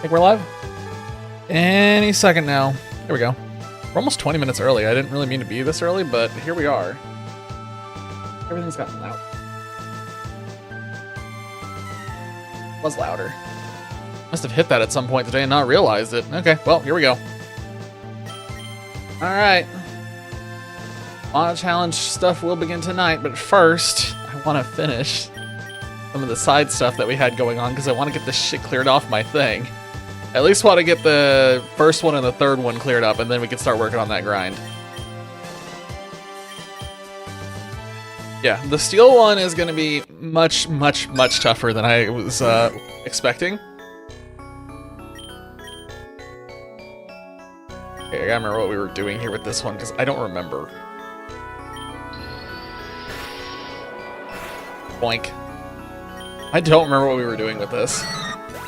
Think we're live? Any second now. There we go. We're almost 20 minutes early. I didn't really mean to be this early, but here we are. Everything's gotten loud. Was louder. Must have hit that at some point today and not realized it. Okay, well, here we go. Alright. Mana challenge stuff will begin tonight, but first, I want to finish some of the side stuff that we had going on because I want to get this shit cleared off my thing. At least want to get the first one and the third one cleared up, and then we can start working on that grind. Yeah, the steel one is going to be much tougher than I was expecting. Okay, I gotta remember what we were doing here with this one, because I don't remember. Boink. I don't remember what we were doing with this.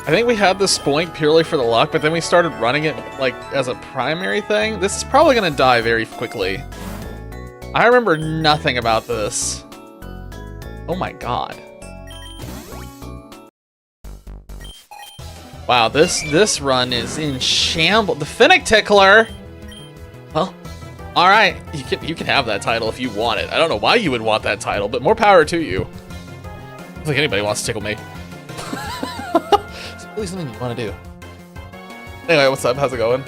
I think we had this spoink purely for the luck, but then we started running it like as a primary thing. This is probably gonna die very quickly. I remember nothing about this. Oh my god. Wow, this run is in shambles. The Finnick Tickler. Well, all right, you can have that title if you want it. I don't know why you would want that title, but more power to you. I don't think anybody wants to tickle me. It's really something you want to do. Anyway, what's up? How's it going?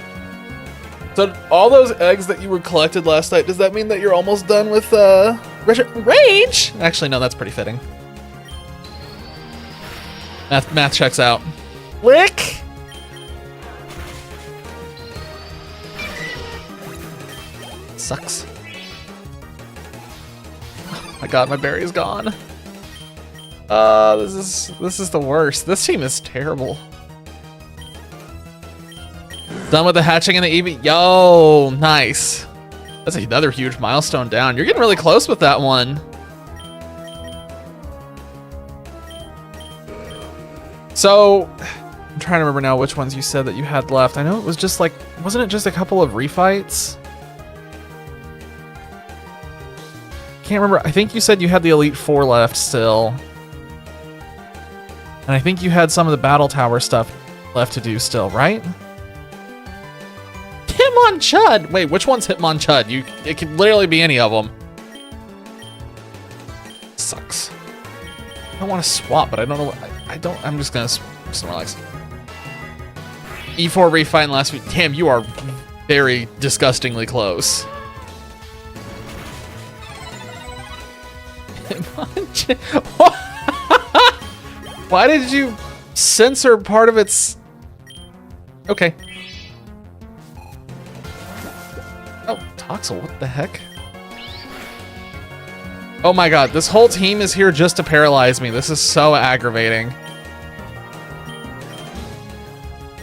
So, all those eggs that you were collected last night, does that mean that you're almost done with Rage? Actually, no, that's pretty fitting. Math checks out. Lick! Sucks. Oh my god, my berry is gone. This is the worst. This team is terrible. Done with the hatching and the EV. Yo, nice. That's another huge milestone down. You're getting really close with that one. So, I'm trying to remember now which ones you said that you had left. I know it was just like, wasn't it just a couple of refights? Can't remember. I think you said you had the Elite Four left still. And I think you had some of the Battle Tower stuff left to do still, right? Hitmonchud! Wait, which one's Hitmonchud? It could literally be any of them. Sucks. I want to swap, but I don't know what... I'm just gonna relax. E4 refight last week. Damn, you are very disgustingly close. Why did you censor part of its... Okay. Oh, Toxel, what the heck? Oh my god, this whole team is here just to paralyze me. This is so aggravating.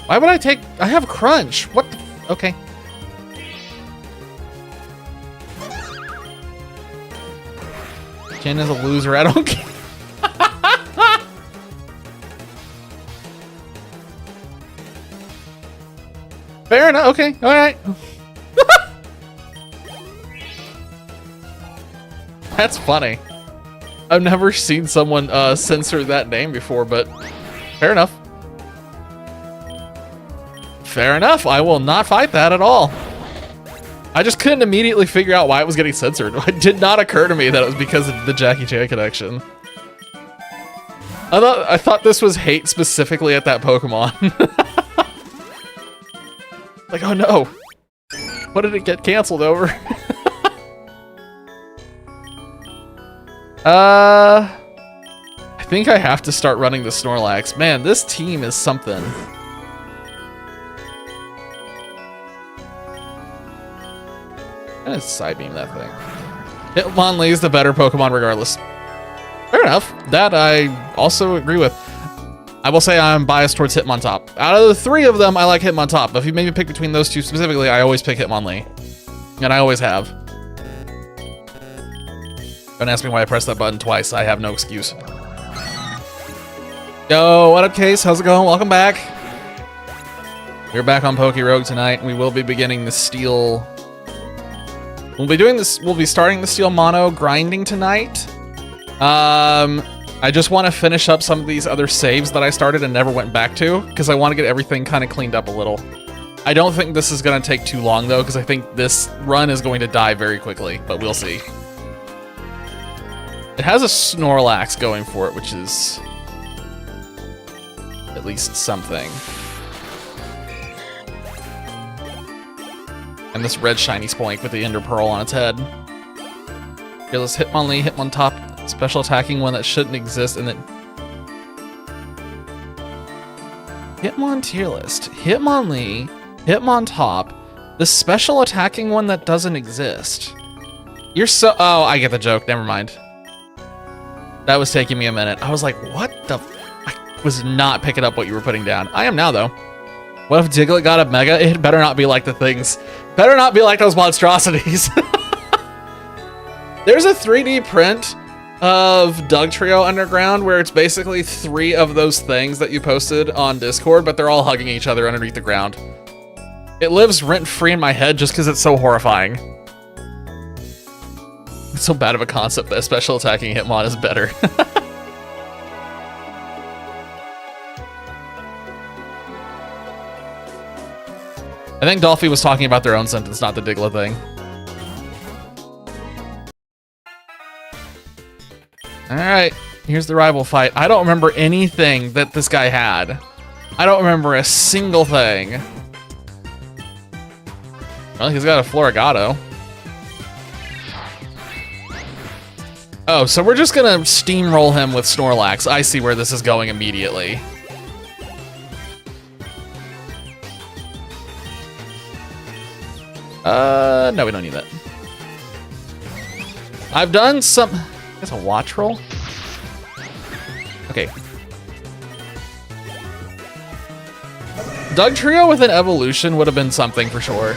Why would I take... I have Crunch. What the... Okay. Jen is a loser. I don't care. Fair enough. Okay. All right. That's funny. I've never seen someone censor that name before, but fair enough. Fair enough. I will not fight that at all. I just couldn't immediately figure out why it was getting censored. It did not occur to me that it was because of the Jackie Chan connection. I thought this was hate specifically at that Pokemon. Like, oh no. What did it get canceled over? I think I have to start running the Snorlax. Man, this team is something. I'm gonna side beam that thing. Hitmonlee is the better Pokemon regardless. Fair enough. That I also agree with. I will say I'm biased towards Hitmontop. Out of the three of them, I like Hitmontop. But if you made me pick between those two specifically, I always pick Hitmonlee. And I always have. Don't ask me why I pressed that button twice. I have no excuse. Yo, what up, Case? How's it going? Welcome back. We're back on Pokerogue tonight. We will be beginning the Steel... We'll be doing this... We'll be starting the Steel Mono grinding tonight. I just want to finish up some of these other saves that I started and never went back to, because I want to get everything kind of cleaned up a little. I don't think this is going to take too long, though, because I think this run is going to die very quickly, but we'll see. It has a Snorlax going for it, which is at least something. And this red shiny Spoink with the Ender Pearl on its head. Fearless Hitmonlee, Hitmontop, special attacking one that shouldn't exist, and then Hitmon tier list, Hitmonlee, Hitmontop, the special attacking one that doesn't exist. You're so— oh, I get the joke, never mind. That was taking me a minute. I was like, what the I was not picking up what you were putting down. I am now, though. What if Diglett got a Mega? It better not be like the things. Better not be like those monstrosities. There's a 3D print of Dugtrio Underground where it's basically 3 of those things that you posted on Discord, but they're all hugging each other underneath the ground. It lives rent-free in my head just because it's so horrifying. It's so bad of a concept that special attacking Hitmon is better. I think Dolphy was talking about their own sentence, not the Diglett thing. Alright, here's the rival fight. I don't remember anything that this guy had. I don't remember a single thing. Well, he's got a Florigato. Oh, so we're just gonna steamroll him with Snorlax. I see where this is going immediately. No, we don't need that. I've done some... That's a watch roll? Okay. Dugtrio with an evolution would have been something for sure.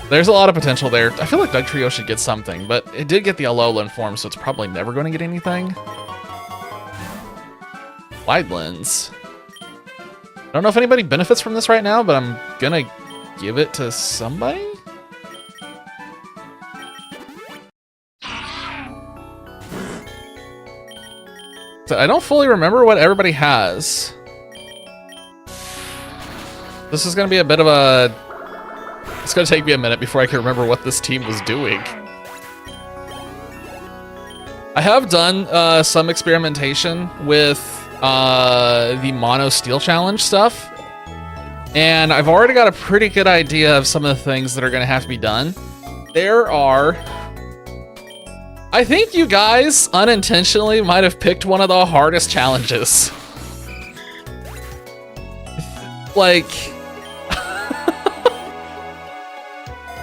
There's a lot of potential there. I feel like Dugtrio should get something, but it did get the Alolan form, so it's probably never going to get anything. Wide Lens. I don't know if anybody benefits from this right now, but I'm gonna give it to somebody? So I don't fully remember what everybody has. This is gonna be a bit of a... It's gonna take me a minute before I can remember what this team was doing. I have done some experimentation with the Mono Steel Challenge stuff. And I've already got a pretty good idea of some of the things that are gonna have to be done. There are... I think you guys unintentionally might have picked one of the hardest challenges. Like...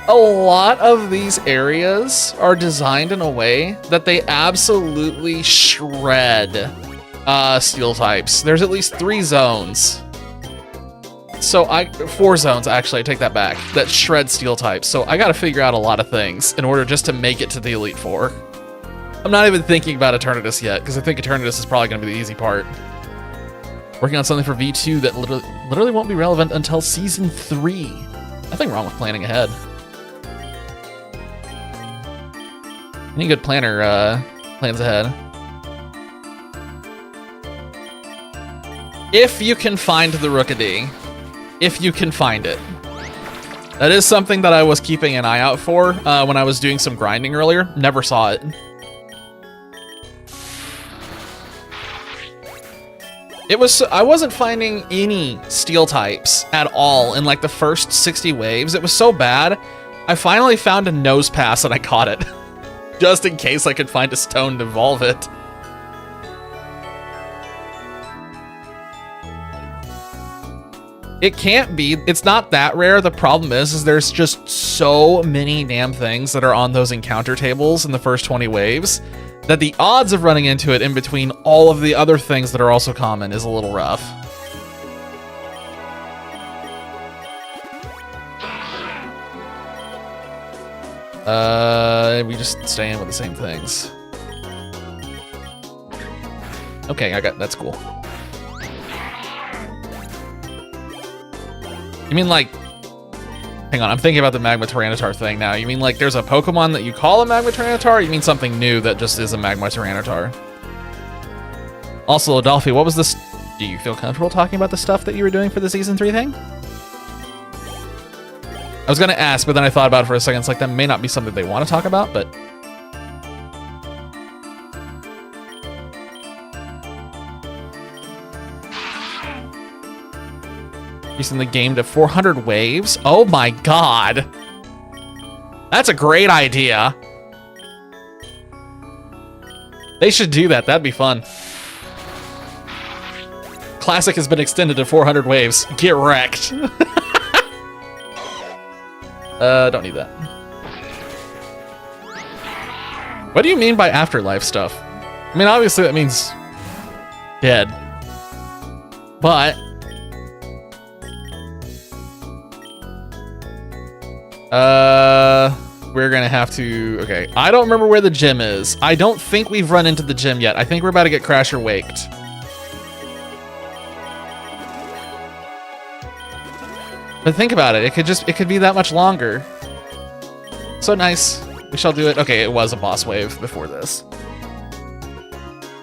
a lot of these areas are designed in a way that they absolutely shred steel types. There's at least 3 zones. So 4 zones, actually, I take that back, that shred steel types. So I gotta figure out a lot of things in order just to make it to the Elite Four. I'm not even thinking about Eternatus yet, because I think Eternatus is probably gonna be the easy part. Working on something for V2 that literally won't be relevant until Season 3. Nothing wrong with planning ahead. Any good planner plans ahead. If you can find the Rookidee. If you can find it. That is something that I was keeping an eye out for when I was doing some grinding earlier. Never saw it. I wasn't finding any steel types at all in like the first 60 waves. It was so bad. I finally found a nose pass and I caught it. Just in case I could find a stone to evolve it. It can't be. It's not that rare. The problem is there's just so many damn things that are on those encounter tables in the first 20 waves that the odds of running into it in between all of the other things that are also common is a little rough. We just stay in with the same things. Okay, that's cool. You mean like... Hang on, I'm thinking about the Magma Tyranitar thing now. You mean like there's a Pokemon that you call a Magma Tyranitar, or you mean something new that just is a Magma Tyranitar? Also, Adolphi, what was this? Do you feel comfortable talking about the stuff that you were doing for the Season 3 thing? I was gonna ask, but then I thought about it for a second. It's like, that may not be something they want to talk about, but... Using the game to 400 waves? Oh my god! That's a great idea! They should do that, that'd be fun. Classic has been extended to 400 waves. Get wrecked. Don't need that. What do you mean by afterlife stuff? I mean, obviously that means dead. But we're gonna have to, okay. I don't remember where the gym is. I don't think we've run into the gym yet. I think we're about to get Crasher waked. But think about it, it could be that much longer. So nice. We shall do it. Okay, it was a boss wave before this.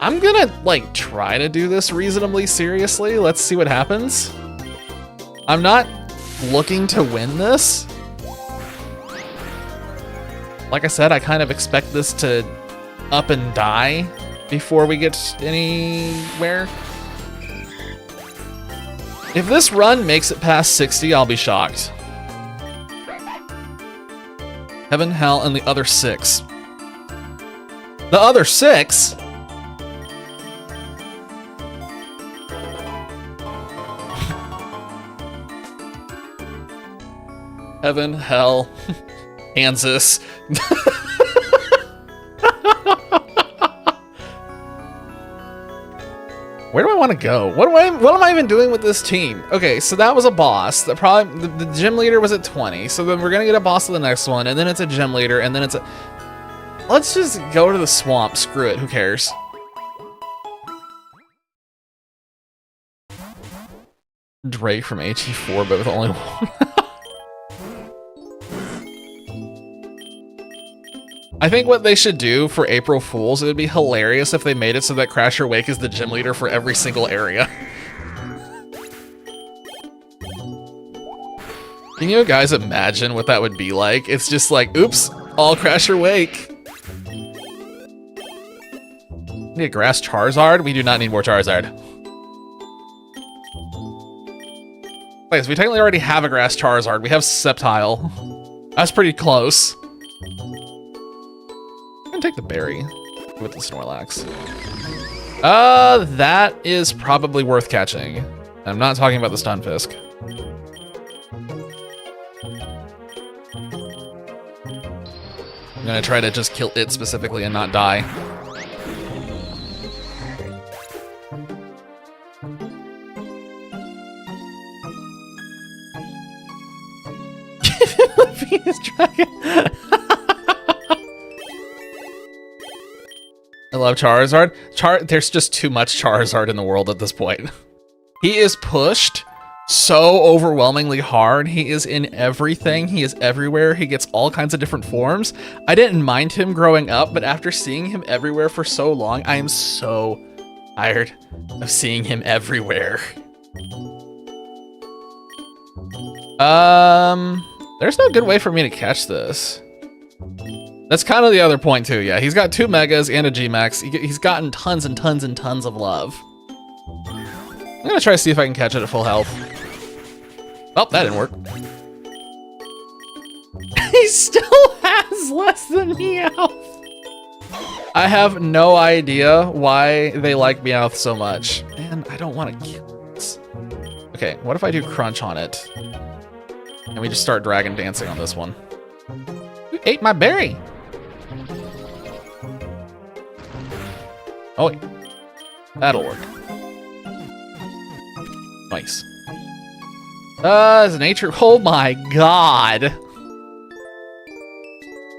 I'm gonna, like, try to do this reasonably seriously. Let's see what happens. I'm not looking to win this. Like I said, I kind of expect this to up and die before we get anywhere. If this run makes it past 60, I'll be shocked. Heaven, Hell, and the other 6. The other 6? Heaven, Hell, Kansas. Where do I want to go? What am I even doing with this team? Okay, so that was a boss. That probably the gym leader was at 20. So then we're gonna get a boss to the next one, and then it's a gym leader, and then it's a. Let's just go to the swamp. Screw it. Who cares? Drake from HE4, but with only one. I think what they should do for April Fools, it would be hilarious if they made it so that Crasher Wake is the gym leader for every single area. Can you guys imagine what that would be like? It's just like, oops, all Crasher Wake. Need a grass Charizard? We do not need more Charizard. Wait, so we technically already have a grass Charizard. We have Sceptile. That's pretty close. I'm gonna take the berry with the Snorlax. That is probably worth catching. I'm not talking about the Stunfisk. I'm gonna try to just kill it specifically and not die. Venus Dragon. I love Charizard. There's just too much Charizard in the world at this point. He is pushed so overwhelmingly hard. He is in everything. He is everywhere. He gets all kinds of different forms. I didn't mind him growing up, but after seeing him everywhere for so long, I am so tired of seeing him everywhere. There's no good way for me to catch this. That's kind of the other point too, yeah. He's got 2 Megas and a G-Max. He's gotten tons and tons and tons of love. I'm gonna try to see if I can catch it at full health. Oh, that didn't work. He still has less than Meowth. I have no idea why they like Meowth so much. Man, I don't want to kill this. Okay, what if I do Crunch on it? And we just start Dragon Dancing on this one. You ate my berry! Oh wait, that'll work. Nice. Is nature? Oh my god!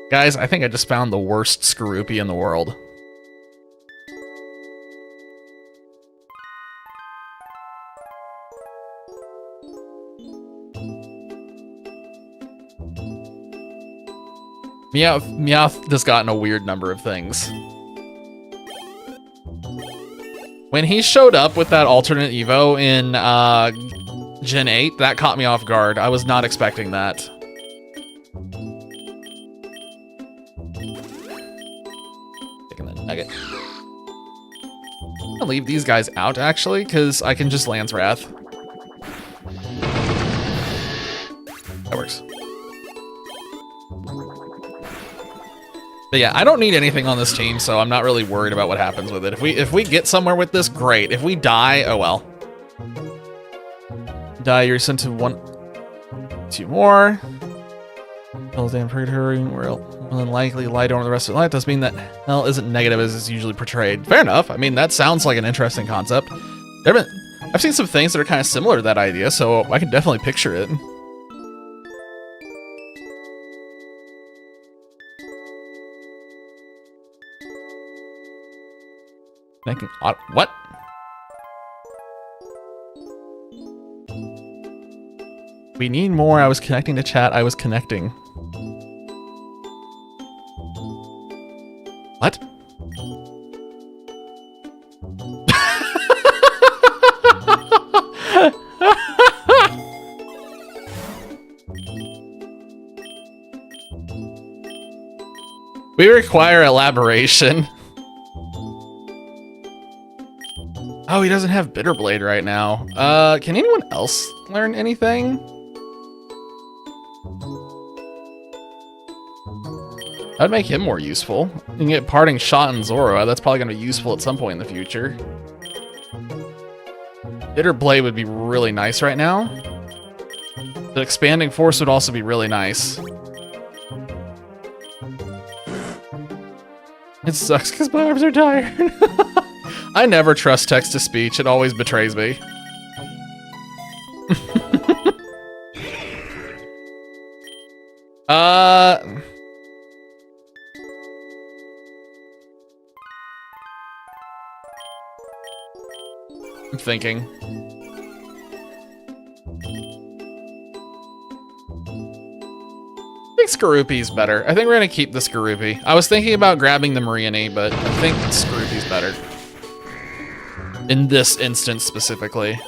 Guys, I think I just found the worst Skorupi in the world. Meowth has gotten a weird number of things. When he showed up with that alternate Evo in Gen 8, that caught me off guard. I was not expecting that. Taking the nugget. I'm gonna leave these guys out, actually, because I can just Lance Wrath. That works. But yeah, I don't need anything on this team, so I'm not really worried about what happens with it. If we get somewhere with this, great. If we die, oh well. Die, you're sent to 2 more. Hell's damn purgatory, we're more than likely light over the rest of the life. Does mean that hell isn't negative as it's usually portrayed. Fair enough. I mean, that sounds like an interesting concept. I've seen some things that are kind of similar to that idea, so I can definitely picture it. Making what? We need more. I was connecting to chat. I was connecting. What? We require elaboration. Oh, he doesn't have Bitter Blade right now. Can anyone else learn anything? That'd make him more useful. You can get Parting Shot and Zoro. That's probably gonna be useful at some point in the future. Bitter Blade would be really nice right now. The Expanding Force would also be really nice. It sucks because my arms are tired. I never trust text-to-speech. It always betrays me. I'm thinking. I think Skorupi's better. I think we're gonna keep the Skorupi. I was thinking about grabbing the Mariani, but I think Skorupi's better. In this instance specifically.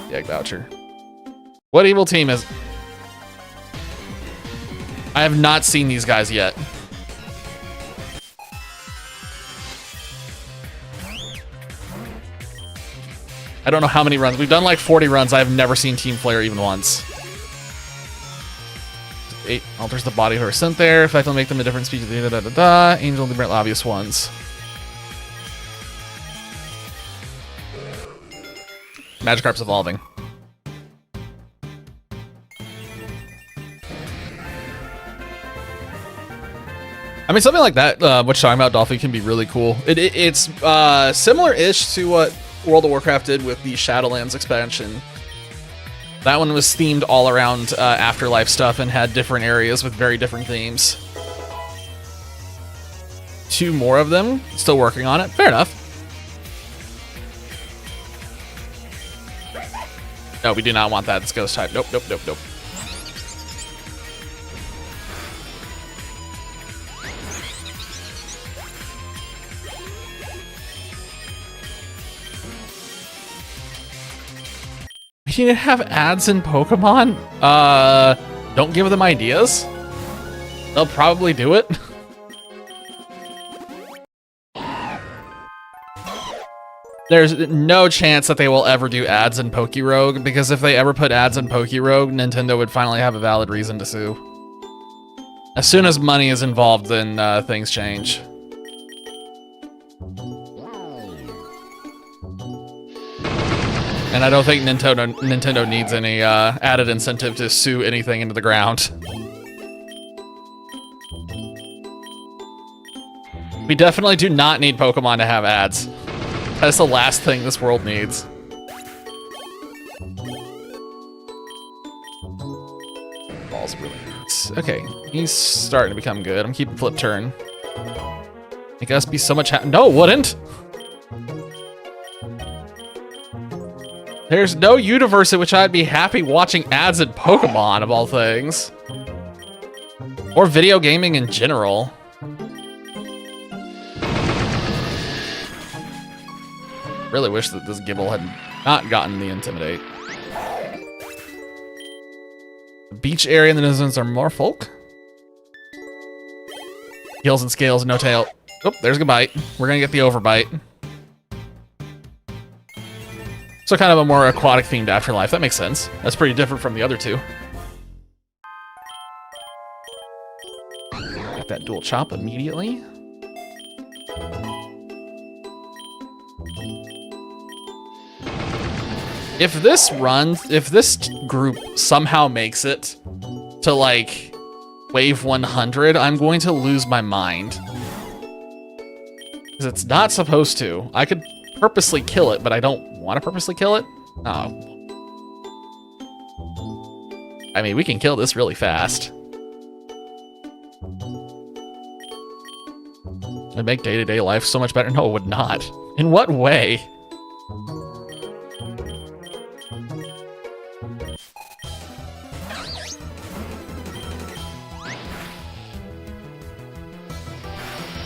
The egg voucher. What evil team is... I have not seen these guys yet. I don't know how many runs. We've done like 40 runs. I have never seen Team Flare even once. 8 alters the body who are sent there. Effectively make them a different species. Angel and the obvious ones. Magikarp's evolving. I mean, something like that, what you're talking about, Dolphin, can be really cool. It's similar-ish to what World of Warcraft did with the Shadowlands expansion. That one was themed all around Afterlife stuff and had different areas with very different themes. 2 more of them, still working on it. Fair enough. No, we do not want that. It's ghost type. Nope, nope, nope, nope. You need to have ads in Pokemon? Don't give them ideas. They'll probably do it. There's no chance that they will ever do ads in Pokerogue, because if they ever put ads in Pokerogue, Nintendo would finally have a valid reason to sue. As soon as money is involved, then things change. And I don't think Nintendo needs any added incentive to sue anything into the ground. We definitely do not need Pokemon to have ads. That's the last thing this world needs. Ball's really nice. Okay, he's starting to become good. I'm keeping Flip Turn. Make us be so much No, wouldn't! There's no universe in which I'd be happy watching ads in Pokemon, of all things. Or video gaming in general. Really wish that this Gibble had not gotten the Intimidate. The beach area and the Nizons are more folk. Heels and scales, no tail. Oh, there's a bite. We're gonna get the overbite. So kind of a more aquatic themed afterlife. That makes sense. That's pretty different from the other two. Get that dual chop immediately. If this group somehow makes it to like wave 100, I'm going to lose my mind. Because it's not supposed to. I could purposely kill it, but I don't want to purposely kill it. Oh. I mean, we can kill this really fast. It'd make day-to-day life so much better. No, it would not. In what way?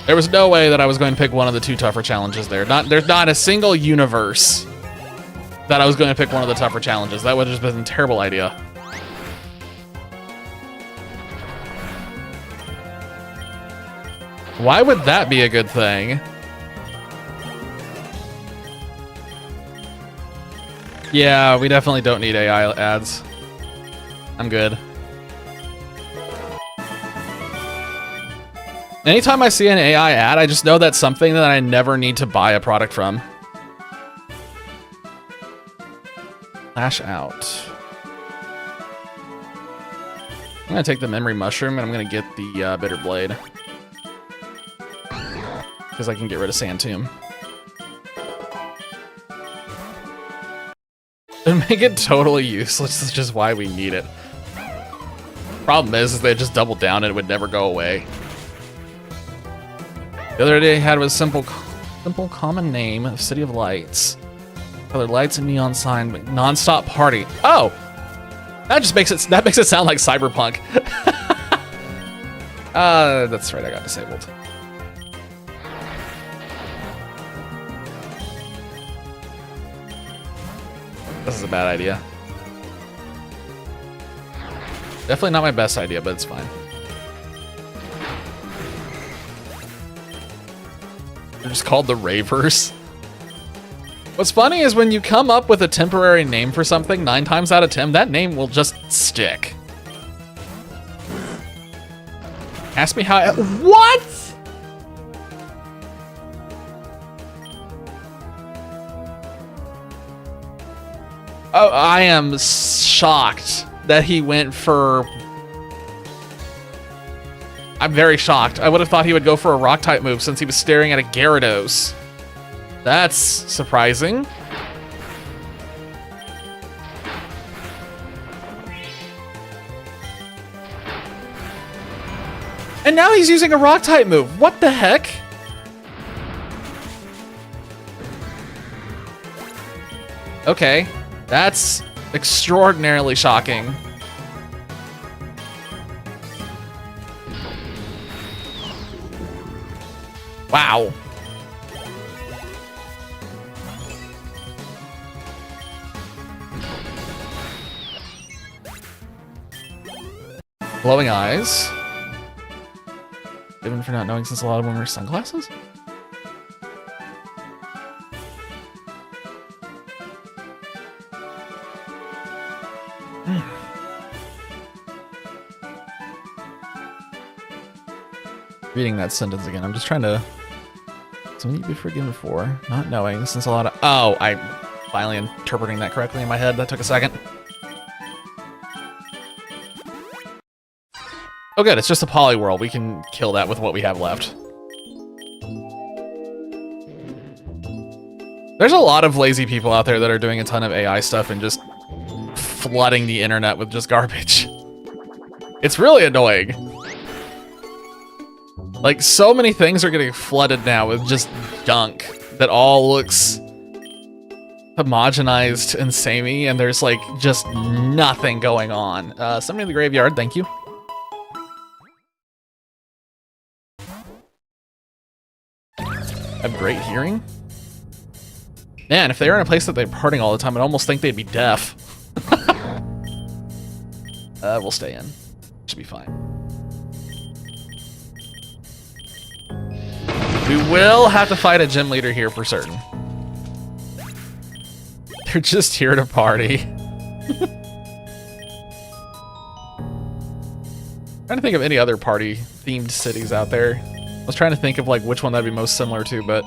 There was no way that I was going to pick one of the two tougher challenges there. There's not a single universe that I was going to pick one of the tougher challenges. That would have just been a terrible idea. Why would that be a good thing? Yeah, we definitely don't need AI ads. I'm good. Anytime I see an AI ad, I just know that's something that I never need to buy a product from. Lash out. I'm gonna take the memory mushroom and I'm gonna get the bitter blade. Because I can get rid of Sand Tomb. And make it totally useless, that's just why we need it. Problem is they just doubled down and it would never go away. The other day I had was simple common name of City of Lights. Colored lights and neon sign, but non-stop party. Oh! That makes it sound like Cyberpunk. That's right, I got disabled. This is a bad idea. Definitely not my best idea, but it's fine. They're just called the Ravers. What's funny is when you come up with a temporary name for something, 9 times out of 10, that name will just stick. Ask me how. What? Oh, I am shocked that he went for... I'm very shocked. I would have thought he would go for a rock type move since he was staring at a Gyarados. That's surprising. And now he's using a rock type move. What the heck? Okay, that's extraordinarily shocking. Wow. Glowing eyes. Even for not knowing since a lot of them wear sunglasses? Reading that sentence again, I'm just trying to... Something you'd be forgiven for, not knowing since a lot of... Oh, I'm finally interpreting that correctly in my head. That took a second. Oh good, it's just a poly world. We can kill that with what we have left. There's a lot of lazy people out there that are doing a ton of AI stuff and just flooding the internet with just garbage. It's really annoying. Like, so many things are getting flooded now with just junk that all looks homogenized and samey, and there's like just nothing going on. Somebody in the graveyard, thank you. Have great hearing. Man, if they were in a place that they're partying all the time, I'd almost think they'd be deaf. We'll stay in. Should be fine. We will have to fight a gym leader here for certain. They're just here to party. Trying to think of any other party-themed cities out there. I was trying to think of like which one that'd be most similar to, but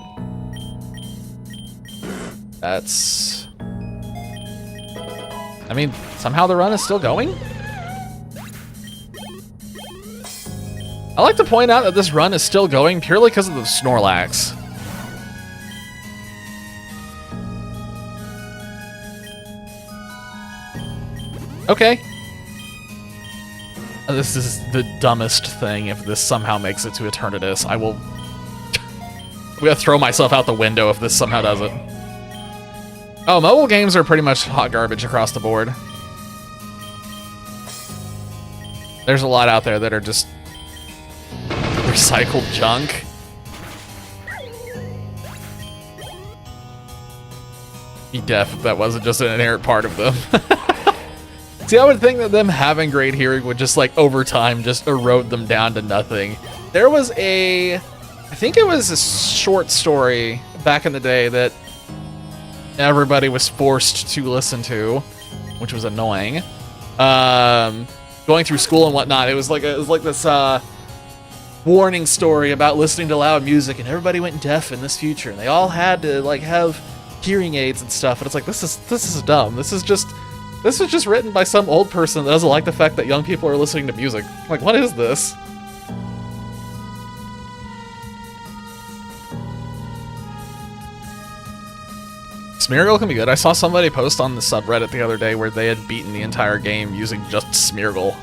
that's... I mean, somehow the run is still going? I like to point out that this run is still going purely because of the Snorlax. Okay. This is the dumbest thing if this somehow makes it to Eternatus. I will... I'm gonna throw myself out the window if this somehow does it. Oh, mobile games are pretty much hot garbage across the board. There's a lot out there that are just recycled junk. Be deaf if that wasn't just an inherent part of them. See, I would think that them having great hearing would just like over time just erode them down to nothing. There was I think it was a short story back in the day that everybody was forced to listen to, which was annoying. Going through school and whatnot, it was like this warning story about listening to loud music, and everybody went deaf in this future, and they all had to like have hearing aids and stuff. And it's like this is dumb. This was just written by some old person that doesn't like the fact that young people are listening to music. Like, what is this? Smeargle can be good. I saw somebody post on the subreddit the other day where they had beaten the entire game using just Smeargle.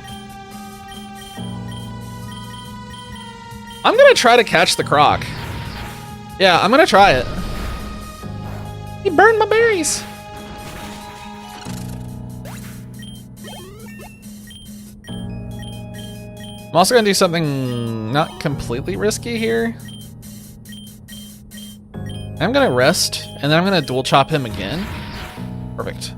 I'm gonna try to catch the croc. Yeah, I'm gonna try it. He burned my berries. I'm also gonna do something not completely risky here. I'm gonna rest, and then I'm gonna dual chop him again. Perfect.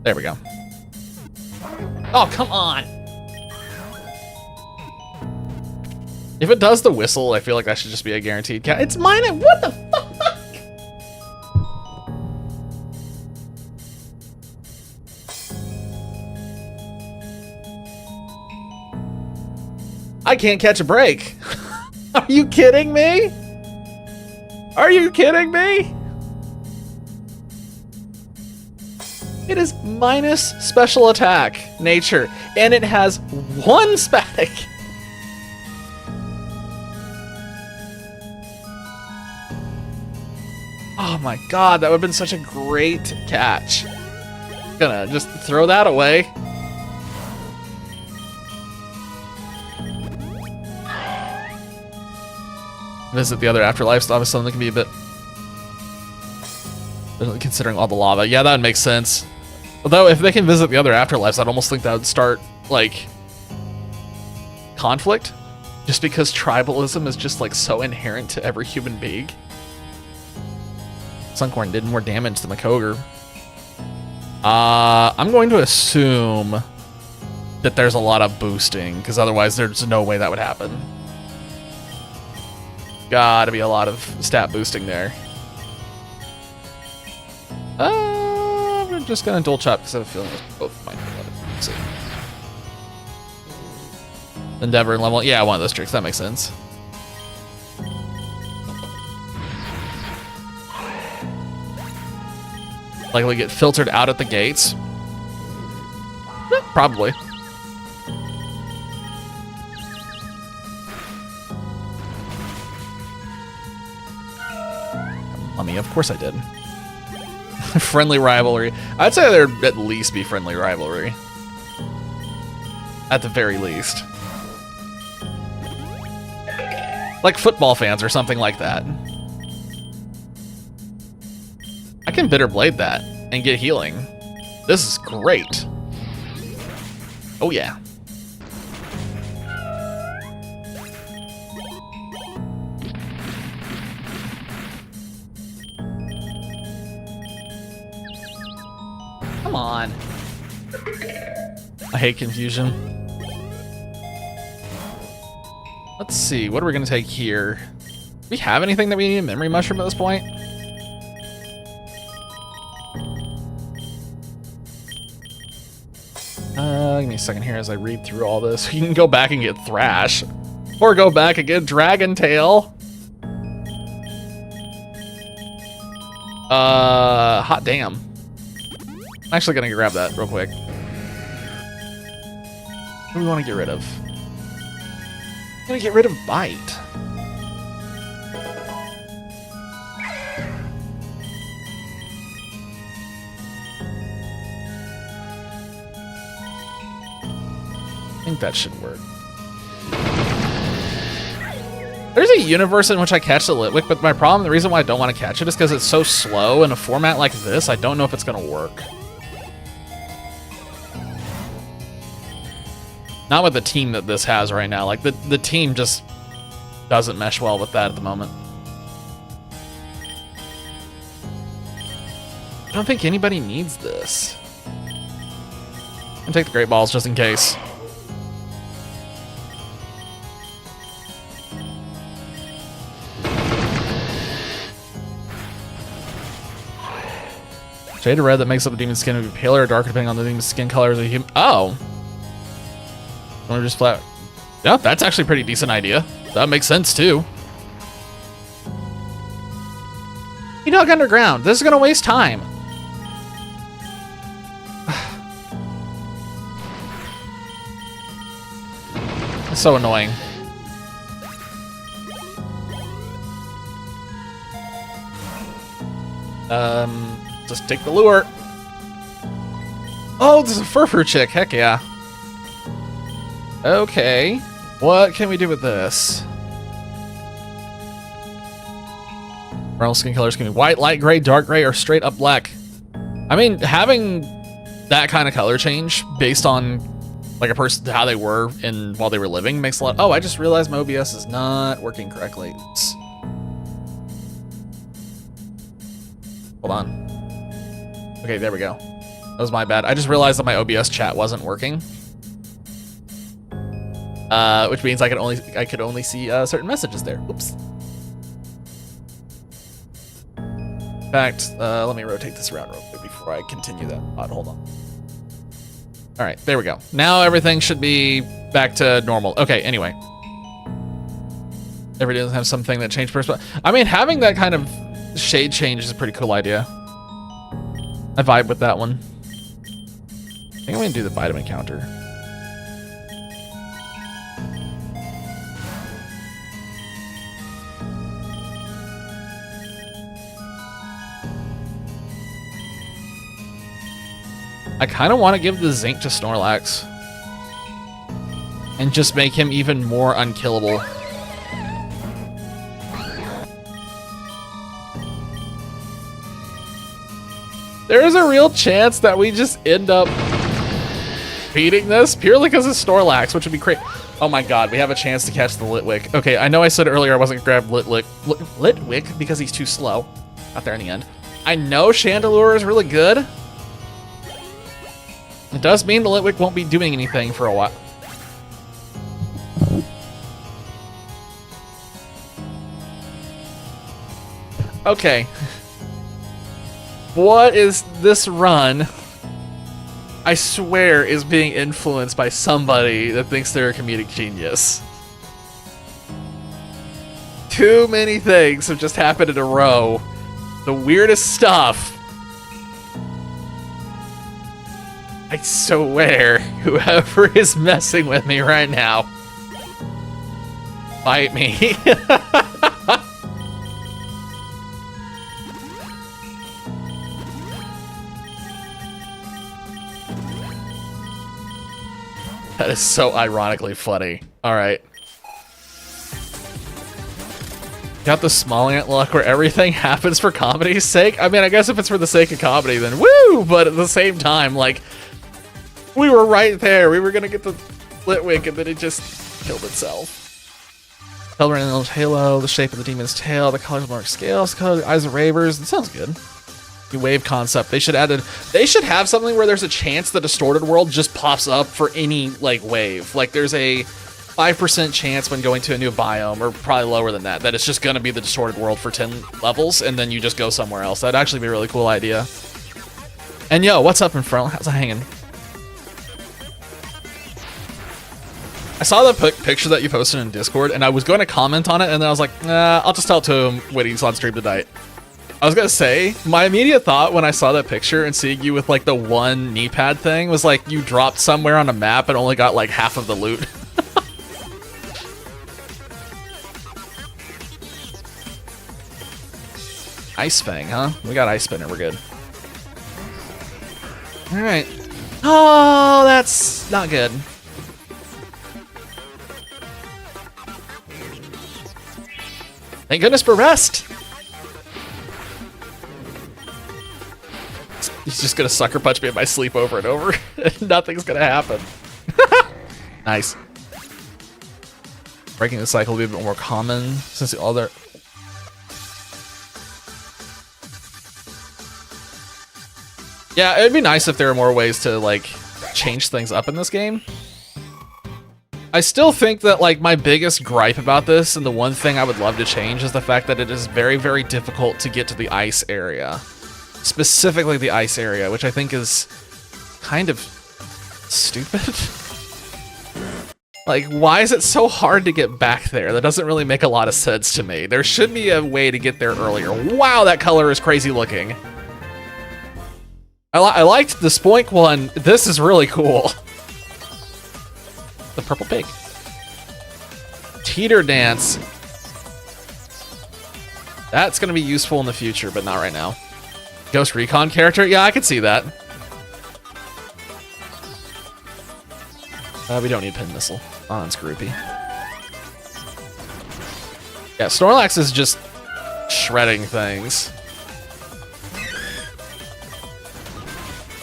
There we go. Oh, come on! If it does the whistle, I feel like that should just be a guaranteed catch. It's mine, and what the fuck? I can't catch a break. Are you kidding me? Are you kidding me? It is minus special attack nature, and it has one spatic. Oh my god, that would have been such a great catch. Gonna just throw that away. Visit the other afterlives. Obviously, something that can be a bit... Considering all the lava. Yeah, that would make sense. Although, if they can visit the other afterlives, I'd almost think that would start, like... conflict. Just because tribalism is just, like, so inherent to every human being. Suncorn did more damage than Makogre. I'm going to assume that there's a lot of boosting, because otherwise there's no way that would happen. Gotta be a lot of stat boosting there. I'm just gonna dual chop because I have a feeling both might be better. Let's see. Endeavor and level. Yeah, one of those tricks. That makes sense. Likely get filtered out at the gates. Probably. Of course I did. Friendly rivalry. I'd say there'd at least be friendly rivalry. At the very least. Like football fans or something like that. I can Bitter Blade that and get healing. This is great. Oh yeah. Come on. I hate confusion. Let's see, what are we gonna take here? Do we have anything that we need a memory mushroom at this point? Give me a second here as I read through all this. You can go back and get Thrash. Or go back and get Dragon Tail. Hot damn. I'm actually gonna grab that real quick. What do we want to get rid of? I'm gonna get rid of Bite. I think that should work. There's a universe in which I catch the Litwick, but my problem, the reason why I don't want to catch it is because it's so slow in a format like this. I don't know if it's gonna work. Not with the team that this has right now. Like, the team just doesn't mesh well with that at the moment. I don't think anybody needs this. I'm gonna take the Great Balls just in case. Shade of red that makes up the demon's skin will be paler or darker depending on the demon's skin color of the human. Oh! Want to just flat? Yeah, that's actually a pretty decent idea. That makes sense too. You dug underground. This is gonna waste time. It's so annoying. Just take the lure. Oh, this is a Furfur chick. Heck yeah. Okay. What can we do with this? Normal skin colors can be white, light gray, dark gray, or straight up black. I mean, having that kind of color change based on like a person, how they were while they were living makes a lot. Oh, I just realized my OBS is not working correctly. Oops. Hold on. Okay, there we go. That was my bad. I just realized that my OBS chat wasn't working. Which means I could only see certain messages there. Oops. In fact, let me rotate this around real quick before I continue that. Hold on. All right, there we go. Now everything should be back to normal. Okay, anyway. Everybody doesn't have something that changed first, but I mean, having that kind of shade change is a pretty cool idea. I vibe with that one. I think I'm gonna do the vitamin counter. I kind of want to give the zinc to Snorlax and just make him even more unkillable. There is a real chance that we just end up beating this purely because of Snorlax, which would be great. Oh my god, we have a chance to catch the Litwick. Okay, I know I said earlier I wasn't gonna grab Litwick because he's too slow. Got there in the end. I know Chandelure is really good. It does mean the Litwick won't be doing anything for a while. Okay. What is this run? I swear is being influenced by somebody that thinks they're a comedic genius. Too many things have just happened in a row. The weirdest stuff. I swear, whoever is messing with me right now, fight me. That is so ironically funny. All right. Got the small ant luck where everything happens for comedy's sake. I mean, I guess if it's for the sake of comedy, then woo! But at the same time, like, we were right there. We were gonna get the Flitwick, and then it just killed itself. Color in the halo, the shape of the demon's tail, the colors of mark scales, the color of the eyes of ravers. That sounds good. The wave concept. They should have something where there's a chance the distorted world just pops up for any like wave. Like there's a 5% chance when going to a new biome, or probably lower than that, that it's just gonna be the distorted world for 10 levels, and then you just go somewhere else. That'd actually be a really cool idea. And yo, what's up in front? How's it hanging? I saw the picture that you posted in Discord, and I was going to comment on it, and then I was like, nah, I'll just tell it to him when he's on stream tonight. I was going to say, my immediate thought when I saw that picture and seeing you with like the one knee pad thing was like you dropped somewhere on a map and only got like half of the loot. Ice Fang, huh? We got Ice Spinner, we're good. Alright. Oh, that's not good. Thank goodness for rest. He's just gonna sucker punch me in my sleep over and over. Nothing's gonna happen. Nice. Breaking the cycle will be a bit more common since the other. Yeah, it'd be nice if there were more ways to like change things up in this game. I still think that like my biggest gripe about this, and the one thing I would love to change, is the fact that it is very, very difficult to get to the ice area. Specifically the ice area, which I think is kind of stupid. Like, why is it so hard to get back there? That doesn't really make a lot of sense to me. There should be a way to get there earlier. Wow, that color is crazy looking. I liked the Spoink one. This is really cool. The purple pig. Teeter dance. That's gonna be useful in the future, but not right now. Ghost Recon character? Yeah, I could see that. We don't need Pin Missile. Oh, that's groupie. Yeah, Snorlax is just shredding things.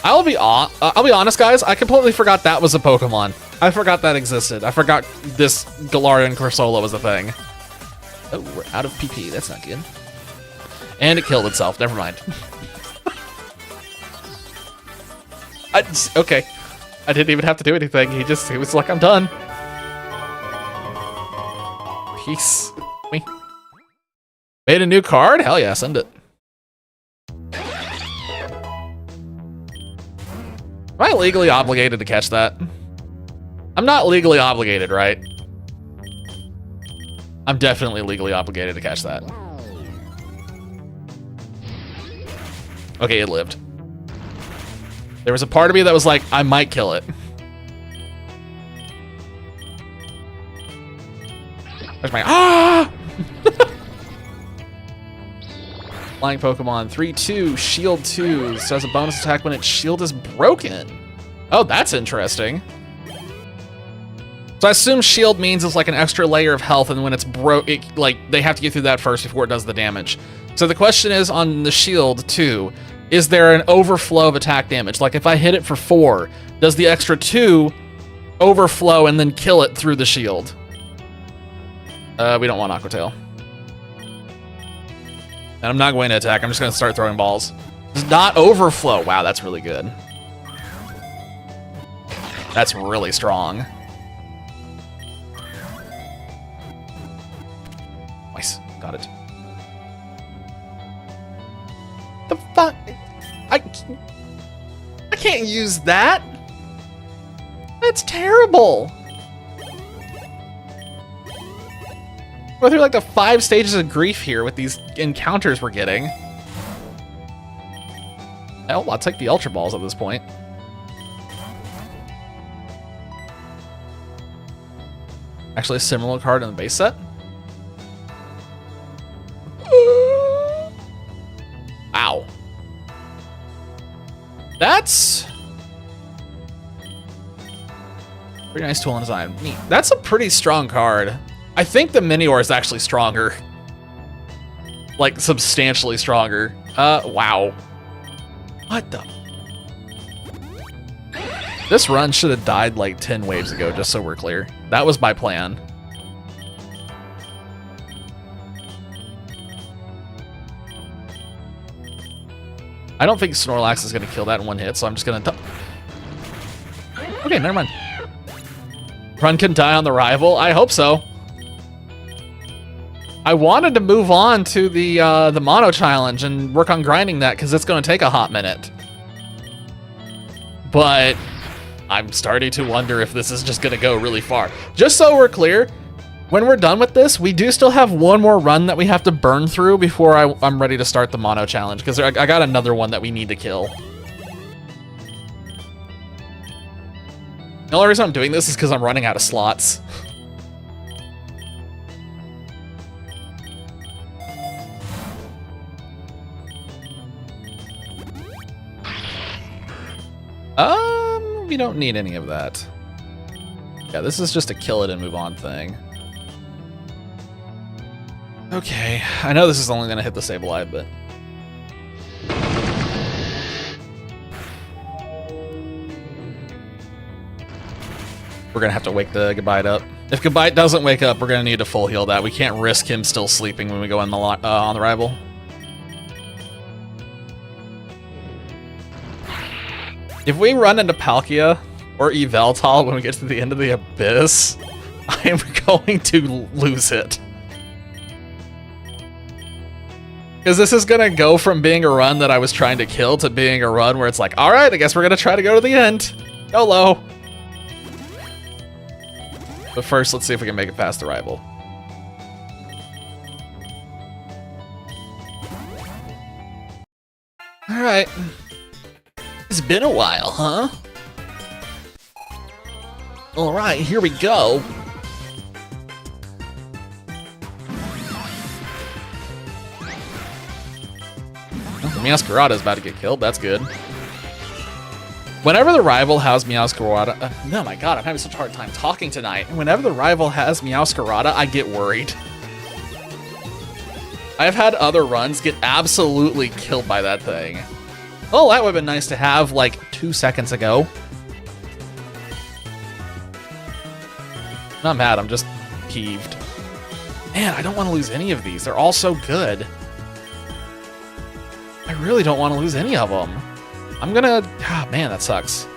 I'll be honest, guys. I completely forgot that was a Pokemon. I forgot that existed. I forgot this Galarian Corsola was a thing. Oh, we're out of PP. That's not good. And it killed itself. Never mind. Okay. I didn't even have to do anything. He was like, I'm done. Peace. Made a new card? Hell yeah, send it. Am I legally obligated to catch that? I'm not legally obligated, right? I'm definitely legally obligated to catch that. Okay, it lived. There was a part of me that was like, I might kill it. There's my ah! Flying Pokemon 3-2, Shield 2. So has a bonus attack when its shield is broken. Oh, that's interesting. So I assume shield means it's like an extra layer of health, and when it's broke, like they have to get through that first before it does the damage. So the question is on the shield 2, is there an overflow of attack damage? Like if I hit it for 4, does the extra 2 overflow and then kill it through the shield? We don't want Aqua Tail. And I'm not going to attack. I'm just going to start throwing balls. Does not overflow. Wow, that's really good. That's really strong. Nice. Got it. The fuck? I can't use that. That's terrible. Go through like the 5 stages of grief here with these encounters we're getting. Hell, I'll take the Ultra Balls at this point. Actually, a similar card in the base set. Ow. That's pretty nice tool and design. Neat. That's a pretty strong card. I think the Minior is actually stronger. like substantially stronger. Wow. What the? This run should have died like 10 waves ago, just so we're clear. That was my plan. I don't think Snorlax is gonna kill that in one hit, so I'm just gonna... Okay, never mind. Run can die on the rival? I hope so. I wanted to move on to the mono challenge and work on grinding that because it's going to take a hot minute. But I'm starting to wonder if this is just going to go really far. Just so we're clear, when we're done with this, we do still have one more run that we have to burn through before I'm ready to start the mono challenge because I got another one that we need to kill. The only reason I'm doing this is because I'm running out of slots. We don't need any of that. Yeah, this is just a kill it and move on thing. Okay, I know this is only gonna hit the Sableye, but... We're gonna have to wake the Gabite up. If Gabite doesn't wake up, we're gonna need to full heal that. We can't risk him still sleeping when we go on the rival. If we run into Palkia or Yveltal when we get to the end of the Abyss, I am going to lose it. Because this is gonna go from being a run that I was trying to kill to being a run where it's like, all right, I guess we're gonna try to go to the end. YOLO. But first, let's see if we can make it past the rival. All right. It's been a while, huh? All right, here we go. Meowscarada is about to get killed. That's good. Whenever the rival has Meowscarada... oh my god, I'm having such a hard time talking tonight. Whenever the rival has Meowscarada, I get worried. I've had other runs get absolutely killed by that thing. Oh, that would have been nice to have, like, 2 seconds ago. Not mad, I'm just peeved. Man, I don't want to lose any of these. They're all so good. I really don't want to lose any of them. I'm gonna... ah, man, that sucks.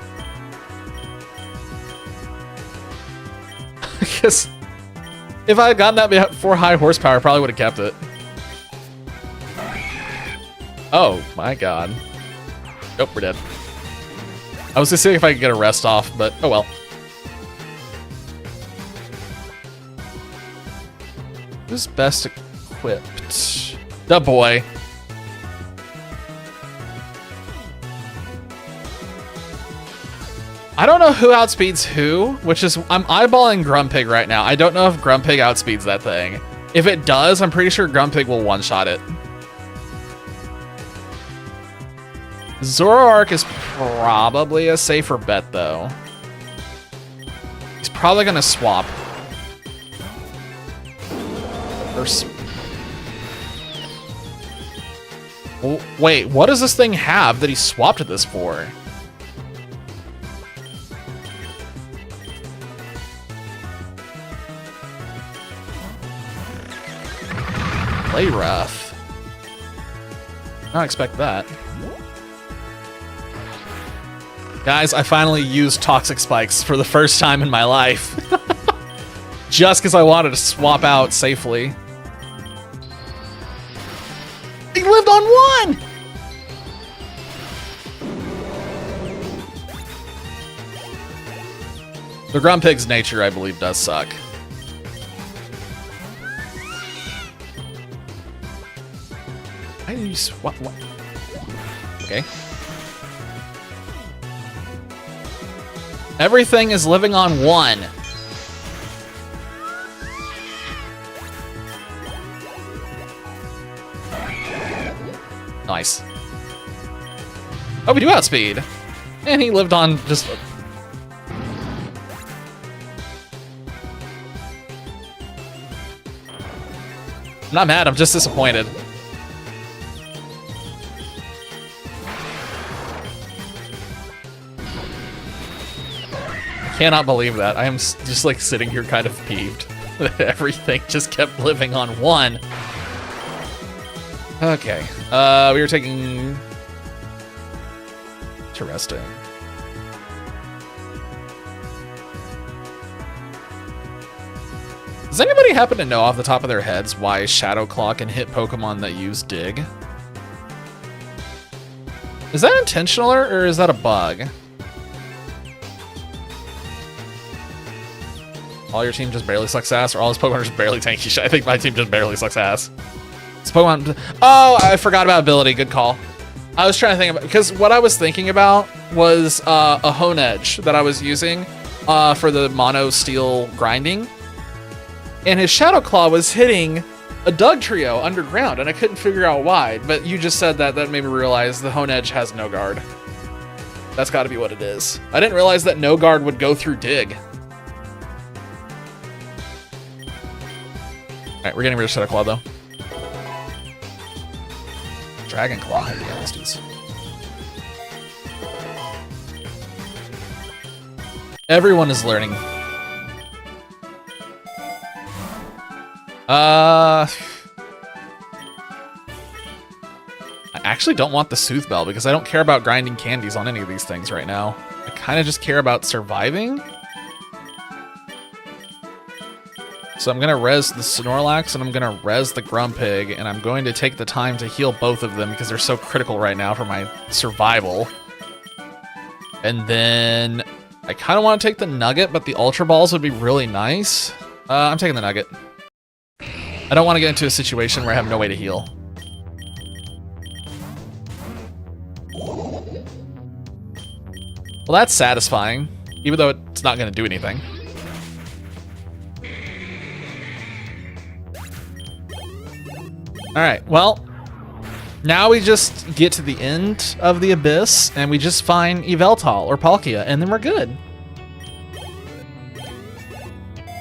Because if I had gotten that before high horsepower, I probably would have kept it. Oh, my god. Nope, we're dead. I was gonna see if I could get a rest off, but oh well. Who's best equipped? The boy. I don't know who outspeeds who, which is... I'm eyeballing Grumpig right now. I don't know if Grumpig outspeeds that thing. If it does, I'm pretty sure Grumpig will one-shot it. Zoroark is probably a safer bet, though. He's probably gonna swap. Oh, wait, what does this thing have that he swapped this for? Play rough. I don't expect that. Guys, I finally used Toxic Spikes for the first time in my life. Just because I wanted to swap out safely. He lived on one! The Grumpig's nature, I believe, does suck. Why did you swap? What? Okay. Everything is living on one. Nice. Oh, we do outspeed. And he lived on just... I'm not mad, I'm just disappointed. cannot believe that. I am just like sitting here kind of peeved. Everything just kept living on 1. Okay. We were taking... Interesting. Does anybody happen to know off the top of their heads why Shadow Claw can hit Pokemon that use Dig? Is that intentional or is that a bug? All your team just barely sucks ass, or all his Pokemon are just barely tanky shit? I think my team just barely sucks ass. It's Pokemon... Oh, I forgot about ability. Good call. I was trying to think about... Because what I was thinking about was a Hone Edge that I was using for the Mono Steel grinding. And his Shadow Claw was hitting a Doug Trio underground, and I couldn't figure out why. But you just said that. That made me realize the Hone Edge has no guard. That's got to be what it is. I didn't realize that no guard would go through Dig. Alright, we're getting rid of Shadow Claw, though. Dragon Claw, yeah, let's do this. Everyone is learning. I actually don't want the Soothe Bell because I don't care about grinding candies on any of these things right now. I kind of just care about surviving. So I'm going to res the Snorlax and I'm going to res the Grumpig, and I'm going to take the time to heal both of them because they're so critical right now for my survival. And then I kind of want to take the Nugget, but the Ultra Balls would be really nice. I'm taking the Nugget. I don't want to get into a situation where I have no way to heal. Well, that's satisfying, even though it's not going to do anything. All right, well, now we just get to the end of the Abyss, and we just find Yveltal or Palkia, and then we're good.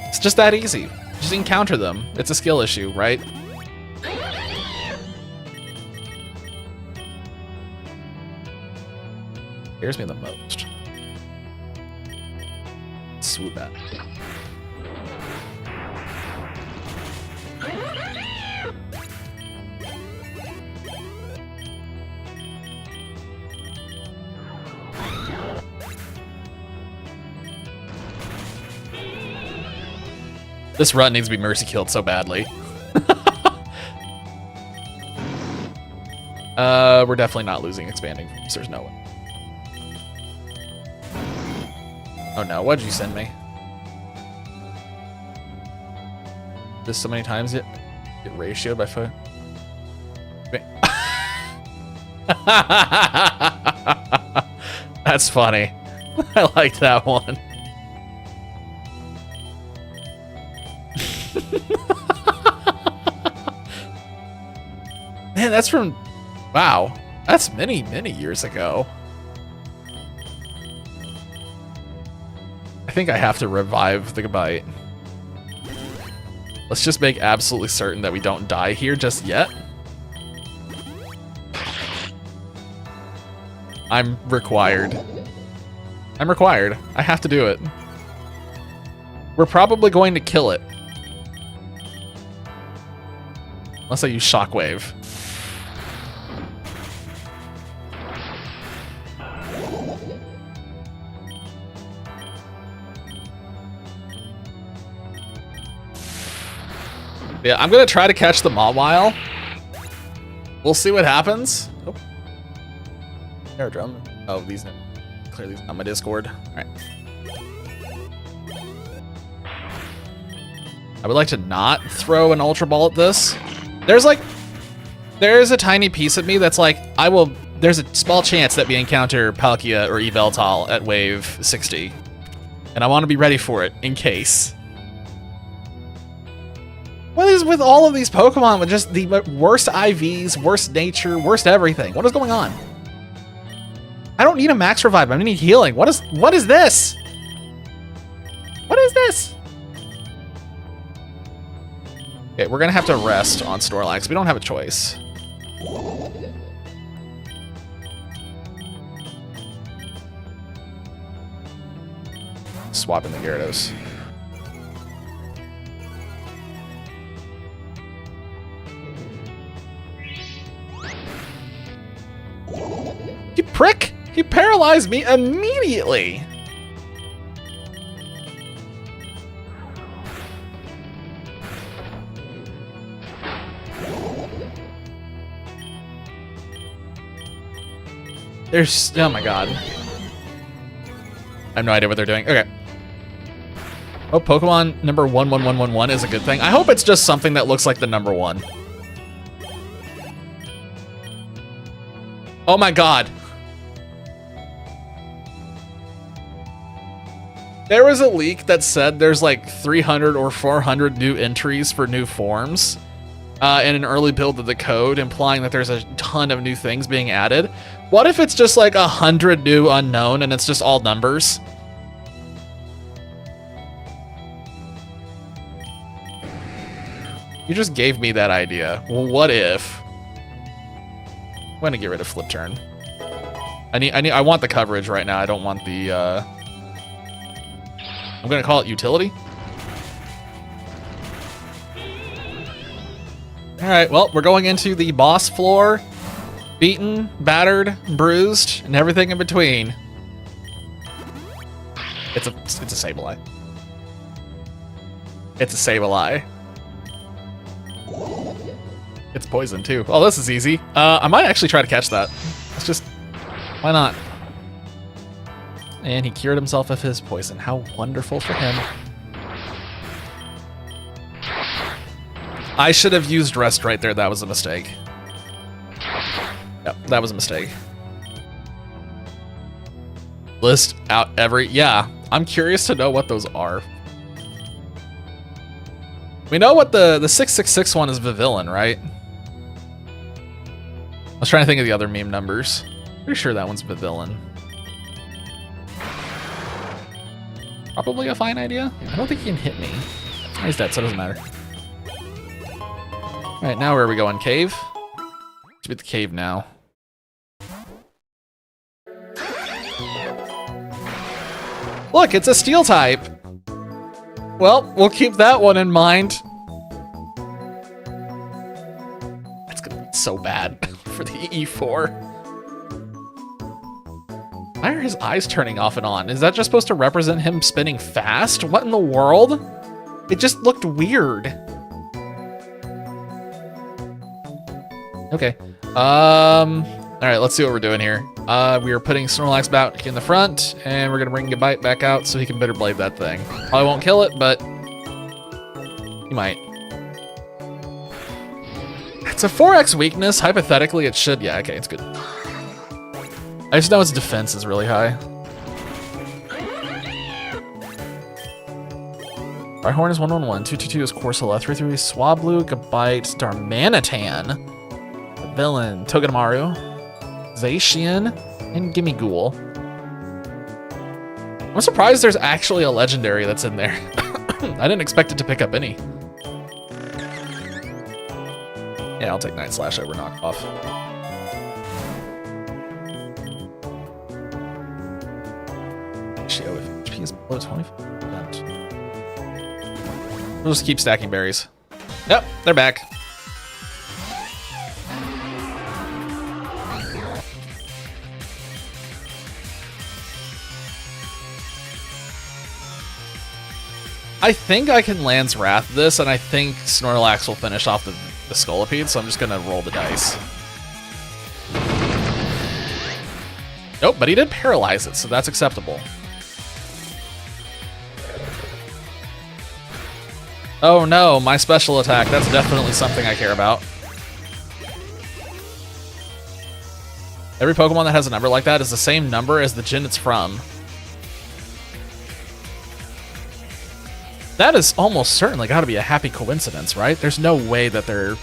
It's just that easy. Just encounter them. It's a skill issue, right? Scares me the most. Swoop at. This run needs to be mercy killed so badly. We're definitely not losing expanding. So there's no way. Oh no, what'd you send me? This so many times it ratioed by foot. That's funny. I like that one. Man, that's from... Wow. That's many, many years ago. I think I have to revive the Gabite. Let's just make absolutely certain that we don't die here just yet. I'm required. I'm required. I have to do it. We're probably going to kill it. Unless I use Shockwave. Yeah, I'm gonna try to catch the Mawile. We'll see what happens. Oh. Aerodrome. Oh, these clearly not my Discord. Alright. I would like to not throw an Ultra Ball at this. There's a tiny piece of me that's like, there's a small chance that we encounter Palkia or Yveltal at wave 60. And I want to be ready for it, in case. What is with all of these Pokemon with just the worst IVs, worst nature, worst everything? What is going on? I don't need a max revive, I need healing. What is this? What is this? Okay, we're gonna have to rest on Snorlax. We don't have a choice. Swapping the Gyarados. You prick! He paralyzed me immediately! There's... oh my god. I have no idea what they're doing. Okay. Oh, Pokemon number 11111 is a good thing. I hope it's just something that looks like the number 1. Oh my god. There was a leak that said there's like 300 or 400 new entries for new forms in an early build of the code, implying that there's a ton of new things being added. What if it's just like 100 new unknown and it's just all numbers? You just gave me that idea. Well, what if? I'm gonna get rid of Flip Turn. I want the coverage right now. I don't want the. I'm gonna call it utility. All right. Well, we're going into the boss floor. Beaten, battered, bruised, and everything in between. It's a Sableye. It's a Sableye. It's poison too. Oh, this is easy. I might actually try to catch that. Let's just, why not? And he cured himself of his poison. How wonderful for him. I should have used rest right there. That was a mistake. Yep, that was a mistake. List out every... yeah, I'm curious to know what those are. We know what the 666 one is Vivillon, right? I was trying to think of the other meme numbers. Pretty sure that one's Vivillon. Probably a fine idea. I don't think he can hit me. He's dead, so it doesn't matter. Alright, now where are we going? Cave? Let's be at the cave now. Look, it's a steel type. Well, we'll keep that one in mind. That's gonna be so bad for the E4. Why are his eyes turning off and on? Is that just supposed to represent him spinning fast? What in the world? It just looked weird. Okay. All right, let's see what we're doing here. We are putting Snorlax back in the front, and we're gonna bring Gabite back out so he can Bitter Blade that thing. Probably won't kill it, but he might. It's a 4x weakness. Hypothetically, it should. Yeah, okay, it's good. I just know its defense is really high. Rhyhorn is 111. 222 is Corsola. 333 is Swablu, Gabite, Darmanitan, Villain, Togedemaru, Zacian, and Gimmighoul. I'm surprised there's actually a legendary that's in there. I didn't expect it to pick up any. Yeah, I'll take Night Slash over Knockoff. Actually, if HP is below 20%. We'll just keep stacking berries. Yep, they're back. I think I can Lance Wrath this, and I think Snorlax will finish off the Scolipede, so I'm just gonna roll the dice. Nope, but he did paralyze it, so that's acceptable. Oh no, my special attack. That's definitely something I care about. Every Pokemon that has a number like that is the same number as the gen it's from. That is almost certainly got to be a happy coincidence, right? There's no way that they're...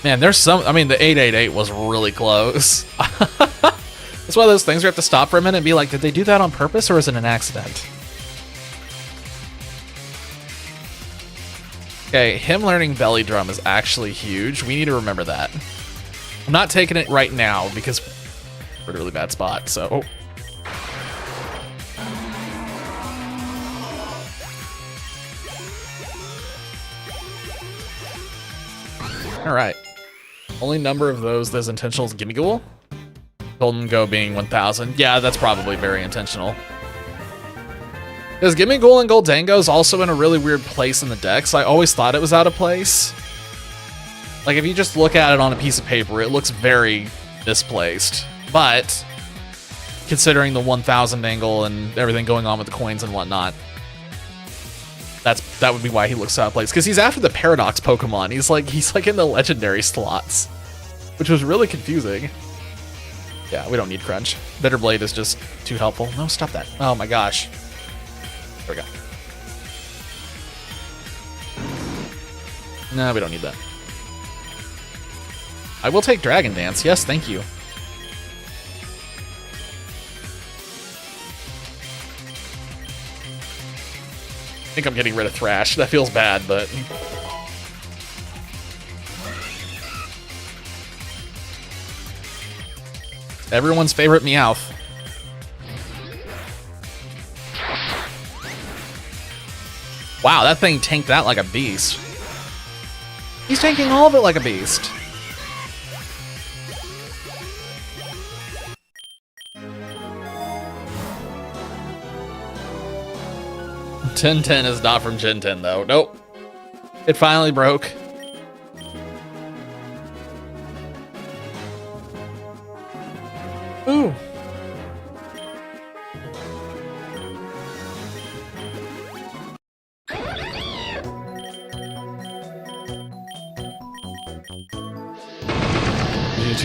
Man, there's some... I mean, the 888 was really close. It's one of those things where you have to stop for a minute and be like, did they do that on purpose or is it an accident? Okay, him learning Belly Drum is actually huge. We need to remember that. I'm not taking it right now because We're in a really bad spot, so... Alright. Only number of those that's intentional is Gimme Ghoul. Golden Go being 1,000. Yeah, that's probably very intentional. Because Gimme Ghoul and Goldango is also in a really weird place in the deck, so I always thought it was out of place. Like, if you just look at it on a piece of paper, it looks very misplaced. But, considering the 1,000 angle and everything going on with the coins and whatnot, that would be why he looks out of place. Because he's after the Paradox Pokemon. He's like in the legendary slots, which was really confusing. Yeah, we don't need Crunch. Bitter Blade is just too helpful. No, stop that. Oh my gosh. There we go. No, we don't need that. I will take Dragon Dance. Yes, thank you. I think I'm getting rid of Thrash. That feels bad, but... Everyone's favorite Meowth. Wow, that thing tanked that like a beast. He's tanking all of it like a beast. Ten is not from Gen 10 though. Nope. It finally broke. Ooh.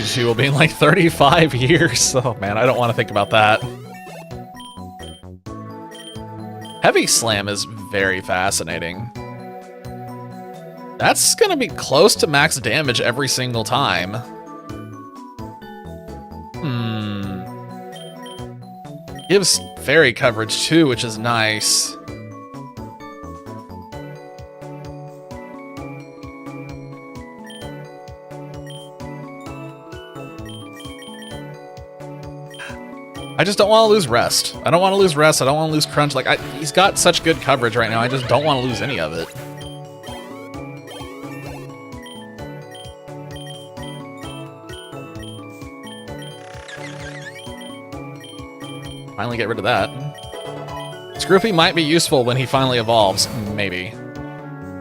She will be in like 35 years. Oh man, I don't want to think about that. Heavy Slam is very fascinating. That's gonna be close to max damage every single time. Gives fairy coverage too, which is nice. I just don't want to lose Rest. I don't want to lose Rest. I don't want to lose Crunch. Like, he's got such good coverage right now. I just don't want to lose any of it. Finally get rid of that. Scroopy might be useful when he finally evolves. Maybe.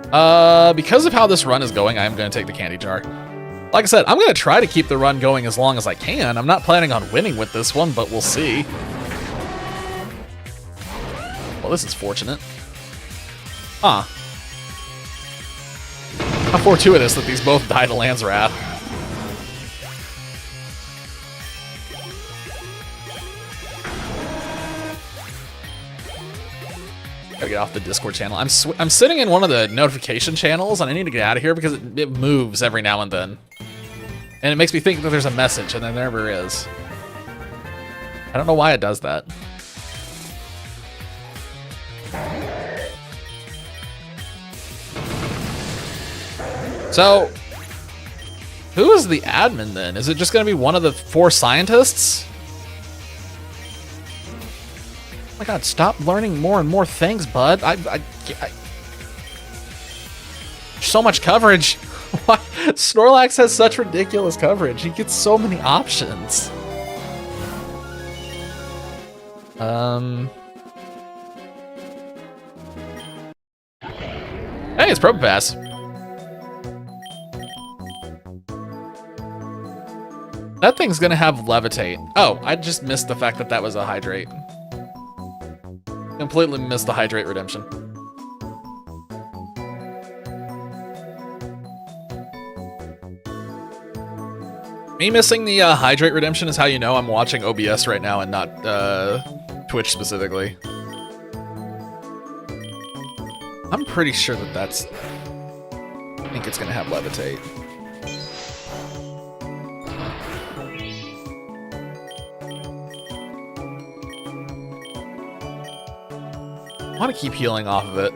Because of how this run is going, I am going to take the Candy Jar. Like I said, I'm going to try to keep the run going as long as I can. I'm not planning on winning with this one, but we'll see. Well, this is fortunate. Huh. How fortuitous that these both die to Land's Wrath. Gotta get off the Discord channel. I'm sitting in one of the notification channels, and I need to get out of here because it moves every now and then. And it makes me think that there's a message, and there never is. I don't know why it does that. So, who is the admin then? Is it just going to be one of the 4 scientists? Oh my god, stop learning more and more things, bud. So much coverage. Snorlax has such ridiculous coverage. He gets so many options. Hey, it's Probopass. That thing's gonna have Levitate. Oh, I just missed the fact that that was a Hydrate. Completely missed the Hydrate redemption. Me missing the Hydrate redemption is how you know I'm watching OBS right now and not Twitch specifically. I'm pretty sure that that's... I think it's gonna have Levitate. I want to keep healing off of it.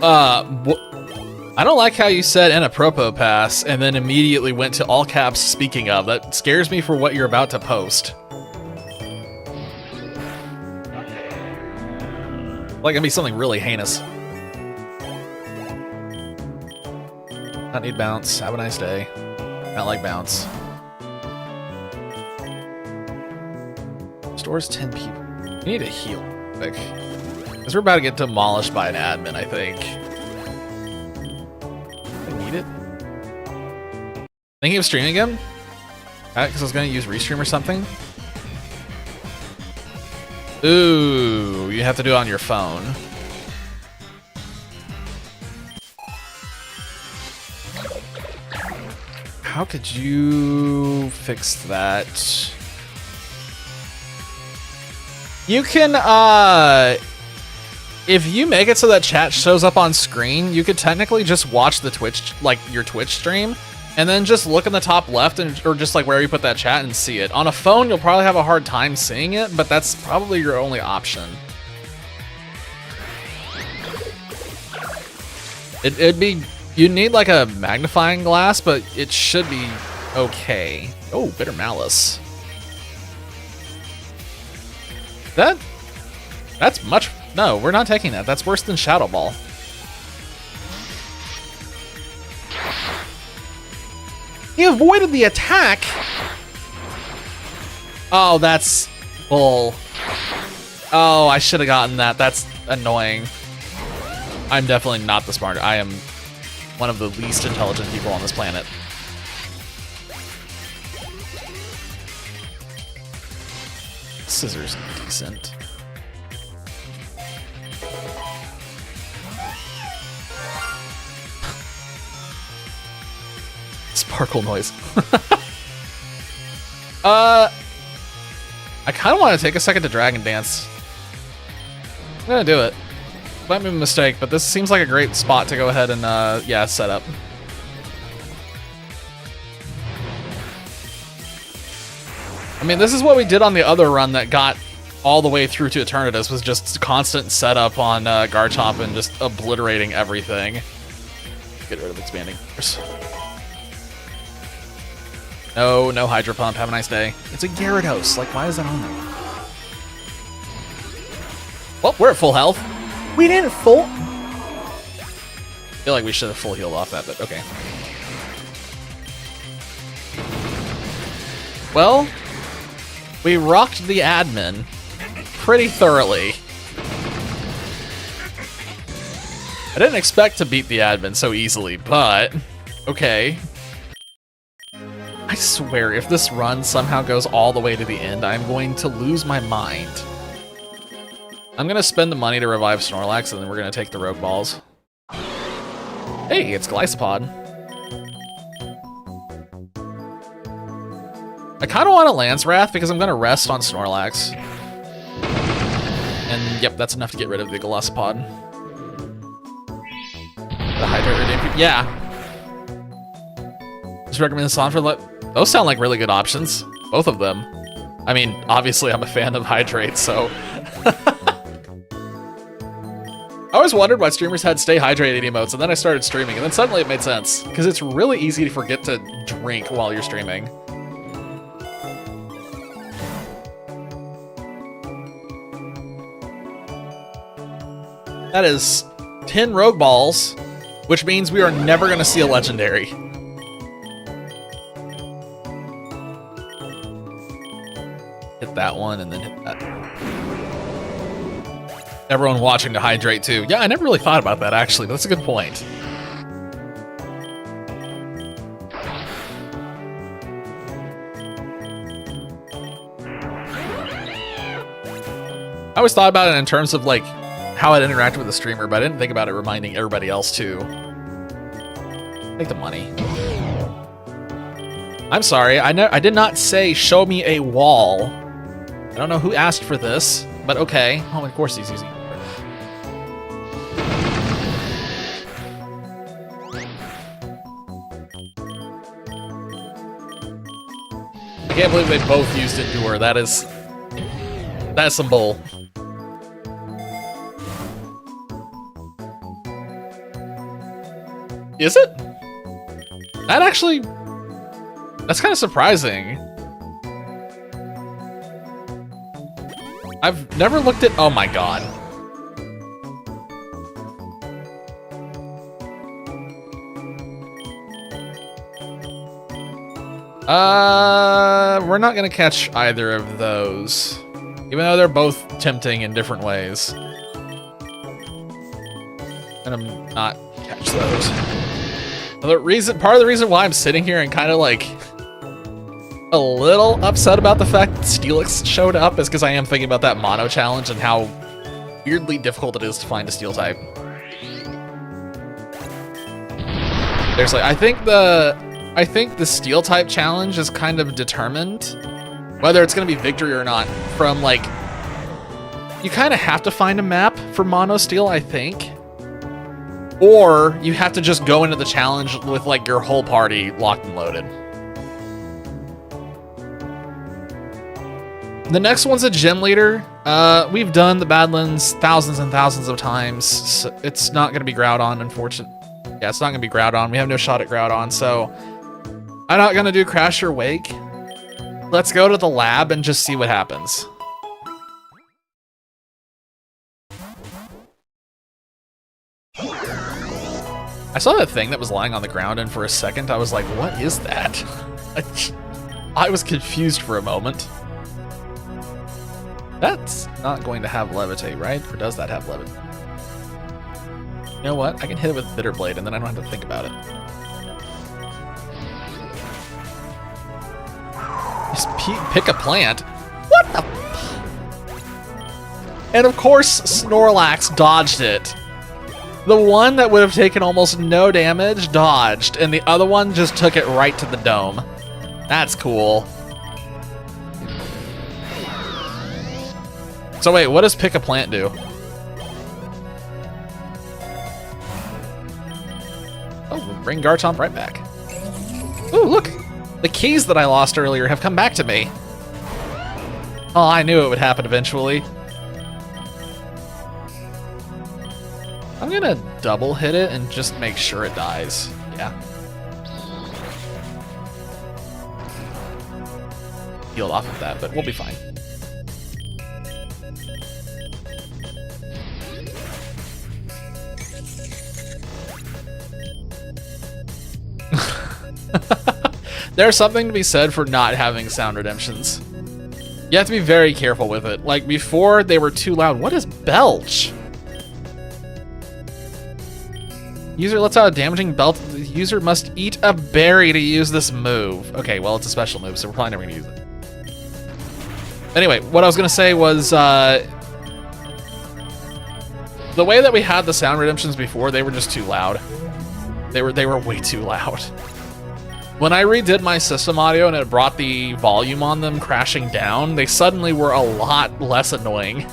I I don't like how you said in a propo pass and then immediately went to all caps speaking of. That scares me for what you're about to post. Like gonna be something really heinous. Not need bounce. Have a nice day. Not like bounce. Store's 10 people. We need to heal quick. Because we're about to get demolished by an admin, I think. I need it. Thinking of streaming again? Because I was going to use Restream or something. Ooh, you have to do it on your phone. How could you fix that? You can, if you make it so that chat shows up on screen, you could technically just watch the Twitch, like your Twitch stream, and then just look in the top left and or just like where you put that chat and see it. On a phone, you'll probably have a hard time seeing it, but that's probably your only option. It'd be, you'd need like a magnifying glass, but it should be okay. Oh, Bitter Malice. That's much, no, we're not taking that. That's worse than Shadow Ball. He avoided the attack. Oh, that's bull. Oh, I should have gotten that. That's annoying. I'm definitely not the smartest. I am one of the least intelligent people on this planet. Scissors decent. Sparkle noise. I kind of want to take a second to Dragon Dance. I'm gonna do it. Might be a mistake, but this seems like a great spot to go ahead and yeah, set up. I mean, this is what we did on the other run that got all the way through to Eternatus, was just constant setup on Garchomp and just obliterating everything. Get rid of expanding. No Hydro Pump. Have a nice day. It's a Gyarados. Like, why is that on there? Well, we're at full health. We didn't full. I feel like we should have full healed off that, but okay. Well, we rocked the admin pretty thoroughly. I didn't expect to beat the admin so easily, but okay. I swear, if this run somehow goes all the way to the end, I'm going to lose my mind. I'm gonna spend the money to revive Snorlax, and then we're gonna take the Rogue Balls. Hey, it's Glycopod. I kind of want a Lance Wrath because I'm gonna rest on Snorlax. And yep, that's enough to get rid of the Glycopod. The Hydrate, yeah. Just recommend this on for those sound like really good options, both of them. I mean, obviously I'm a fan of Hydrate, so. I always wondered why streamers had stay hydrated emotes, and then I started streaming, and then suddenly it made sense, because it's really easy to forget to drink while you're streaming. That is 10 Rogue Balls, which means we are never going to see a Legendary. Hit that one, and then hit that. Everyone watching to hydrate too. Yeah, I never really thought about that actually, but that's a good point. I always thought about it in terms of like how it interacted with the streamer, but I didn't think about it reminding everybody else too. Take the money. I'm sorry, I did not say show me a wall. I don't know who asked for this, but okay. Oh, of course he's using it. I can't believe they both used Endure. That's some bull. Is it? That actually... That's kind of surprising. I've never looked at... Oh my god. We're not gonna catch either of those. Even though they're both tempting in different ways. And I'm not catch those. Part of the reason why I'm sitting here and kind of like a little upset about the fact that Steelix showed up is because I am thinking about that mono challenge and how weirdly difficult it is to find a steel type. Seriously, I think the steel type challenge is kind of determined whether it's going to be victory or not from like, you kind of have to find a map for mono steel, I think. Or you have to just go into the challenge with like your whole party locked and loaded. The next one's a gym leader. We've done the Badlands thousands and thousands of times. So it's not going to be Groudon, unfortunately. Yeah, it's not going to be Groudon. We have no shot at Groudon, so I'm not going to do Crash or Wake. Let's go to the lab and just see what happens. I saw that thing that was lying on the ground, and for a second I was like, what is that? I was confused for a moment. That's not going to have Levitate, right? Or does that have Levitate? You know what? I can hit it with Bitter Blade, and then I don't have to think about it. Just pick a plant? What the? And of course, Snorlax dodged it. The one that would have taken almost no damage dodged, and the other one just took it right to the dome. That's cool. So wait, what does pick a plant do? Oh, we'll bring Garchomp right back. Ooh, look! The keys that I lost earlier have come back to me. Oh, I knew it would happen eventually. I'm gonna double hit it and just make sure it dies. Yeah. Healed off of that, but we'll be fine. There's something to be said for not having sound redemptions. You have to be very careful with it. Like before, they were too loud. What is belch? User lets out a damaging belt. The user must eat a berry to use this move. Okay, well, it's a special move, so we're probably never gonna use it. Anyway, what I was gonna say was, the way that we had the sound redemptions before, they were just too loud. They were way too loud. When I redid my system audio and it brought the volume on them crashing down, they suddenly were a lot less annoying.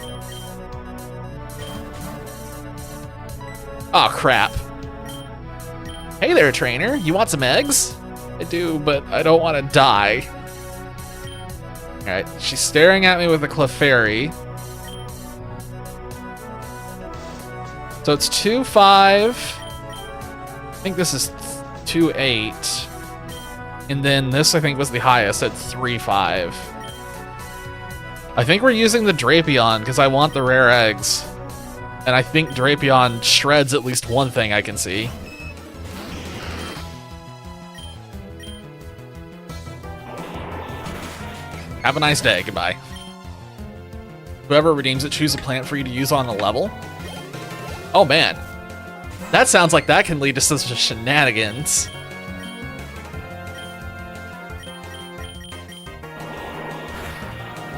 Oh crap. Hey there, trainer. You want some eggs? I do, but I don't want to die. Alright, she's staring at me with a Clefairy. So it's 2-5. I think this is 2-8. And then this, I think, was the highest at 3-5. I think we're using the Drapion because I want the rare eggs. And I think Drapion shreds at least one thing I can see. Have a nice day. Goodbye. Whoever redeems it, choose a plant for you to use on the level. Oh, man. That sounds like that can lead to such shenanigans.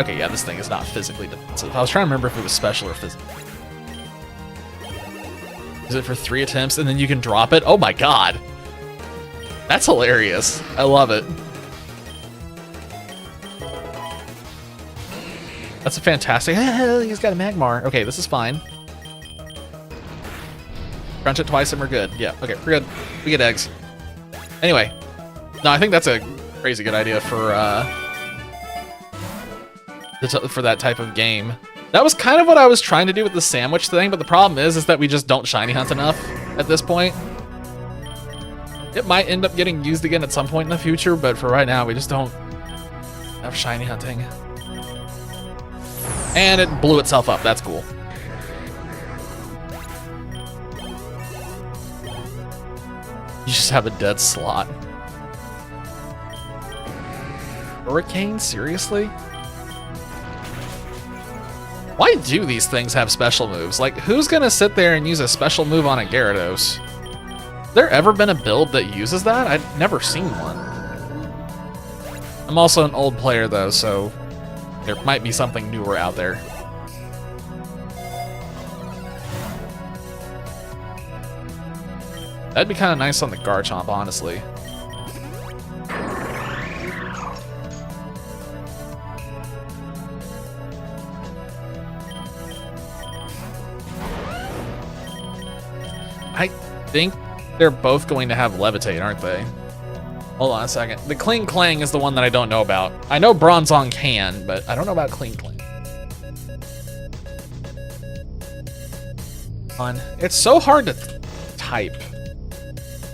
Okay, yeah, this thing is not physically defensive. I was trying to remember if it was special or physical. Is it for 3 attempts and then you can drop it? Oh my god. That's hilarious. I love it. That's a fantastic... He's got a Magmar. Okay, this is fine. Crunch it twice and we're good. Yeah, okay, we're good. We get eggs. Anyway. No, I think that's a crazy good idea for that type of game. That was kind of what I was trying to do with the sandwich thing, but the problem is that we just don't shiny hunt enough at this point. It might end up getting used again at some point in the future, but for right now, we just don't have shiny hunting. And it blew itself up. That's cool. You just have a dead slot. Hurricane? Seriously? Why do these things have special moves? Like, who's gonna sit there and use a special move on a Gyarados? Has there ever been a build that uses that? I've never seen one. I'm also an old player though, so there might be something newer out there. That'd be kind of nice on the Garchomp, honestly. I think they're both going to have Levitate, aren't they? Hold on a second. The Kling Klang is the one that I don't know about. I know Bronzong can, but I don't know about Kling Klang. It's so hard to type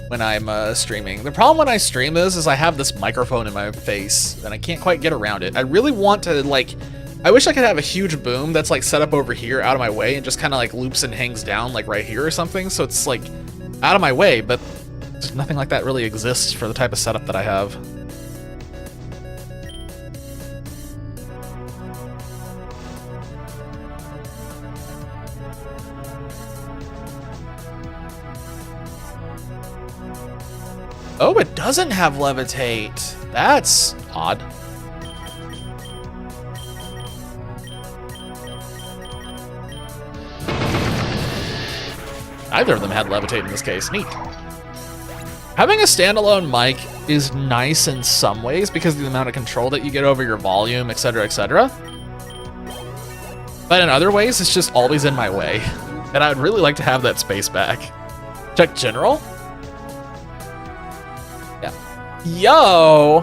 when I'm streaming. The problem when I stream this is I have this microphone in my face and I can't quite get around it. I really want to, like, I wish I could have a huge boom that's like set up over here out of my way and just kind of like loops and hangs down like right here or something, so it's like out of my way, but nothing like that really exists for the type of setup that I have. Oh, it doesn't have Levitate. That's odd. Neither of them had Levitate in this case. Neat. Having a standalone mic is nice in some ways because of the amount of control that you get over your volume, etc., etc. But in other ways, it's just always in my way. And I would really like to have that space back. Check general. Yeah. Yo!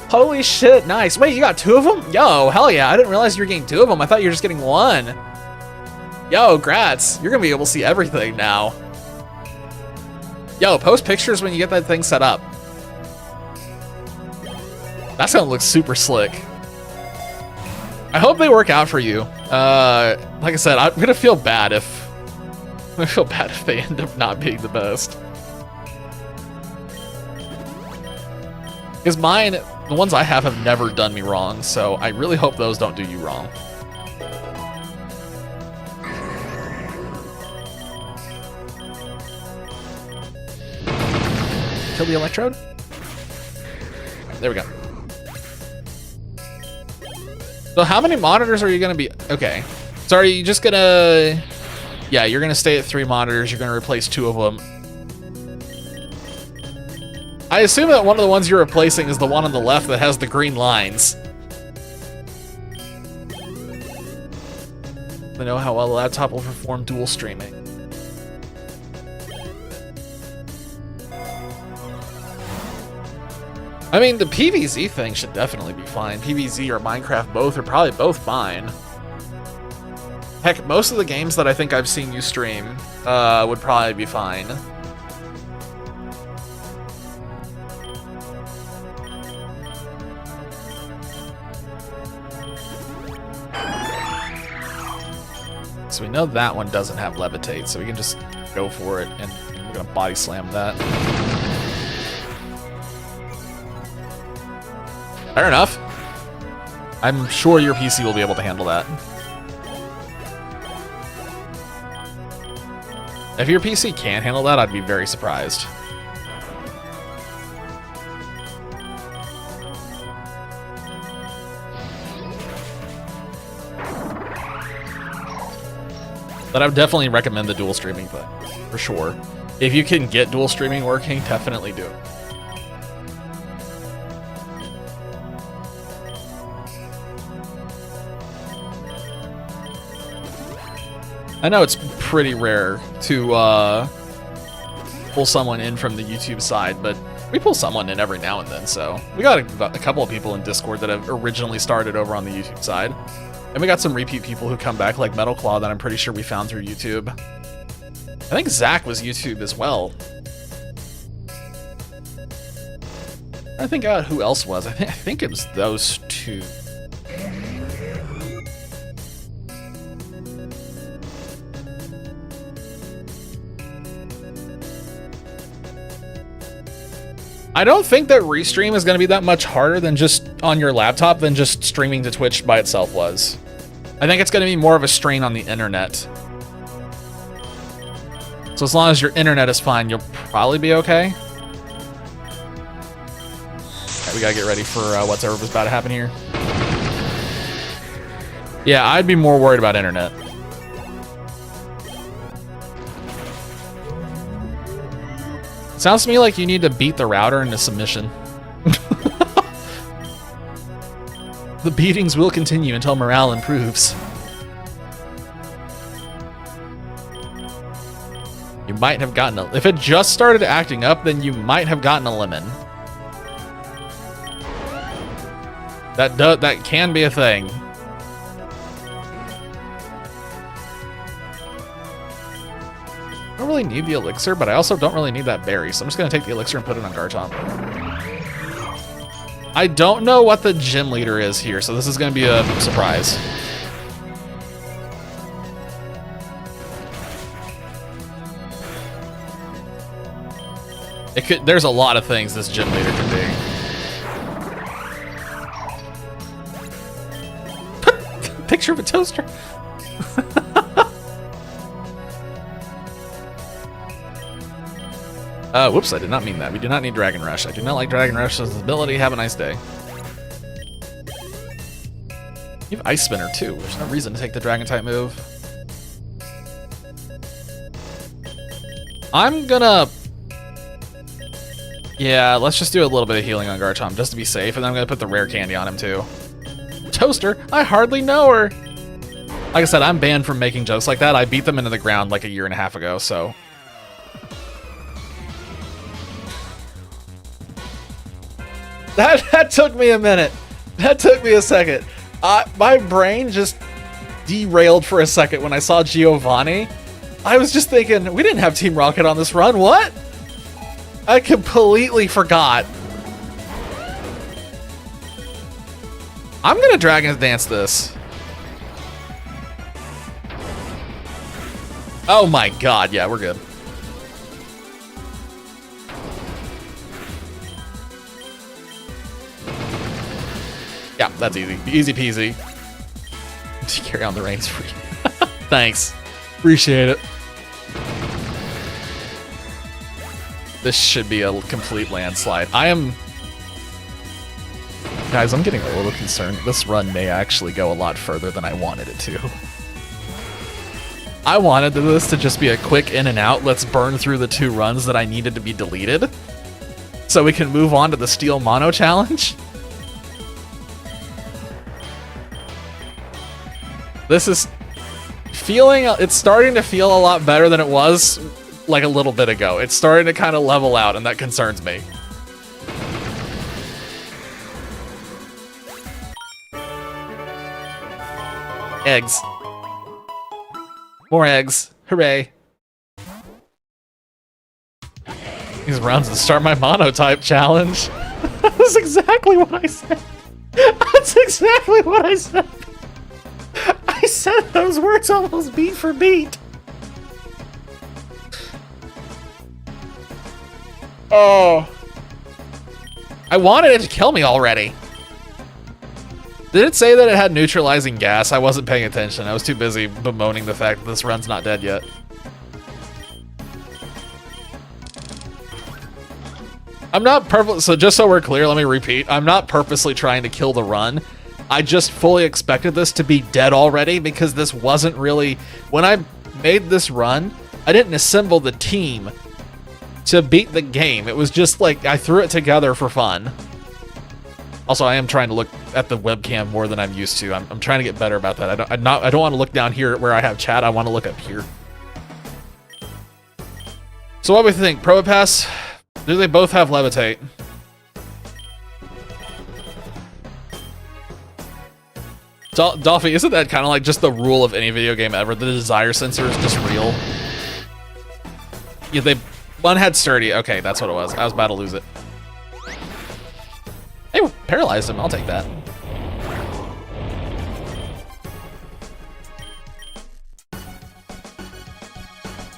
Holy shit, nice. Wait, you got 2 of them? Yo, hell yeah. I didn't realize you were getting 2 of them. I thought you were just getting 1. Yo, grats. You're gonna be able to see everything now. Yo, post pictures when you get that thing set up. That's gonna look super slick. I hope they work out for you. Like I said, I'm gonna feel bad if they end up not being the best. Because mine, the ones I have never done me wrong, so I really hope those don't do you wrong. Kill the Electrode? There we go. So how many monitors are you gonna be? Okay. So are you just gonna... Yeah, you're gonna stay at 3 monitors. You're gonna replace 2 of them. I assume that one of the ones you're replacing is the one on the left that has the green lines. I know how well the laptop will perform dual streaming. I mean, the PvZ thing should definitely be fine. PvZ or Minecraft both are probably both fine. Heck, most of the games that I think I've seen you stream would probably be fine. So we know that one doesn't have Levitate, so we can just go for it, and we're gonna body slam that. Fair enough. I'm sure your PC will be able to handle that. If your PC can't handle that, I'd be very surprised. But I would definitely recommend the dual streaming thing, for sure. If you can get dual streaming working, definitely do it. I know it's pretty rare to pull someone in from the YouTube side, but we pull someone in every now and then, so we got a couple of people in Discord that have originally started over on the YouTube side. And we got some repeat people who come back, like Metal Claw, that I'm pretty sure we found through YouTube. I think Zach was YouTube as well. I think who else was. I think it was those two. I don't think that Restream is going to be that much harder than just on your laptop than just streaming to Twitch by itself was. I think it's going to be more of a strain on the internet. So as long as your internet is fine, you'll probably be okay. Right, we gotta get ready for whatever's about to happen here. Yeah, I'd be more worried about internet. Sounds to me like you need to beat the router into submission. The beatings will continue until morale improves. You might have gotten a... If it just started acting up, then you might have gotten a lemon. That can be a thing. I don't really need the elixir, but I also don't really need that berry, so I'm just gonna take the elixir and put it on Garchomp. I don't know what the gym leader is here, so this is gonna be a surprise. There's a lot of things this gym leader can be. Picture of a toaster. Whoops, I did not mean that. We do not need Dragon Rush. I do not like Dragon Rush's ability. Have a nice day. You have Ice Spinner too. There's no reason to take the Dragon type move. I'm gonna... Yeah, let's just do a little bit of healing on Garchomp just to be safe, and then I'm gonna put the rare candy on him too. Toaster? I hardly know her. Like I said, I'm banned from making jokes like that. I beat them into the ground like a year and a half ago, so... That took me a minute. That took me a second. My brain just derailed for a second when I saw Giovanni. I was just thinking, we didn't have Team Rocket on this run. What? I completely forgot. I'm gonna Dragon's Dance this. Oh my god, yeah, we're good. Yeah, that's easy. Easy peasy. Carry on the reins for you. Thanks. Appreciate it. This should be a complete landslide. Guys, I'm getting a little concerned. This run may actually go a lot further than I wanted it to. I wanted this to just be a quick in and out. Let's burn through the 2 runs that I needed to be deleted, so we can move on to the Steel Mono Challenge. This is feeling... It's starting to feel a lot better than it was like a little bit ago. It's starting to kind of level out, and that concerns me. Eggs. More eggs. Hooray. These rounds to start my monotype challenge. That's exactly what I said. That's exactly what I said. I said those words almost beat for beat. Oh. I wanted it to kill me already. Did it say that it had neutralizing gas? I wasn't paying attention. I was too busy bemoaning the fact that this run's not dead yet. I'm not so just so we're clear, let me repeat. I'm not purposely trying to kill the run. I just fully expected this to be dead already because this wasn't really... When I made this run, I didn't assemble the team to beat the game. It was just like I threw it together for fun. Also, I am trying to look at the webcam more than I'm used to. I'm trying to get better about that. I don't want to look down here where I have chat. I want to look up here. So what do we think? Probopass? Do they both have Levitate? Dolphy, isn't that kind of like just the rule of any video game ever? The desire sensor is just real. Yeah, one had sturdy. Okay, that's what it was. I was about to lose it. Hey, paralyzed him. I'll take that.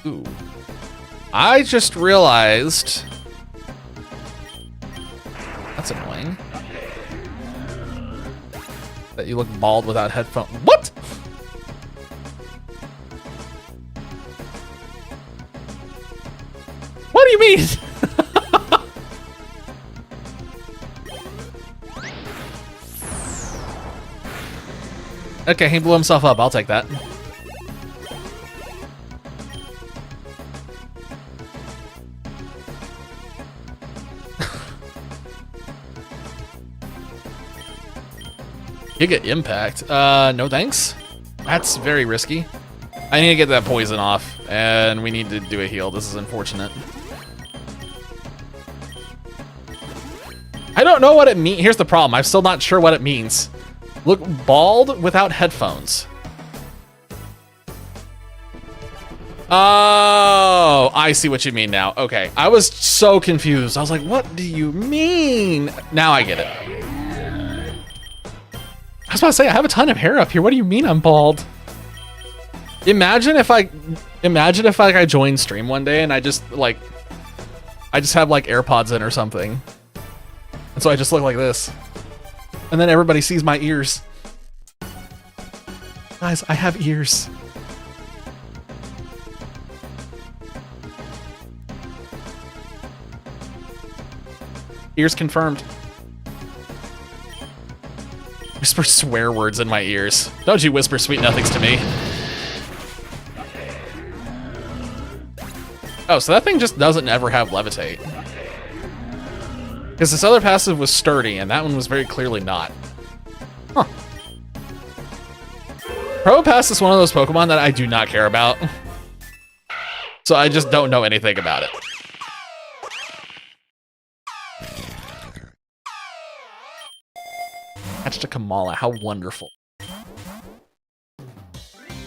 Ooh. I just realized... That's annoying. That you look bald without headphones. What? What do you mean? Okay, he blew himself up. I'll take that. Giga Impact. No thanks. That's very risky. I need to get that poison off, and we need to do a heal. This is unfortunate. I don't know what it means. Here's the problem. I'm still not sure what it means. Look bald without headphones. Oh, I see what you mean now. Okay, I was so confused. I was like, what do you mean? Now I get it. I was about to say, I have a ton of hair up here. What do you mean I'm bald? Imagine if I join stream one day and I just have like AirPods in or something. And so I just look like this. And then everybody sees my ears. Guys, I have ears. Ears confirmed. Whisper swear words in my ears. Don't you whisper sweet nothings to me. Oh, so that thing just doesn't ever have levitate. Because this other passive was sturdy, and that one was very clearly not. Huh. Probopass is one of those Pokemon that I do not care about. So I just don't know anything about it. Hatched a Kamala, how wonderful.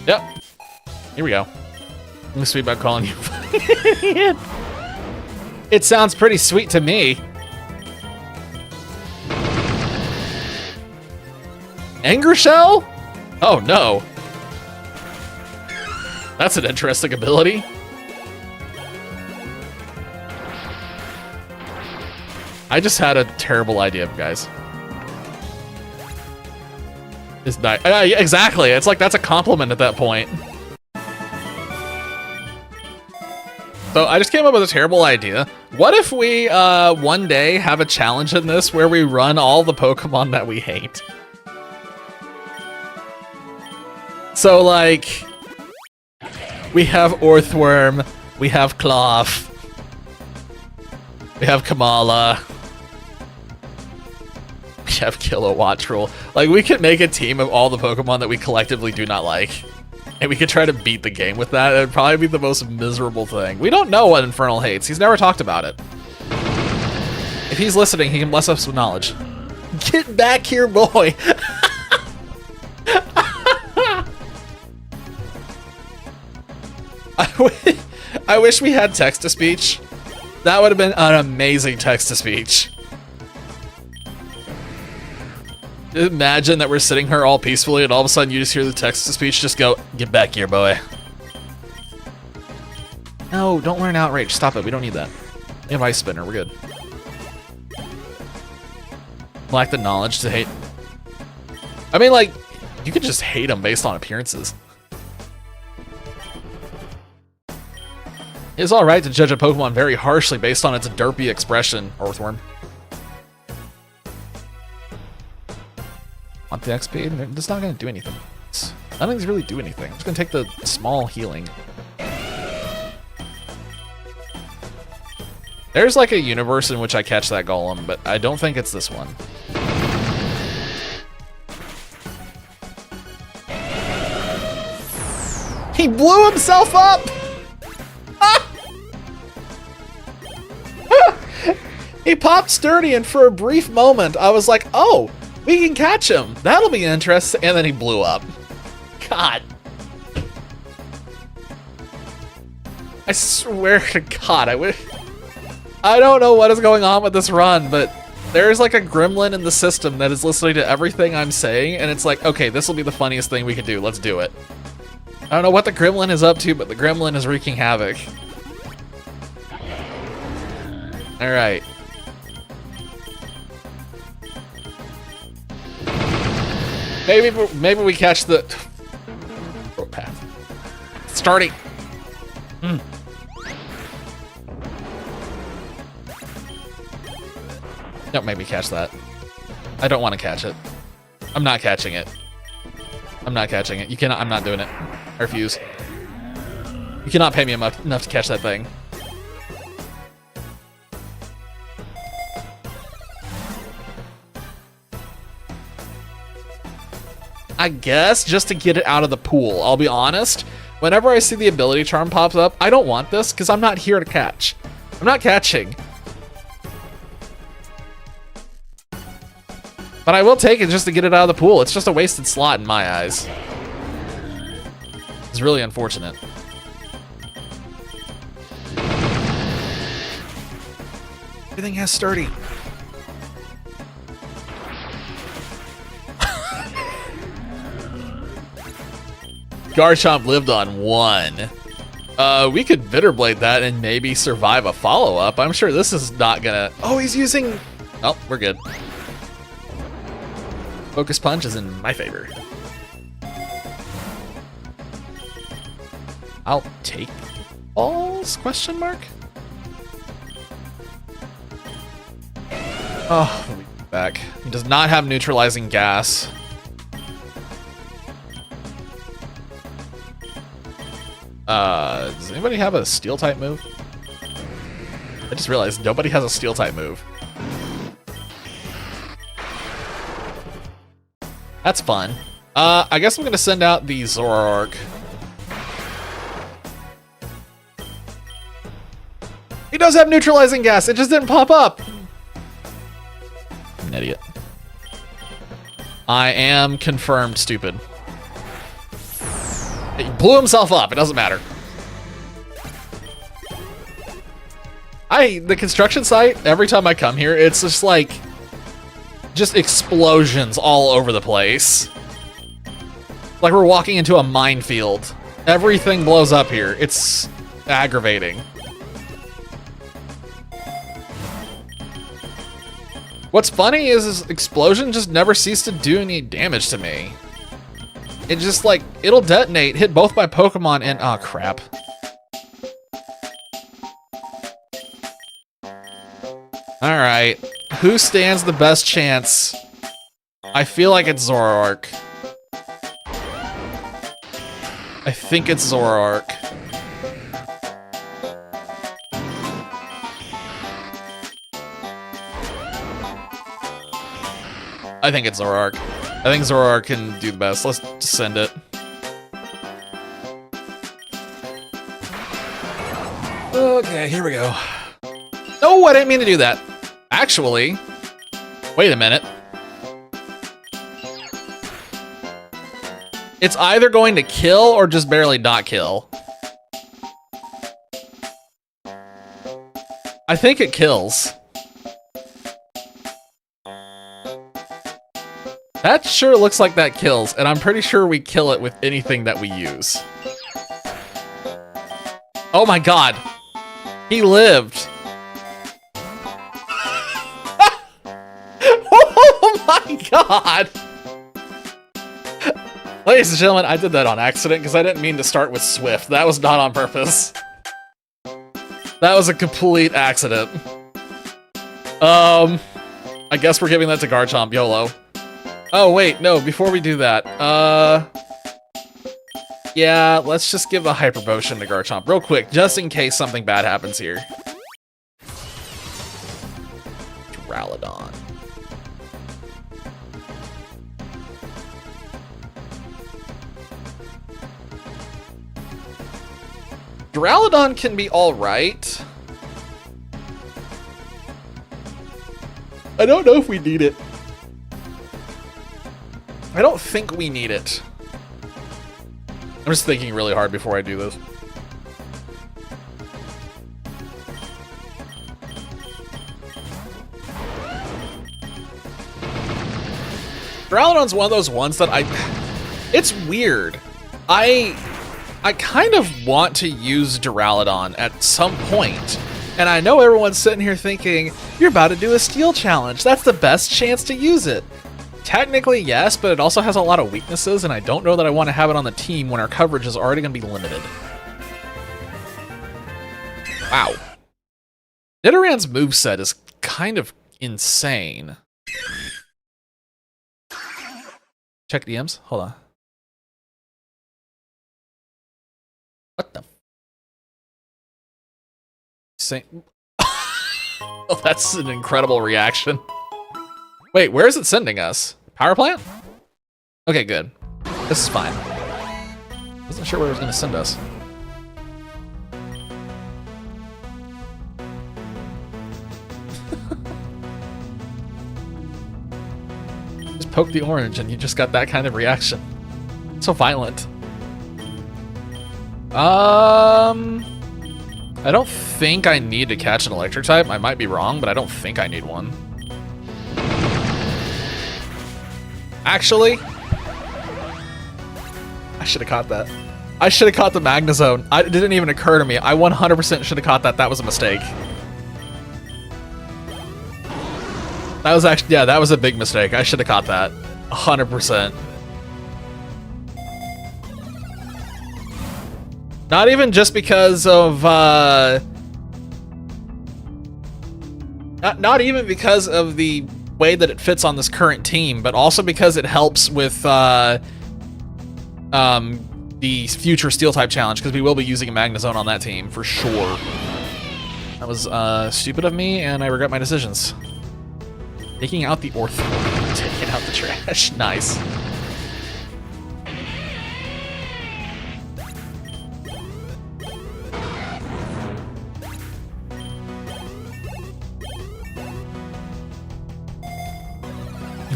Yep. Here we go. I'm sweet about calling you. It sounds pretty sweet to me. Anger Shell? Oh no. That's an interesting ability. I just had a terrible idea, guys. It's not, exactly. It's like that's a compliment at that point. So I just came up with a terrible idea. What if we one day have a challenge in this where we run all the Pokemon that we hate? So like, we have Orthworm, we have Cloth, we have Kamala, we have Kilowattrel. Like, we could make a team of all the Pokemon that we collectively do not like. And we could try to beat the game with that. It'd probably be the most miserable thing. We don't know what Infernal hates. He's never talked about it. If he's listening, he can bless us with knowledge. Get back here, boy! I wish we had text-to-speech. That would have been an amazing text-to-speech. Imagine that we're sitting here all peacefully and all of a sudden you just hear the text-to-speech just go, get back here, boy. No, don't learn Outrage. Stop it. We don't need that. We have Ice Spinner. We're good. Lack the knowledge to hate. I mean, like, you could just hate him based on appearances. It's alright to judge a Pokemon very harshly based on its derpy expression, Earthworm. Want the XP? It's not going to do anything. Nothing's really do anything. It's going to take the small healing. There's like a universe in which I catch that Golem, but I don't think it's this one. He blew himself up! He popped sturdy, and for a brief moment, I was like, oh, we can catch him. That'll be interesting. And then he blew up. God. I swear to God, I don't know what is going on with this run, but There's like a gremlin in the system that is listening to everything I'm saying, and it's like, okay, this will be the funniest thing we can do. Let's do it. I don't know what the gremlin is up to, but the gremlin is wreaking havoc. All right. Maybe we catch the path. Starting. Don't make me catch that. I don't want to catch it. I'm not catching it. I'm not catching it. You cannot. I'm not doing it. I refuse. You cannot pay me enough to catch that thing. I guess just to get it out of the pool. I'll be honest. Whenever I see the ability charm pops up, I don't want this because I'm not here to catch. I'm not catching. But I will take it just to get it out of the pool. It's just a wasted slot in my eyes. It's really unfortunate. Everything has sturdy. Garchomp lived on 1. We could Bitterblade that and maybe survive a follow-up. I'm sure this is not gonna... Oh, he's using... Oh, we're good. Focus Punch is in my favor. I'll take balls? Question mark? Oh, let me get back. He does not have neutralizing gas. Does anybody have a steel type move? I just realized nobody has a steel type move. That's fun. I guess I'm gonna send out the Zoroark. He does have neutralizing gas, it just didn't pop up. I'm an idiot. I am confirmed stupid. He blew himself up, it doesn't matter. The construction site, every time I come here, it's just like, just explosions all over the place. Like we're walking into a minefield. Everything blows up here. It's aggravating. What's funny is explosion just never cease to do any damage to me. It just like, it'll detonate, hit both my Pokemon and, oh crap. Alright, who stands the best chance? I feel like it's Zoroark. I think it's Zoroark. I think it's Zoroark. I think Zoroark can do the best. Let's just send it. Okay, here we go. No, I didn't mean to do that. Actually, wait a minute. It's either going to kill or just barely not kill. I think it kills. That sure looks like that kills, and I'm pretty sure we kill it with anything that we use. Oh my god. He lived. Oh my god. Ladies and gentlemen, I did that on accident because I didn't mean to start with Swift. That was not on purpose. That was a complete accident. I guess we're giving that to Garchomp, YOLO. Oh wait, no, before we do that, yeah, let's just give a Hyper Potion to Garchomp real quick, just in case something bad happens here. Duraludon. Duraludon can be alright. I don't know if we need it. I don't think we need it. I'm just thinking really hard before I do this. Duraludon's one of those ones that it's weird. I kind of want to use Duraludon at some point, and I know everyone's sitting here thinking, you're about to do a Steel Challenge. That's the best chance to use it. Technically, yes, but it also has a lot of weaknesses, and I don't know that I want to have it on the team when our coverage is already going to be limited. Wow. Nidorann's moveset is kind of insane. Check DMs? Hold on. What the? Oh, that's an incredible reaction. Wait, where is it sending us? Power plant? Okay, good. This is fine. Wasn't sure where it was going to send us. Just poke the orange and you just got that kind of reaction. So violent. I don't think I need to catch an electric type. I might be wrong, but I don't think I need one. Actually, I should have caught that. I should have caught the Magnezone. It didn't even occur to me. I 100% should have caught that. That was a mistake. That was actually, yeah, that was a big mistake. I should have caught that. 100%. Not even just because of, not even because of the way that it fits on this current team, but also because it helps with, the future Steel-type challenge, because we will be using a Magnezone on that team, for sure. That was, stupid of me, and I regret my decisions. Taking out the Ortho. Taking out the trash. Nice.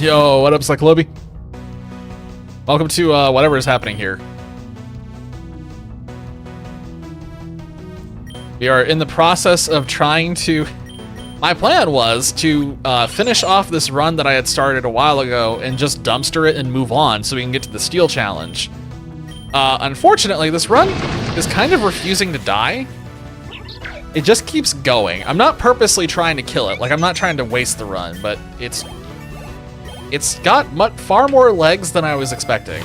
Yo, what up, Cyclope? Welcome to whatever is happening here. We are in the process of trying to... My plan was to finish off this run that I had started a while ago and just dumpster it and move on so we can get to the Steel Challenge. Unfortunately, this run is kind of refusing to die. It just keeps going. I'm not purposely trying to kill it. Like, I'm not trying to waste the run, but it's got far more legs than I was expecting.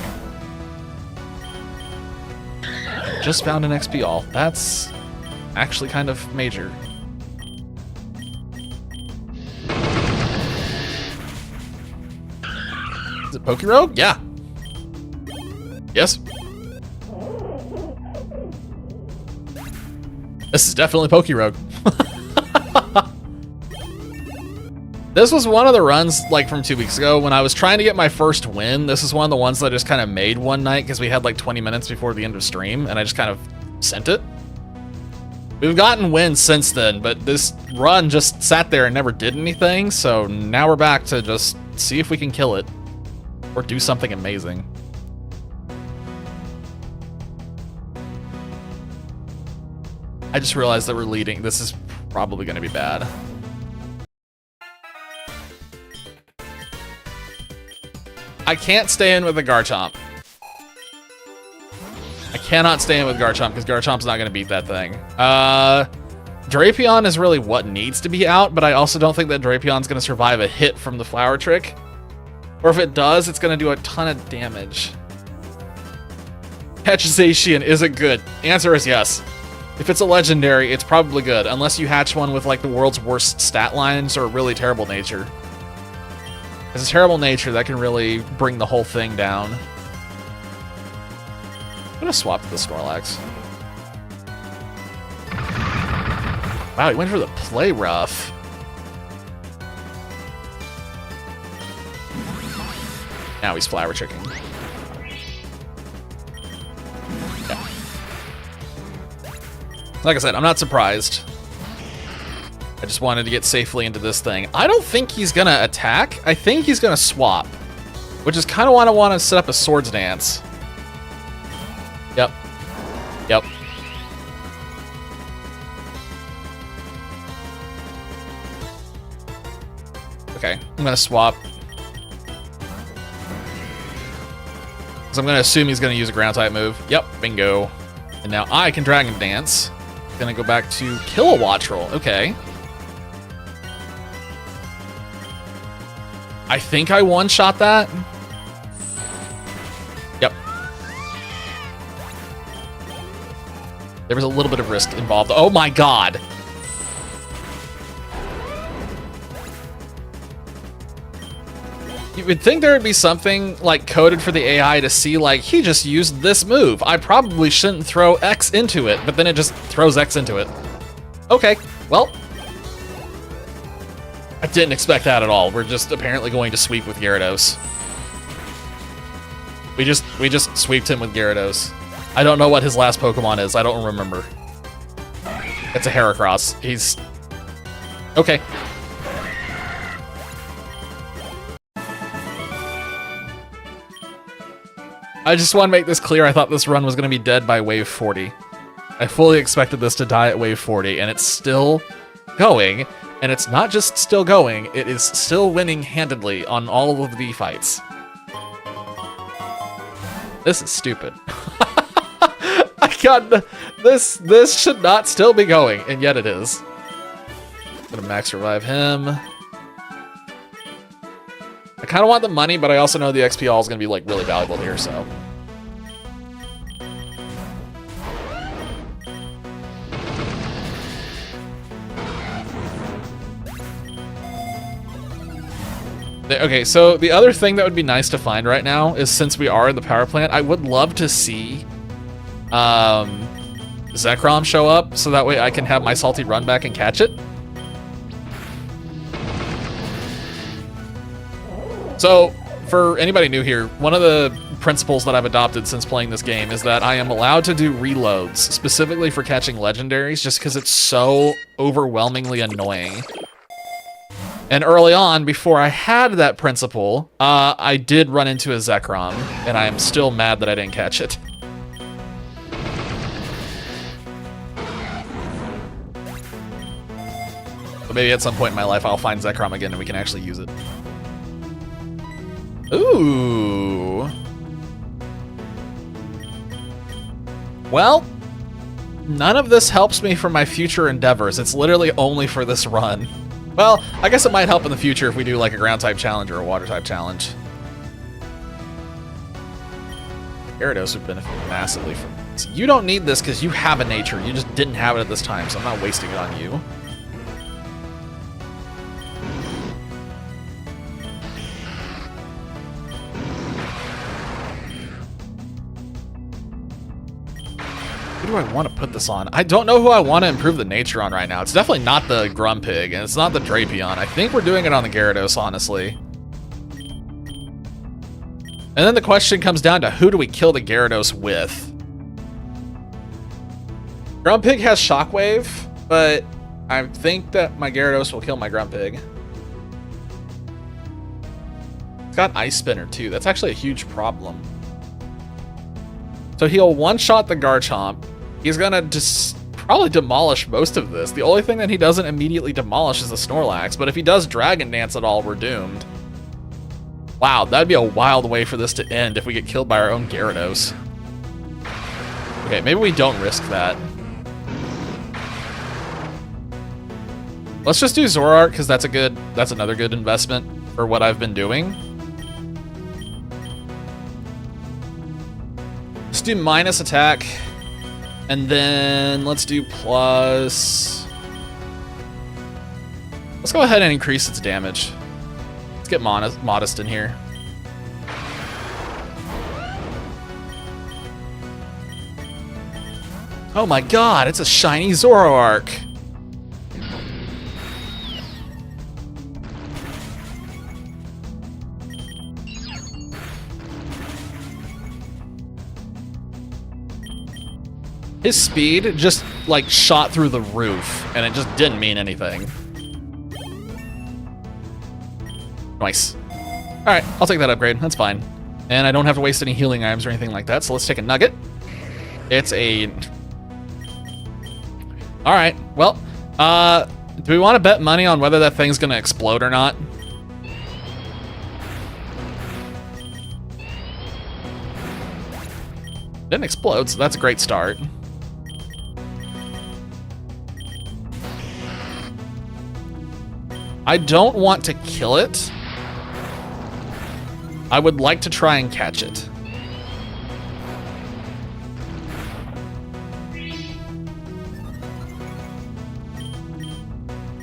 Just found an XP all. That's actually kind of major. Is it Pokerogue? Yeah. Yes. This is definitely Pokerogue. This was one of the runs, like, from 2 weeks ago when I was trying to get my first win. This is one of the ones that I just kind of made one night because we had like 20 minutes before the end of stream, and I just kind of sent it. We've gotten wins since then, but this run just sat there and never did anything, so now we're back to just see if we can kill it. Or do something amazing. I just realized that we're leading. This is probably going to be bad. I can't stay in with the Garchomp. I cannot stay in with Garchomp because Garchomp's not going to beat that thing. Drapion is really what needs to be out, but I also don't think that Drapion's going to survive a hit from the Flower Trick. Or if it does, it's going to do a ton of damage. Hatch Zacian, is it good? Answer is yes. If it's a legendary, it's probably good, unless you hatch one with like the world's worst stat lines or really terrible nature. It's a terrible nature that can really bring the whole thing down. I'm gonna swap to the Snorlax. Wow, he went for the play rough. Now he's Flower Tricking. Yeah. Like I said, I'm not surprised. I just wanted to get safely into this thing. I don't think he's gonna attack. I think he's gonna swap, which is kind of why I want to set up a Swords Dance. Yep. Yep. Okay, I'm gonna swap. I'm going to assume he's going to use a ground type move. Yep, bingo. And now I can Dragon Dance. Gonna go back to Kilowatt Roll. Okay. I think I one-shot that. Yep. There was a little bit of risk involved. Oh my god! You would think there would be something, like, coded for the AI to see, like, he just used this move. I probably shouldn't throw X into it, but then it just throws X into it. Okay, well. I didn't expect that at all. We're just apparently going to sweep with Gyarados. We just sweeped him with Gyarados. I don't know what his last Pokemon is. I don't remember. It's a Heracross. He's... Okay. I just want to make this clear. I thought this run was going to be dead by wave 40. I fully expected this to die at wave 40, and it's still going. And it's not just still going, it is still winning handedly on all of the fights. This is stupid. I got this should not still be going, and yet it is. I'm gonna max revive him. I kind of want the money, but I also know the XP all is going to be like really valuable here, so. Okay, so the other thing that would be nice to find right now is, since we are in the power plant, I would love to see Zekrom show up, so that way I can have my salty run back and catch it. So, for anybody new here, one of the principles that I've adopted since playing this game is that I am allowed to do reloads, specifically for catching legendaries, just because it's so overwhelmingly annoying. And early on, before I had that principle, I did run into a Zekrom, and I am still mad that I didn't catch it. But maybe at some point in my life, I'll find Zekrom again and we can actually use it. Ooh. Well, none of this helps me for my future endeavors. It's literally only for this run. Well, I guess it might help in the future if we do like a ground type challenge or a water type challenge. Gyarados would benefit massively from this. You don't need this because you have a nature. You just didn't have it at this time, so I'm not wasting it on you. Who do I want to put this on? I don't know who I want to improve the nature on right now. It's definitely not the Grumpig, and it's not the Drapion. I think we're doing it on the Gyarados, honestly. And then the question comes down to, who do we kill the Gyarados with? Grumpig has Shockwave, but I think that my Gyarados will kill my Grumpig. It's got Ice Spinner, too. That's actually a huge problem. So he'll one-shot the Garchomp. He's gonna just probably demolish most of this. The only thing that he doesn't immediately demolish is the Snorlax, but if he does Dragon Dance at all, we're doomed. Wow, that'd be a wild way for this to end if we get killed by our own Gyarados. Okay, maybe we don't risk that. Let's just do Zoroark, because that's another good investment for what I've been doing. Let's do minus attack, and then let's do plus. Let's go ahead and increase its damage. Let's get modest in here. Oh my god, it's a shiny Zoroark. His speed just, like, shot through the roof, and it just didn't mean anything. Nice. Alright, I'll take that upgrade. That's fine. And I don't have to waste any healing items or anything like that, so let's take a Nugget. It's a... Alright, well, do we want to bet money on whether that thing's gonna explode or not? Didn't explode, so that's a great start. I don't want to kill it. I would like to try and catch it.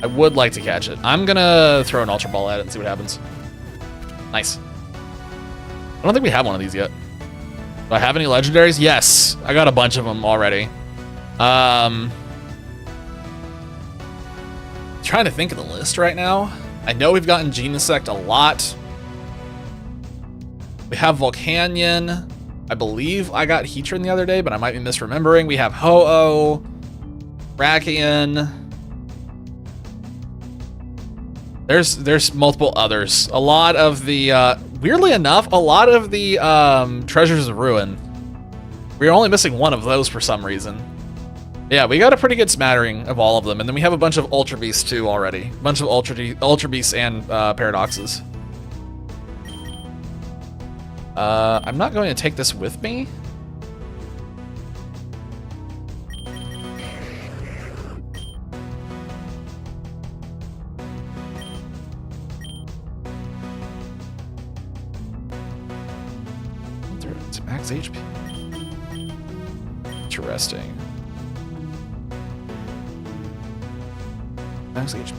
I would like to catch it. I'm gonna throw an Ultra Ball at it and see what happens. Nice. I don't think we have one of these yet. Do I have any legendaries? Yes, I got a bunch of them already. Trying to think of the list right now. I know we've gotten Genesect a lot. We have Volcanion. I believe I got Heatran the other day, but I might be misremembering. We have Ho-Oh, Brachion. There's multiple others. A lot of the, weirdly enough, a lot of the Treasures of Ruin. We're only missing one of those for some reason. Yeah, we got a pretty good smattering of all of them, and then we have a bunch of Ultra Beasts too already. A bunch of Ultra Beasts and Paradoxes. I'm not going to take this with me. It's max HP. Interesting. Max HP.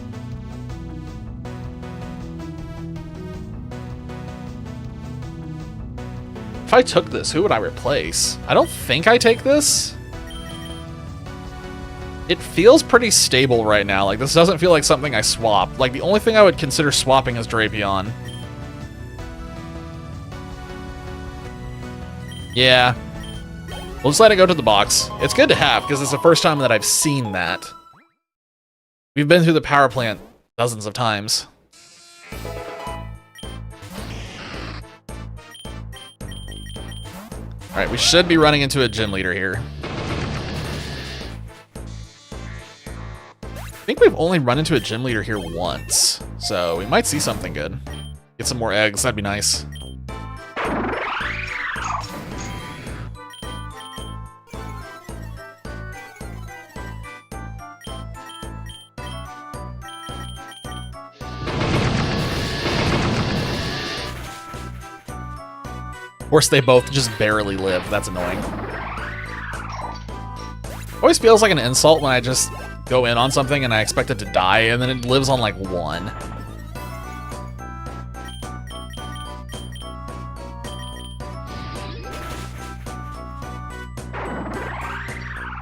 If I took this, who would I replace? I don't think I take this. It feels pretty stable right now. Like, this doesn't feel like something I swap. Like, the only thing I would consider swapping is Drapion. Yeah. We'll just let it go to the box. It's good to have, because it's the first time that I've seen that. We've been through the power plant dozens of times. All right, we should be running into a gym leader here. I think we've only run into a gym leader here once, so we might see something good. Get some more eggs, that'd be nice. Of course, they both just barely live. That's annoying. Always feels like an insult when I just go in on something and I expect it to die, and then it lives on like 1.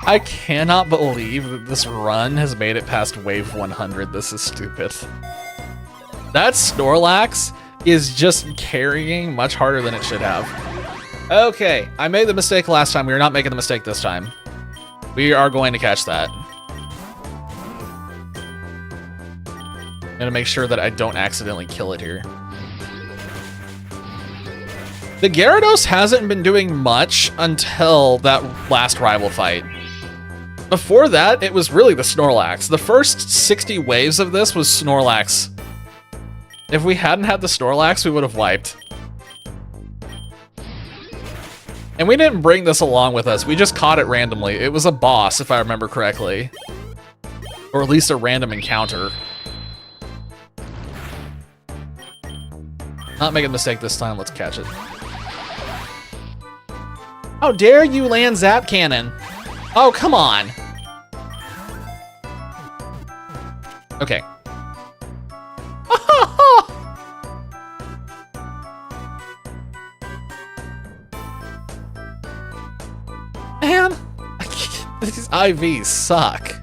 I cannot believe that this run has made it past wave 100. This is stupid. That Snorlax is just carrying much harder than it should have. Okay, I made the mistake last time. We are not making the mistake this time. We are going to catch that. I'm gonna make sure that I don't accidentally kill it here. The Gyarados hasn't been doing much until that last rival fight. Before that, it was really the Snorlax. The first 60 waves of this was Snorlax. If we hadn't had the Snorlax, we would have wiped. And we didn't bring this along with us. We just caught it randomly. It was a boss, if I remember correctly. Or at least a random encounter. Not making a mistake this time. Let's catch it. How dare you land Zap Cannon? Oh, come on. Okay. Man, these IVs suck.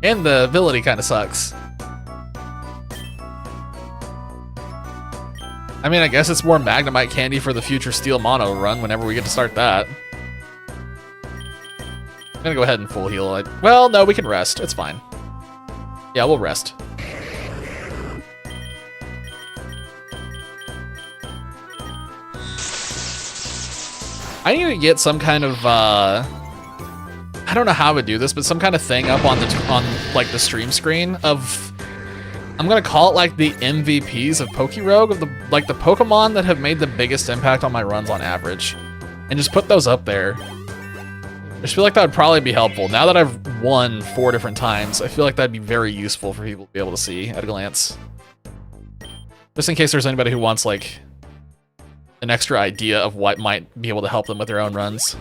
And the ability kind of sucks. I mean, I guess it's more Magnemite candy for the future Steel Mono run whenever we get to start that. I'm gonna go ahead and full heal. Well, no, we can rest. It's fine. Yeah, we'll rest. I need to get some kind of, I don't know how I would do this, but some kind of thing up on the like the stream screen of I'm gonna call it like the MVPs of Pokerogue, of the Pokemon that have made the biggest impact on my runs on average, and just put those up there. I just feel like that would probably be helpful. Now that I've won 4 different times, I feel like that'd be very useful for people to be able to see at a glance. Just in case there's anybody who wants like an extra idea of what might be able to help them with their own runs.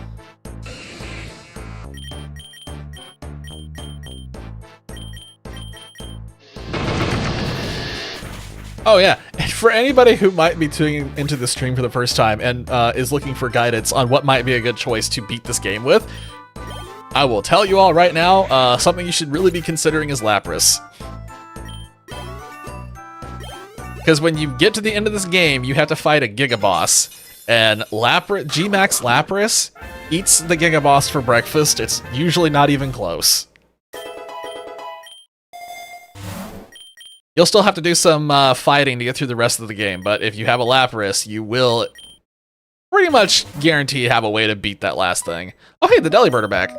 Oh yeah, and for anybody who might be tuning into the stream for the first time and is looking for guidance on what might be a good choice to beat this game with, I will tell you all right now, something you should really be considering is Lapras. Because when you get to the end of this game, you have to fight a Giga Boss, and G-Max Lapras eats the Giga Boss for breakfast. It's usually not even close. You'll still have to do some fighting to get through the rest of the game, but if you have a Lapras, you will pretty much guarantee have a way to beat that last thing. Oh hey, the Delibird are back.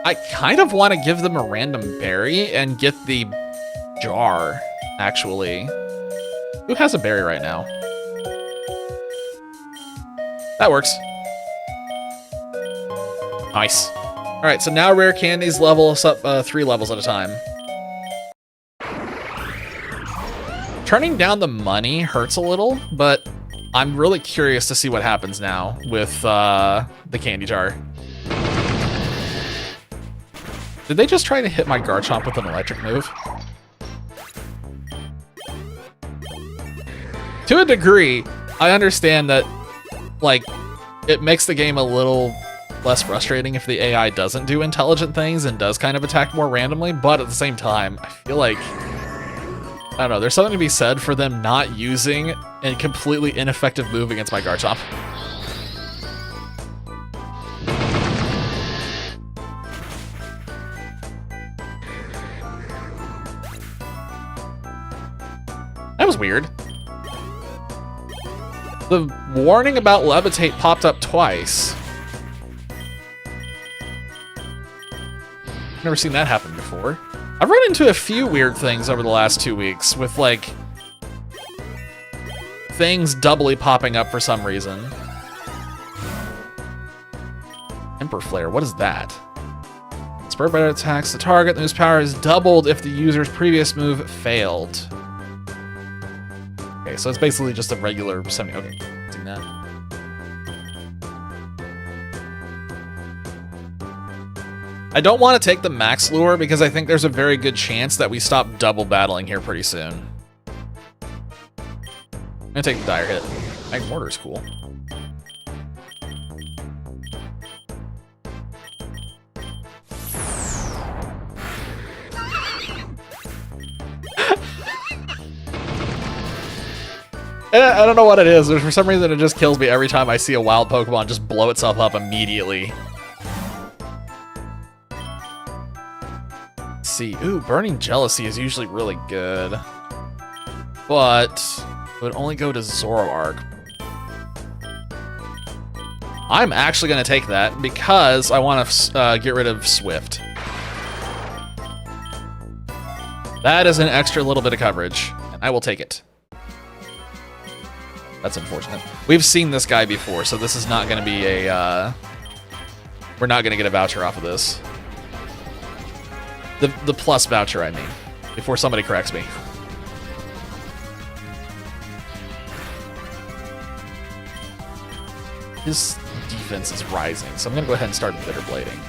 I kind of want to give them a random berry and get the jar, actually. Who has a berry right now? That works. Nice. Alright, so now rare candies level us up 3 levels at a time. Turning down the money hurts a little, but I'm really curious to see what happens now with the candy jar. Did they just try to hit my Garchomp with an electric move? To a degree, I understand that, like, it makes the game a little less frustrating if the AI doesn't do intelligent things and does kind of attack more randomly, but at the same time, I feel like, I don't know, there's something to be said for them not using a completely ineffective move against my Garchomp. That was weird. The warning about levitate popped up twice. Never seen that happen before. I've run into a few weird things over the last 2 weeks with, like, things doubly popping up for some reason. Emperor Flare, what is that? Spurred by attacks the target whose power is doubled if the user's previous move failed. Okay, so it's basically just a regular semi. Okay, doing that. I don't want to take the max lure because I think there's a very good chance that we stop double battling here pretty soon. I'm gonna take the dire hit. Mag Mortar's cool. I don't know what it is, but for some reason it just kills me every time I see a wild Pokemon just blow itself up immediately. Let's see, ooh, Burning Jealousy is usually really good, but it would only go to Zoroark. I'm actually going to take that because I want to get rid of Swift. That is an extra little bit of coverage, and I will take it. That's unfortunate. We've seen this guy before, so this is not going to be a... we're not going to get a voucher off of this. The plus voucher, I mean. Before somebody corrects me. His defense is rising, so I'm going to go ahead and start Bitter Blading.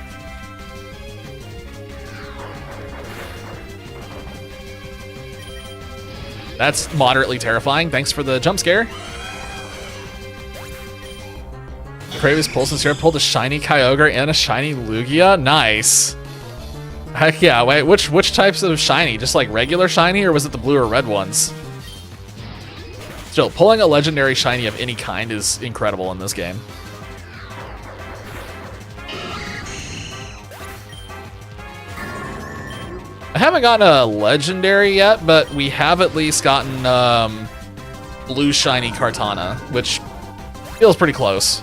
That's moderately terrifying. Thanks for the jump scare. Kravis Pulse and Syrup pulled a shiny Kyogre and a shiny Lugia. Nice. Heck yeah, wait, which types of shiny? Just like regular shiny, or was it the blue or red ones? Still, pulling a legendary shiny of any kind is incredible in this game. I haven't gotten a legendary yet, but we have at least gotten blue shiny Kartana, which feels pretty close.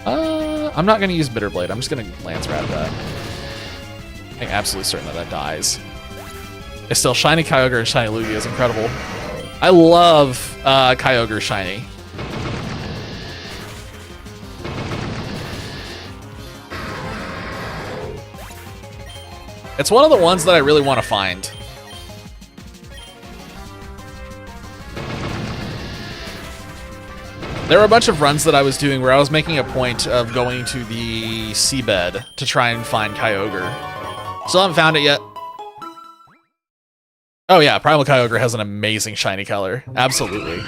I'm not going to use Bitter Blade. I'm just going to Lance Rat that. I'm absolutely certain that that dies. It's still Shiny Kyogre and Shiny Lugia is incredible. I love Kyogre Shiny. It's one of the ones that I really want to find. There were a bunch of runs that I was doing where I was making a point of going to the seabed to try and find Kyogre. Still haven't found it yet. Oh yeah, Primal Kyogre has an amazing shiny color. Absolutely.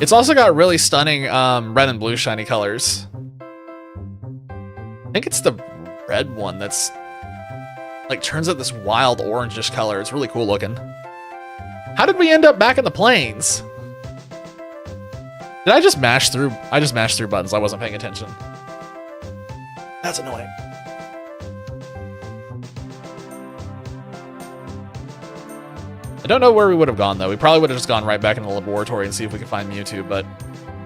It's also got really stunning red and blue shiny colors. I think it's the red one that's like turns out this wild orangish color. It's really cool looking. How did we end up back in the plains? Did I just mash through? I just mashed through buttons. I wasn't paying attention. That's annoying. I don't know where we would have gone, though. We probably would have just gone right back in the laboratory and see if we could find Mewtwo, but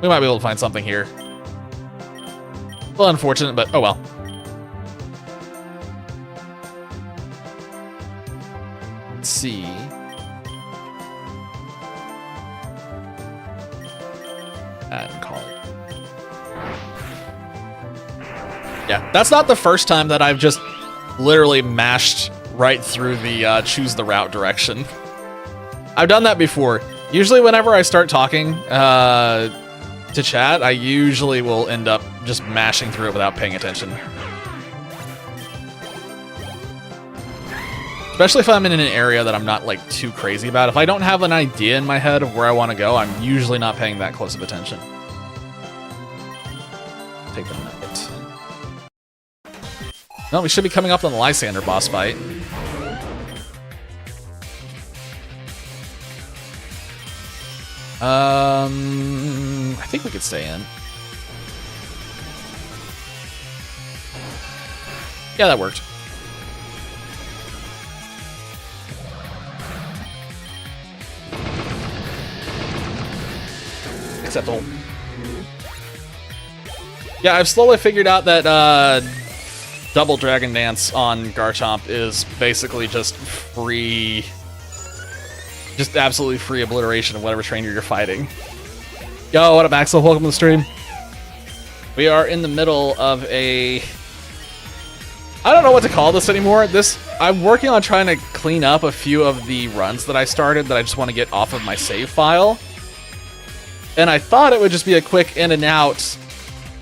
we might be able to find something here. A little unfortunate, but oh well. Let's see. And call it. Yeah, that's not the first time that I've just literally mashed right through the choose the route direction. I've done that before. Usually whenever I start talking to chat, I usually will end up just mashing through it without paying attention. Especially if I'm in an area that I'm not like too crazy about. If I don't have an idea in my head of where I want to go, I'm usually not paying that close of attention. Take the nugget. No, we should be coming up on the Lysander boss fight. I think we could stay in. Yeah, that worked. Acceptable. Yeah, I've slowly figured out that Double Dragon Dance on Garchomp is basically just free... Just absolutely free obliteration of whatever trainer you're fighting. Yo, what up, Axel? Welcome to the stream. We are in the middle of a... I don't know what to call this anymore. I'm working on trying to clean up a few of the runs that I started that I just want to get off of my save file. And I thought it would just be a quick in and out,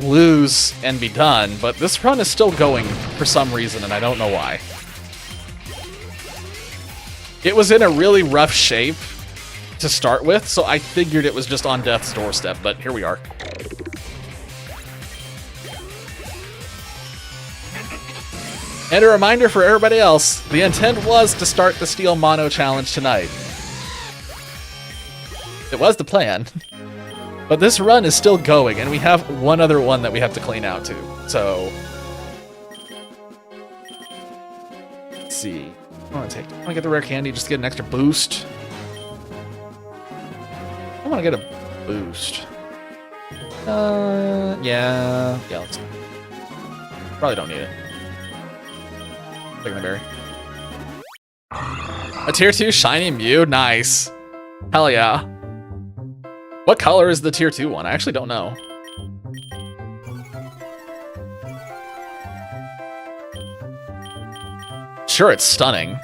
lose, and be done. But this run is still going for some reason, and I don't know why. It was in a really rough shape to start with, so I figured it was just on death's doorstep, but here we are. And a reminder for everybody else, the intent was to start the Steel Mono Challenge tonight. It was the plan. But this run is still going, and we have one other one that we have to clean out too, so... Let's see. I want to get the rare candy just to get an extra boost. I want to get a boost. Yeah, let's... Probably don't need it. Taking the berry. A tier 2 shiny Mew? Nice. Hell yeah. What color is the tier 2 one? I actually don't know. Sure, it's stunning.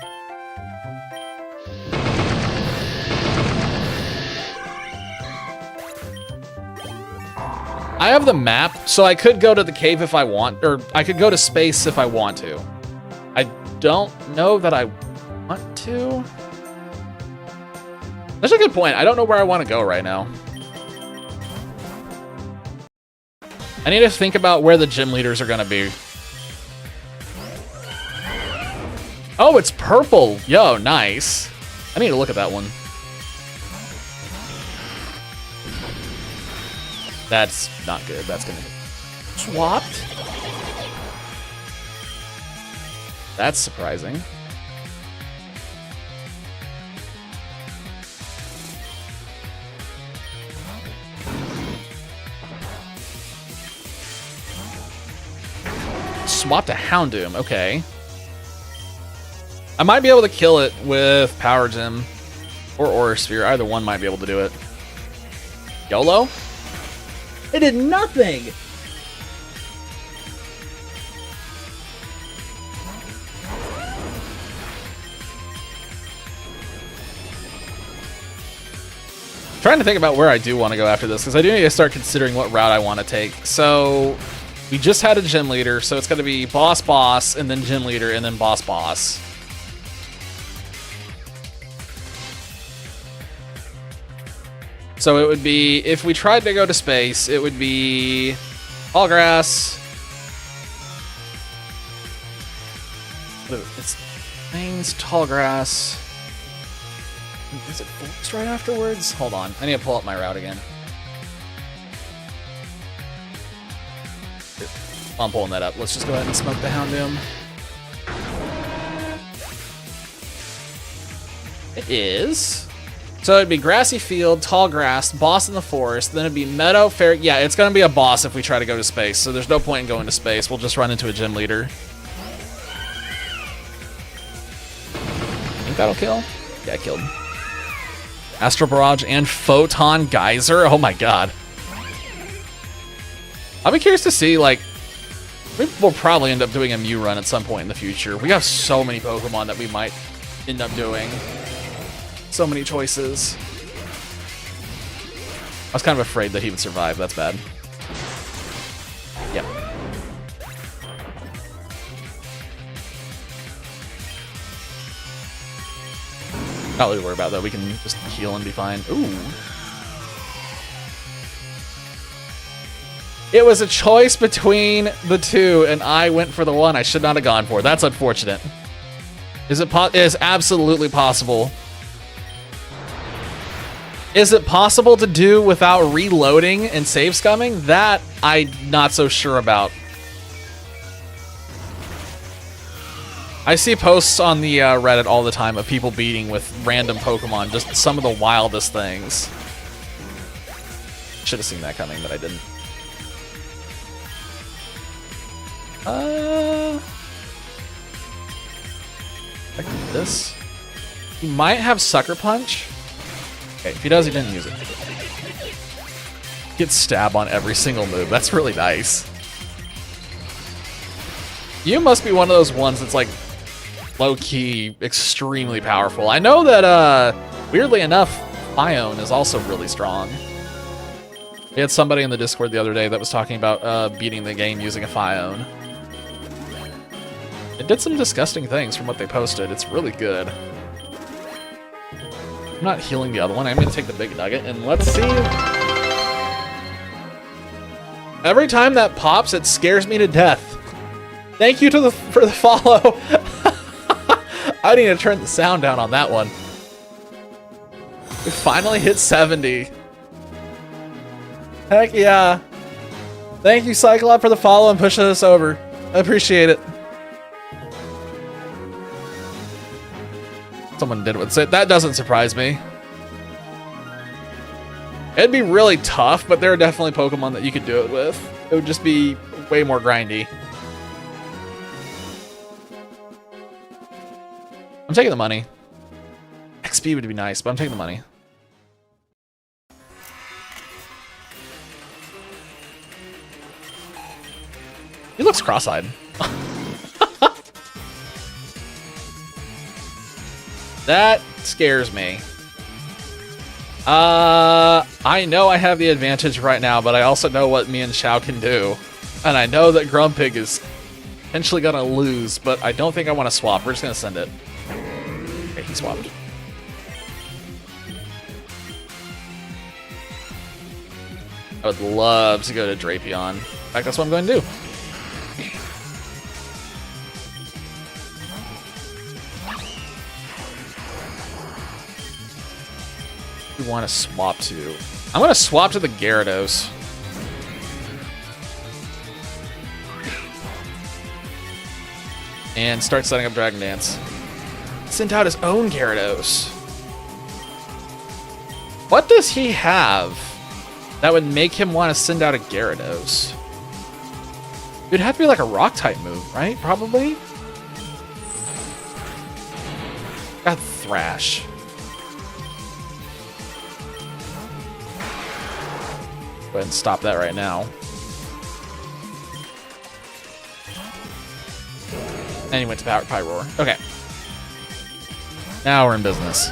I have the map, so I could go to the cave if I want, or I could go to space if I want to. I don't know that I want to. That's a good point. I don't know where I want to go right now. I need to think about where the gym leaders are going to be. Oh, it's purple. Yo, nice. I need to look at that one. That's not good. That's gonna get swapped. That's surprising. swap to Houndoom. Okay. I might be able to kill it with Power Gem or Aura Sphere. Either one might be able to do it. YOLO? It did nothing! Trying to think about where I do want to go after this, because I do need to start considering what route I want to take. So, we just had a gym leader, so it's going to be boss, and then gym leader, and then boss. So it would be, if we tried to go to space, it would be Tall Grass. It's Plains, Tall Grass. Is it Forest right afterwards? Hold on. I need to pull up my route again. I'm pulling that up. Let's just go ahead and smoke the Houndoom. It is. So it'd be Grassy Field, Tall Grass, Boss in the Forest, then it'd be Meadow, Fair. Yeah, it's going to be a boss if we try to go to space, so there's no point in going to space. We'll just run into a gym leader. Think that'll kill? Yeah, it killed. Astral Barrage and Photon Geyser. Oh my god. I'll be curious to see, like, we'll probably end up doing a Mew run at some point in the future. We have so many Pokemon that we might end up doing. So many choices. I was kind of afraid that he would survive. That's bad. Yep. Not really worry about that. We can just heal and be fine. Ooh. It was a choice between the two, and I went for the one I should not have gone for. That's unfortunate. It is absolutely possible. Is it possible to do without reloading and save scumming? That I'm not so sure about. I see posts on the Reddit all the time of people beating with random Pokemon, just some of the wildest things. Should have seen that coming, but I didn't. I can do this. He might have Sucker Punch. Okay, if he does, he didn't use it. Get stab on every single move. That's really nice. You must be one of those ones that's like low-key extremely powerful. I know that, weirdly enough, Ione is also really strong. We had somebody in the Discord the other day that was talking about beating the game using a Phione. It did some disgusting things from what they posted. It's really good. I'm not healing the other one. I'm going to take the big nugget, and let's see. Every time that pops, it scares me to death. Thank you to for the follow. I need to turn the sound down on that one. We finally hit 70. Heck yeah. Thank you, Cyclop, for the follow and pushing us over. I appreciate it. Someone did what's it. That doesn't surprise me. It'd be really tough, but there are definitely Pokemon that you could do it with. It would just be way more grindy. I'm taking the money. XP would be nice, but I'm taking the money. He looks cross-eyed. That scares me. I know I have the advantage right now, but I also know what me and Xiao can do. And I know that Grumpig is potentially gonna lose, but I don't think I want to swap. We're just gonna send it. Okay, he swapped. I would love to go to Drapion. In fact, that's what I'm going to do. We want to swap to. I'm going to swap to the Gyarados. And start setting up Dragon Dance. Sent out his own Gyarados. What does he have that would make him want to send out a Gyarados? It'd have to be like a rock type move, right? Probably. Got Thrash. Go ahead and stop that right now. And he went to Pyroar. Okay. Now we're in business.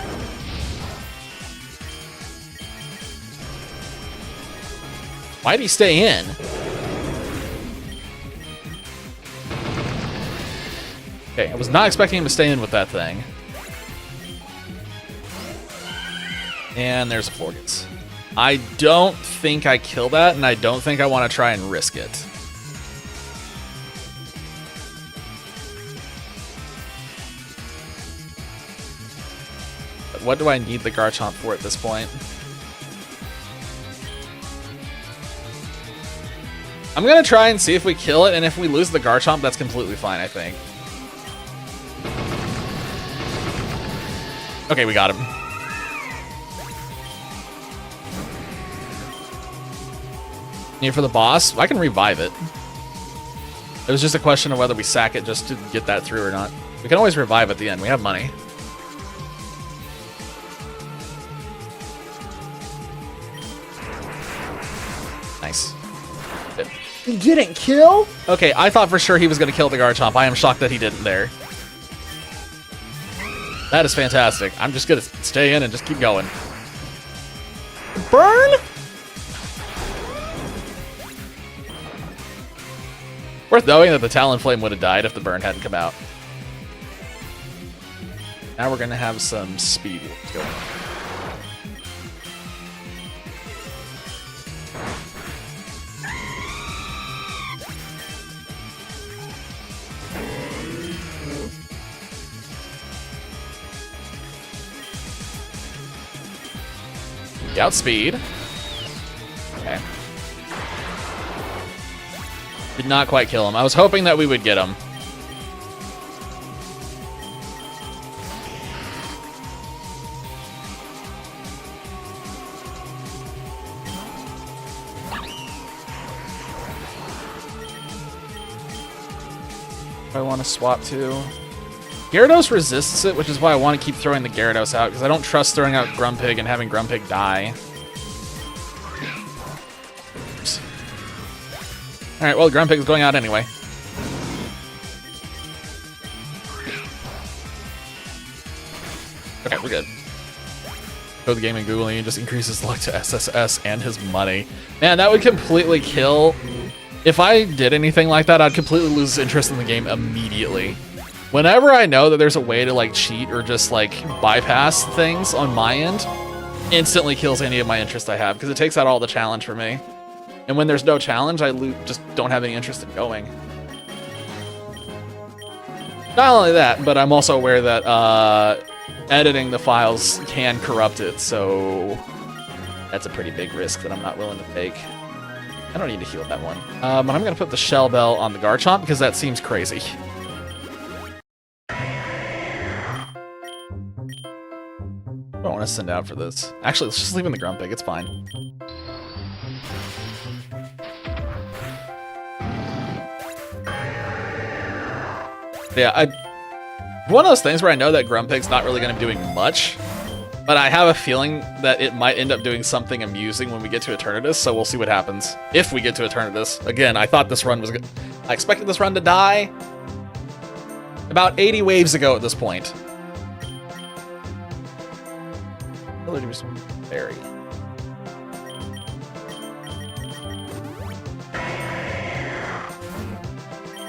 Why'd he stay in? Okay, I was not expecting him to stay in with that thing. And there's a Florges. I don't think I kill that, and I don't think I want to try and risk it. But what do I need the Garchomp for at this point? I'm going to try and see if we kill it, and if we lose the Garchomp, that's completely fine, I think. Okay, we got him. Need for the boss? I can revive it. It was just a question of whether we sack it just to get that through or not. We can always revive at the end. We have money. Nice. Good. He didn't kill? Okay, I thought for sure he was going to kill the Garchomp. I am shocked that he didn't there. That is fantastic. I'm just going to stay in and just keep going. Burn? Worth knowing that the Talonflame would have died if the burn hadn't come out. Now we're going to have some speed going on. Outspeed. Okay. Did not quite kill him. I was hoping that we would get him. I want to swap to... Gyarados resists it, which is why I want to keep throwing the Gyarados out, because I don't trust throwing out Grumpig and having Grumpig die. Oops. Alright, well, Grumpig is going out anyway. Okay, we're good. Go to the game and Google, and he just increases luck to SSS and his money. Man, that would completely kill... If I did anything like that, I'd completely lose interest in the game immediately. Whenever I know that there's a way to like cheat or just like bypass things on my end, instantly kills any of my interest I have because it takes out all the challenge for me. And when there's no challenge, I just don't have any interest in going. Not only that, but I'm also aware that editing the files can corrupt it, so that's a pretty big risk that I'm not willing to take. I don't need to heal that one. But I'm going to put the Shell Bell on the Garchomp because that seems crazy. I don't want to send out for this. Actually, let's just leave in the Grumpig. It's fine. Yeah, one of those things where I know that Grumpig's not really going to be doing much, but I have a feeling that it might end up doing something amusing when we get to Eternatus, so we'll see what happens. If we get to Eternatus. Again, I thought this run was good. I expected this run to die about 80 waves ago at this point. Do some berry.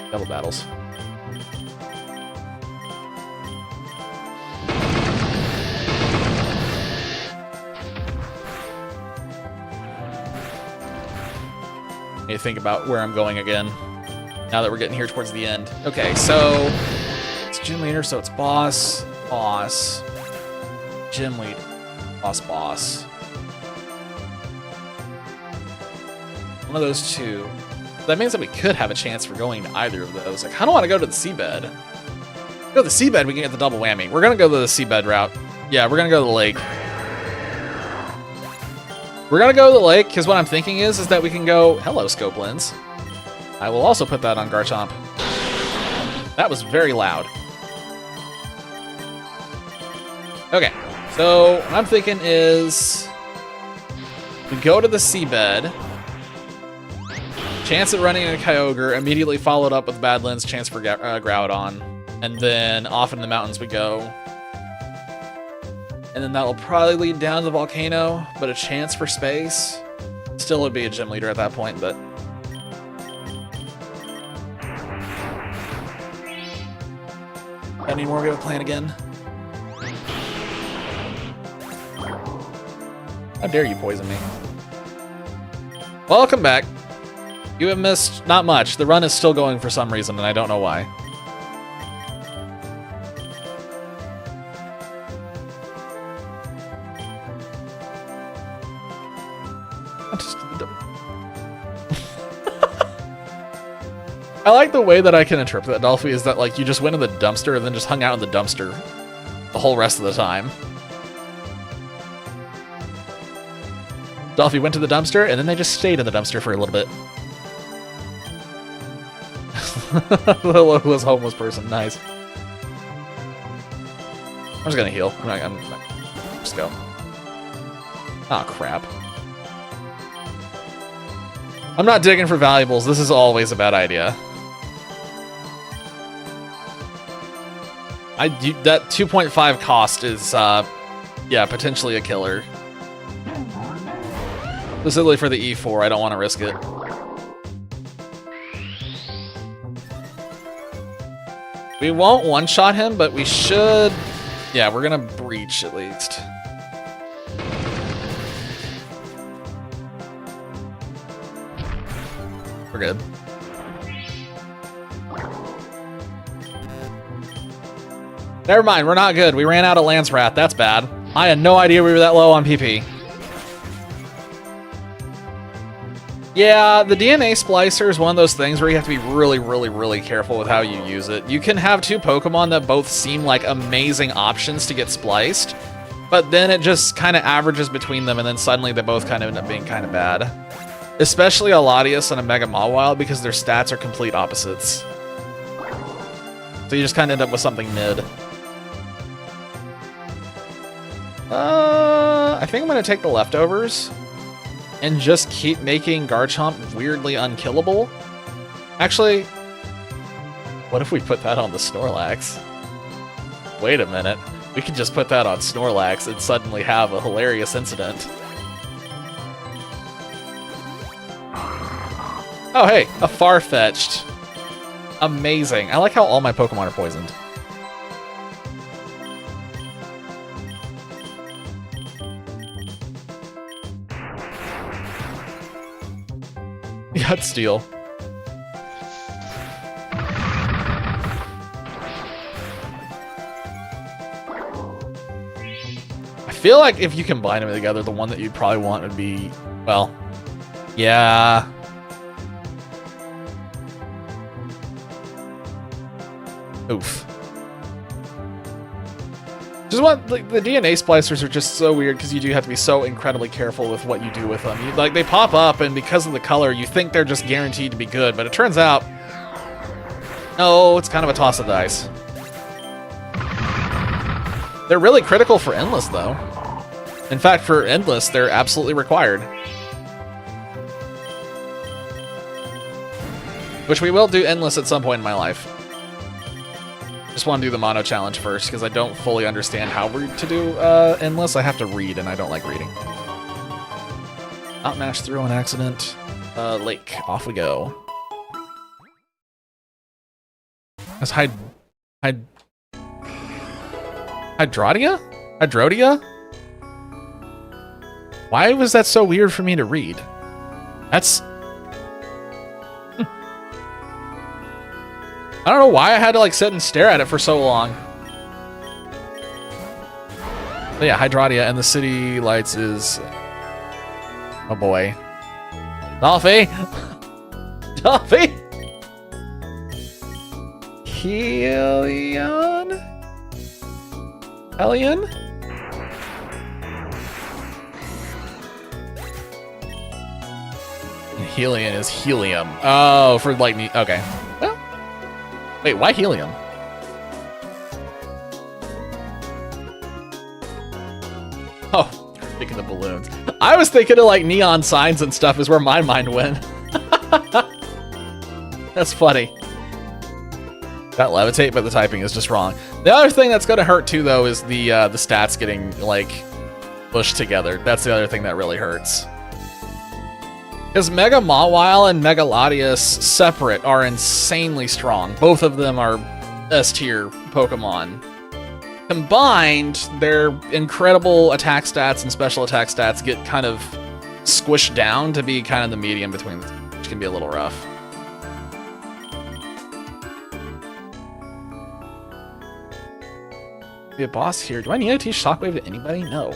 Double battles. Need to think about where I'm going again. Now that we're getting here towards the end. Okay, so it's gym leader, so it's boss, boss, gym leader. Boss. One of those two. That means that we could have a chance for going to either of those. I kind of want to go to the seabed. Go to the seabed, we can get the double whammy. We're going to go to the seabed route. Yeah, we're going to go to the lake. We're going to go to the lake because what I'm thinking is that we can go... Hello, Scope Lens. I will also put that on Garchomp. That was very loud. Okay, so what I'm thinking is we go to the seabed, chance at running into Kyogre, immediately followed up with Badlands, chance for Groudon, and then off into the mountains we go. And then that will probably lead down to the volcano, but a chance for space. Still would be a gym leader at that point, but... Any more we have a plan again? How dare you poison me? Welcome back. You have missed not much. The run is still going for some reason, and I don't know why. I like the way that I can interpret that, Dolphy, is that like you just went in the dumpster and then just hung out in the dumpster the whole rest of the time. Dolphy went to the dumpster and then they just stayed in the dumpster for a little bit. The localist homeless person, nice. I'm just gonna heal. I'm just go. Ah, crap. I'm not digging for valuables. This is always a bad idea. That 2.5 cost is, yeah, potentially a killer. Specifically for the E4, I don't want to risk it. We won't one-shot him, but we should... Yeah, we're gonna breach at least. We're good. Never mind, we're not good. We ran out of Lance Rat. That's bad. I had no idea we were that low on PP. Yeah, the DNA Splicer is one of those things where you have to be really, really, really careful with how you use it. You can have two Pokemon that both seem like amazing options to get spliced, but then it just kind of averages between them, and then suddenly they both kind of end up being kind of bad. Especially a Latias and a Mega Mawile, because their stats are complete opposites. So you just kind of end up with something mid. I think I'm going to take the leftovers and just keep making Garchomp weirdly unkillable. Actually, what if we put that on the Snorlax? Wait a minute. We could just put that on Snorlax and suddenly have a hilarious incident. Oh, hey, a Farfetch'd. Amazing. I like how all my Pokemon are poisoned. Gut Steel. I feel like if you combine them together, the one that you'd probably want would be, well, yeah. Oof. Just what, like, the DNA splicers are just so weird because you do have to be so incredibly careful with what you do with them. Like, they pop up, and because of the color, you think they're just guaranteed to be good, but it turns out, no, it's kind of a toss of dice. They're really critical for Endless, though. In fact, for Endless, they're absolutely required. Which we will do Endless at some point in my life. Just want to do the mono challenge first, because I don't fully understand how we're to do Endless. I have to read, and I don't like reading. Outmatch through an accident. Lake. Off we go. That's Hydrodia? Hydrodia? Why was that so weird for me to read? That's... I don't know why I had to like sit and stare at it for so long. But yeah, Hydrodia, and the city lights is... Oh boy. Dolphy! Dolphy! Helion? Hellion? Helium is helium. Oh, for like me. Okay. Well, wait, why helium? Oh, thinking of balloons. I was thinking of like neon signs and stuff is where my mind went. That's funny. Got levitate, but the typing is just wrong. The other thing that's gonna hurt too, though, is the stats getting like pushed together. That's the other thing that really hurts. Because Mega Mawile and Mega Latias separate are insanely strong. Both of them are S-tier Pokemon. Combined, their incredible attack stats and special attack stats get kind of squished down to be kind of the medium between the two, which can be a little rough. Be a boss here. Do I need to teach Shockwave to anybody? No.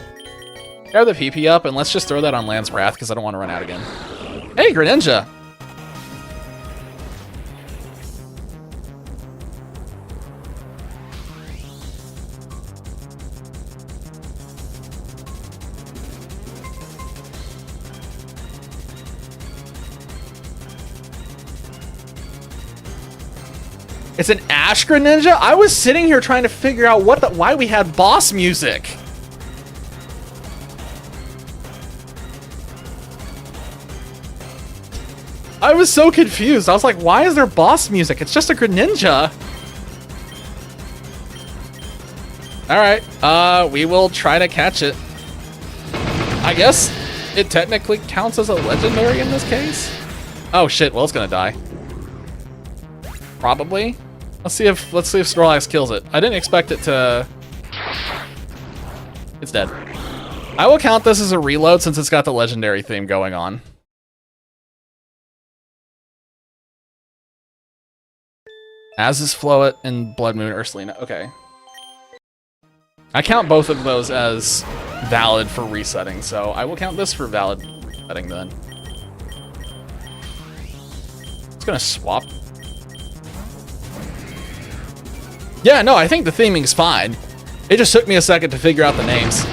Grab the PP up and let's just throw that on Land's Wrath because I don't want to run out again. Hey, Greninja! It's an Ash Greninja? I was sitting here trying to figure out why we had boss music. I was so confused. I was like, why is there boss music? It's just a Greninja. Alright, we will try to catch it. I guess it technically counts as a legendary in this case? Oh shit, well it's gonna die. Probably. Let's see if Snorlax kills it. I didn't expect it to... It's dead. I will count this as a reload since it's got the legendary theme going on. As is Floet and Blood Moon Ursulina. Okay. I count both of those as valid for resetting, so I will count this for valid resetting then. It's gonna swap. Yeah, no, I think the theming's fine. It just took me a second to figure out the names.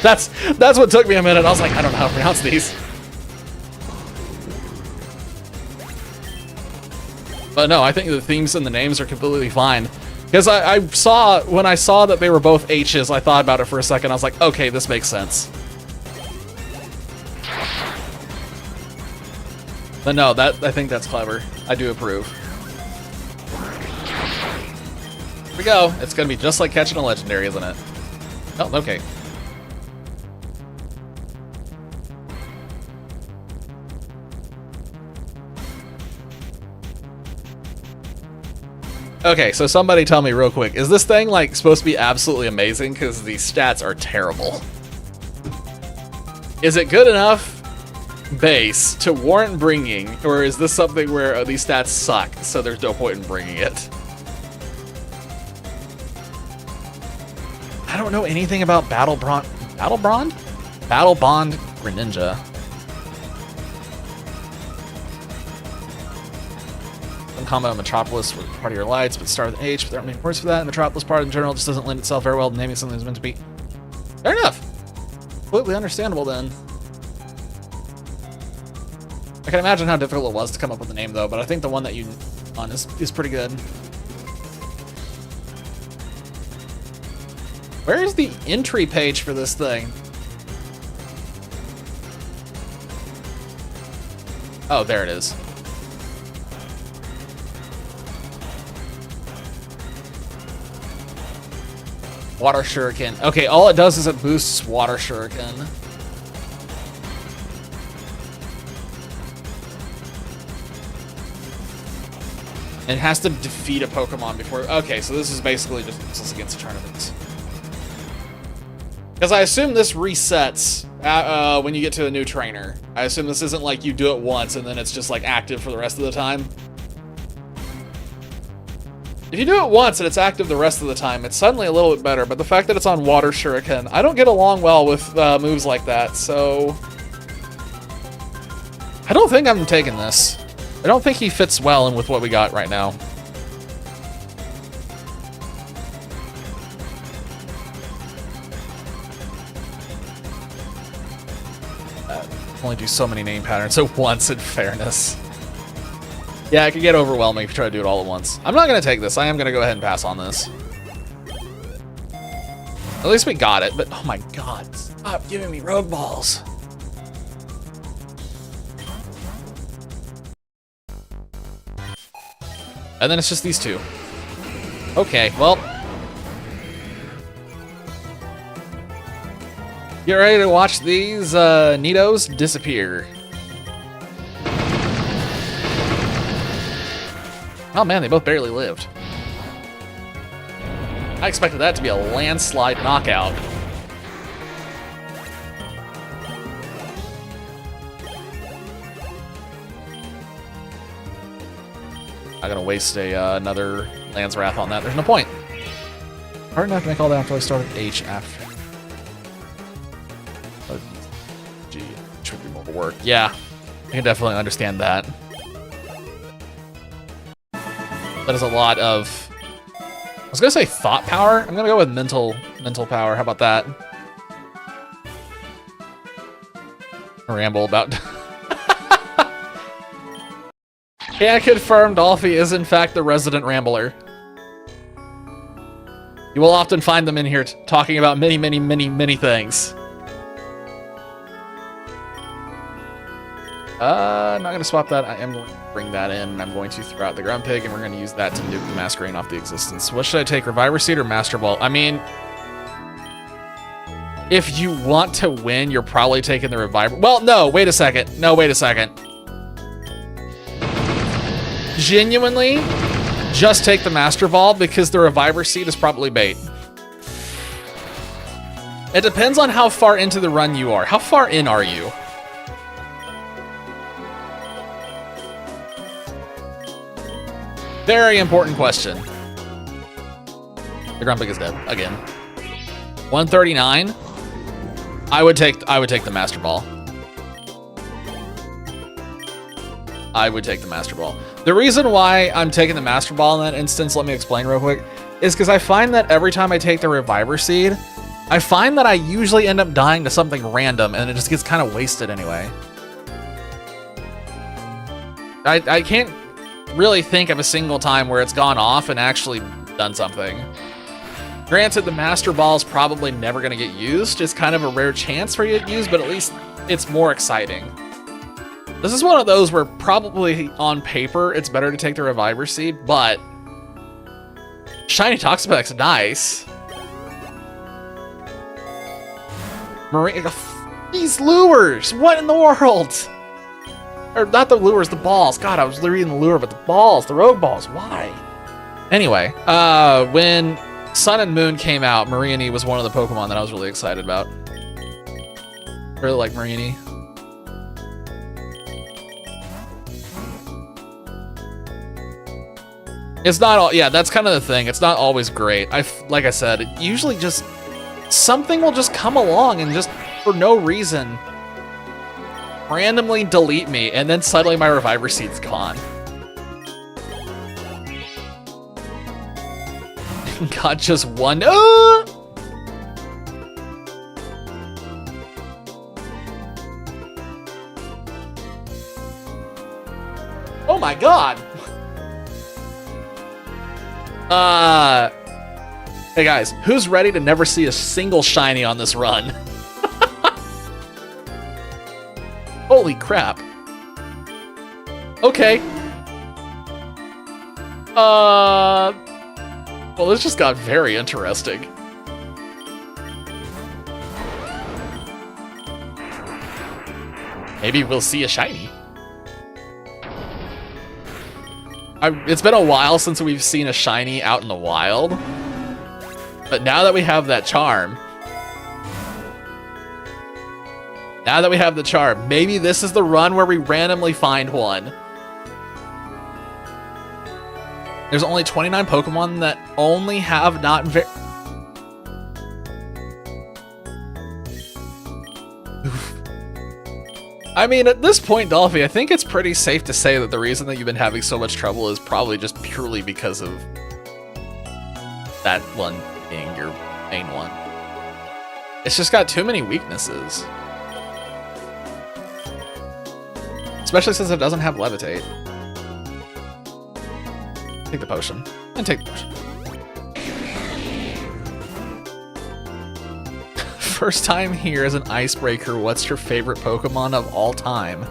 That's what took me a minute. I was like, I don't know how to pronounce these. But no, I think the themes and the names are completely fine. Because when I saw that they were both H's, I thought about it for a second. I was like, okay, this makes sense. But no, I think that's clever. I do approve. Here we go. It's gonna be just like catching a legendary, isn't it? Oh, okay. Okay, so somebody tell me real quick, is this thing like supposed to be absolutely amazing? Because the stats are terrible. Is it good enough base to warrant bringing, or is this something where these stats suck, so there's no point in bringing it? I don't know anything about Battle Bond Greninja. Combat on Metropolis with part of your lights, but start with H, but there aren't many words for that. And Metropolis part in general just doesn't lend itself very well to naming something that's meant to be. Fair enough. Completely understandable then. I can imagine how difficult it was to come up with a name though, but I think the one that you on is pretty good. Where is the entry page for this thing? Oh, there it is. Water Shuriken. Okay, all it does is it boosts Water Shuriken. It has to defeat a Pokemon before... Okay, so this is basically just useless against tournaments. Because I assume this resets when you get to a new trainer. I assume this isn't like you do it once and then it's just like active for the rest of the time. If you do it once and it's active the rest of the time, it's suddenly a little bit better, but the fact that it's on Water Shuriken, I don't get along well with moves like that, so... I don't think I'm taking this. I don't think he fits well in with what we got right now. Only do so many name patterns at once, in fairness. Yeah, it could get overwhelming if you try to do it all at once. I'm not going to take this. I am going to go ahead and pass on this. At least we got it, but oh my god. Stop giving me rogue balls. And then it's just these two. Okay, well. Get ready to watch these Nidos disappear. Oh man, they both barely lived. I expected that to be a landslide knockout. I'm gonna waste another Land's Wrath on that. There's no point. Hard enough to make all that after I started H after. G, should be more work. Yeah, I can definitely understand that. That is a lot of. I was gonna say thought power. I'm gonna go with mental power. How about that? Ramble about. Yeah, confirmed. Dolphy is in fact the resident rambler. You will often find them in here talking about many, many, many, many things. I'm not gonna swap that. I am going to bring that in, and I'm going to throw out the Grumpig, and we're going to use that to nuke the Masquerain off the existence. What should I take, Reviver Seed or Master Ball? I mean, if you want to win, you're probably taking the Reviver. Well, no, wait a second. No, wait a second. Genuinely, just take the Master Ball because the Reviver Seed is probably bait. It depends on how far into the run you are. How far in are you? Very important question. The Grumpig is dead again. 139. I would take the Master Ball. I would take the Master Ball. The reason why I'm taking the Master Ball in that instance, let me explain real quick, is because I find that every time I take the Reviver Seed, I find that I usually end up dying to something random, and it just gets kind of wasted anyway. I can't really think of a single time where it's gone off and actually done something. Granted, the Master Ball is probably never going to get used. It's kind of a rare chance for you to get used, but at least it's more exciting. This is one of those where probably on paper it's better to take the Reviver Seed, but Shiny Toxapac's nice. Marine, these lures, what in the world? Or not the lures, the balls. God, I was reading the lure, but the balls, the rogue balls, why? Anyway, when Sun and Moon came out, Mareanie was one of the Pokemon that I was really excited about. Really like Mareanie. It's not all, yeah, that's kind of the thing. It's not always great. Like I said, it usually just, something will just come along and just, for no reason, randomly delete me, and then suddenly my Reviver Seed's gone. Got just one. Oh my god. Hey guys, who's ready to never see a single shiny on this run? Holy crap. Okay. Well, this just got very interesting. Maybe we'll see a shiny. It's been a while since we've seen a shiny out in the wild. But now that we have that charm, maybe this is the run where we randomly find one. There's only 29 Pokemon that only have not very... I mean, at this point, Dolphy, I think it's pretty safe to say that the reason that you've been having so much trouble is probably just purely because of that one being your main one. It's just got too many weaknesses. Especially since it doesn't have levitate. Take the potion. And take the potion. First time here as an icebreaker, what's your favorite Pokemon of all time?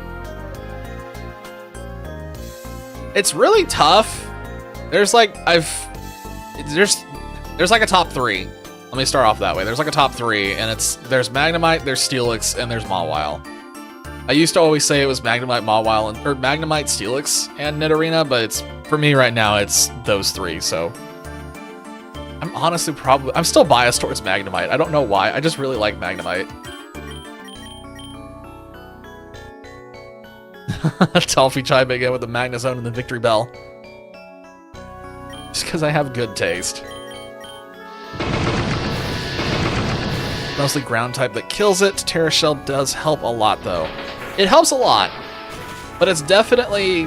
It's really tough. There's like there's like a top 3. Let me start off that way. There's like a top 3, and there's Magnemite, there's Steelix, and there's Mawile. I used to always say it was Magnemite, Mawile, or Magnemite, Steelix, and Nidorina, but for me right now, it's those 3, so... I'm honestly I'm still biased towards Magnemite. I don't know why, I just really like Magnemite. Toffee chime again with the Magnezone and the Victory Bell. Just because I have good taste. Mostly ground type that kills it. Terra Shell does help a lot though. It helps a lot, but it's definitely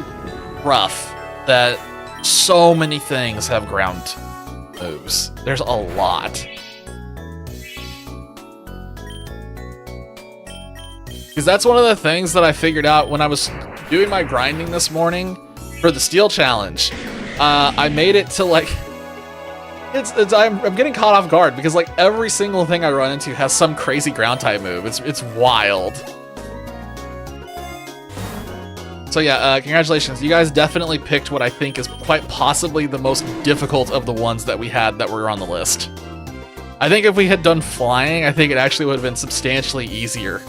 rough that so many things have ground moves. There's a lot. Because that's one of the things that I figured out when I was doing my grinding this morning for the Steel Challenge. I made it to like... I'm getting caught off guard because like every single thing I run into has some crazy ground type move. It's wild. So yeah, congratulations. You guys definitely picked what I think is quite possibly the most difficult of the ones that we had that were on the list. I think if we had done flying, I think it actually would have been substantially easier.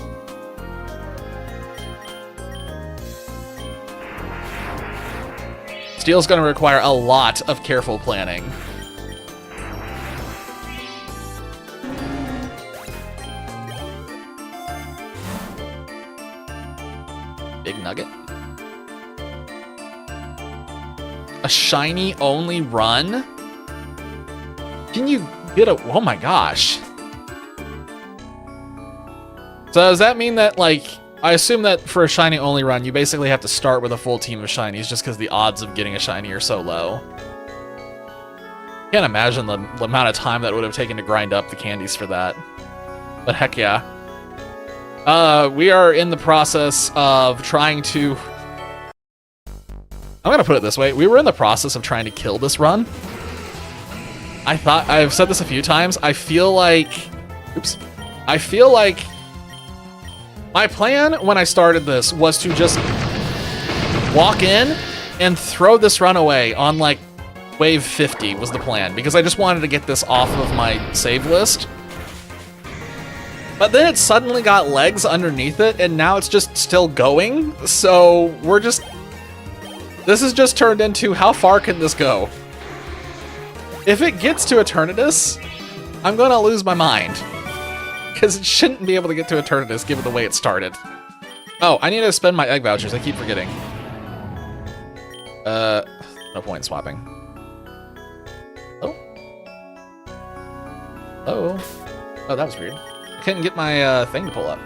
Steel's going to require a lot of careful planning. Big Nugget. A shiny only run? Can you get a... Oh my gosh. So does that mean that, like... I assume that for a shiny only run, you basically have to start with a full team of shinies just because the odds of getting a shiny are so low. Can't imagine the amount of time that would have taken to grind up the candies for that. But heck yeah. We are in the process of trying to... I'm gonna put it this way. We were in the process of trying to kill this run. I've said this a few times. I feel like my plan when I started this was to just walk in and throw this run away on like wave 50 was the plan because I just wanted to get this off of my save list. But then it suddenly got legs underneath it and now it's just still going. So this has just turned into how far can this go? If it gets to Eternatus, I'm gonna lose my mind. Because it shouldn't be able to get to Eternatus given the way it started. Oh, I need to spend my egg vouchers. I keep forgetting. No point in swapping. Oh. Oh, that was weird. I couldn't get my thing to pull up.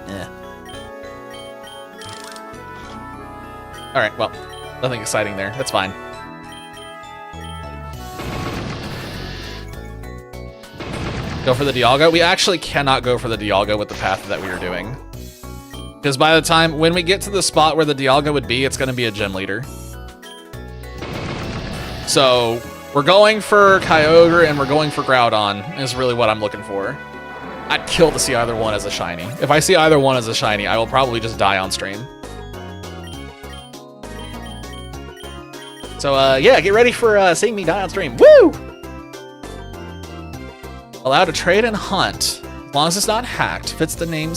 Yeah. Alright, well, nothing exciting there. That's fine. Go for the Dialga? We actually cannot go for the Dialga with the path that we are doing. Because by the time, when we get to the spot where the Dialga would be, it's going to be a gym leader. So, we're going for Kyogre and we're going for Groudon is really what I'm looking for. I'd kill to see either one as a shiny. If I see either one as a shiny, I will probably just die on stream. So, yeah, get ready for seeing me die on stream. Woo! Allowed to trade and hunt, as long as it's not hacked, fits the name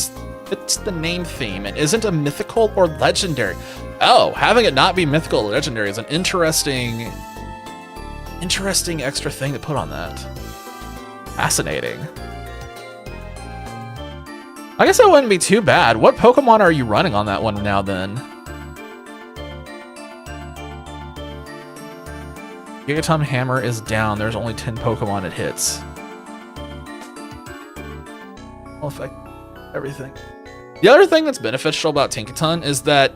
theme, and isn't a mythical or legendary. Oh, having it not be mythical or legendary is an interesting extra thing to put on that. Fascinating. I guess that wouldn't be too bad. What Pokemon are you running on that one now then? Gigaton Hammer is down. There's only 10 Pokemon it hits. Will affect everything. The other thing that's beneficial about Tinkaton is that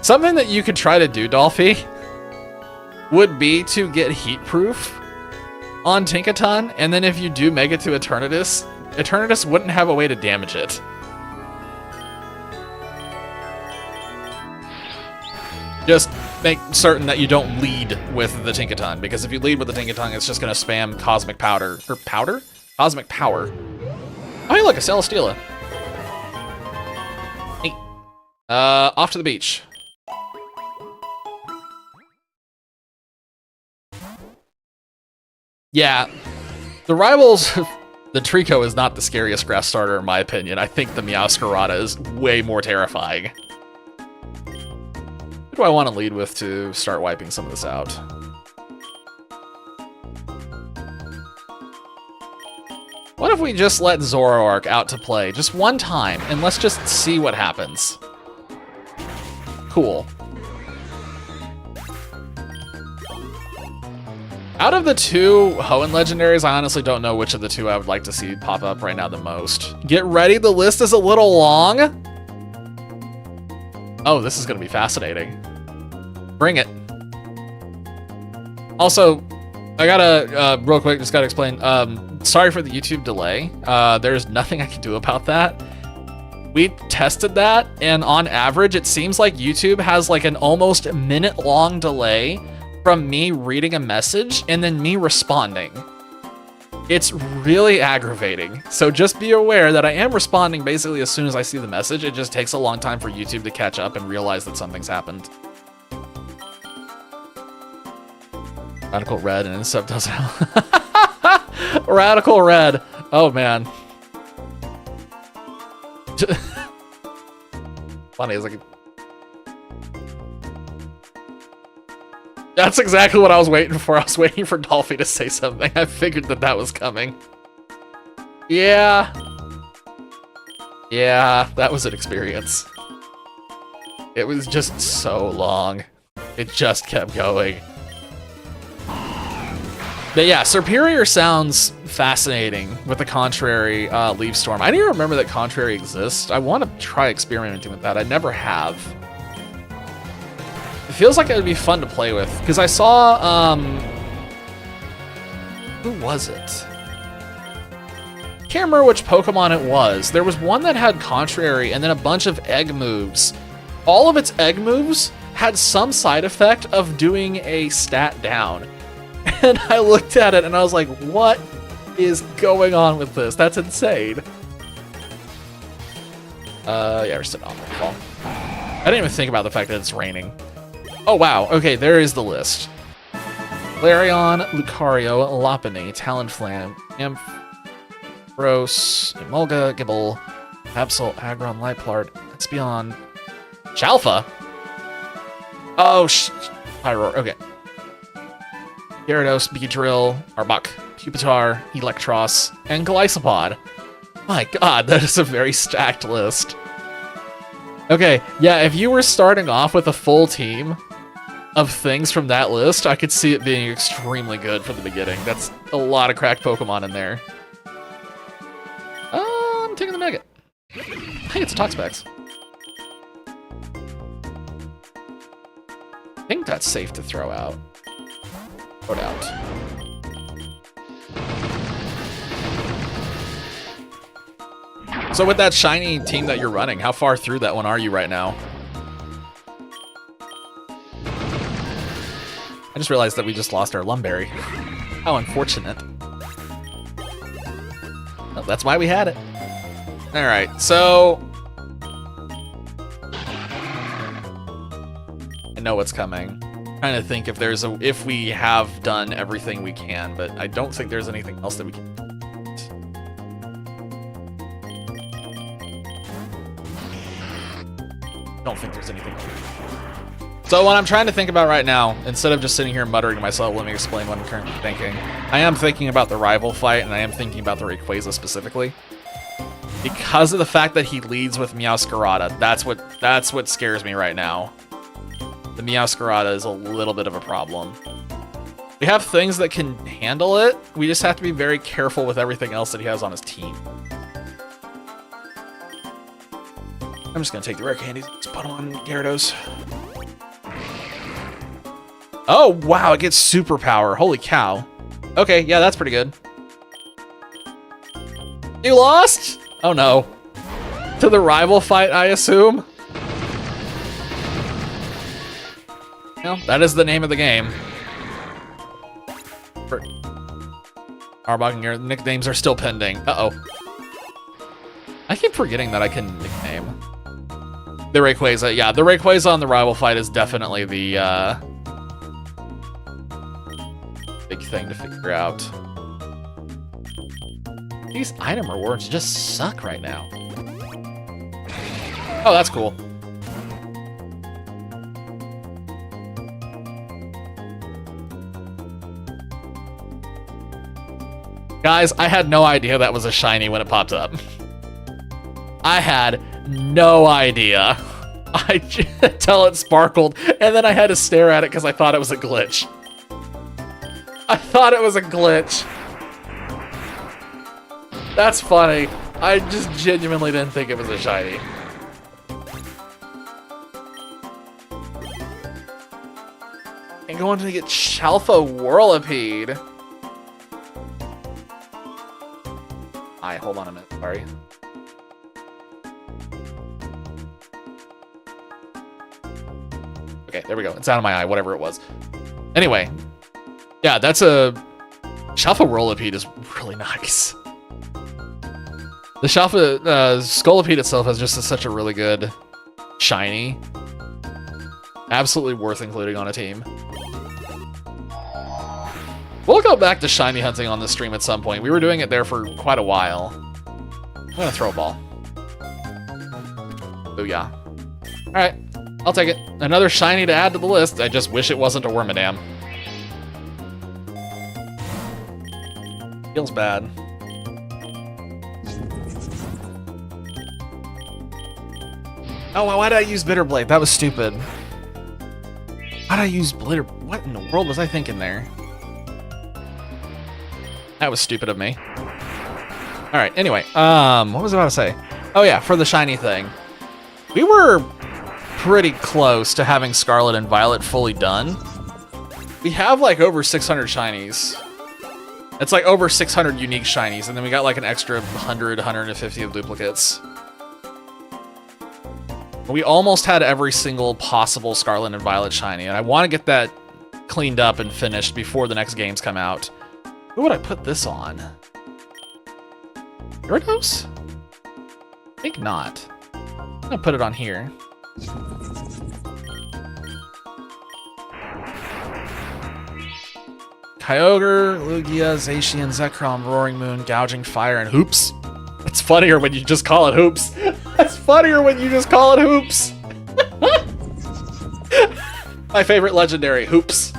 something that you could try to do, Dolphy, would be to get heat proof on Tinkaton, and then if you do make it to Eternatus, Eternatus wouldn't have a way to damage it. Just make certain that you don't lead with the Tinkaton, because if you lead with the Tinkaton, it's just going to spam Cosmic Powder. Or Powder? Cosmic Power. Oh, hey, look, a Celesteela. Hey. Off to the beach. Yeah, the rivals, the Trico is not the scariest grass starter in my opinion. I think the Meowscarada is way more terrifying. Who do I want to lead with to start wiping some of this out? What if we just let Zoroark out to play just one time, and let's just see what happens? Cool. Out of the two Hoenn legendaries, I honestly don't know which of the two I would like to see pop up right now the most. Get ready, the list is a little long. Oh, this is gonna be fascinating. Bring it. Also, I gotta, real quick, just gotta explain, sorry for the YouTube delay. There's nothing I can do about that. We tested that, and on average, it seems like YouTube has like an almost minute-long delay from me reading a message and then me responding. It's really aggravating. So just be aware that I am responding basically as soon as I see the message. It just takes a long time for YouTube to catch up and realize that something's happened. Radical Red and Sub doesn't help. Radical Red. Oh man. Funny, it's like... That's exactly what I was waiting for. I was waiting for Dolphy to say something. I figured that that was coming. Yeah. Yeah, that was an experience. It was just so long. It just kept going. But yeah, Superior sounds fascinating with the Contrary Leaf Storm. I didn't even remember that Contrary exists. I want to try experimenting with that. I never have. It feels like it would be fun to play with, because I saw, who was it? Can't remember which Pokemon it was. There was one that had Contrary and then a bunch of egg moves. All of its egg moves had some side effect of doing a stat down. And I looked at it and I was like, what is going on with this? That's insane. Yeah, we're sitting on fall. I didn't even think about the fact that it's raining. Oh, wow. Okay, there is the list. Flareon, Lucario, Lopunny, Talonflame, Ampharos, Emolga, Gibble, Absol, Aggron, Liplard, Espeon, Chalfa? Oh, Pyroar, okay. Gyarados, Beedrill, Arbok, Pupitar, Electros, and Gliscopod. My god, that is a very stacked list. Okay, yeah, if you were starting off with a full team of things from that list, I could see it being extremely good for the beginning. That's a lot of cracked Pokemon in there. I'm taking the Nugget. I think it's a Toxapex. I think that's safe to throw out. Throw it out. So with that shiny team that you're running, how far through that one are you right now? I just realized that we just lost our Lumberry. How unfortunate. Well, that's why we had it. Alright, so... I know what's coming. I'm trying to think if we have done everything we can, but I don't think there's anything else that we can. Don't think there's anything. So what I'm trying to think about right now, instead of just sitting here muttering to myself, let me explain what I'm currently thinking. I am thinking about the rival fight, and I am thinking about the Rayquaza specifically. Because of the fact that he leads with Meowscarada, that's what scares me right now. The Meowscarada is a little bit of a problem. We have things that can handle it, we just have to be very careful with everything else that he has on his team. I'm just gonna take the rare candies, just put them on Gyarados. Oh, wow, it gets superpower. Holy cow. Okay, yeah, that's pretty good. You lost? Oh no. To the rival fight, I assume? Well, that is the name of the game. Arbok and your nicknames are still pending. Uh-oh. I keep forgetting that I can nickname. The Rayquaza, yeah, the Rayquaza on the rival fight is definitely the big thing to figure out. These item rewards just suck right now. Oh, that's cool. Guys, I had no idea that was a shiny when it popped up. I had no idea. Until it sparkled, and then I had to stare at it because I thought it was a glitch. I thought it was a glitch. That's funny. I just genuinely didn't think it was a shiny. And going to get Chalfa Whirlipede. Alright, hold on a minute, sorry. Okay, there we go. It's out of my eye, whatever it was. Anyway, yeah, that's a... Chalfa Whirlipede is really nice. The Chalfa Scolipede itself has just such a really good shiny. Absolutely worth including on a team. We'll go back to shiny hunting on this stream at some point. We were doing it there for quite a while. I'm gonna throw a ball. Oh yeah. Alright, I'll take it. Another shiny to add to the list. I just wish it wasn't a Wormadam. Feels bad. Oh, why did I use Bitter Blade? That was stupid. Why did I use Bitter? What in the world was I thinking there? That was stupid of me. All right, anyway, what was I about to say? Oh yeah, for the shiny thing. We were pretty close to having Scarlet and Violet fully done. We have like over 600 shinies. It's like over 600 unique shinies, and then we got like an extra 100, 150 of duplicates. We almost had every single possible Scarlet and Violet shiny, and I want to get that cleaned up and finished before the next games come out. Who would I put this on? Gyarados? I think not. I'm gonna put it on here. Kyogre, Lugia, Zacian, Zekrom, Roaring Moon, Gouging Fire, and Hoops. It's funnier when you just call it Hoops. That's funnier when you just call it Hoops. My favorite legendary, Hoops.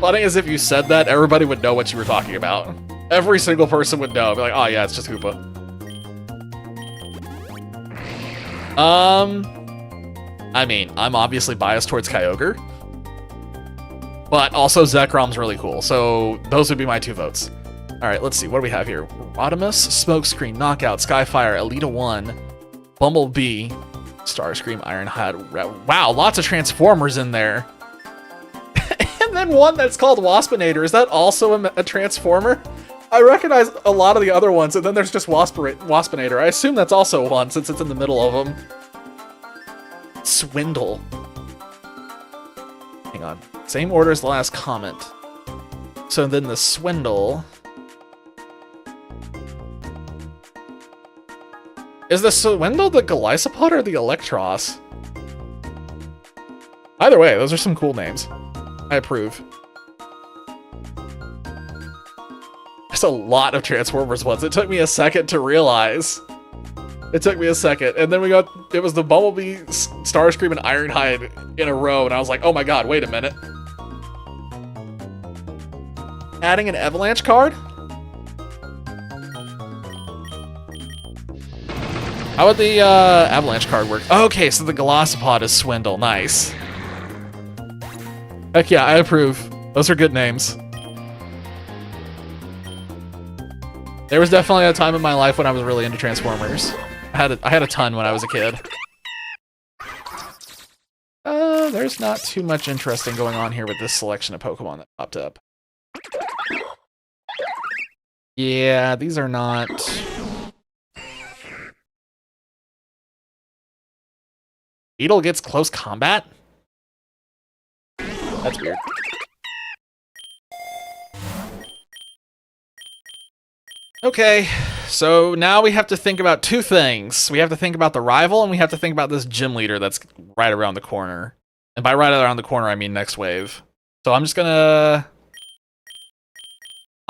Funny as if you said that, everybody would know what you were talking about. Every single person would know. Be like, oh yeah, it's just Hoopa. I mean, I'm obviously biased towards Kyogre. But also Zekrom's really cool, so those would be my two votes. Alright, let's see, what do we have here? Rodimus, Smokescreen, Knockout, Skyfire, Alita 1, Bumblebee, Starscream, Ironhide. Wow, lots of Transformers in there. And then one that's called Waspinator. Is that also a Transformer? I recognize a lot of the other ones, and then there's just Waspinator. I assume that's also one, since it's in the middle of them. Swindle. Hang on. Same order as the last comment. So then the Swindle... Is the Swindle the Golisopod or the Electros? Either way, those are some cool names. I approve. There's a lot of Transformers ones. It took me a second to realize. It took me a second. And then it was the Bumblebee, Starscream, and Ironhide in a row. And I was like, oh my god, wait a minute. Adding an Avalanche card? How would the Avalanche card work? Okay, so the Golisopod is Swindle. Nice. Heck yeah, I approve. Those are good names. There was definitely a time in my life when I was really into Transformers. I had a ton when I was a kid. There's not too much interesting going on here with this selection of Pokemon that popped up. Yeah, these are not... Beetle gets close combat? That's weird. Okay, so now we have to think about two things. We have to think about the rival, and we have to think about this gym leader that's right around the corner. And by right around the corner, I mean next wave. So I'm just gonna...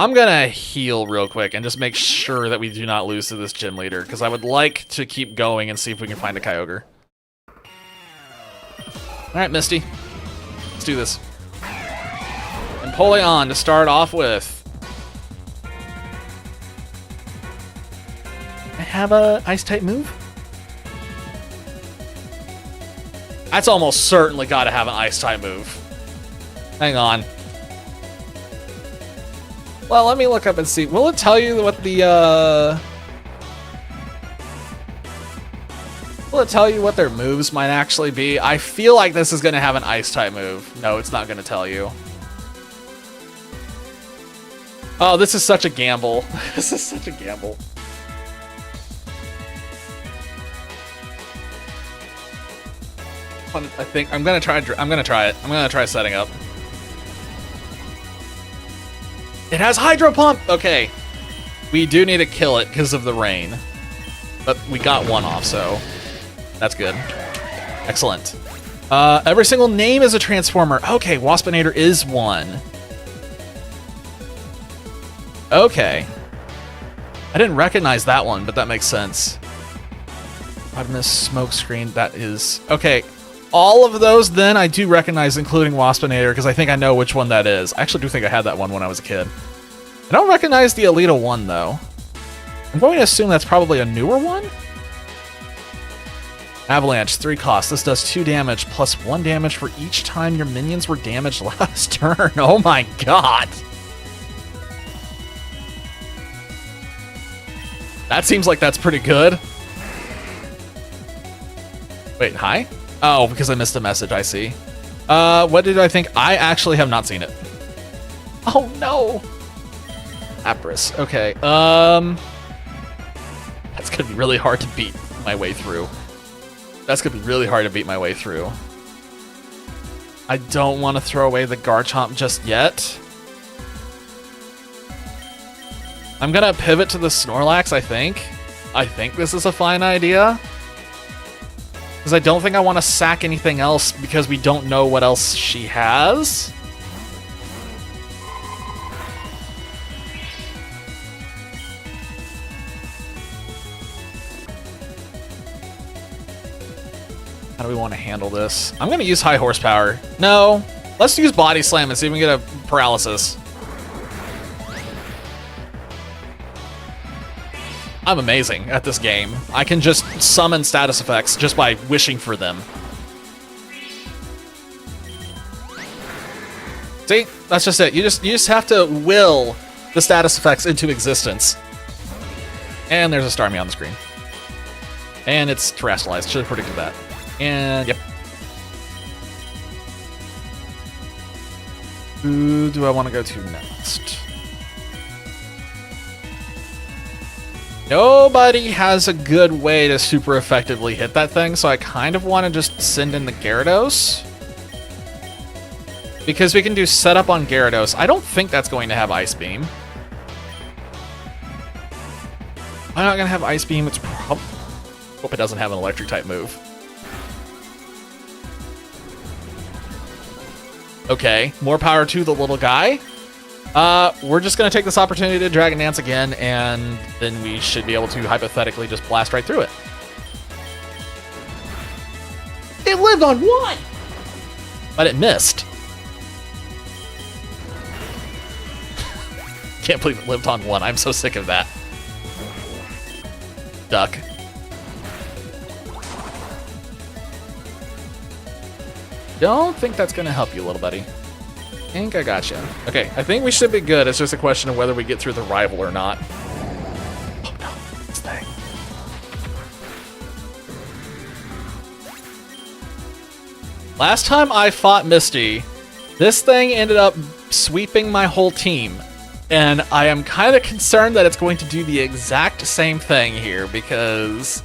I'm gonna heal real quick and just make sure that we do not lose to this gym leader, because I would like to keep going and see if we can find a Kyogre. Alright, Misty. Let's do this. Empoleon to start off with. I have a Ice-type move? That's almost certainly gotta have an Ice-type move. Hang on. Well, let me look up and see. Will it tell you what the, Will it tell you what their moves might actually be? I feel like this is gonna have an Ice-type move. No, it's not gonna tell you. Oh, this is such a gamble. This is such a gamble. I think I'm gonna try it. I'm gonna try setting up. It has Hydro Pump! Okay. We do need to kill it because of the rain. But we got one off, so that's good. Excellent. Every single name is a Transformer. Okay, Waspinator is one. Okay. I didn't recognize that one, but that makes sense. I've missed Smokescreen. That is... Okay. All of those, then, I do recognize, including Waspinator, because I think I know which one that is. I actually do think I had that one when I was a kid. I don't recognize the Alita one, though. I'm going to assume that's probably a newer one? Avalanche, 3 costs. This does 2 damage, plus 1 damage for each time your minions were damaged last turn. Oh my god! That seems like that's pretty good. Wait, hi? Oh, because I missed a message, I see. What did I think? I actually have not seen it. Oh, no! Apris, okay. That's gonna be really hard to beat my way through. That's gonna be really hard to beat my way through. I don't want to throw away the Garchomp just yet. I'm gonna pivot to the Snorlax, I think. I think this is a fine idea. Because I don't think I want to sack anything else because we don't know what else she has. How do we want to handle this? I'm going to use high horsepower. No, let's use Body Slam and see if we can get a paralysis. I'm amazing at this game. I can just summon status effects just by wishing for them. See? That's just it. You just have to will the status effects into existence. And there's a Starmie on the screen. And it's terrestrialized. Should have predicted that. And yep. Who do I want to go to next? Nobody has a good way to super effectively hit that thing, so I kind of want to just send in the Gyarados. Because we can do setup on Gyarados. I don't think that's going to have Ice Beam. I'm not going to have Ice Beam. It's probably... Hope it doesn't have an electric type move. Okay, more power to the little guy. We're just going to take this opportunity to Dragon Dance again, and then we should be able to hypothetically just blast right through it. It lived on 1! But it missed. Can't believe it lived on 1. I'm so sick of that. Duck. Don't think that's going to help you, little buddy. I think I gotcha. Okay, I think we should be good. It's just a question of whether we get through the rival or not. Oh no, this thing. Last time I fought Misty, this thing ended up sweeping my whole team. And I am kind of concerned that it's going to do the exact same thing here, because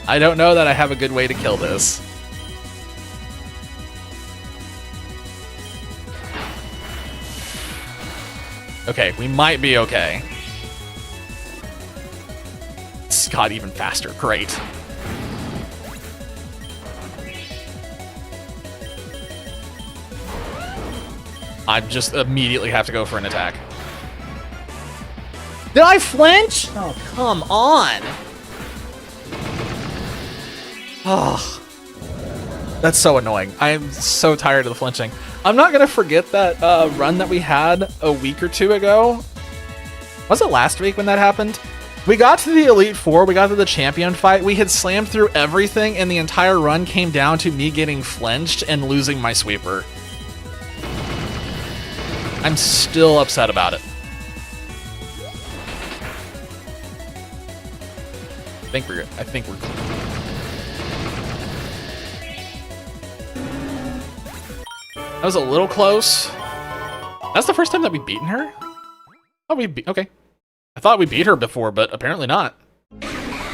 I don't know that I have a good way to kill this. Okay, we might be okay. It's got even faster. Great. I just immediately have to go for an attack. Did I flinch? Oh, come on. Oh, that's so annoying. I am so tired of the flinching. I'm not going to forget that run that we had a week or two ago. Was it last week when that happened? We got to the Elite Four, we got to the champion fight, we had slammed through everything, and the entire run came down to me getting flinched and losing my sweeper. I'm still upset about it. I think we're clean. That was a little close. That's the first time that we've beaten her? Oh, okay. I thought we beat her before, but apparently not.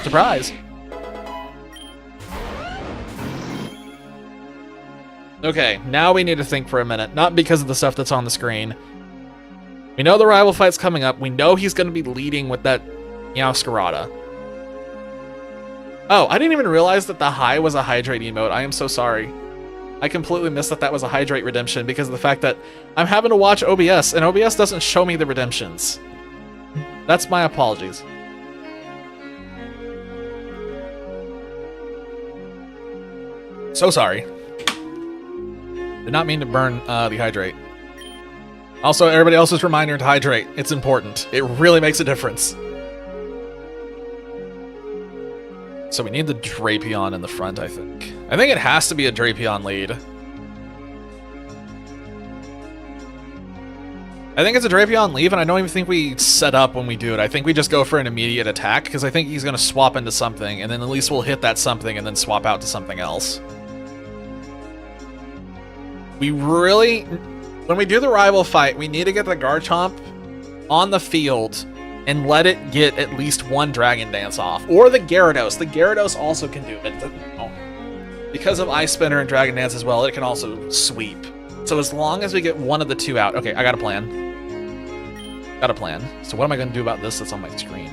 Surprise. Okay, now we need to think for a minute. Not because of the stuff that's on the screen. We know the rival fight's coming up. We know he's going to be leading with that Meowscarada. Oh, I didn't even realize that the high was a hydrate emote. I am so sorry. I completely missed that that was a hydrate redemption because of the fact that I'm having to watch OBS, and OBS doesn't show me the redemptions. That's my apologies. So sorry. Did not mean to burn the hydrate. Also, everybody else's reminder to hydrate. It's important. It really makes a difference. So we need the Drapion in the front, I think. I think it has to be a Drapion lead. I think it's a Drapion leave, and I don't even think we set up when we do it. I think we just go for an immediate attack, because I think he's going to swap into something, and then at least we'll hit that something and then swap out to something else. We really... When we do the rival fight, we need to get the Garchomp on the field and let it get at least one Dragon Dance off. Or the Gyarados. The Gyarados also can do it. Because of Ice Spinner and Dragon Dance as well, it can also sweep. So as long as we get one of the two out... Okay, I got a plan. Got a plan. So what am I going to do about this that's on my screen?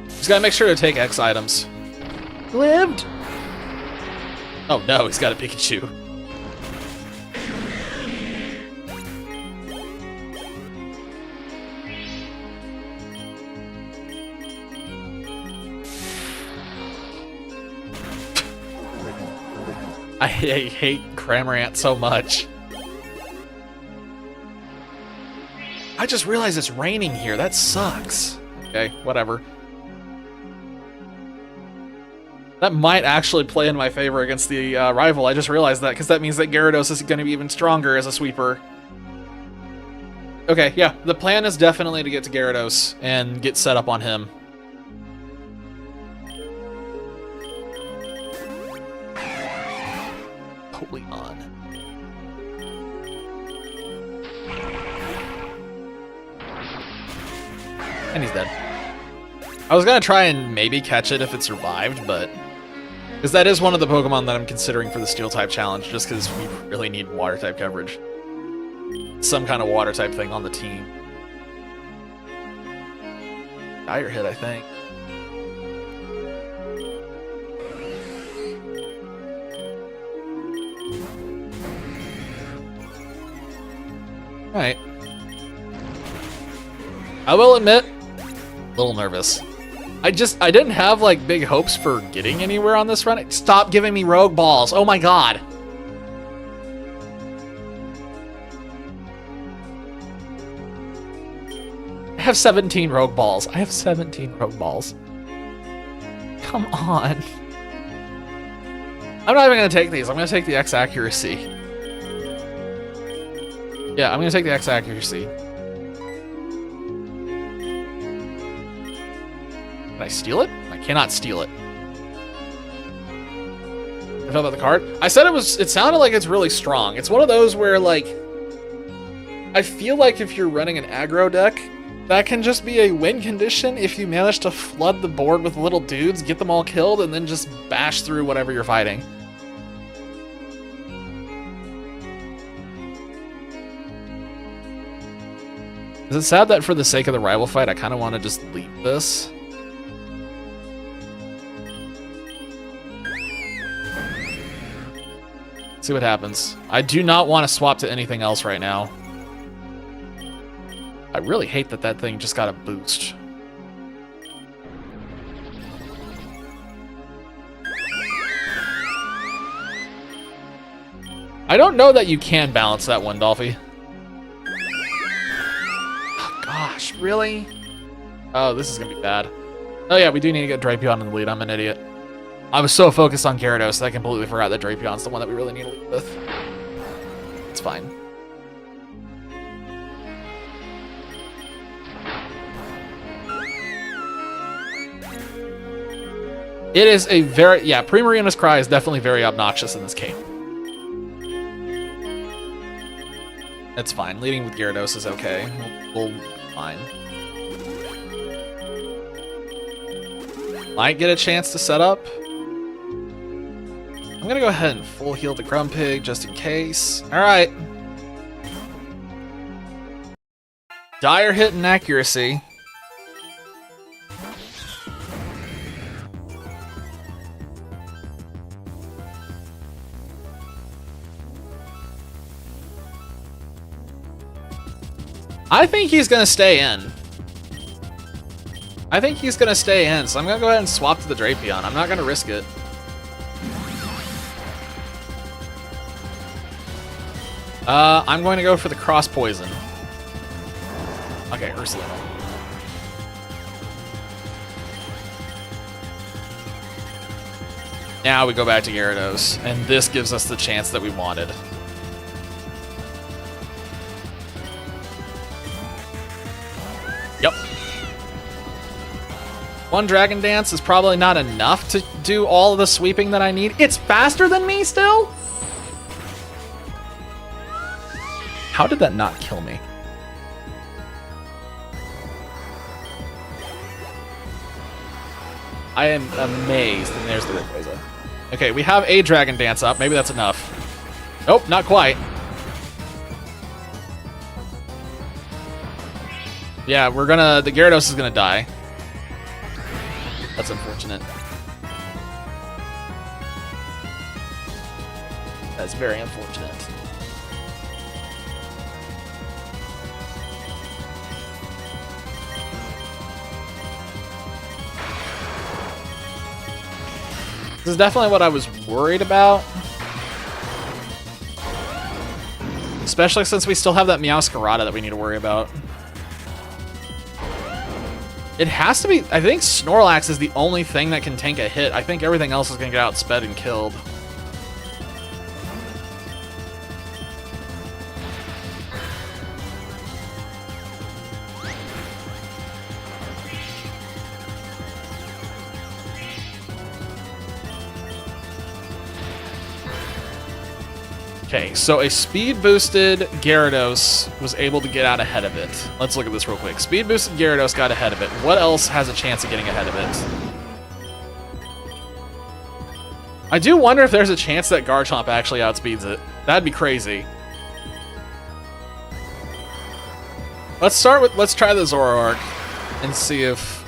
Just gotta make sure to take X items. Lived! Oh no, he's got a Pikachu. I hate Cramorant so much. I just realized it's raining here. That sucks. Okay, whatever. That might actually play in my favor against the rival. I just realized that, because that means that Gyarados is going to be even stronger as a sweeper. Okay, yeah, the plan is definitely to get to Gyarados and get set up on him. Holy on. And he's dead. I was going to try and maybe catch it if it survived, but... Because that is one of the Pokemon that I'm considering for the Steel-type challenge, just because we really need Water-type coverage. Some kind of Water-type thing on the team. Dire hit, I think. Alright. I will admit, a little nervous. I didn't have, like, big hopes for getting anywhere on this run. Stop giving me rogue balls. Oh my god. I have 17 rogue balls. I have 17 rogue balls. Come on. I'm not even going to take these. I'm going to take the X accuracy. Yeah, I'm going to take the X accuracy. Can I steal it? I Cannot steal it. I felt about the card. I said it sounded like it's really strong. It's one of those where, like, I feel like if you're running an aggro deck, that can just be a win condition if you manage to flood the board with little dudes, get them all killed, and then just bash through whatever you're fighting. Is it sad that for the sake of the rival fight, I kind of want to just leave this? See what happens. I do not want to swap to anything else right now. I really hate that that thing just got a boost. I don't know that you can balance that one, Dolphy. Oh, gosh, really? Oh, this is gonna be bad. Oh yeah, we do need to get Drapion in the lead. I'm an idiot. I was so focused on Gyarados that I completely forgot that Drapion's the one that we really need to lead with. It's fine. It is a very, yeah, Primarina's Cry is definitely very obnoxious in this game. It's fine. Leading with Gyarados is okay. We'll fine. Might get a chance to set up. I'm gonna go ahead and full heal the Grumpig just in case. Alright. Dire hit and accuracy. I think he's gonna stay in. I think he's gonna stay in, so I'm gonna go ahead and swap to the Drapion. I'm not gonna risk it. I'm going to go for the Cross Poison. Okay, Ursula. Now we go back to Gyarados, and this gives us the chance that we wanted. Yep. One Dragon Dance is probably not enough to do all of the sweeping that I need. It's faster than me still? How did that not kill me? I am amazed. And there's the Rayquaza. Okay, we have a Dragon Dance up. Maybe that's enough. Nope, not quite. Yeah, the Gyarados is gonna die. That's unfortunate. That's very unfortunate. This is definitely what I was worried about. Especially since we still have that Meowscarada that we need to worry about. It has to be... I think Snorlax is the only thing that can tank a hit. I think everything else is going to get outsped and killed. Okay, so a speed-boosted Gyarados was able to get out ahead of it. Let's look at this real quick. Speed-boosted Gyarados got ahead of it. What else has a chance of getting ahead of it? I do wonder if there's a chance that Garchomp actually outspeeds it. That'd be crazy. Let's try the Zoroark and see if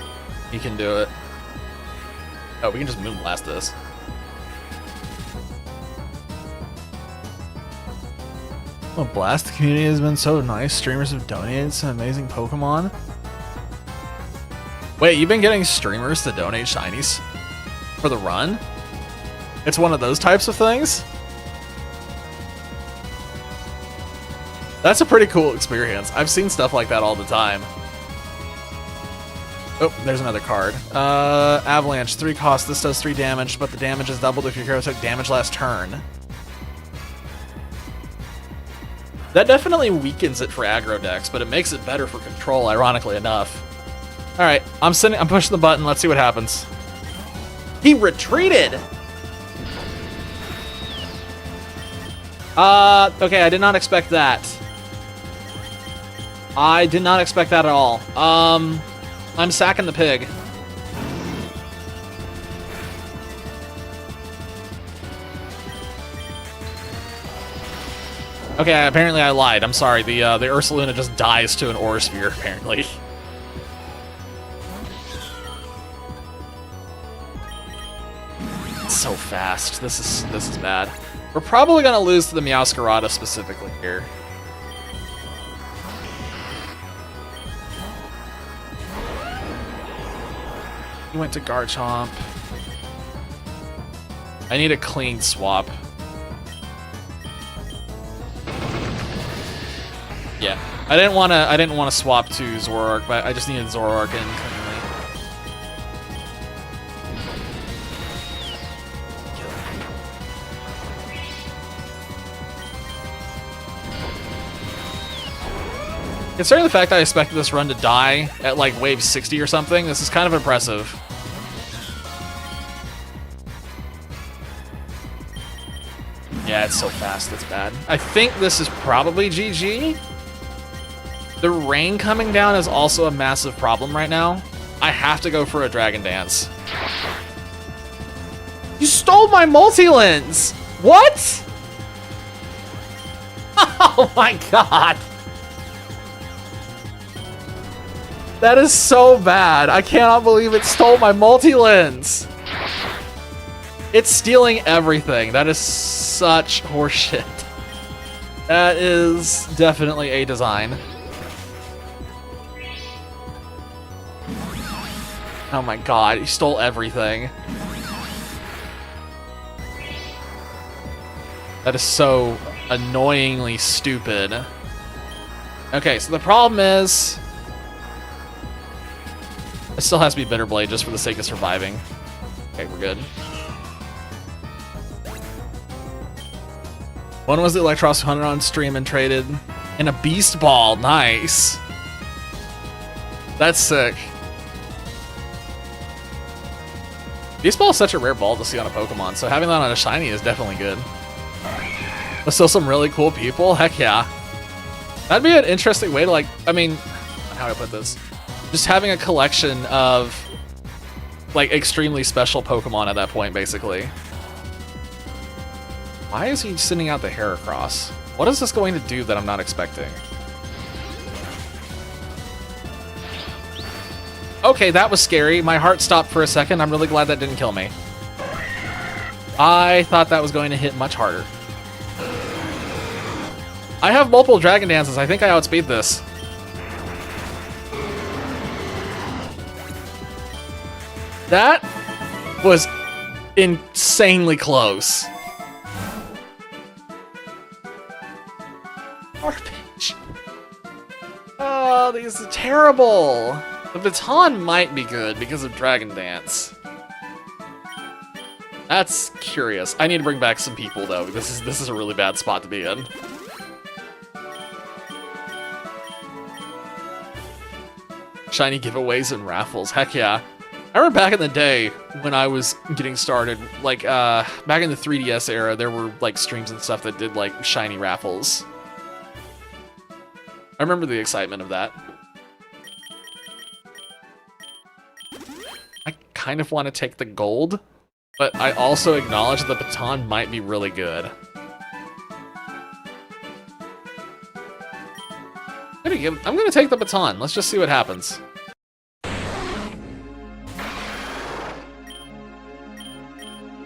he can do it. Oh, we can just Moonblast this. Oh, Blast, the community has been so nice. Streamers have donated some amazing Pokemon. Wait, you've been getting streamers to donate shinies for the run? It's one of those types of things? That's a pretty cool experience. I've seen stuff like that all the time. Oh, there's another card. Avalanche, 3 cost. This does 3 damage, but the damage is doubled if your hero took damage last turn. That definitely weakens it for aggro decks, but it makes it better for control, ironically enough. Alright, I'm pushing the button. Let's see what happens. He retreated! Okay, I did not expect that. I did not expect that at all. I'm sacking the pig. Okay, apparently I lied. I'm sorry. The Ursaluna just dies to an Aura Sphere, apparently. It's so fast. This is bad. We're probably gonna lose to the Meowscarada specifically here. He went to Garchomp. I need a clean swap. Yeah, I didn't want to swap to Zoroark, but I just needed Zoroark in cleanly. Considering the fact that I expected this run to die at like wave 60 or something, this is kind of impressive. Yeah, it's so fast, it's bad. I think this is probably GG. The rain coming down is also a massive problem right now. I have to go for a Dragon Dance. You stole my multi-lens! What? Oh my god! That is so bad. I cannot believe it stole my multi-lens. It's stealing everything. That is such horseshit. That is definitely a design. Oh my god, he stole everything. That is so annoyingly stupid. Okay, so the problem is... it still has to be Bitter Blade just for the sake of surviving. Okay, we're good. One was the Electros hunted on stream and traded. And a Beast Ball, nice. That's sick. Beast Ball is such a rare ball to see on a Pokemon, so having that on a shiny is definitely good. But still some really cool people? Heck yeah. That'd be an interesting way to like, I mean, how do I put this? Just having a collection of like extremely special Pokemon at that point, basically. Why is he sending out the Heracross? What is this going to do that I'm not expecting? Okay, that was scary. My heart stopped for a second. I'm really glad that didn't kill me. I thought that was going to hit much harder. I have multiple Dragon Dances. I think I outspeed this. That was insanely close. Garbage. Oh, these are terrible. The baton might be good because of Dragon Dance. That's curious. I need to bring back some people though. This is a really bad spot to be in. Shiny giveaways and raffles. Heck yeah. I remember back in the day when I was getting started, like back in the 3DS era, there were like streams and stuff that did like shiny raffles. I remember the excitement of that. I kind of want to take the gold, but I also acknowledge the baton might be really good. I'm gonna take the baton. Let's just see what happens.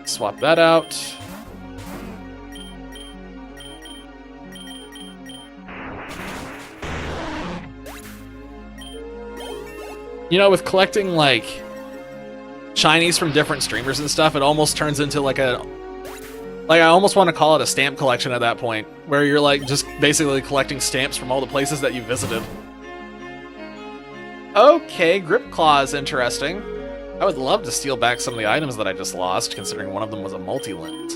Swap that out. You know, with collecting like shinies from different streamers and stuff, it almost turns into like a... like, I almost want to call it a stamp collection at that point, where you're like just basically collecting stamps from all the places that you visited. Okay, Grip Claw is interesting. I would love to steal back some of the items that I just lost, considering one of them was a multi-lint.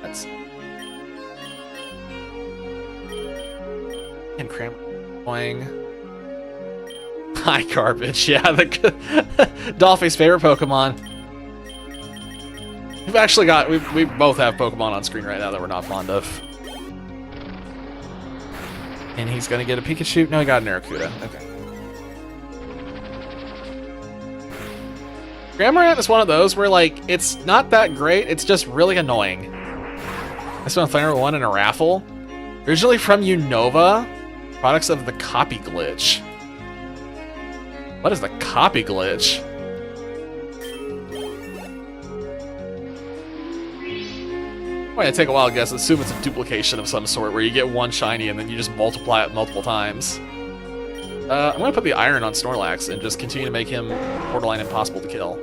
That's... and cram... boing. Hi, Garbage. Yeah, Dolphy's favorite Pokemon. We've actually got, we both have Pokemon on screen right now that we're not fond of. And he's gonna get a Pikachu. No, he got an Arrokuda. Okay. Cramorant is one of those where, like, it's not that great, it's just really annoying. I spent Flame 1 in a raffle. Originally from Unova, products of the copy glitch. What is the copy glitch? Might take a while to guess. Assume it's a duplication of some sort where you get one shiny and then you just multiply it multiple times. I'm gonna put the iron on Snorlax and just continue to make him borderline impossible to kill.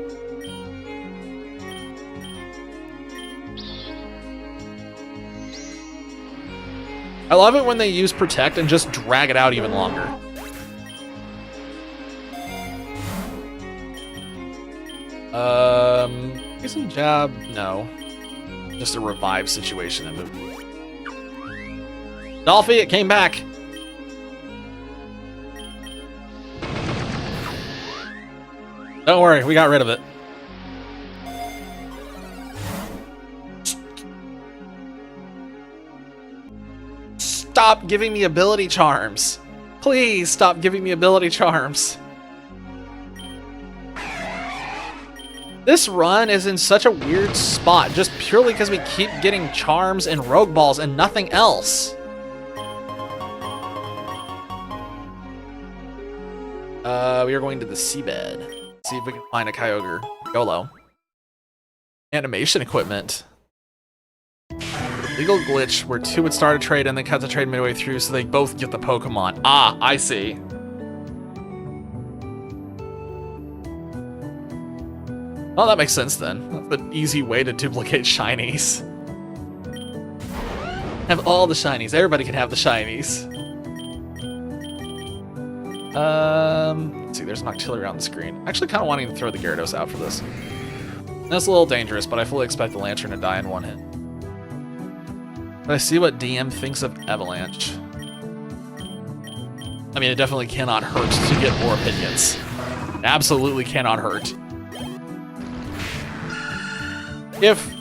I love it when they use Protect and just drag it out even longer. Poison Jab? No. Just a revive situation. Dolphy, it came back. Don't worry, we got rid of it. Stop giving me ability charms. Please stop giving me ability charms. This run is in such a weird spot, just purely because we keep getting charms and rogue balls and nothing else. We are going to the seabed. See if we can find a Kyogre. YOLO. Animation equipment. Legal glitch where two would start a trade and then cut the trade midway through so they both get the Pokemon. Ah, I see. Well, that makes sense then. That's an easy way to duplicate shinies. Have all the shinies. Everybody can have the shinies. Let's see, there's an Octillery on the screen. Actually kind of wanting to throw the Gyarados out for this. That's a little dangerous, but I fully expect the Lantern to die in one hit. But I see what DM thinks of Avalanche. I mean, it definitely cannot hurt to get more opinions. It absolutely cannot hurt. If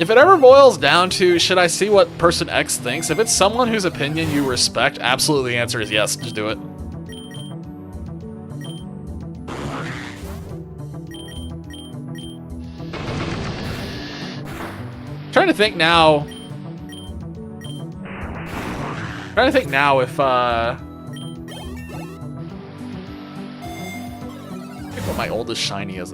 it ever boils down to, should I see what person X thinks? If it's someone whose opinion you respect, absolutely the answer is yes, just do it. Trying to think now if I think what my oldest shiny is.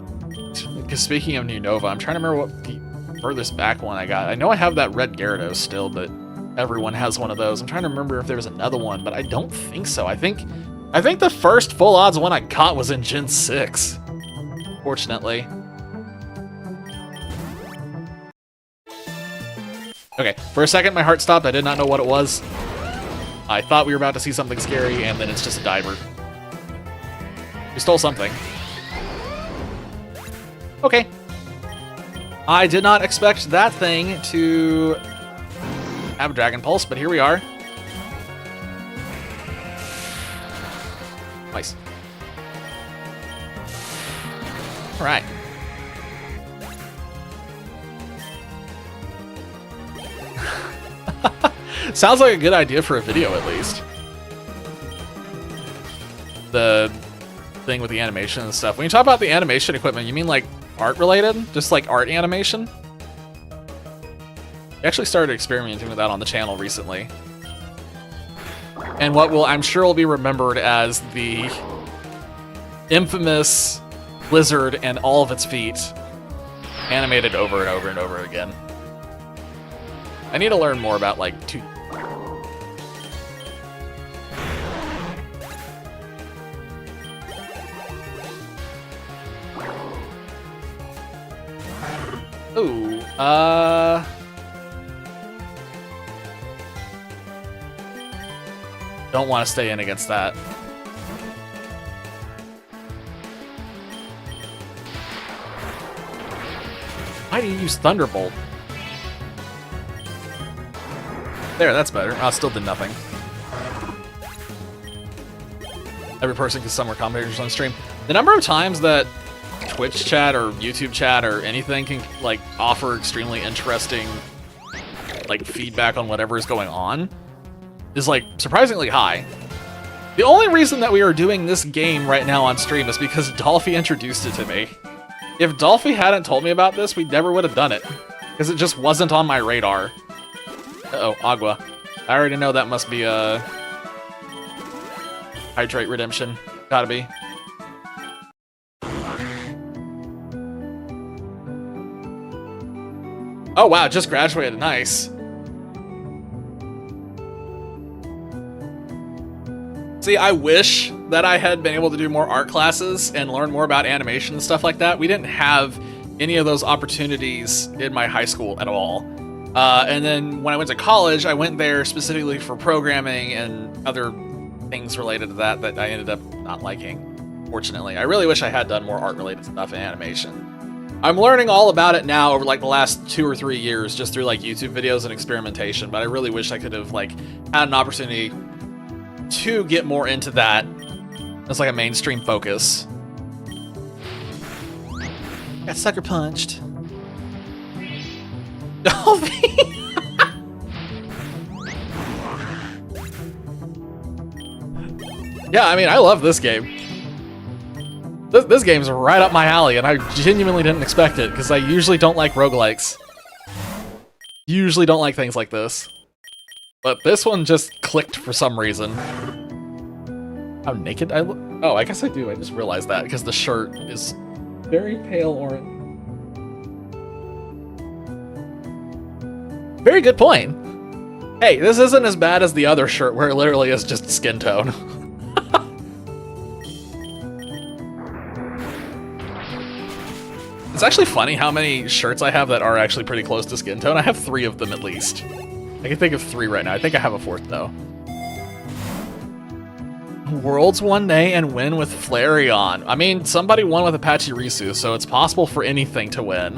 Because speaking of New Nova, I'm trying to remember what the furthest back one I got. I know I have that red Gyarados still, but everyone has one of those. I'm trying to remember if there was another one, but I don't think so. I think the first full odds one I got was in Gen 6. Fortunately. Okay, for a second my heart stopped. I did not know what it was. I thought we were about to see something scary, and then it's just a diver. We stole something. Okay. I did not expect that thing to have a Dragon Pulse, but here we are. Nice. All right. Sounds like a good idea for a video, at least. The thing with the animation and stuff. When you talk about the animation equipment, you mean like art related? Just like art animation? I actually started experimenting with that on the channel recently. And what will, I'm sure, will be remembered as the infamous lizard and all of its feet animated over and over and over again. I need to learn more about like Ooh, don't want to stay in against that. Why do you use Thunderbolt? There, that's better. I still did nothing. every person can summon commentators on stream. The number of times that Twitch chat or YouTube chat or anything can like offer extremely interesting like feedback on whatever is going on is like surprisingly high. The only reason that we are doing this game right now on stream is because Dolphy introduced it to me. If Dolphy hadn't told me about this, we never would have done it because it just wasn't on my radar. Uh-oh, Agua. I already know that must be a Hydrate Redemption. Gotta be. Oh wow, just graduated. Nice. See, I wish that I had been able to do more art classes and learn more about animation and stuff like that. We didn't have any of those opportunities in my high school at all. And then when I went to college, I went there specifically for programming and other things related to that I ended up not liking, fortunately. I really wish I had done more art-related stuff in animation. I'm learning all about it now over like the last 2 or 3 years just through like YouTube videos and experimentation, but I really wish I could have like had an opportunity to get more into that as like a mainstream focus. Got sucker punched. Yeah, I mean, I love this game. This game's right up my alley, and I genuinely didn't expect it, because I usually don't like roguelikes. Usually don't like things like this. But this one just clicked for some reason. How naked I look? Oh, I guess I do. I just realized that, because the shirt is very pale orange. Very good point. Hey, this isn't as bad as the other shirt, where it literally is just skin tone. It's actually funny how many shirts I have that are actually pretty close to skin tone. I have 3 of them at least. I can think of 3 right now. I think I have a 4th though. Worlds one day and win with Flareon. I mean, somebody won with Apache Risu, so it's possible for anything to win.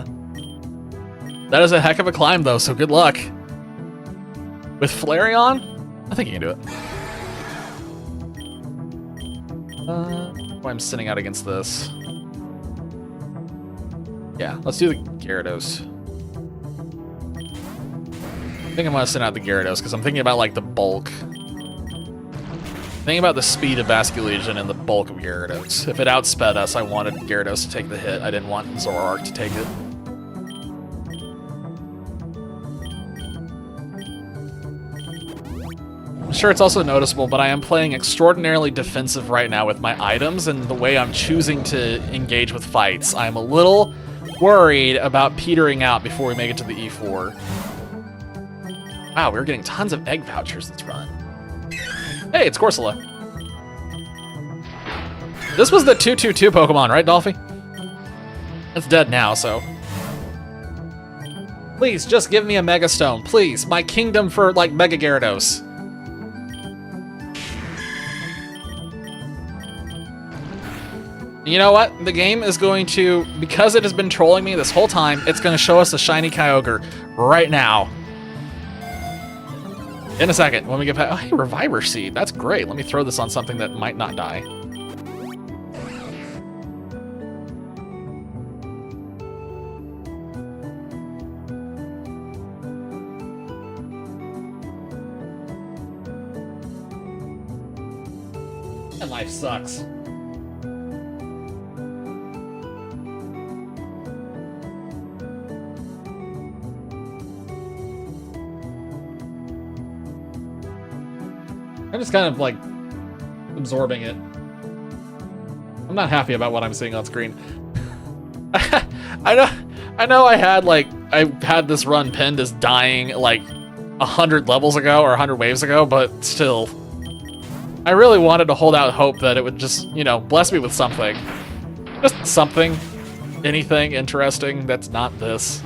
That is a heck of a climb though, so good luck. With Flareon, I think you can do it. I'm sitting out against this. Yeah, let's do the Gyarados. I think I'm gonna send out the Gyarados because I'm thinking about like the bulk. Thinking about the speed of Basculegion and the bulk of Gyarados. If it outsped us, I wanted Gyarados to take the hit. I didn't want Zoroark to take it. I'm sure it's also noticeable, but I am playing extraordinarily defensive right now with my items and the way I'm choosing to engage with fights. I'm a little worried about petering out before we make it to the E4. Wow, we're getting tons of egg vouchers this run. Hey, it's Corsola. This was the 2-2-2 Pokemon, right, Dolphy? It's dead now, so. Please, just give me a Mega Stone, please. My kingdom for, like, Mega Gyarados. You know what? The game is going to, because it has been trolling me this whole time, it's going to show us a shiny Kyogre right now. In a second, when we get back. Oh, hey, Reviver Seed. That's great. Let me throw this on something that might not die. And life sucks. I'm just kind of like absorbing it. I'm not happy about what I'm seeing on screen. I know I had this run pinned as dying like 100 levels ago or 100 waves ago, but still. I really wanted to hold out hope that it would just, you know, bless me with something. Just something. Anything interesting that's not this.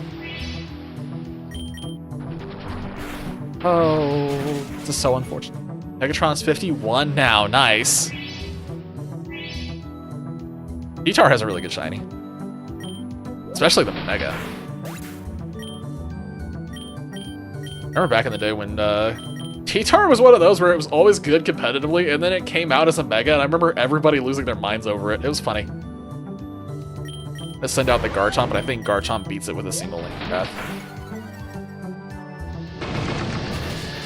Oh, this is so unfortunate. Megatron's 51 now, nice. Guitar has a really good shiny. Especially the Mega. Remember back in the day when T-Tar was one of those where it was always good competitively, and then it came out as a Mega, and I remember everybody losing their minds over it. It was funny. Let's send out the Garchomp, but I think Garchomp beats it with a single Link Breath.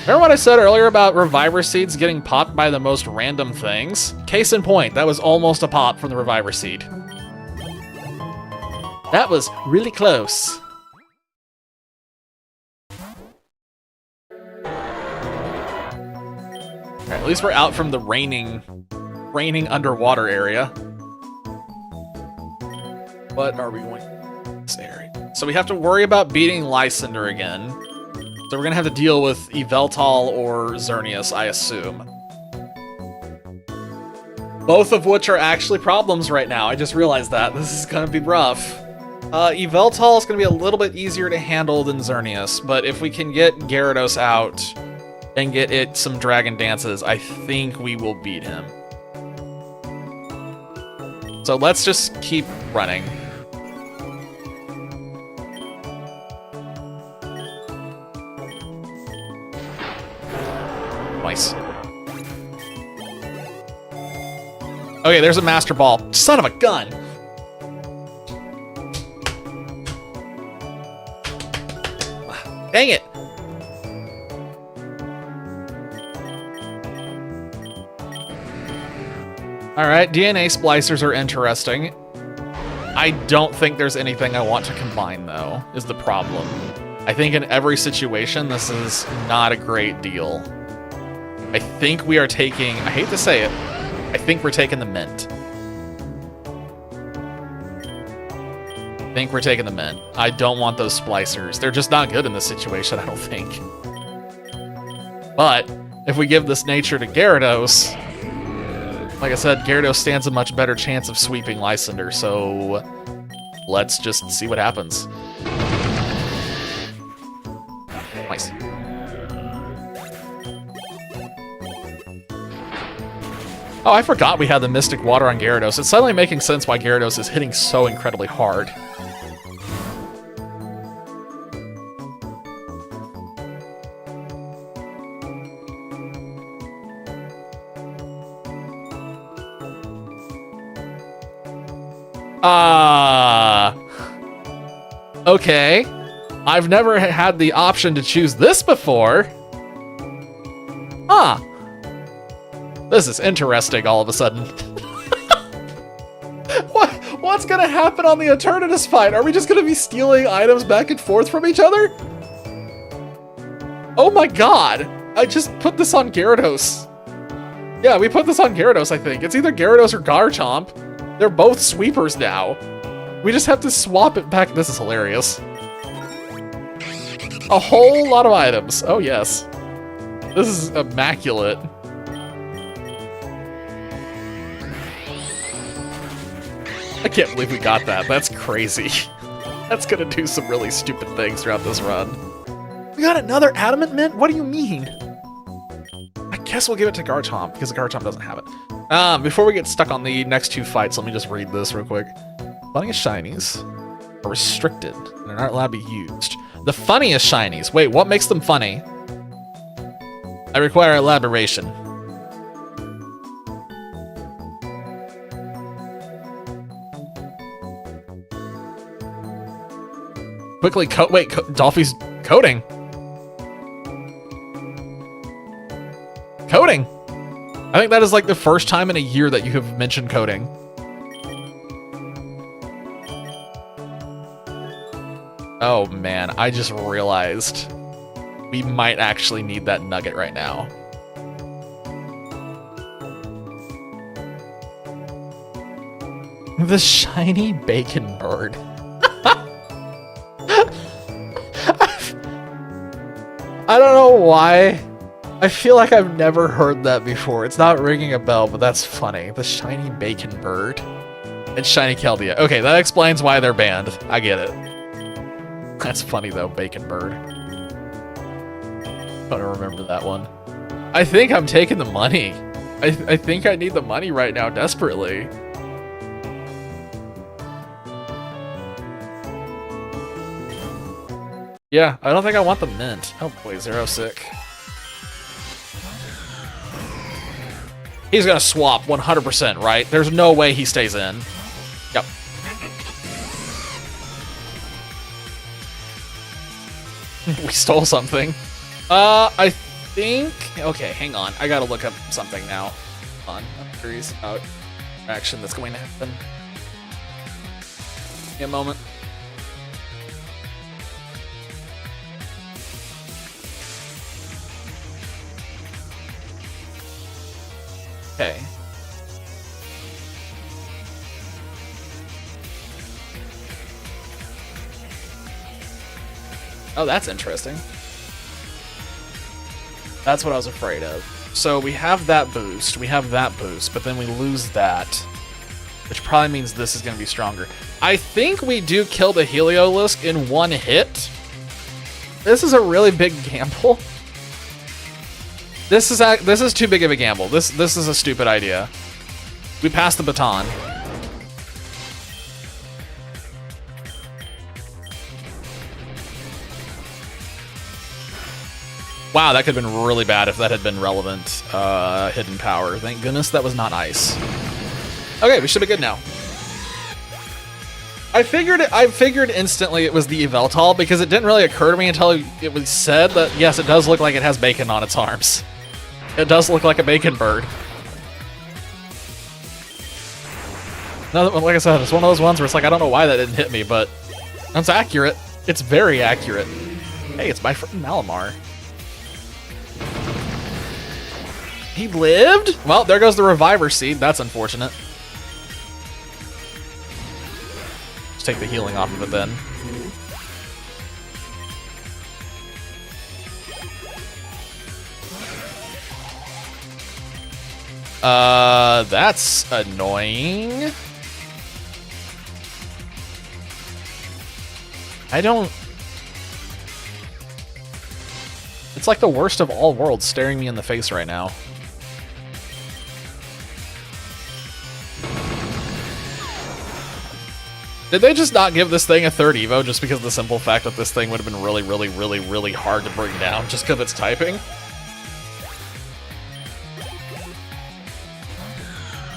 Remember what I said earlier about Reviver Seeds getting popped by the most random things? Case in point, that was almost a pop from the Reviver Seed. That was really close. Alright, at least we're out from the raining underwater area. What are we going to this area? So we have to worry about beating Lysander again. So we're gonna have to deal with Yveltal or Xerneas, I assume. Both of which are actually problems right now. I just realized that. This is gonna be rough. Yveltal is gonna be a little bit easier to handle than Xerneas, but if we can get Gyarados out and get it some Dragon Dances, I think we will beat him. So let's just keep running. Nice. Okay, there's a Master Ball. Son of a gun! Dang it! Alright, DNA splicers are interesting. I don't think there's anything I want to combine, though, is the problem. I think in every situation, this is not a great deal. I think we are taking... I hate to say it. I think we're taking the Mint. I think we're taking the Mint. I don't want those splicers. They're just not good in this situation, I don't think. But if we give this nature to Gyarados... Like I said, Gyarados stands a much better chance of sweeping Lysander, so let's just see what happens. Nice. Oh, I forgot we had the Mystic Water on Gyarados. It's suddenly making sense why Gyarados is hitting so incredibly hard. Okay. I've never had the option to choose this before. Huh. This is interesting all of a sudden. What's gonna happen on the Eternatus fight? Are we just gonna be stealing items back and forth from each other? Oh my god! I just put this on Gyarados. Yeah, we put this on Gyarados, I think. It's either Gyarados or Garchomp. They're both sweepers now. We just have to swap it back. This is hilarious. A whole lot of items. Oh, yes. This is immaculate. I can't believe we got that. That's crazy. That's gonna do some really stupid things throughout this run. We got another Adamant Mint? What do you mean? I guess we'll give it to Garchomp, because Garchomp doesn't have it. Before we get stuck on the next two fights, let me just read this real quick. Funniest shinies are restricted and are not allowed to be used. The funniest shinies. Wait, what makes them funny? I require elaboration. Quickly wait, Dolphy's coding. Coding. I think that is like the first time in a year that you have mentioned coding. Oh man, I just realized we might actually need that nugget right now. The shiny bacon bird. I don't know why. I feel like I've never heard that before. It's not ringing a bell, but that's funny. The shiny bacon bird. And shiny Keldea. Okay, that explains why they're banned. I get it. That's funny though, bacon bird. I don't remember that one. I think I'm taking the money. I think I need the money right now desperately. Yeah, I don't think I want the mint. Oh boy, Zero sick. He's gonna swap 100%, right? There's no way he stays in. Yep. We stole something. I think... Okay, hang on. I gotta look up something now. Hold on. I'm curious about action that's going to happen. Give me a moment. Okay. Oh, that's interesting. That's what I was afraid of. So we have that boost, but then we lose that, which probably means this is going to be stronger. I think we do kill the Heliolisk in one hit. This is a really big gamble. This is too big of a gamble. This is a stupid idea. We passed the baton. Wow, that could have been really bad if that had been relevant hidden power. Thank goodness that was not ice. Okay, we should be good now. I figured instantly it was the Yveltal because it didn't really occur to me until it was said that yes, it does look like it has bacon on its arms. It does look like a bacon bird. Now, like I said, it's one of those ones where it's like I don't know why that didn't hit me, but that's accurate. It's very accurate. Hey, it's my friend Malamar. He lived? Well, there goes the Reviver Seed. That's unfortunate. Just take the healing off of it then. That's annoying. It's like the worst of all worlds staring me in the face right now. Did they just not give this thing a third Evo just because of the simple fact that this thing would have been really, really, really, really hard to bring down just because it's typing?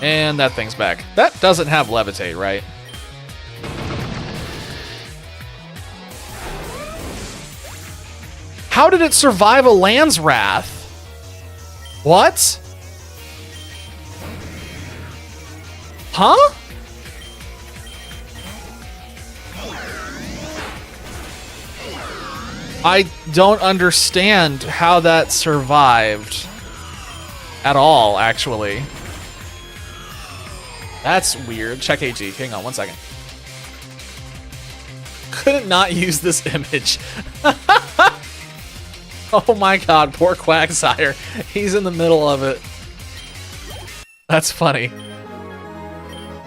And that thing's back. That doesn't have Levitate, right? How did it survive a Land's Wrath? What? Huh? I don't understand how that survived at all, actually. That's weird. Check AG. Hang on 1 second. Couldn't not use this image. Oh my god, poor Quagsire. He's in the middle of it. That's funny.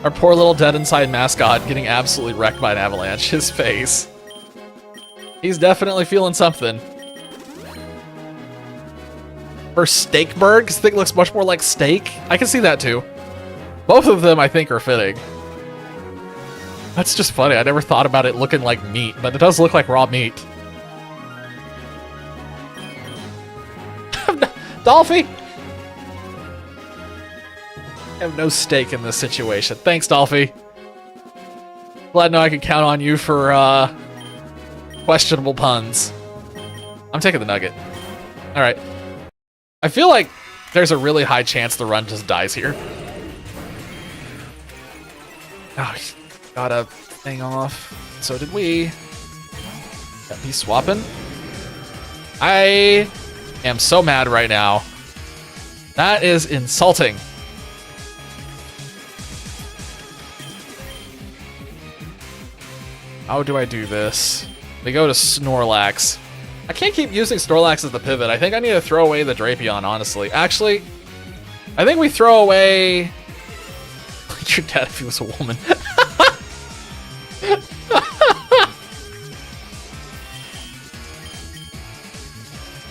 Our poor little dead inside mascot getting absolutely wrecked by an avalanche. His face. He's definitely feeling something. Or Steakbird, because the thing looks much more like steak. I can see that too. Both of them, I think, are fitting. That's just funny. I never thought about it looking like meat, but it does look like raw meat. Dolphy! I have no stake in this situation. Thanks, Dolphy. Glad to know I can count on you for, questionable puns. I'm taking the nugget. Alright. I feel like there's a really high chance the run just dies here. Oh, got a thing off. So did we. Got me swapping. I am so mad right now. That is insulting. How do I do this? We go to Snorlax. I can't keep using Snorlax as the pivot. I think I need to throw away the Drapion, honestly. Actually, I think we throw away... Your dad if he was a woman.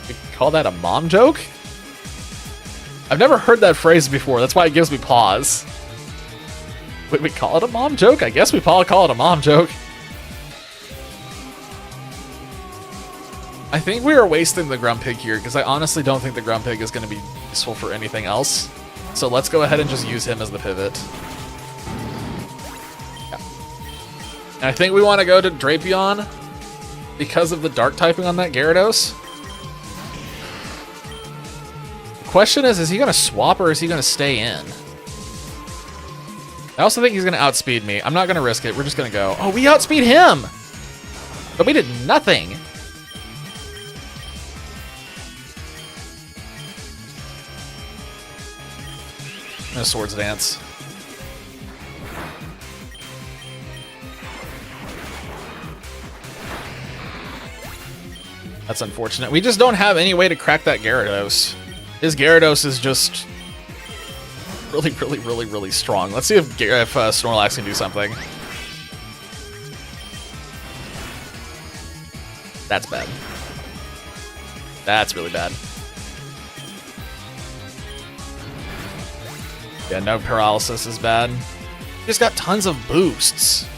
We call that a mom joke? I've never heard that phrase before. That's why it gives me pause. Would we call it a mom joke? I guess we probably call it a mom joke. I think we are wasting the Grumpig here, because I honestly don't think the Grumpig is going to be useful for anything else. So let's go ahead and just use him as the pivot. Yeah. And I think we want to go to Drapion because of the dark typing on that Gyarados. The question is he going to swap or is he going to stay in? I also think he's going to outspeed me. I'm not going to risk it. We're just going to go. Oh, we outspeed him! But we did nothing. And a Swords Dance. That's unfortunate. We just don't have any way to crack that Gyarados. His Gyarados is just really, really, really, really strong. Let's see if Snorlax can do something. That's bad. That's really bad. Yeah, no paralysis is bad. He's got tons of boosts.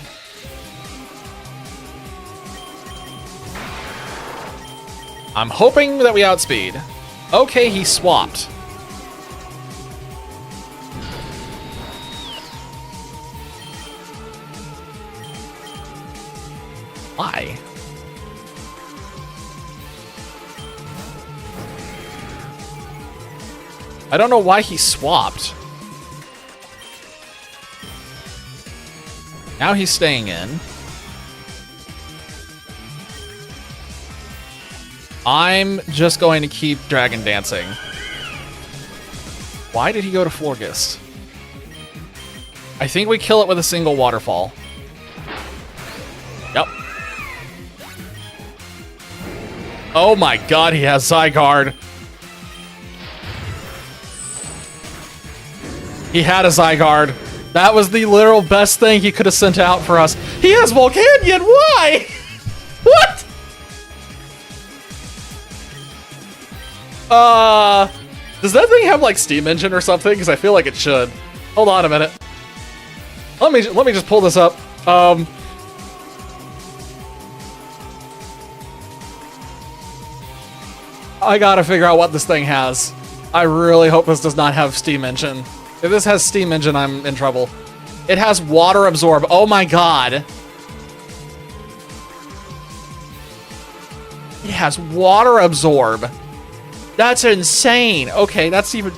I'm hoping that we outspeed. Okay, he swapped. Why? I don't know why he swapped. Now he's staying in. I'm just going to keep Dragon Dancing. Why did he go to Florges? I think we kill it with a single waterfall. Yep. Oh my god, he has Zygarde. He had a Zygarde. That was the literal best thing he could have sent out for us. He has Volcanion! Why? What? Does that thing have like Steam Engine or something? Because I feel like it should. Hold on a minute. Let me just pull this up. I gotta figure out what this thing has. I really hope this does not have Steam Engine. If this has Steam Engine, I'm in trouble. It has Water Absorb. Oh my god. It has Water Absorb. That's insane. Okay, that's even...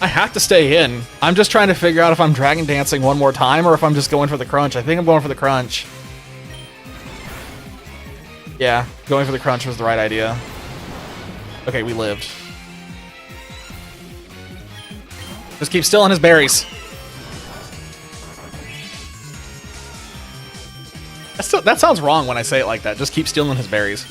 I have to stay in. I'm just trying to figure out if I'm Dragon Dancing one more time or if I'm just going for the crunch. I think I'm going for the crunch. Yeah, going for the crunch was the right idea. Okay, we lived. Just keep still on his berries. That sounds wrong when I say it like that. Just keep stealing his berries.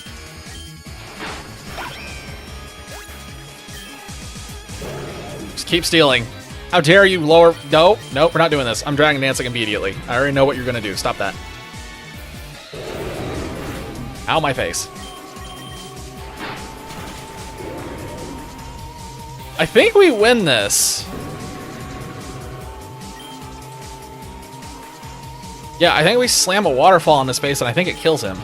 Just keep stealing. How dare you lower... No, we're not doing this. I'm Dragon Dancing immediately. I already know what you're going to do. Stop that. Ow, my face. I think we win this. Yeah, I think we slam a waterfall in his face and I think it kills him.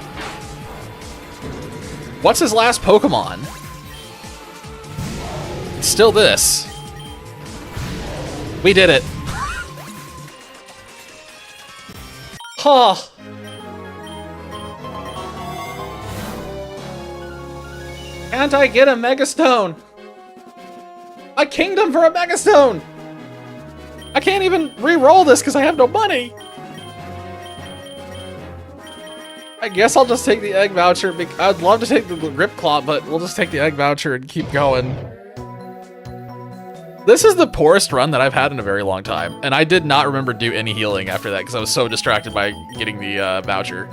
What's his last Pokemon? It's still this. We did it. Huh. Can't I get a Mega Stone? A kingdom for a Mega Stone! I can't even re-roll this because I have no money. I guess I'll just take the egg voucher. I'd love to take the Grip Claw, but we'll just take the egg voucher and keep going. This is the poorest run that I've had in a very long time, and I did not remember do any healing after that because I was so distracted by getting the voucher.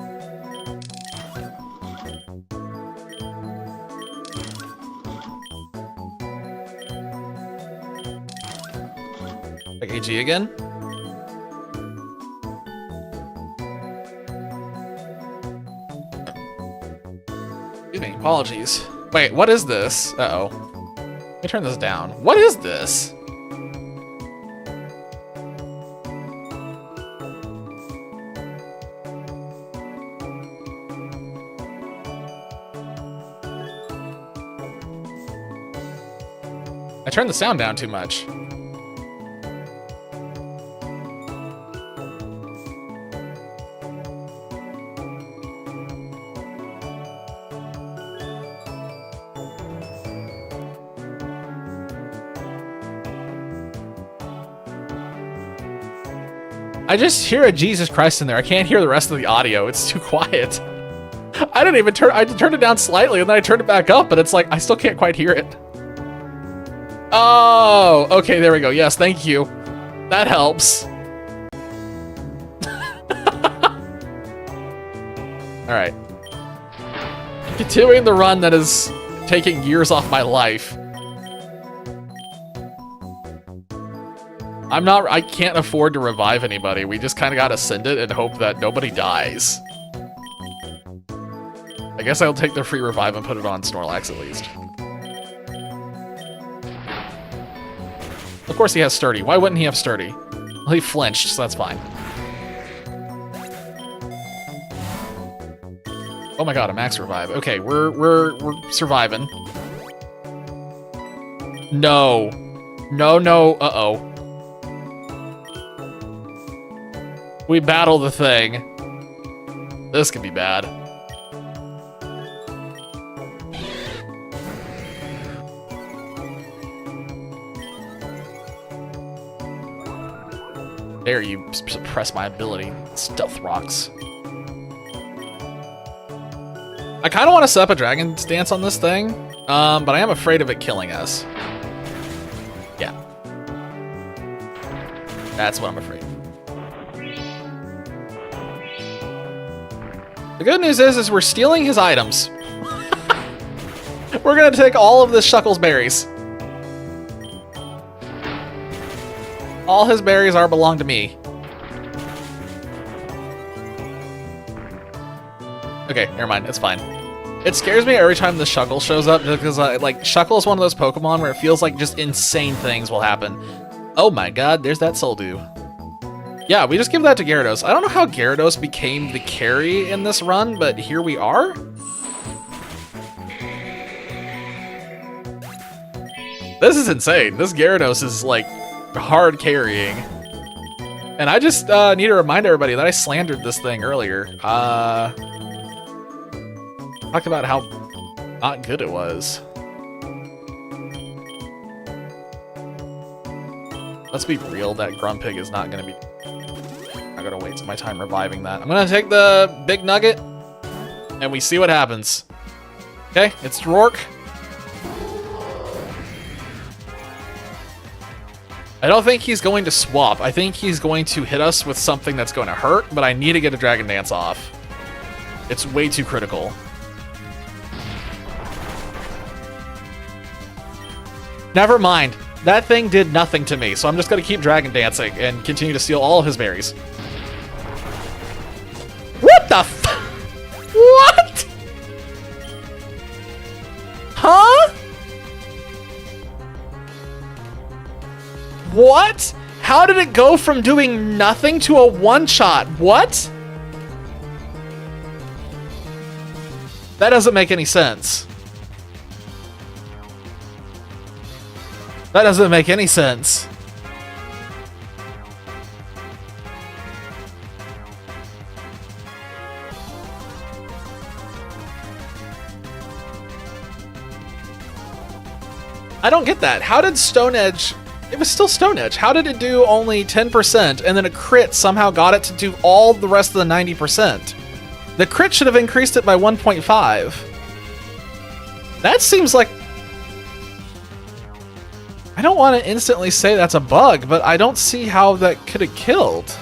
Like AG again? Excuse me, apologies. Wait, what is this? Uh-oh. Let me turn this down. What is this? I turned the sound down too much. I just hear a Jesus Christ in there. I can't hear the rest of the audio. It's too quiet. I didn't even I turned it down slightly and then I turned it back up, but it's like, I still can't quite hear it. Oh, okay, there we go. Yes, thank you. That helps. All right. Continuing the run that is taking years off my life. I can't afford to revive anybody. We just kind of gotta send it and hope that nobody dies. I guess I'll take the free revive and put it on Snorlax at least. Of course he has Sturdy. Why wouldn't he have Sturdy? Well, he flinched, so that's fine. Oh my god, a max revive. Okay, we're surviving. No. No, uh-oh. We battle the thing. This could be bad. There, you suppress my ability. Stealth rocks. I kind of want to set up a dragon dance on this thing, but I am afraid of it killing us. Yeah. That's what I'm afraid of. The good news is we're stealing his items. We're gonna take all of this Shuckle's berries. All his berries belong to me. Okay, never mind, it's fine. It scares me every time the Shuckle shows up because like Shuckle is one of those Pokemon where it feels like just insane things will happen. Oh my god, there's that Soldew. Yeah, we just give that to Gyarados. I don't know how Gyarados became the carry in this run, but here we are. This is insane. This Gyarados is like hard carrying. And I just need to remind everybody that I slandered this thing earlier. Talked about how not good it was. Let's be real, that Grumpig is not gonna be... I gotta wait my time reviving that. I'm gonna take the big nugget, and we see what happens. Okay, it's Rourke. I don't think he's going to swap. I think he's going to hit us with something that's going to hurt, but I need to get a Dragon Dance off. It's way too critical. Never mind. That thing did nothing to me, so I'm just gonna keep Dragon Dancing and continue to steal all of his berries. What the f- What? Huh? What? How did it go from doing nothing to a one-shot? What? That doesn't make any sense. That doesn't make any sense. I don't get that. How did Stone Edge... It was still Stone Edge. How did it do only 10% and then a crit somehow got it to do all the rest of the 90%? The crit should have increased it by 1.5. That seems like... I don't want to instantly say that's a bug, but I don't see how that could have killed.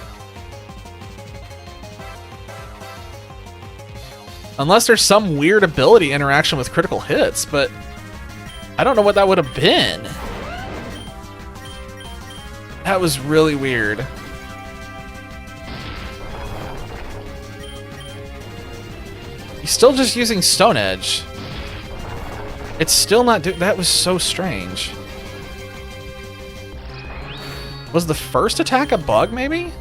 Unless there's some weird ability interaction with critical hits, but I don't know what that would have been. That was really weird. He's still just using Stone Edge. It's still not that was so strange. Was the first attack a bug, maybe?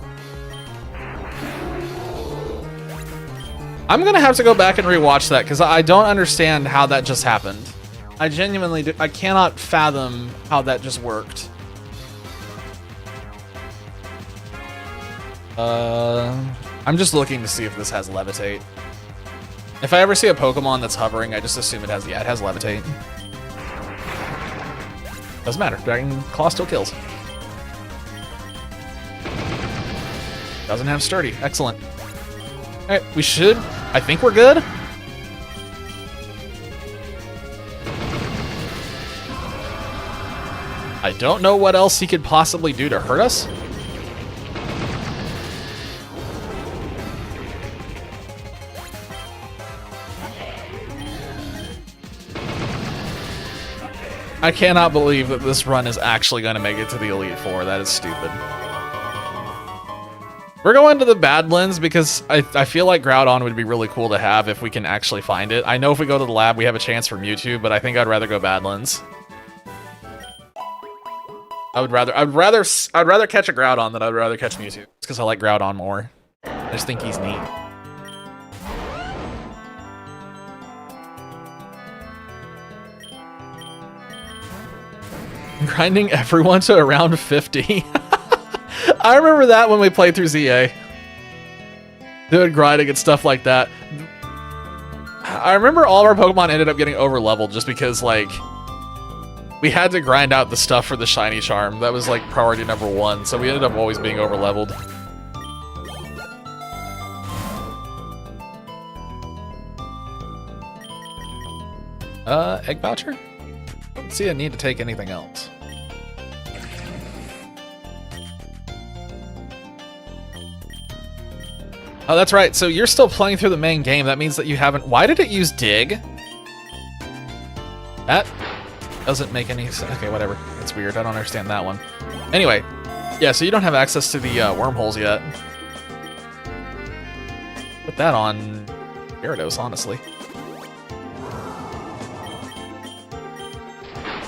I'm gonna have to go back and rewatch that because I don't understand how that just happened. I genuinely do. I cannot fathom how that just worked. I'm just looking to see if this has levitate. If I ever see a Pokemon that's hovering, I just assume it has, yeah, it has levitate. Doesn't matter. Dragon Claw still kills. Doesn't have sturdy. Excellent. Alright, we should. I think we're good. I don't know what else he could possibly do to hurt us. I cannot believe that this run is actually going to make it to the Elite Four. That is stupid. We're going to the Badlands because I feel like Groudon would be really cool to have if we can actually find it. I know if we go to the lab, we have a chance for Mewtwo, but I think I'd rather go Badlands. I'd rather catch a Groudon than I'd rather catch Mewtwo. It's because I like Groudon more. I just think he's neat. Grinding everyone to around 50. I remember that when we played through ZA. Doing grinding and stuff like that. I remember all of our Pokemon ended up getting over leveled just because, like, we had to grind out the stuff for the shiny charm. That was like priority number 1, so we ended up always being over leveled. Egg voucher? Don't see a need to take anything else. Oh, that's right. So you're still playing through the main game. That means that you haven't... Why did it use dig? That doesn't make any sense. Okay, whatever. That's weird. I don't understand that one. Anyway, yeah, so you don't have access to the wormholes yet. Put that on Gyarados, honestly.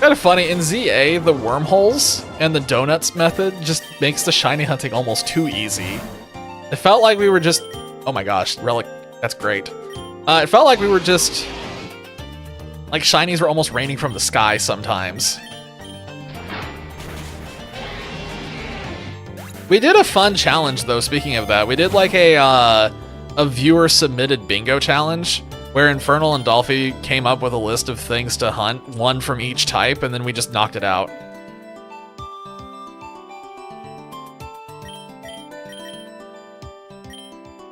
Kind of funny, in ZA, the wormholes and the donuts method just makes the shiny hunting almost too easy. It felt like we were just... Oh my gosh, Relic, that's great. It felt like we were just... Like, shinies were almost raining from the sky sometimes. We did a fun challenge, though, speaking of that. We did, like, a viewer-submitted bingo challenge, where Infernal and Dolphy came up with a list of things to hunt, one from each type, and then we just knocked it out.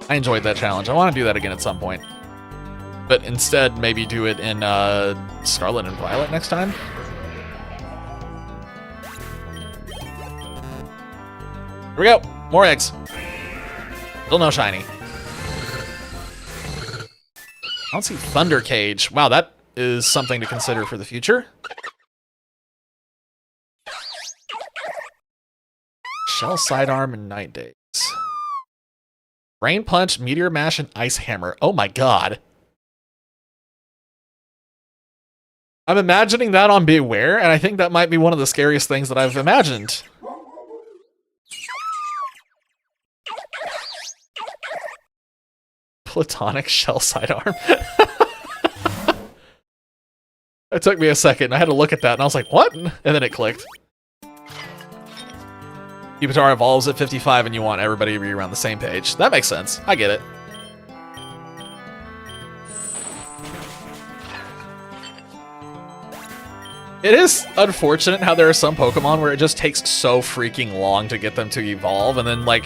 I enjoyed that challenge. I want to do that again at some point. But instead, maybe do it in Scarlet and Violet next time. Here we go. More eggs. Still no shiny. I don't see Thunder Cage. Wow, that is something to consider for the future. Shell Sidearm and Night Days. Rain Punch, Meteor Mash, and Ice Hammer. Oh my god. I'm imagining that on Beware, and I think that might be one of the scariest things that I've imagined. Platonic Shell Sidearm. It took me a second. I had to look at that, and I was like, what? And then it clicked. Pupitar evolves at 55 and you want everybody to be around the same page. That makes sense. I get it. It is unfortunate how there are some Pokemon where it just takes so freaking long to get them to evolve, and then, like,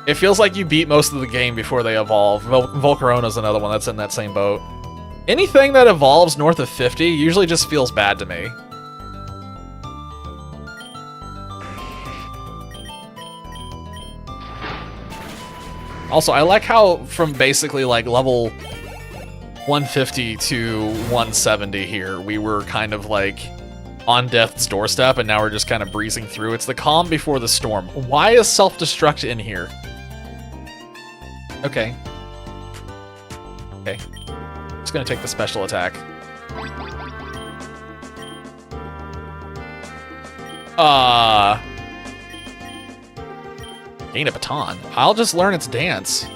it feels like you beat most of the game before they evolve. Volcarona's another one that's in that same boat. Anything that evolves north of 50 usually just feels bad to me. Also, I like how from basically like level 150 to 170 here, we were kind of like on death's doorstep, and now we're just kind of breezing through. It's the calm before the storm. Why is self-destruct in here? Okay. Okay. Just gonna take the special attack. Gain a baton. I'll just learn its dance.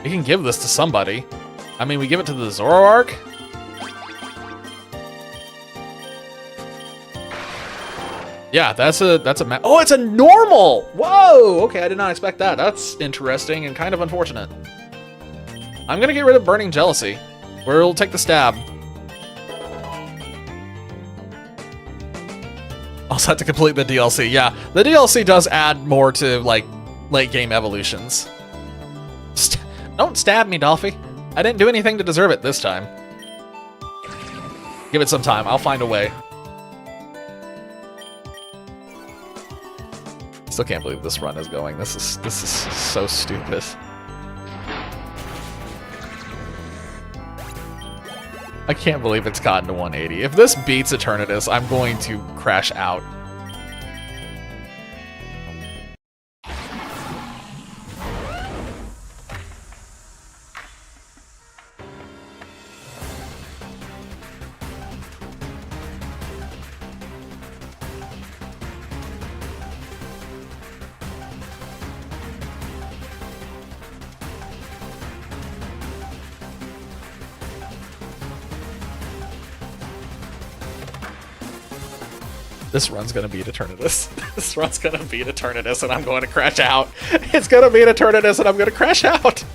We can give this to somebody. I mean, we give it to the Zoroark. Yeah, that's a map. Oh, it's a normal! Whoa! Okay, I did not expect that. That's interesting and kind of unfortunate. I'm gonna get rid of Burning Jealousy. We'll take the stab. Also have to complete the DLC. Yeah, the DLC does add more to, like, late game evolutions. Don't stab me, Dolphy. I didn't do anything to deserve it this time. Give it some time. I'll find a way. Still can't believe this run is going. This is so stupid. I can't believe it's gotten to 180. If this beats Eternatus, I'm going to crash out. This run's gonna beat Eternatus. This run's gonna beat Eternatus, and I'm going to crash out. It's gonna beat Eternatus, and I'm gonna crash out.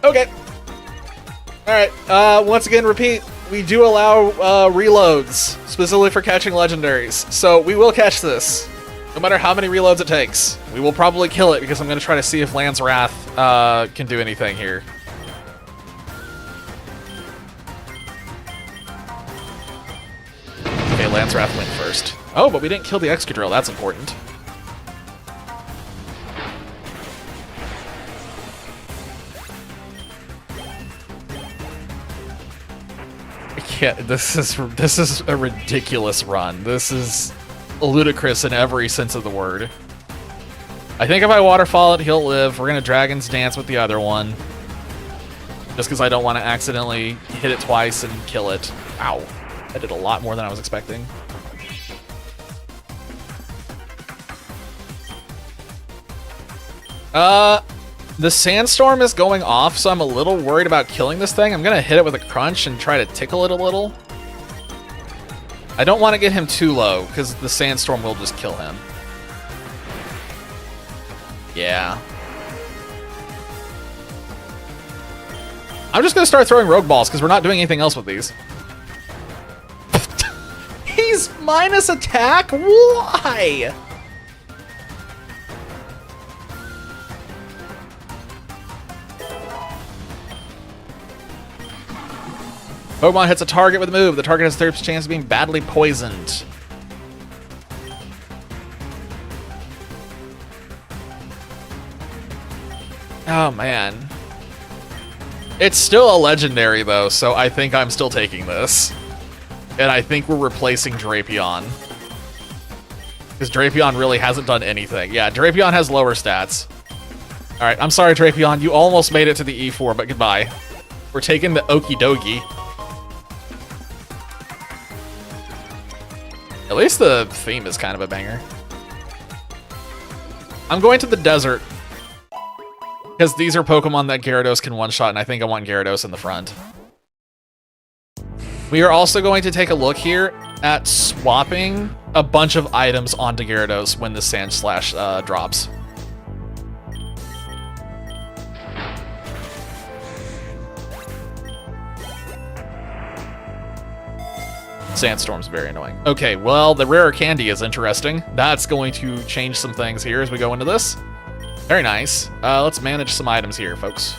Okay. Alright, once again, repeat. We do allow reloads, specifically for catching legendaries. So we will catch this. No matter how many reloads it takes. We will probably kill it because I'm going to try to see if Lance Wrath can do anything here. Okay, Lance Wrath went first. Oh, but we didn't kill the Excadrill. That's important. I can't. This is a ridiculous run. This is ludicrous in every sense of the word. I think if I waterfall it, he'll live. We're gonna Dragon's Dance with the other one. Just because I don't want to accidentally hit it twice and kill it. Ow. I did a lot more than I was expecting. The Sandstorm is going off, so I'm a little worried about killing this thing. I'm gonna hit it with a Crunch and try to tickle it a little. I don't want to get him too low, because the Sandstorm will just kill him. Yeah. I'm just going to start throwing Rogue Balls, because we're not doing anything else with these. He's minus attack? Why? Pokemon hits a target with a move. The target has 30% chance of being badly poisoned. Oh, man. It's still a legendary, though, so I think I'm still taking this. And I think we're replacing Drapion. Because Drapion really hasn't done anything. Yeah, Drapion has lower stats. Alright, I'm sorry, Drapion. You almost made it to the E4, but goodbye. We're taking the Okie Dokie. At least the theme is kind of a banger. I'm going to the desert. Because these are Pokemon that Gyarados can one-shot, and I think I want Gyarados in the front. We are also going to take a look here at swapping a bunch of items onto Gyarados when the Sand Slash drops. Sandstorm's very annoying. Okay, well, the rare candy is interesting. That's going to change some things here as we go into this. Very nice. Let's manage some items here, folks.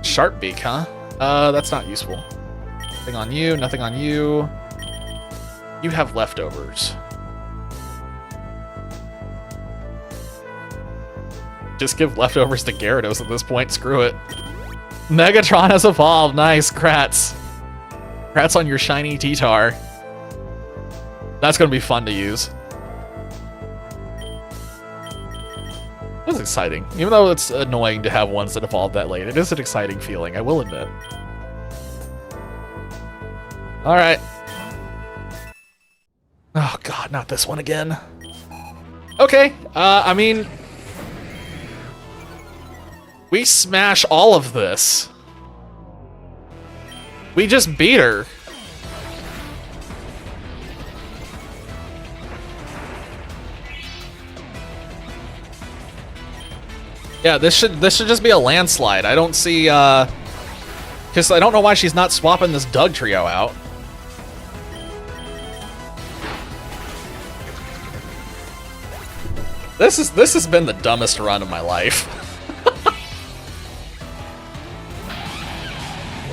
Sharp Beak, huh? That's not useful. Nothing on you, nothing on you. You have leftovers. Just give leftovers to Gyarados at this point, screw it. Megatron has evolved, nice, Kratz. Kratz on your shiny T-Tar. That's gonna be fun to use. This is exciting. Even though it's annoying to have ones that evolve that late, it is an exciting feeling, I will admit. Alright. Oh god, not this one again. Okay, I mean... We smash all of this. We just beat her. Yeah, this should just be a landslide. I don't see, because I don't know why she's not swapping this Doug trio out. This has been the dumbest run of my life.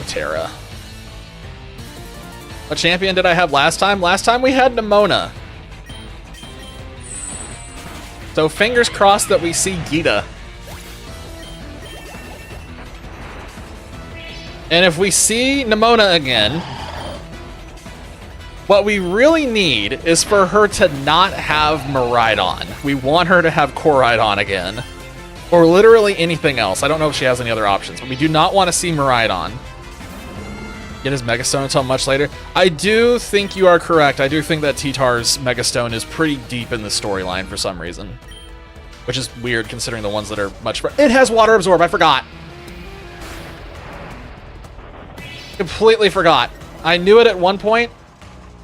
Terra. What champion did I have last time? Last time we had Nimona. So fingers crossed that we see Gita. And if we see Nimona again, what we really need is for her to not have Miraidon. We want her to have Koraidon again. Or literally anything else. I don't know if she has any other options, but we do not want to see Miraidon. Get his Megastone until much later. I do think you are correct. I do think that T-Tar's Megastone is pretty deep in the storyline for some reason. Which is weird considering the ones that are much... It has Water Absorb, I forgot. Completely forgot. I knew it at one point,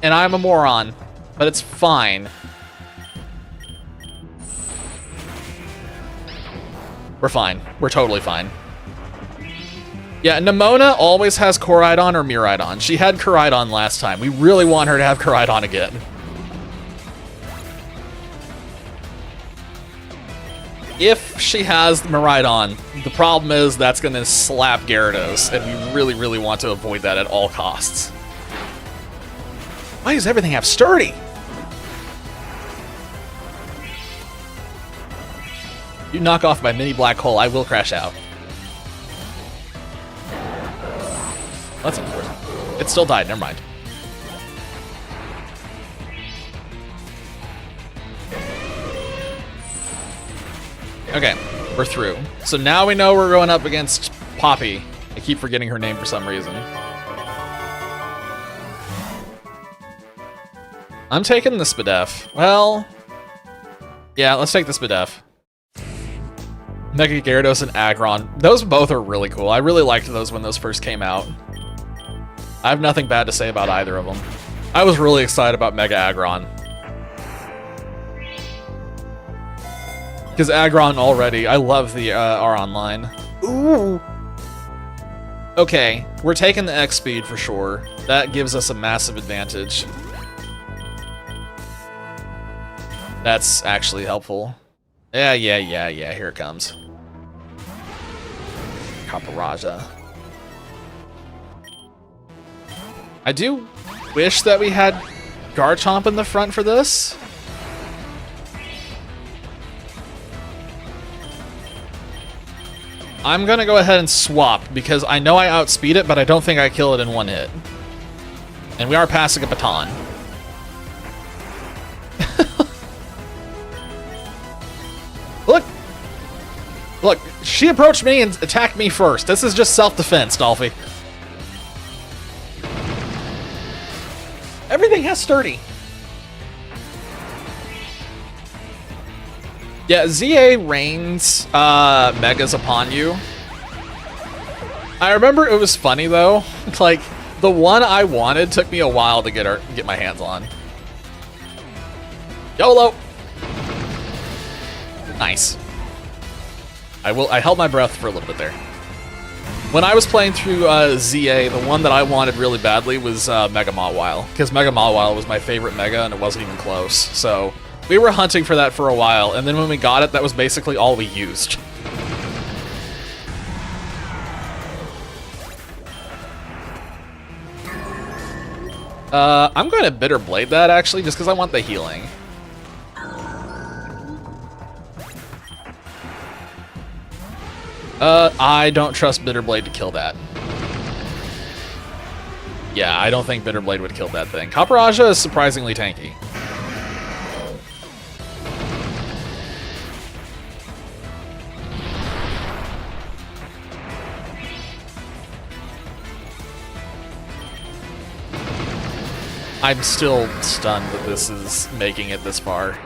and I'm a moron. But it's fine. We're fine. We're totally fine. Yeah, Nimona always has Koraidon or Miraidon. She had Koraidon last time. We really want her to have Koraidon again. If she has Miraidon, the problem is that's going to slap Gyarados, and we really, really want to avoid that at all costs. Why does everything have Sturdy? You knock off my mini black hole, I will crash out. That's unfortunate. It still died, never mind. Okay, we're through. So now we know we're going up against Poppy. I keep forgetting her name for some reason. I'm taking the Spadef. Well, yeah, let's take the Spadef. Mega Gyarados and Aggron. Those both are really cool. I really liked those when those first came out. I have nothing bad to say about either of them. I was really excited about Mega Aggron. Because Aggron already, I love the R online. Ooh! Okay, we're taking the X speed for sure. That gives us a massive advantage. That's actually helpful. Yeah, here it comes. Caparaja. I do wish that we had Garchomp in the front for this. I'm gonna go ahead and swap because I know I outspeed it, but I don't think I kill it in one hit. And we are passing a baton. Look, she approached me and attacked me first. This is just self-defense, Dolphy. Everything has Sturdy. Yeah, ZA rains Megas upon you. I remember it was funny though. Like, the one I wanted took me a while to get my hands on. YOLO! Nice. I held my breath for a little bit there. When I was playing through ZA, the one that I wanted really badly was Mega Mawile, because Mega Mawile was my favorite Mega, and it wasn't even close. So we were hunting for that for a while, and then when we got it, that was basically all we used. I'm going to Bitter Blade that, actually, just because I want the healing. I don't trust Bitter Blade to kill that. Yeah, I don't think Bitter Blade would kill that thing. Caparaja is surprisingly tanky. I'm still stunned that this is making it this far.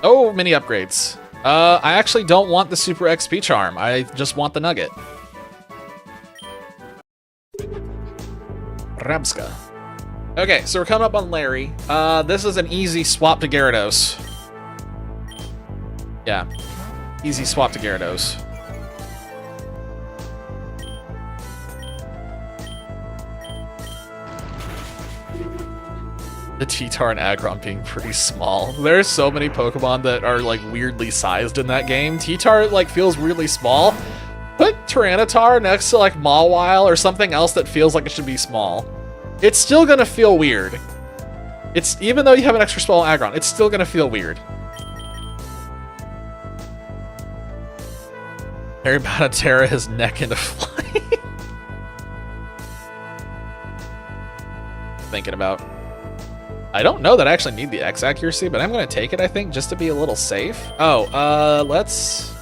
Oh, mini upgrades. I actually don't want the Super XP charm. I just want the nugget. Rabska. Okay, so we're coming up on Larry. This is an easy swap to Gyarados. Yeah, easy swap to Gyarados. The Cheetar and Aggron being pretty small. There's so many Pokemon that are like weirdly sized in that game. Cheetar like feels weirdly small. Put Tyranitar next to like Mawile or something else that feels like it should be small. It's still gonna feel weird. It's even though you have an extra small Aggron, it's still gonna feel weird. Harry Banatera his neck into flying. Thinking about. I don't know that I actually need the X accuracy, but I'm gonna take it, I think, just to be a little safe. Oh, let's...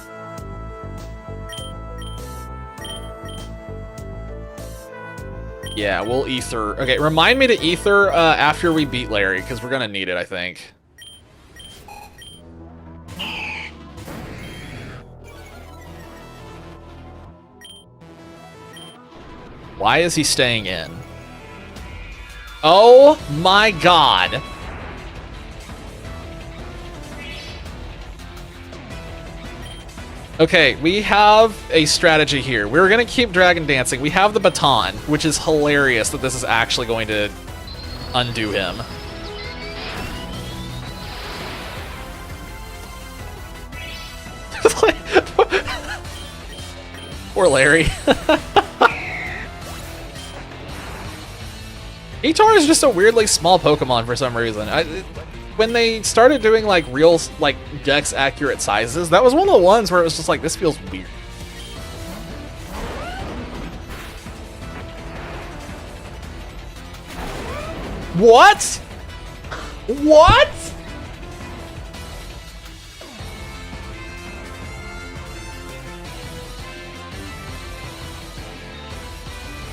Yeah, we'll Ether. Okay, remind me to Ether after we beat Larry, because we're gonna need it, I think. Why is he staying in? Oh my god. Okay, we have a strategy here. We're gonna keep Dragon Dancing. We have the baton, which is hilarious that this is actually going to undo him. Poor Larry. Etar is just a weirdly small Pokemon for some reason. When they started doing like real like Dex accurate sizes, that was one of the ones where it was just like, this feels weird. What? What?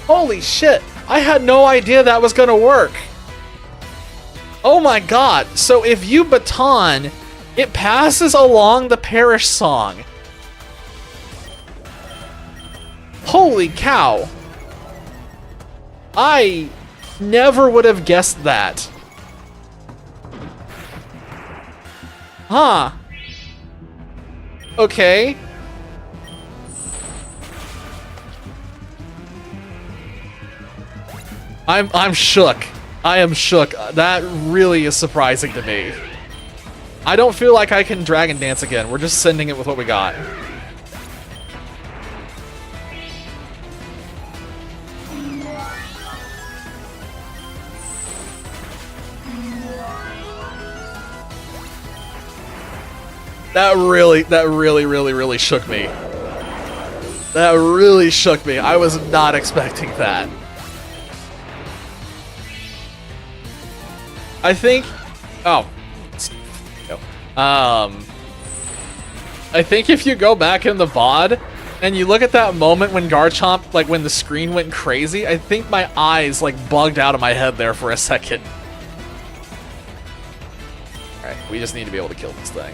Holy shit. I had no idea that was gonna work. Oh my god. So if you baton, it passes along the Parish song. Holy cow. I never would have guessed that. Huh. Okay. I'm shook. I am shook. That really is surprising to me. I don't feel like I can Dragon Dance again. We're just sending it with what we got. That really shook me. That really shook me. I was not expecting that. I think, I think if you go back in the VOD and you look at that moment when Garchomp, like when the screen went crazy, I think my eyes like bugged out of my head there for a second. Alright, we just need to be able to kill this thing.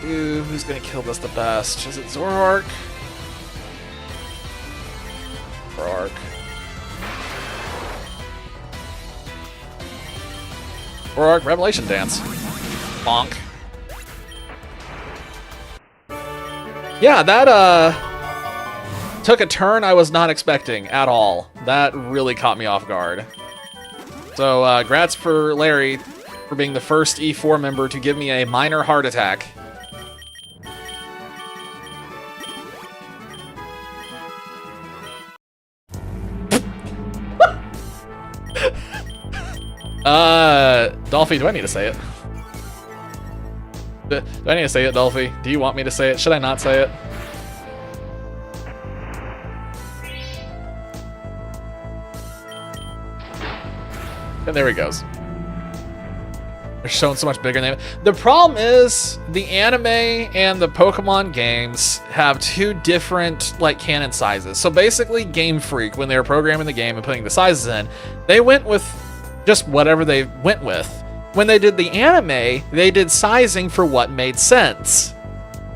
Ooh, who's gonna kill this the best? Is it Zoroark? Zoroark. Zoroark, Revelation Dance. Bonk. Yeah, that took a turn I was not expecting at all. That really caught me off guard. So, grats for Larry for being the first E4 member to give me a minor heart attack. Dolphy, do I need to say it? Do I need to say it, Dolphy? Do you want me to say it? Should I not say it? And there he goes. They're showing so much bigger than the problem is the anime and the Pokemon games have two different like canon sizes. So basically Game Freak, when they were programming the game and putting the sizes in, they went with just whatever they went with. when they did the anime, they did sizing for what made sense.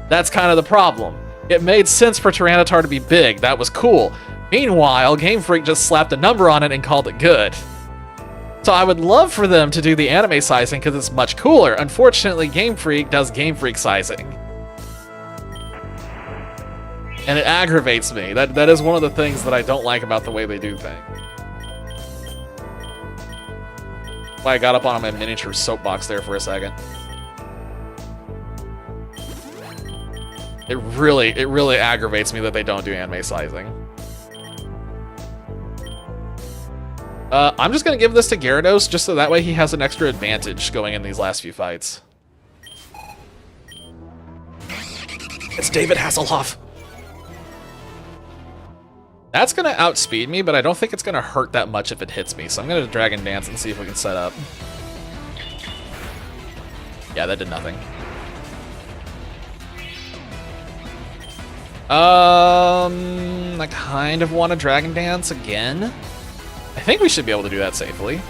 That's kind of the problem. It made sense for Tyranitar to be big. That was cool. Meanwhile, Game Freak just slapped a number on it and called it good. So I would love for them to do the anime sizing because it's much cooler. Unfortunately, Game Freak does Game Freak sizing. And it aggravates me. That is one of the things that I don't like about the way they do things. Why I got up on my miniature soapbox there for a second. It really aggravates me that they don't do anime sizing. I'm just gonna give this to Gyarados just so that way he has an extra advantage going in these last few fights. It's David Hasselhoff. That's going to outspeed me, but I don't think it's going to hurt that much if it hits me. So I'm going to Dragon Dance and see if we can set up. Yeah, that did nothing. I kind of want to Dragon Dance again. I think we should be able to do that safely.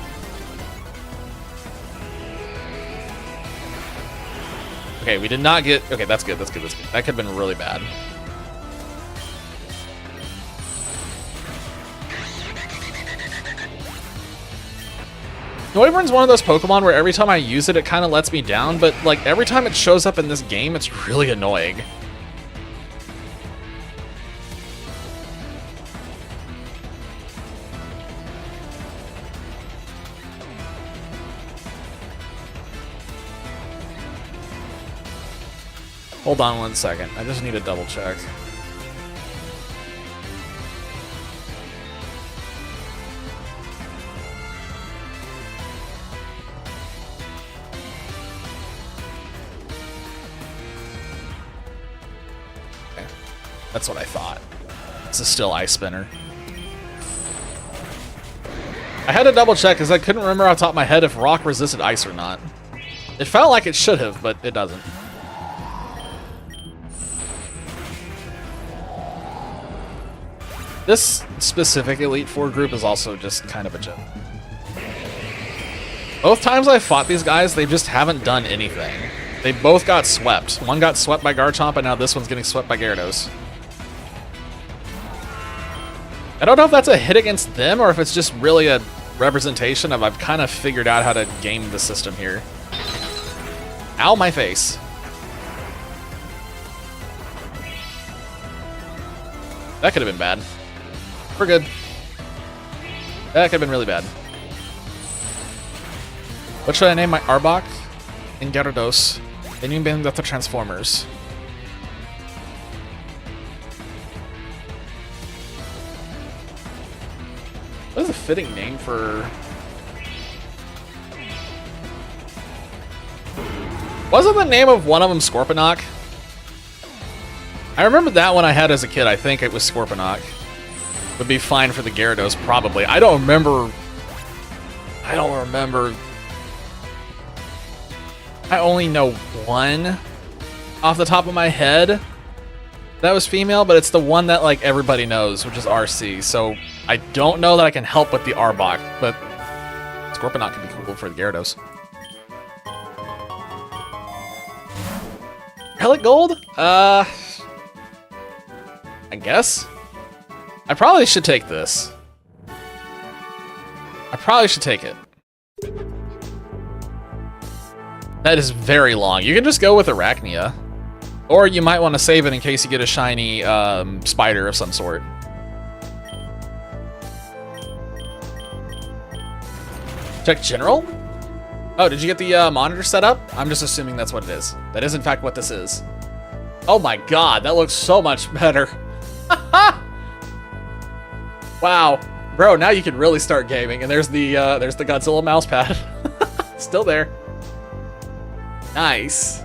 Okay, we did not get... Okay, that's good, that's good, that's good. That could have been really bad. Noivern's one of those Pokemon where every time I use it, it kind of lets me down, but like every time it shows up in this game, it's really annoying. Hold on one second. I just need to double check. Okay. That's what I thought. This is still Ice Spinner. I had to double check because I couldn't remember off the top of my head if rock resisted ice or not. It felt like it should have, but it doesn't. This specific Elite Four group is also just kind of a joke. Both times I fought these guys, they just haven't done anything. They both got swept. One got swept by Garchomp, and now this one's getting swept by Gyarados. I don't know if that's a hit against them, or if it's just really a representation of I've kind of figured out how to game the system here. Ow, my face. That could have been bad. We're good. That could have been really bad. What should I name my Arbok? And Gyarados. They need to be the Transformers. What is a fitting name for... Wasn't the name of one of them Scorponok? I remember that one I had as a kid. I think it was Scorponok. Would be fine for the Gyarados, probably. I don't remember. I only know one off the top of my head that was female, but it's the one that like everybody knows, which is RC. So I don't know that I can help with the Arbok, but Scorponok could be cool for the Gyarados. Relic Gold? I guess. I probably should take this. I probably should take it. That is very long. You can just go with Arachnia. Or you might want to save it in case you get a shiny spider of some sort. Check General? Oh, did you get the monitor set up? I'm just assuming that's what it is. That is in fact what this is. Oh my god, that looks so much better. Wow, bro, now you can really start gaming. And there's the Godzilla mouse pad. Still there. Nice.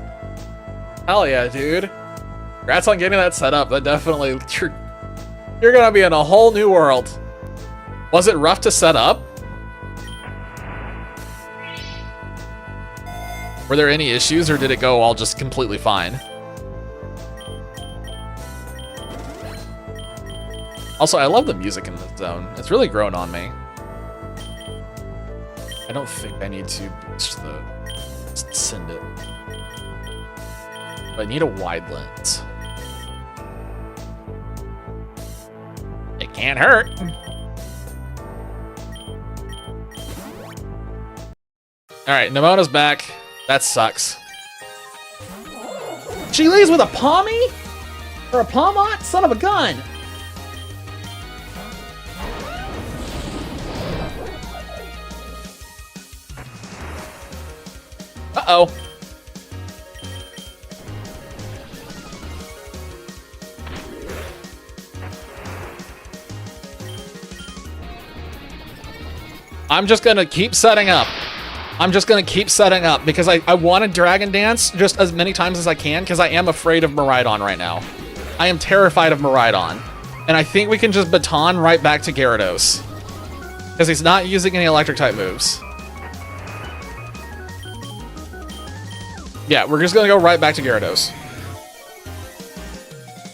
Hell yeah, dude. Congrats on getting that set up. That definitely, you're gonna be in a whole new world. Was it rough to set up? Were there any issues, or did it go all just completely fine? Also, I love the music in this zone. It's really grown on me. I don't think I need to boost the... Just send it. But I need a wide lens. It can't hurt. Alright, Nemona's back. That sucks. She leaves with a Palmy? Or a Palmot? Son of a gun! Uh-oh. I'm just gonna keep setting up. I'm just gonna keep setting up because I want to Dragon Dance just as many times as I can because I am afraid of Miraidon right now. I am terrified of Miraidon. And I think we can just baton right back to Gyarados. Because he's not using any electric type moves. Yeah, we're just gonna go right back to Gyarados.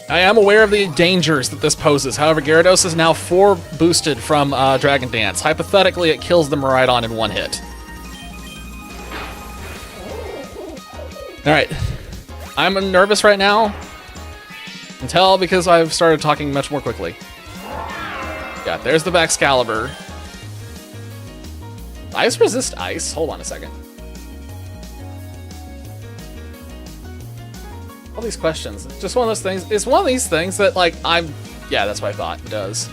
I am aware of the dangers that this poses. However, Gyarados is now 4 boosted from Dragon Dance. Hypothetically, it kills the Miraidon in 1 hit. Alright. I'm nervous right now. You can tell because I've started talking much more quickly. Yeah, there's the Excalibur. Ice resist ice? Hold on a second. All these questions. It's just one of those things. It's one of these things that, like, yeah, that's what I thought it does.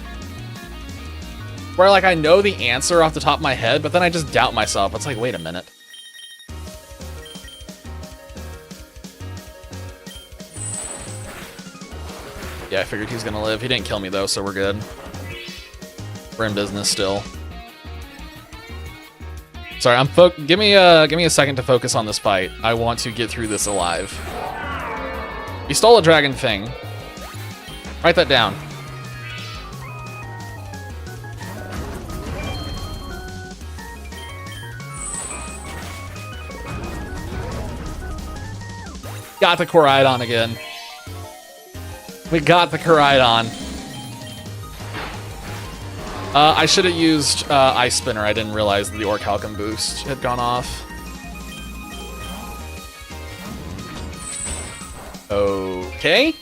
Where, like, I know the answer off the top of my head, but then I just doubt myself. It's like, wait a minute. Yeah, I figured he was gonna live. He didn't kill me, though, so we're good. We're in business still. Sorry, give me a second to focus on this fight. I want to get through this alive. He stole a dragon thing. Write that down. Got the Koraidon again. We got the Koraidon. I should have used Ice Spinner. I didn't realize that the Orichalcum boost had gone off. Okay.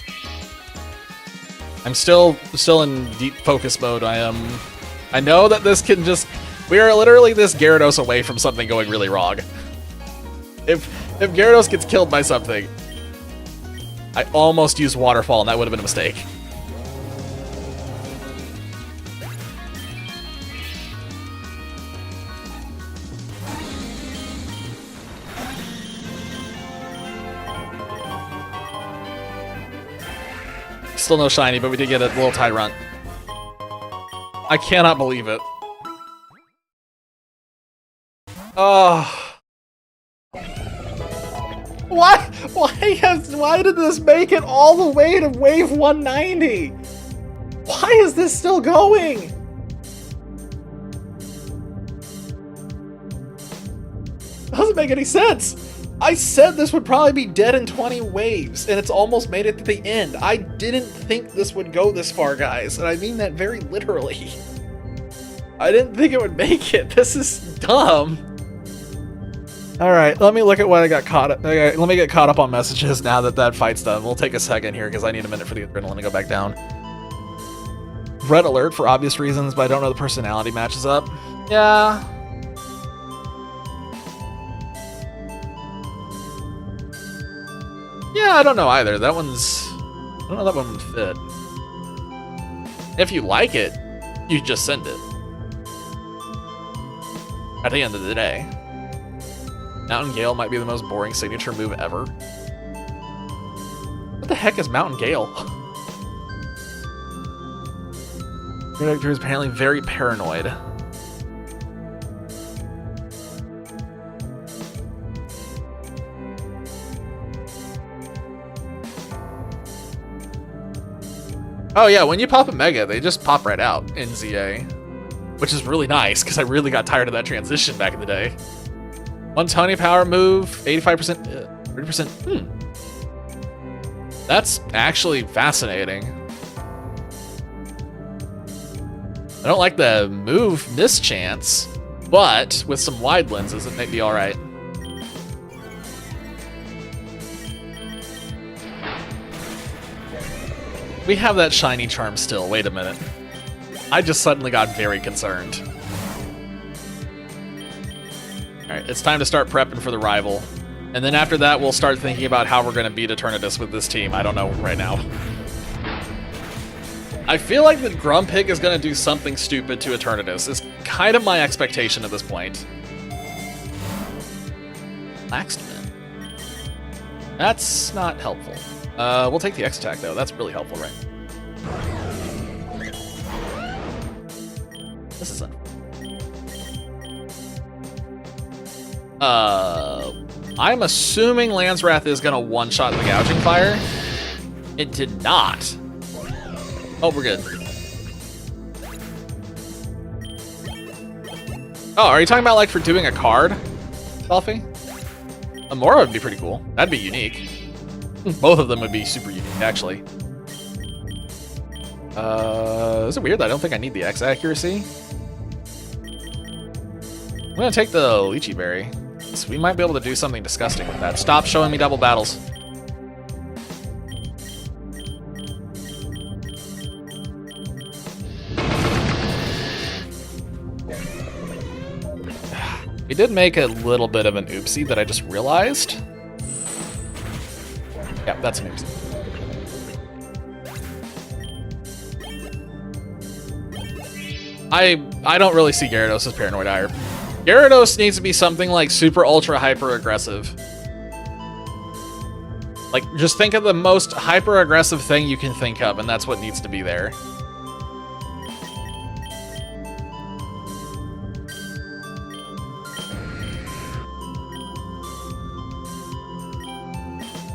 I'm still in deep focus mode. I know that this can just... We are literally this Gyarados away from something going really wrong. If Gyarados gets killed by something... I almost used Waterfall, and that would have been a mistake. Still no shiny, but we did get a little Tyrunt. I cannot believe it. Oh. Why did this make it all the way to wave 190? Why is this still going? Doesn't make any sense. I said this would probably be dead in 20 waves, and it's almost made it to the end. I didn't think this would go this far, guys, and I mean that very literally. I didn't think it would make it. This is dumb. All right, let me look at what I got caught up. Let me get caught up on messages now that that fight's done. We'll take a second here because I need a minute for the adrenaline to go back down. Red alert for obvious reasons, but I don't know the personality matches up. Yeah. Yeah, I don't know either. That one's... I don't know that one would fit. If you like it, you just send it. At the end of the day. Mountain Gale might be the most boring signature move ever. What the heck is Mountain Gale? Director is apparently very paranoid. Oh yeah, when you pop a Mega, they just pop right out in ZA. Which is really nice, because I really got tired of that transition back in the day. One Tony Power move, 85%, 30%. That's actually fascinating. I don't like the move mischance. But with some wide lenses, it might be all right. We have that shiny charm still. Wait a minute. I just suddenly got very concerned. Alright, it's time to start prepping for the rival. And then after that, we'll start thinking about how we're going to beat Eternatus with this team. I don't know right now. I feel like that Grumpig is going to do something stupid to Eternatus. It's kind of my expectation at this point. Laxman. That's not helpful. We'll take the X-Attack, though. That's really helpful, right? This is I'm assuming Landswrath is going to one-shot the Gouging Fire. It did not. Oh, we're good. Oh, are you talking about, like, for doing a card, Selfie? Amora would be pretty cool. That'd be unique. Both of them would be super unique, actually. Is it weird that I don't think I need the X accuracy? I'm gonna take the Lychee Berry. So we might be able to do something disgusting with that. Stop showing me double battles. We did make a little bit of an oopsie that I just realized. Yeah, that's an oopsie. I don't really see Gyarados as Paranoid Ire. Gyarados needs to be something like super ultra hyper aggressive. Like, just think of the most hyper aggressive thing you can think of, and that's what needs to be there.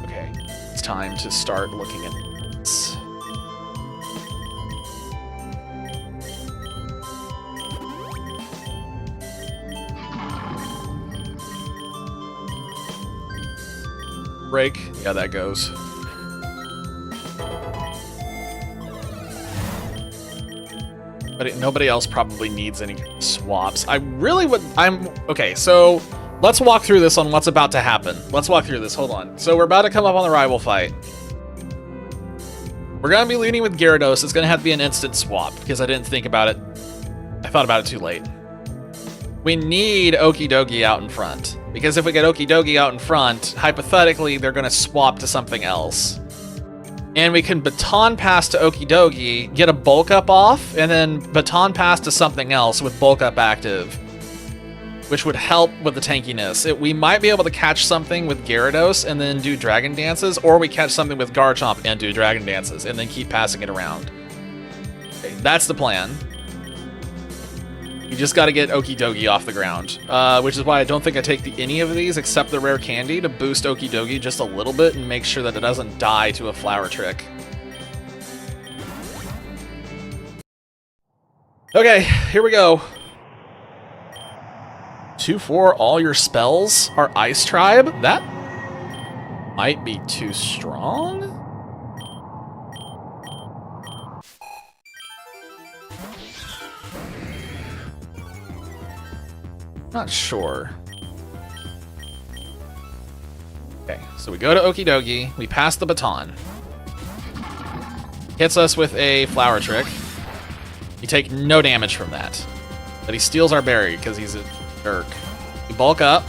Okay, it's time to start looking at this. Break. Yeah, that goes. But nobody else probably needs any swaps. I really would... Okay, so let's walk through this on what's about to happen. Let's walk through this. Hold on. So we're about to come up on the rival fight. We're going to be leading with Gyarados. It's going to have to be an instant swap because I didn't think about it. I thought about it too late. We need Okidogi out in front. Because if we get Okidogi out in front, hypothetically, they're going to swap to something else. And we can Baton Pass to Okidogi, get a Bulk Up off, and then Baton Pass to something else with Bulk Up active, which would help with the tankiness. We might be able to catch something with Gyarados and then do Dragon Dances, or we catch something with Garchomp and do Dragon Dances, and then keep passing it around. Okay, that's the plan. You just got to get Okidogi off the ground, which is why I don't think I take any of these except the rare candy to boost Okidogi just a little bit and make sure that it doesn't die to a flower trick. Okay, here we go. 2-4, all your spells are Ice Tribe. That might be too strong. Not sure. Okay, so we go to Okidogi, we pass the baton. Hits us with a flower trick. You take no damage from that. But he steals our berry because he's a jerk. We bulk up.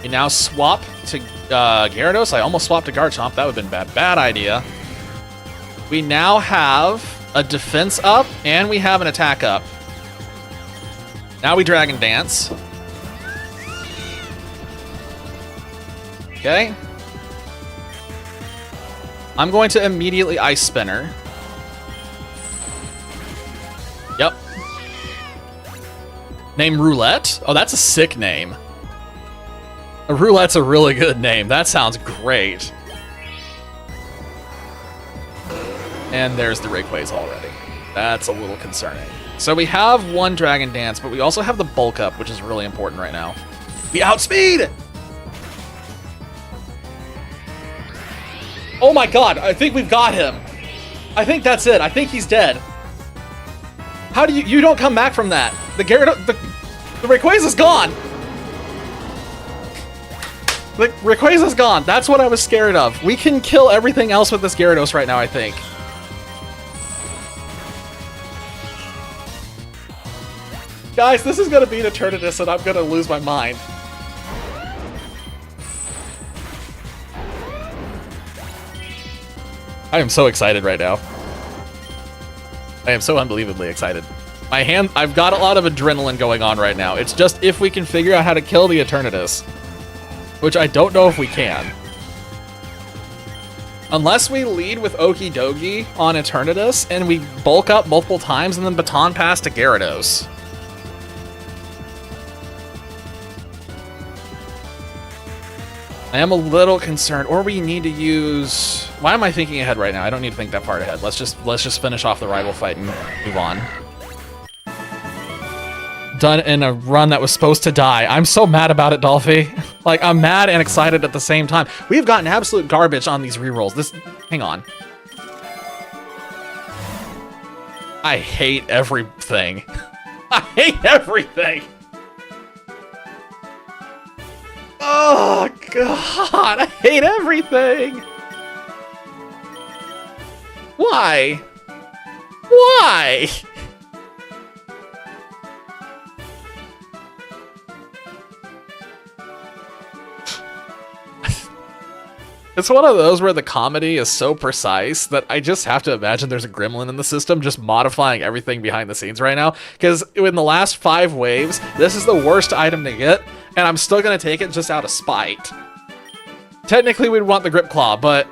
We now swap to Gyarados. I almost swapped to Garchomp. That would have been bad. Bad idea. We now have a defense up, and we have an attack up. Now we Dragon Dance. Okay. I'm going to immediately Ice Spinner. Yep. Name Roulette? Oh, that's a sick name. A Roulette's a really good name. That sounds great. And there's the Rayquaza already. That's a little concerning. So we have one Dragon Dance, but we also have the Bulk Up, which is really important right now. We outspeed! Oh my god, I think we've got him. I think that's it. I think he's dead. How do you don't come back from that? The Rayquaza's gone. The Rayquaza's gone. That's what I was scared of. We can kill everything else with this Gyarados right now, I think. Guys, this is gonna beat Eternatus and I'm gonna lose my mind. I am so excited right now. I am so unbelievably excited. I've got a lot of adrenaline going on right now. It's just if we can figure out how to kill the Eternatus. Which I don't know if we can. Unless we lead with Okie Dokie on Eternatus and we bulk up multiple times and then baton pass to Gyarados. I am a little concerned, or we need to use... Why am I thinking ahead right now? I don't need to think that far ahead. Let's just finish off the rival fight and move on. Done in a run that was supposed to die. I'm so mad about it, Dolphy. Like, I'm mad and excited at the same time. We've gotten absolute garbage on these rerolls. Hang on. I hate everything. I hate everything. Oh, God, I hate everything. Why? Why? It's one of those where the comedy is so precise that I just have to imagine there's a gremlin in the system just modifying everything behind the scenes right now. Because in the last 5 waves, this is the worst item to get, and I'm still going to take it just out of spite. Technically, we'd want the Grip Claw, but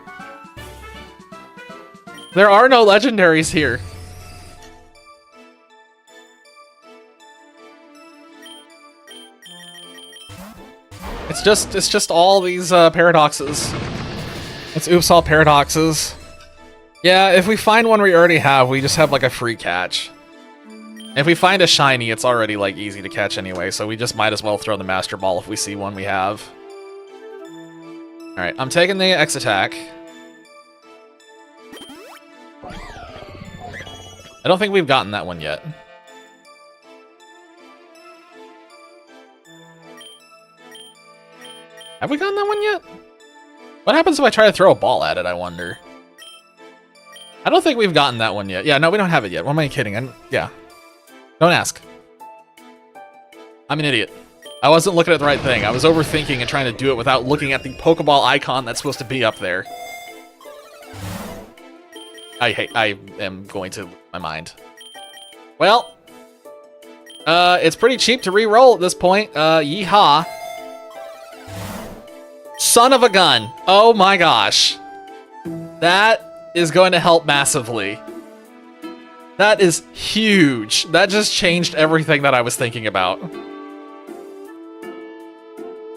there are no legendaries here. It's just all these paradoxes. It's oops all paradoxes. Yeah, if we find one we already have, we just have like a free catch. If we find a shiny, it's already like easy to catch anyway, so we just might as well throw the Master Ball if we see one we have. Alright, I'm taking the X attack. I don't think we've gotten that one yet. Have we gotten that one yet? What happens if I try to throw a ball at it, I wonder? I don't think we've gotten that one yet. Yeah, no, we don't have it yet. What am I kidding? Yeah. Don't ask. I'm an idiot. I wasn't looking at the right thing. I was overthinking and trying to do it without looking at the Pokeball icon that's supposed to be up there. I am going to lose my mind. Well, it's pretty cheap to re-roll at this point. Yeehaw. Son of a gun. Oh my gosh. That is going to help massively. That is huge. That just changed everything that I was thinking about.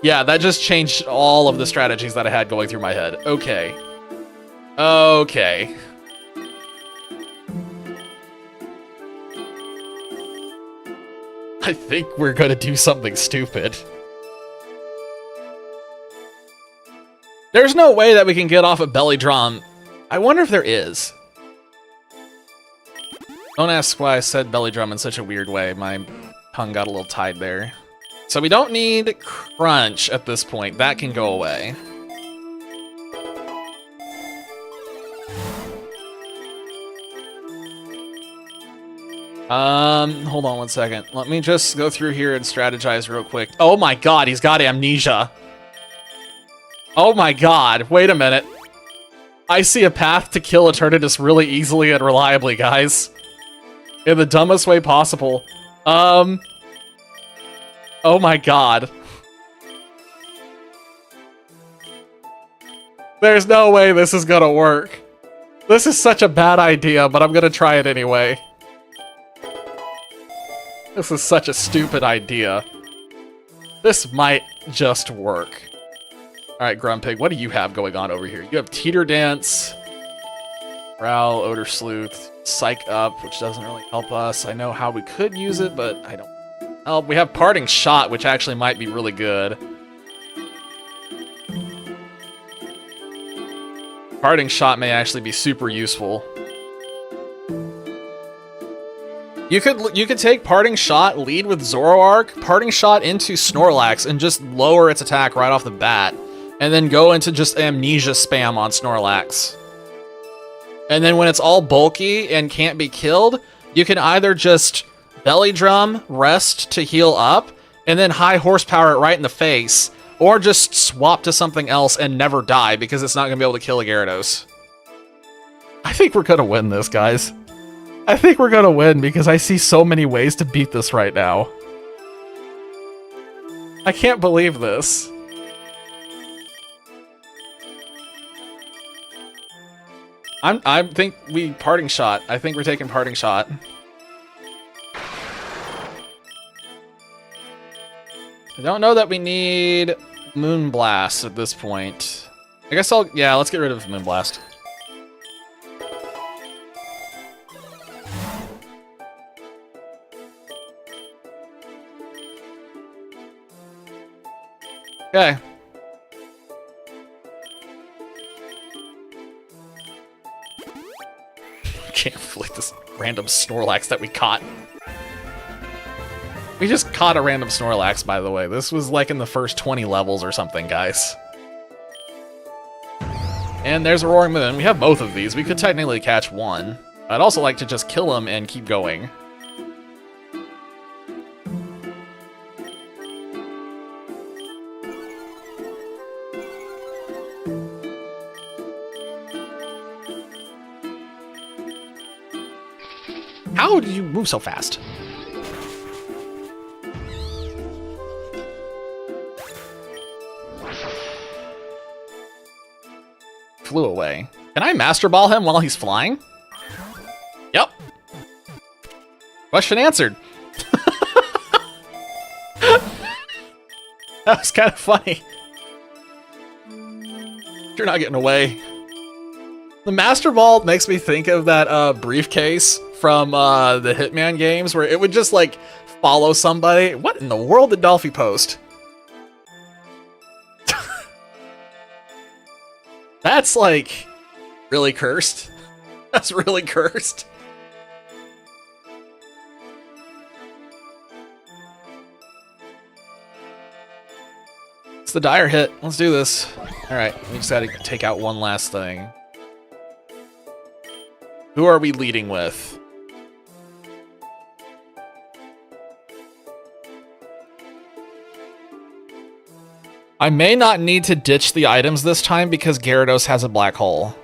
Yeah, that just changed all of the strategies that I had going through my head. Okay. Okay. I think we're gonna do something stupid. There's no way that we can get off a belly drum. I wonder if there is. Don't ask why I said belly drum in such a weird way. My tongue got a little tied there. So we don't need crunch at this point. That can go away. Hold on one second. Let me just go through here and strategize real quick. Oh my god, he's got amnesia. Oh my god, wait a minute. I see a path to kill Eternatus really easily and reliably, guys. In the dumbest way possible. Oh my god. There's no way this is gonna work. This is such a bad idea, but I'm gonna try it anyway. This is such a stupid idea. This might just work. Alright, Grumpig, what do you have going on over here? You have Teeter Dance, Growl, Odor Sleuth, Psych Up, which doesn't really help us. I know how we could use it, but I don't. Oh, we have Parting Shot, which actually might be really good. Parting Shot may actually be super useful. You could take Parting Shot, lead with Zoroark, Parting Shot into Snorlax, and just lower its attack right off the bat, and then go into just Amnesia spam on Snorlax. And then when it's all bulky and can't be killed, you can either just Belly Drum, rest to heal up, and then high horsepower it right in the face, or just swap to something else and never die because it's not going to be able to kill a Gyarados. I think we're going to win this, guys. I think we're going to win because I see so many ways to beat this right now. I can't believe this. I think we Parting Shot. I think we're taking Parting Shot. I don't know that we need Moonblast at this point. I guess yeah, let's get rid of Moonblast. Okay. Can't believe this random Snorlax that we caught. We just caught a random Snorlax, by the way. This was like in the first 20 levels or something, guys. And there's a Roaring Moon. We have both of these. We could technically catch one. I'd also like to just kill him and keep going. How did you move so fast? Flew away. Can I Master Ball him while he's flying? Yep. Question answered. That was kind of funny. You're not getting away. The Master Ball makes me think of that briefcase from the Hitman games where it would just like follow somebody. What in the world did Dolphy post? That's like really cursed. That's really cursed. It's the dire hit. Let's do this. All right, we just gotta take out one last thing. Who are we leading with? I may not need to ditch the items this time because Gyarados has a black hole.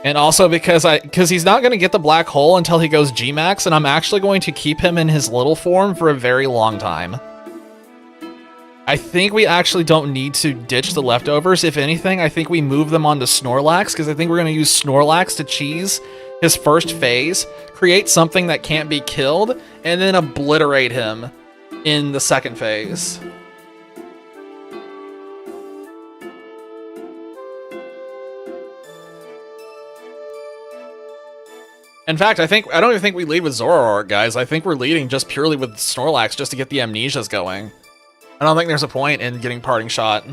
And also because he's not going to get the black hole until he goes G-Max, and I'm actually going to keep him in his little form for a very long time. I think we actually don't need to ditch the leftovers. If anything, I think we move them onto Snorlax, because I think we're going to use Snorlax to cheese his first phase, create something that can't be killed, and then obliterate him in the second phase. In fact, I don't even think we lead with Zoroark, guys. I think we're leading just purely with Snorlax just to get the Amnesias going. I don't think there's a point in getting Parting Shot.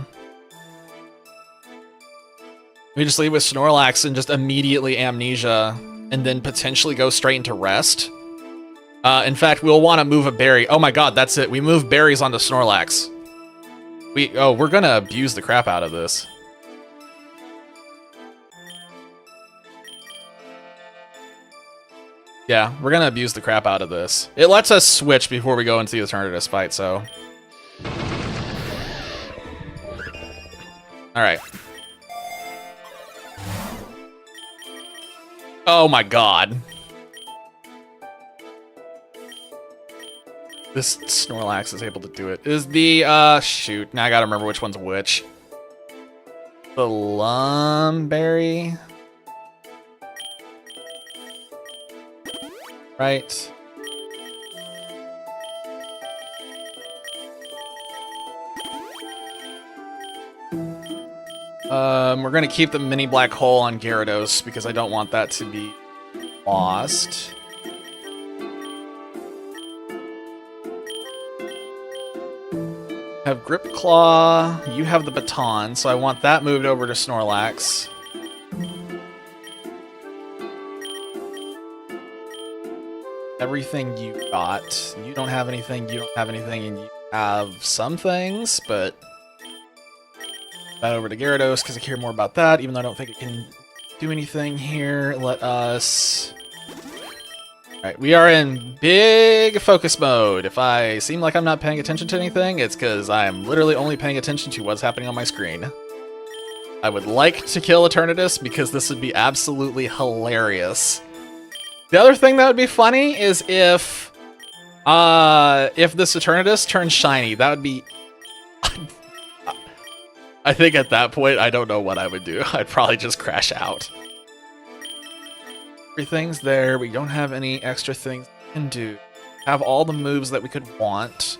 We just lead with Snorlax and just immediately Amnesia, and then potentially go straight into Rest. In fact, we'll want to move a berry. Oh my god, that's it. We move berries onto Snorlax. We're gonna abuse the crap out of this. Yeah, we're gonna abuse the crap out of this. It lets us switch before we go into the Eternatus fight, so... Alright. Oh my god. This Snorlax is able to do it. Is the, shoot. Now I gotta remember which one's which. The Lumberry... Right. We're gonna keep the mini black hole on Gyarados because I don't want that to be lost. Have Grip Claw, you have the Baton, so I want that moved over to Snorlax. everything you got. You don't have anything, you don't have anything, and you have some things, but that over to Gyarados because I care more about that, even though I don't think it can do anything here. Let us... Alright, we are in big focus mode. If I seem like I'm not paying attention to anything, it's because I am literally only paying attention to what's happening on my screen. I would like to kill Eternatus because this would be absolutely hilarious. The other thing that would be funny is if this Eternatus turns shiny. That would be... I think at that point, I don't know what I would do. I'd probably just crash out. Everything's there. We don't have any extra things we can do. Have all the moves that we could want.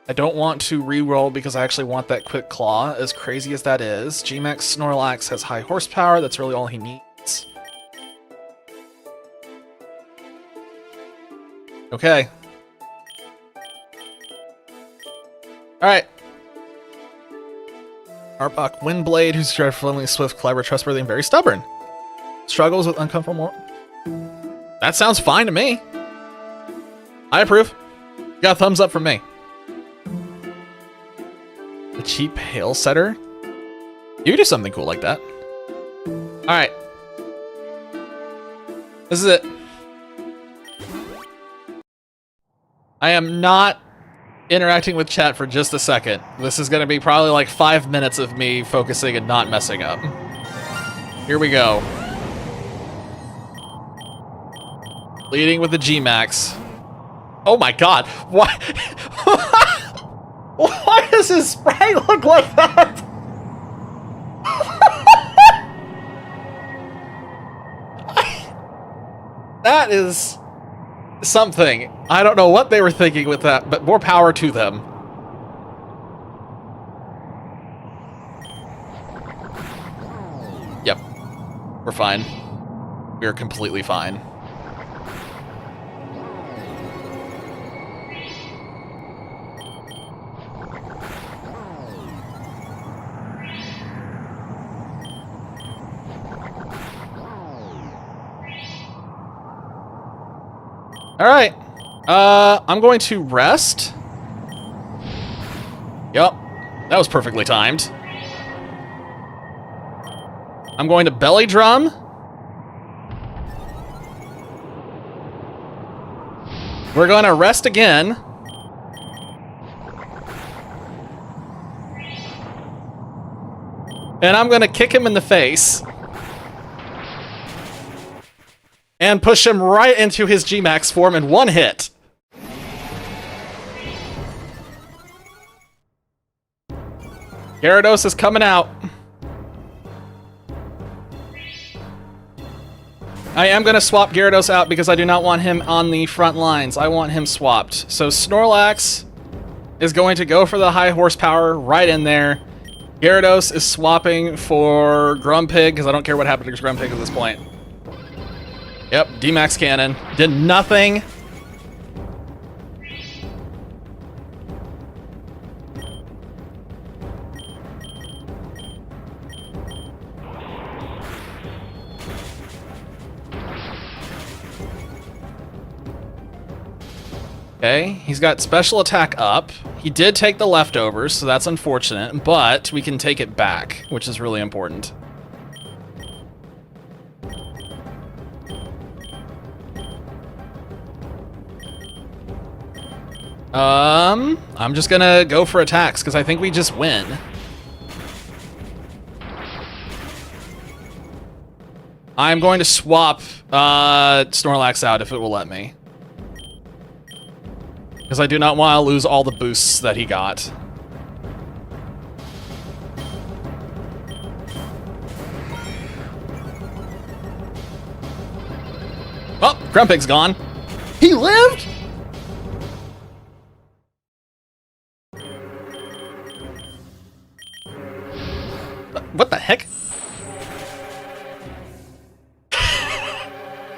I don't want to re-roll because I actually want that Quick Claw, as crazy as that is. G-Max Snorlax has high horsepower. That's really all he needs. Okay. Alright. Arbok Windblade, who's dreadfully swift, clever, trustworthy, and very stubborn. Struggles with uncomfortable... That sounds fine to me. I approve. Got a thumbs up from me. A cheap hail setter? You could do something cool like that. Alright. This is it. I am not interacting with chat for just a second. This is going to be probably like 5 minutes of me focusing and not messing up. Here we go. Leading with the G-Max. Oh my god. Why? Why does his sprite look like that? That is something. I don't know what they were thinking with that, but more power to them. Yep. We're fine. We're completely fine. Alright, I'm going to rest. Yep, that was perfectly timed. I'm going to belly drum. We're going to rest again. And I'm going to kick him in the face. And push him right into his G-Max form in one hit. Gyarados is coming out. I am going to swap Gyarados out because I do not want him on the front lines. I want him swapped. So Snorlax is going to go for the high horsepower right in there. Gyarados is swapping for Grumpig because I don't care what happened to Grumpig at this point. Yep, D-Max Cannon. Did nothing. Okay, he's got special attack up. He did take the leftovers, so that's unfortunate, but we can take it back, which is really important. I'm just gonna go for attacks, because I think we just win. I'm going to swap Snorlax out if it will let me. Because I do not want to lose all the boosts that he got. Oh, Grumpig's gone. He lived? What the heck?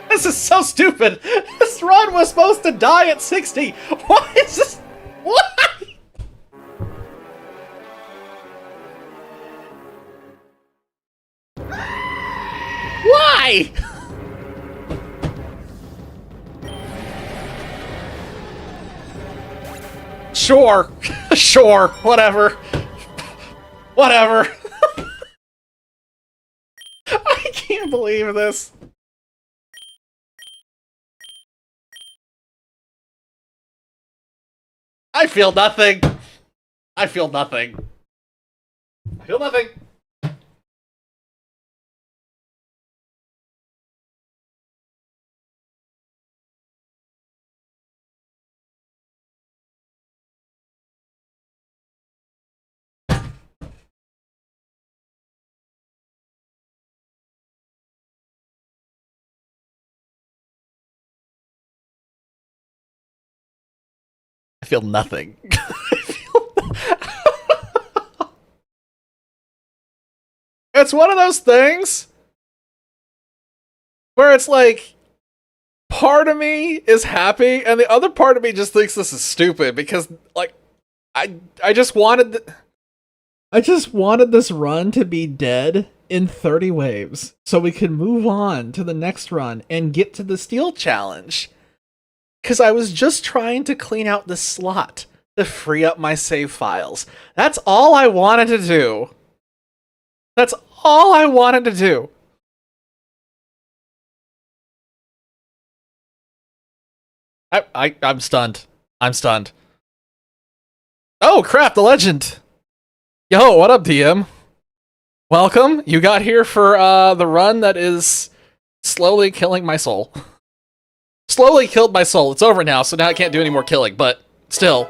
This is so stupid. This run was supposed to die at 60. Why is this? Why? Why? Sure. Sure. Whatever. Whatever. I can't believe this. I feel nothing. I feel nothing. I feel nothing. I feel nothing. It's one of those things where it's like, part of me is happy, and the other part of me just thinks this is stupid because, like, I just wanted this run to be dead in 30 waves so we could move on to the next run and get to the Steel Challenge. Because I was just trying to clean out the slot to free up my save files. That's all I wanted to do. That's all I wanted to do. I'm stunned. I'm stunned. Oh crap, the legend. Yo, what up, DM? Welcome. You got here for the run that is slowly killing my soul. Slowly killed my soul. It's over now, so now I can't do any more killing, but still.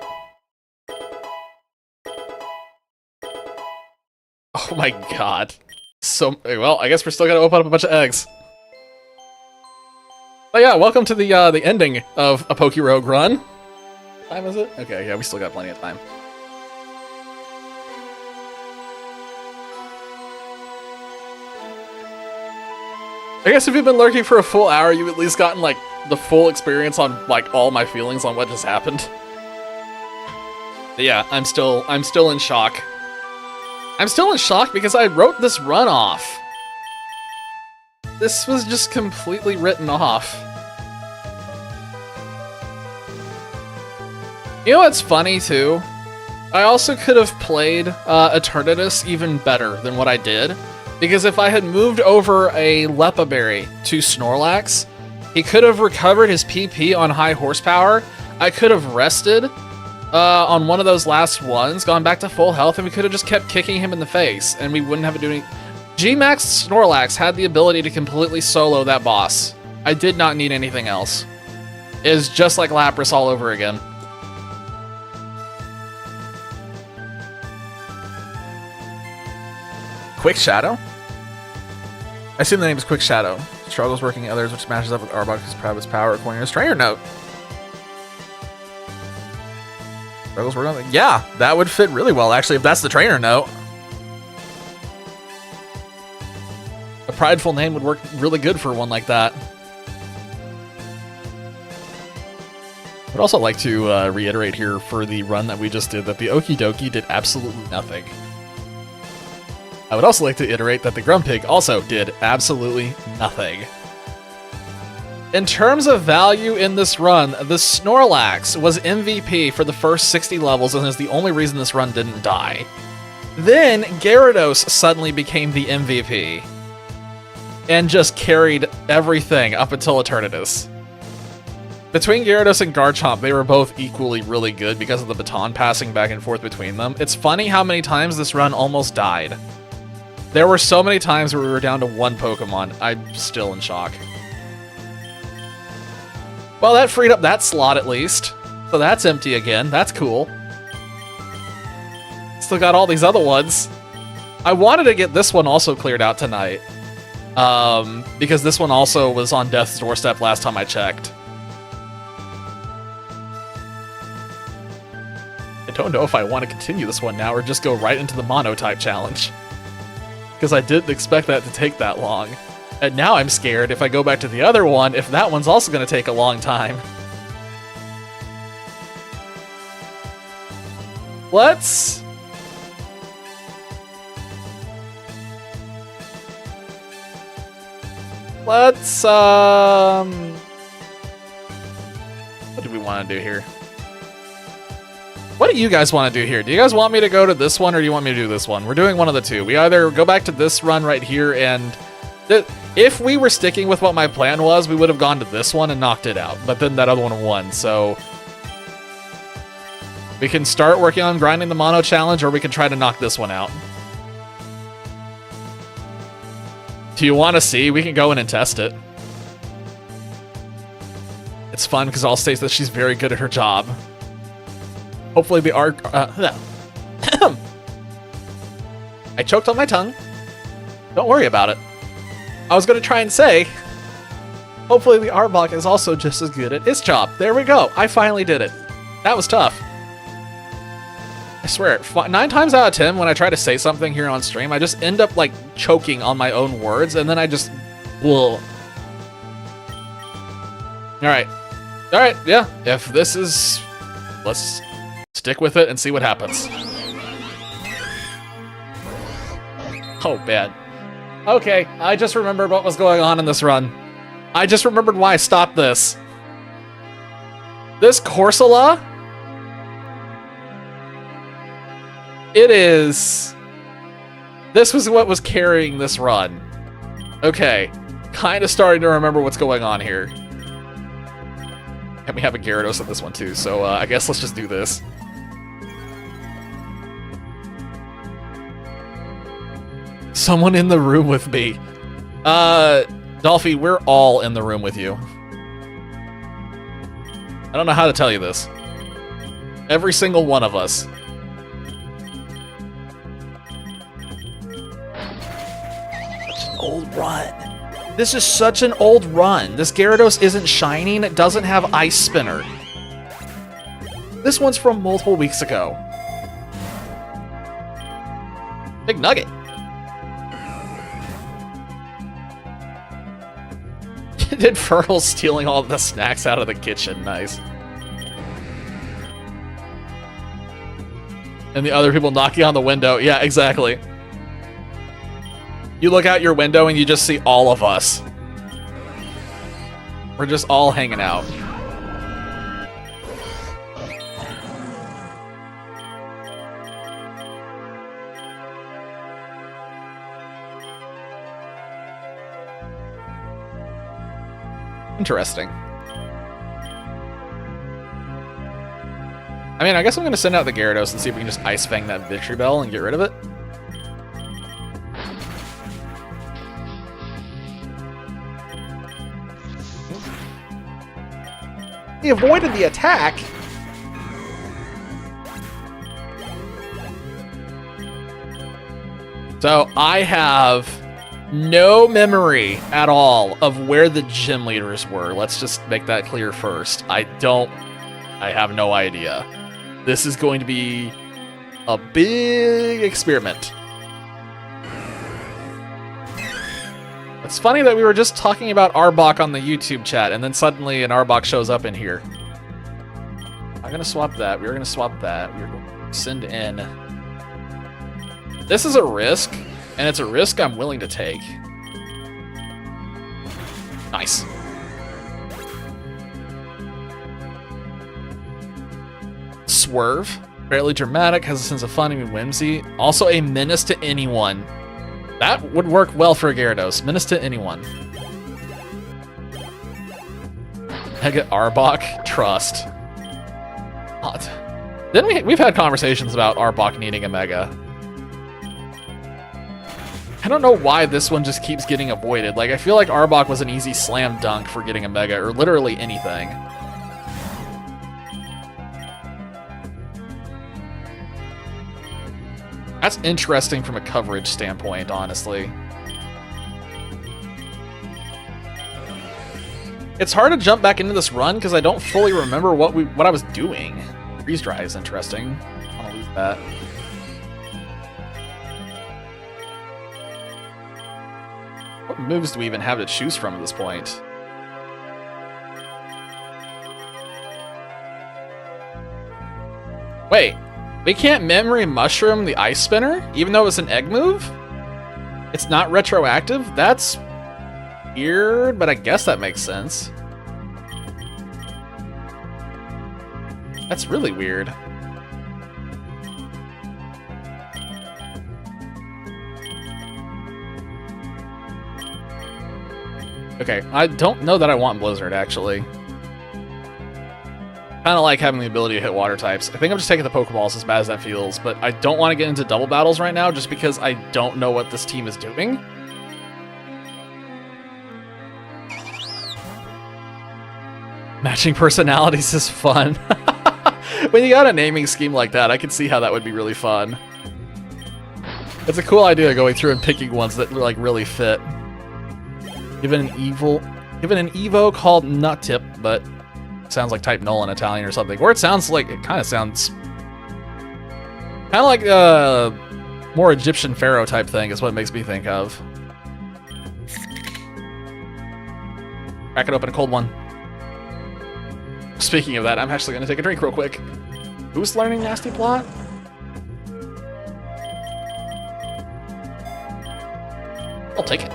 Oh my god. So, well, I guess we're still gonna open up a bunch of eggs. But yeah, welcome to the ending of a Pokerogue run. What time is it? Okay, yeah, we still got plenty of time. I guess if you've been lurking for a full hour, you've at least gotten, like, the full experience on, like, all my feelings on what just happened. But yeah, I'm still in shock. I'm still in shock because I wrote this run off. This was just completely written off. You know what's funny, too? I also could have played Eternatus even better than what I did. Because if I had moved over a Lepa Berry to Snorlax, he could have recovered his PP on high horsepower. I could have rested on one of those last ones, gone back to full health, and we could have just kept kicking him in the face, and we wouldn't have to do any... G-Max Snorlax had the ability to completely solo that boss. I did not need anything else. It is just like Lapras all over again. Quick Shadow? I assume the name is Quick Shadow. Struggles working others, which matches up with Arbok, who's proud of his power, according to his trainer note. Struggles working others. Yeah, that would fit really well, actually, if that's the trainer note. A prideful name would work really good for one like that. I'd also like to reiterate here for the run that we just did that the Okie Dokie did absolutely nothing. I would also like to iterate that the Grumpig also did absolutely nothing. In terms of value in this run, the Snorlax was MVP for the first 60 levels and is the only reason this run didn't die. Then Gyarados suddenly became the MVP and just carried everything up until Eternatus. Between Gyarados and Garchomp, they were both equally really good because of the baton passing back and forth between them. It's funny how many times this run almost died. There were so many times where we were down to one Pokemon. I'm still in shock. Well, that freed up that slot at least. So that's empty again. That's cool. Still got all these other ones. I wanted to get this one also cleared out tonight. Because this one also was on death's doorstep last time I checked. I don't know if I want to continue this one now or just go right into the Mono-type challenge. Because I didn't expect that to take that long. And now I'm scared if I go back to the other one, if that one's also going to take a long time. Let's... what do we want to do here? What do you guys want to do here? Do you guys want me to go to this one, or do you want me to do this one? We're doing one of the two. We either go back to this run right here, and if we were sticking with what my plan was, we would have gone to this one and knocked it out. But then that other one won, so we can start working on grinding the mono challenge, or we can try to knock this one out. Do you want to see? We can go in and test it. It's fun because I'll say that she's very good at her job. Hopefully the art... I choked on my tongue. Don't worry about it. I was going to try and say, hopefully the Arbok is also just as good at its job. There we go. I finally did it. That was tough. I swear, 9 times out of 10 when I try to say something here on stream, I just end up like choking on my own words, and then I just... Ugh. Alright. Alright, yeah. If this is... Let's stick with it and see what happens. Oh, bad. Okay, I just remembered what was going on in this run. I just remembered why I stopped this. This Corsola... It is... This was what was carrying this run. Okay, kind of starting to remember what's going on here. And we have a Gyarados in this one too, so I guess let's just do this. Someone in the room with me. Dolphy, we're all in the room with you. I don't know how to tell you this. Every single one of us. Old run. This is such an old run. This Gyarados isn't shining. It doesn't have Ice Spinner. This one's from multiple weeks ago. Big nugget. Did Fertile stealing all the snacks out of the kitchen. Nice. And the other people knocking on the window. Yeah, exactly. You look out your window and you just see all of us. We're just all hanging out. Interesting. I mean, I guess I'm going to send out the Gyarados and see if we can just Ice Fang that Victory Bell and get rid of it. He avoided the attack. So I have no memory at all of where the gym leaders were. Let's just make that clear first. I have no idea. This is going to be a big experiment. It's funny that we were just talking about Arbok on the YouTube chat, and then suddenly an Arbok shows up in here. I'm gonna swap that. We're gonna swap that. We're going to send in. This is a risk, and it's a risk I'm willing to take. Nice. Swerve. Fairly dramatic, has a sense of fun and whimsy. Also a menace to anyone. That would work well for a Gyarados. Menace to anyone. Mega Arbok. Trust. Odd. Then we've had conversations about Arbok needing a Mega. I don't know why this one just keeps getting avoided. Like, I feel like Arbok was an easy slam dunk for getting a Mega, or literally anything. That's interesting from a coverage standpoint, honestly. It's hard to jump back into this run because I don't fully remember what I was doing. Freeze Dry is interesting. I want to lose that. What moves do we even have to choose from at this point? Wait. We can't Memory Mushroom the Ice Spinner, even though it's an egg move? It's not retroactive? That's weird, but I guess that makes sense. That's really weird. Okay, I don't know that I want Blizzard, actually. Kind of like having the ability to hit water types. I think I'm just taking the Pokeballs as bad as that feels, but I don't want to get into double battles right now just because I don't know what this team is doing. Matching personalities is fun. When you got a naming scheme like that, I can see how that would be really fun. It's a cool idea going through and picking ones that like really fit. Given an Evo called Nut Tip, but sounds like type null in Italian or something. Or it sounds like, it kind of sounds kind of like a more Egyptian pharaoh type thing is what it makes me think of. Crack it open, a cold one. Speaking of that, I'm actually going to take a drink real quick. Who's learning Nasty Plot? I'll take it.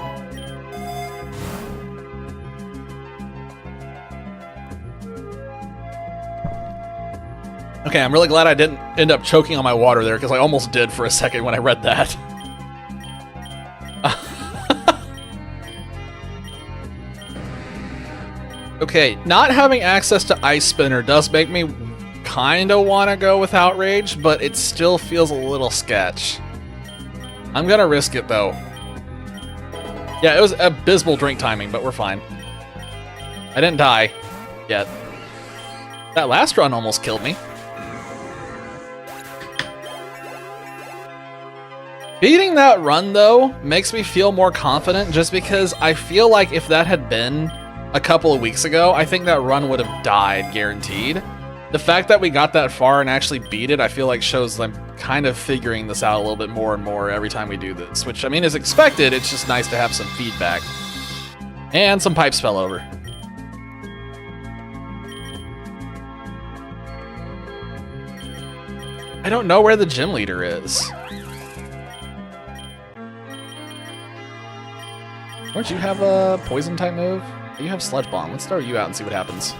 Okay, I'm really glad I didn't end up choking on my water there, because I almost did for a second when I read that. Okay, not having access to Ice Spinner does make me kind of want to go with Outrage, but it still feels a little sketch. I'm going to risk it, though. Yeah, it was abysmal drink timing, but we're fine. I didn't die yet. That last run almost killed me. Beating that run, though, makes me feel more confident just because I feel like if that had been a couple of weeks ago, I think that run would have died, guaranteed. The fact that we got that far and actually beat it, I feel like shows I'm kind of figuring this out a little bit more and more every time we do this, which, I mean, is expected. It's just nice to have some feedback. And some pipes fell over. I don't know where the gym leader is. Don't you have a poison type move? You have Sludge Bomb. Let's throw you out and see what happens.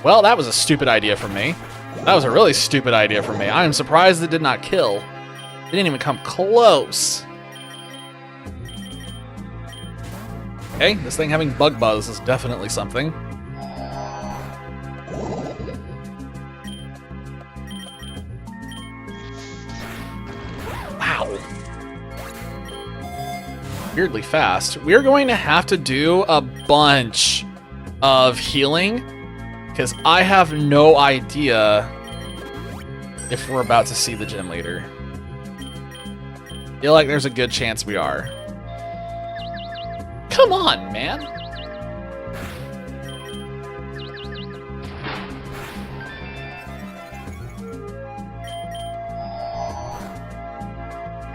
Well, that was a stupid idea from me. That was a really stupid idea from me. I am surprised it did not kill. It didn't even come close. Okay, this thing having bug buzz is definitely something. Wow. Weirdly fast. We're going to have to do a bunch of healing because I have no idea if we're about to see the gym leader. I feel like there's a good chance we are. Come on, man.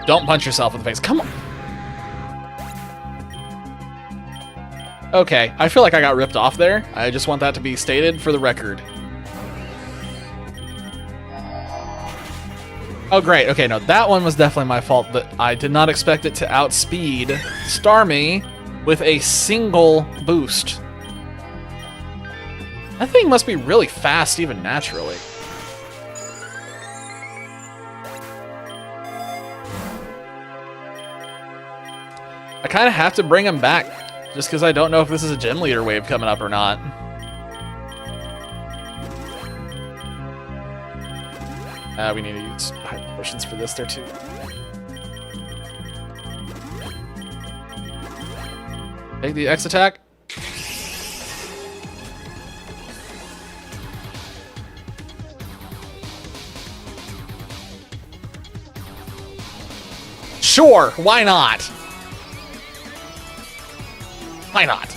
Don't punch yourself in the face. Come on. Okay, I feel like I got ripped off there. I just want that to be stated for the record. Oh, great. Okay, no, that one was definitely my fault, but I did not expect it to outspeed Starmie with a single boost. That thing must be really fast, even naturally. I kind of have to bring him back, just because I don't know if this is a gym leader wave coming up or not. We need to use high potions for this there too. Take the X attack. Sure, why not? Why not?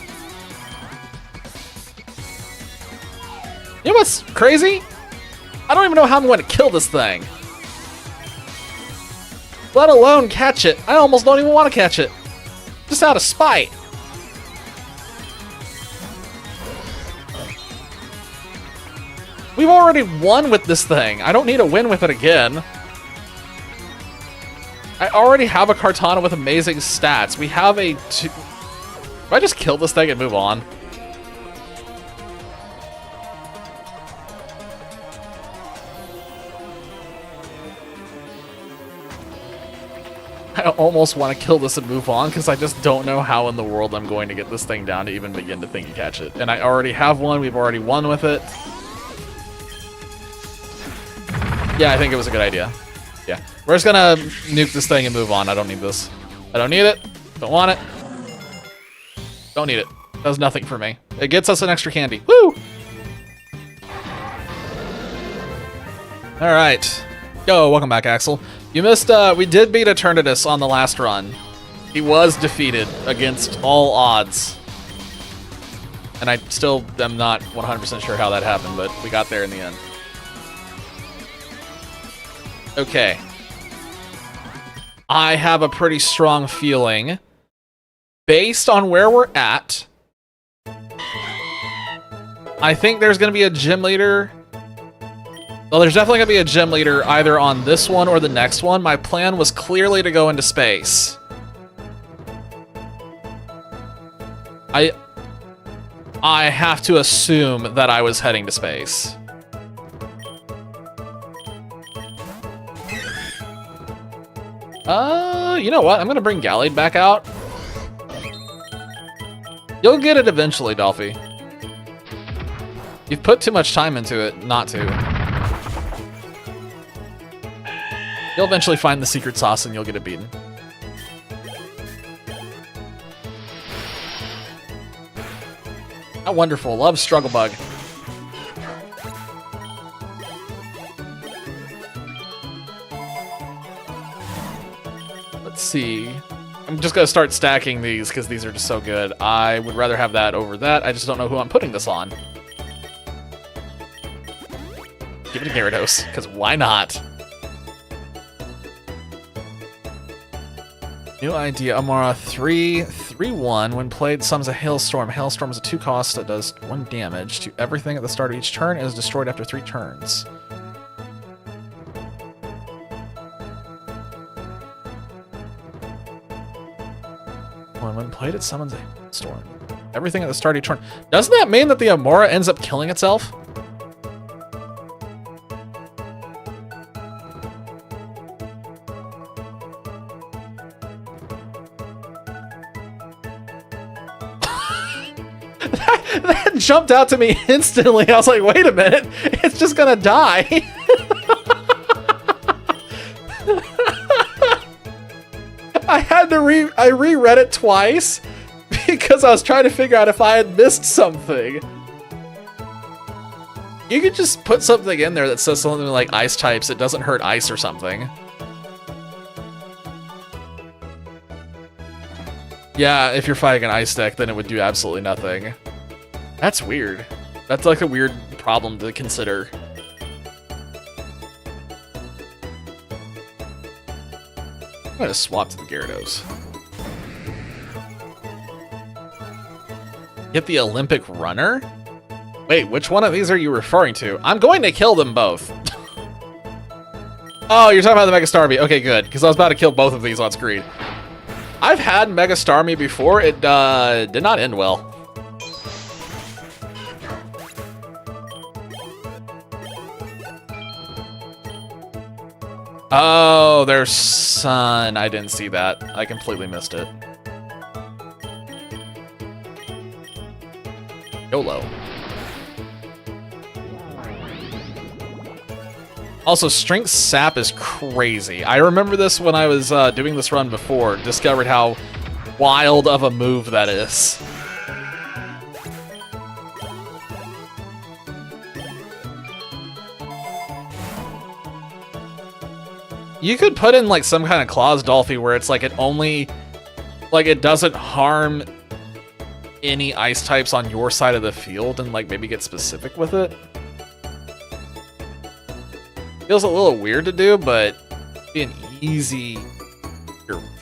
You know what's crazy? I don't even know how I'm going to kill this thing. Let alone catch it. I almost don't even want to catch it. Just out of spite. We've already won with this thing. I don't need to win with it again. I already have a Kartana with amazing stats. We have a... Do I just kill this thing and move on? I almost want to kill this and move on because I just don't know how in the world I'm going to get this thing down to even begin to think and catch it. And I already have one. We've already won with it. Yeah, I think it was a good idea. Yeah. We're just going to nuke this thing and move on. I don't need this. I don't need it. Don't want it. Don't need it. Does nothing for me. It gets us an extra candy. Woo! All right. Yo, welcome back, Axel. You missed, we did beat Eternatus on the last run. He was defeated against all odds. And I still am not 100% sure how that happened, but we got there in the end. Okay. I have a pretty strong feeling, based on where we're at, I think there's going to be a gym leader. Well, there's definitely going to be a gym leader either on this one or the next one. My plan was clearly to go into space. I have to assume that I was heading to space. You know what? I'm going to bring Gallade back out. You'll get it eventually, Dolphy. You've put too much time into it not to. You'll eventually find the secret sauce and you'll get it beaten. How wonderful. Love Struggle Bug. Let's see. I'm just going to start stacking these because these are just so good. I would rather have that over that. I just don't know who I'm putting this on. Give it to Gyarados, because why not? New idea, Amara 3/3/1. When played, summons a Hailstorm. Hailstorm is a 2-cost that does 1 damage to everything at the start of each turn and is destroyed after 3 turns. When played, it summons a Hailstorm. Everything at the start of each turn. Doesn't that mean that the Amora ends up killing itself? That jumped out to me instantly. I was like, wait a minute, it's just gonna die. I reread it twice because I was trying to figure out if I had missed something. You could just put something in there that says something like ice types, it doesn't hurt ice or something. Yeah, if you're fighting an ice deck, then it would do absolutely nothing. That's weird. That's like a weird problem to consider. I'm gonna swap to the Gyarados. Get the Olympic Runner? Wait, which one of these are you referring to? I'm going to kill them both. Oh, you're talking about the Mega Starmie. Okay, good, because I was about to kill both of these on screen. I've had Mega Starmie before. It did not end well. Oh, there's Sun. I didn't see that. I completely missed it. YOLO. Also, Strength Sap is crazy. I remember this when I was doing this run before. Discovered how wild of a move that is. You could put in like some kind of Claws Dolphy where it's like it only, like it doesn't harm any ice types on your side of the field and like maybe get specific with it. Feels a little weird to do, but it'd be an easy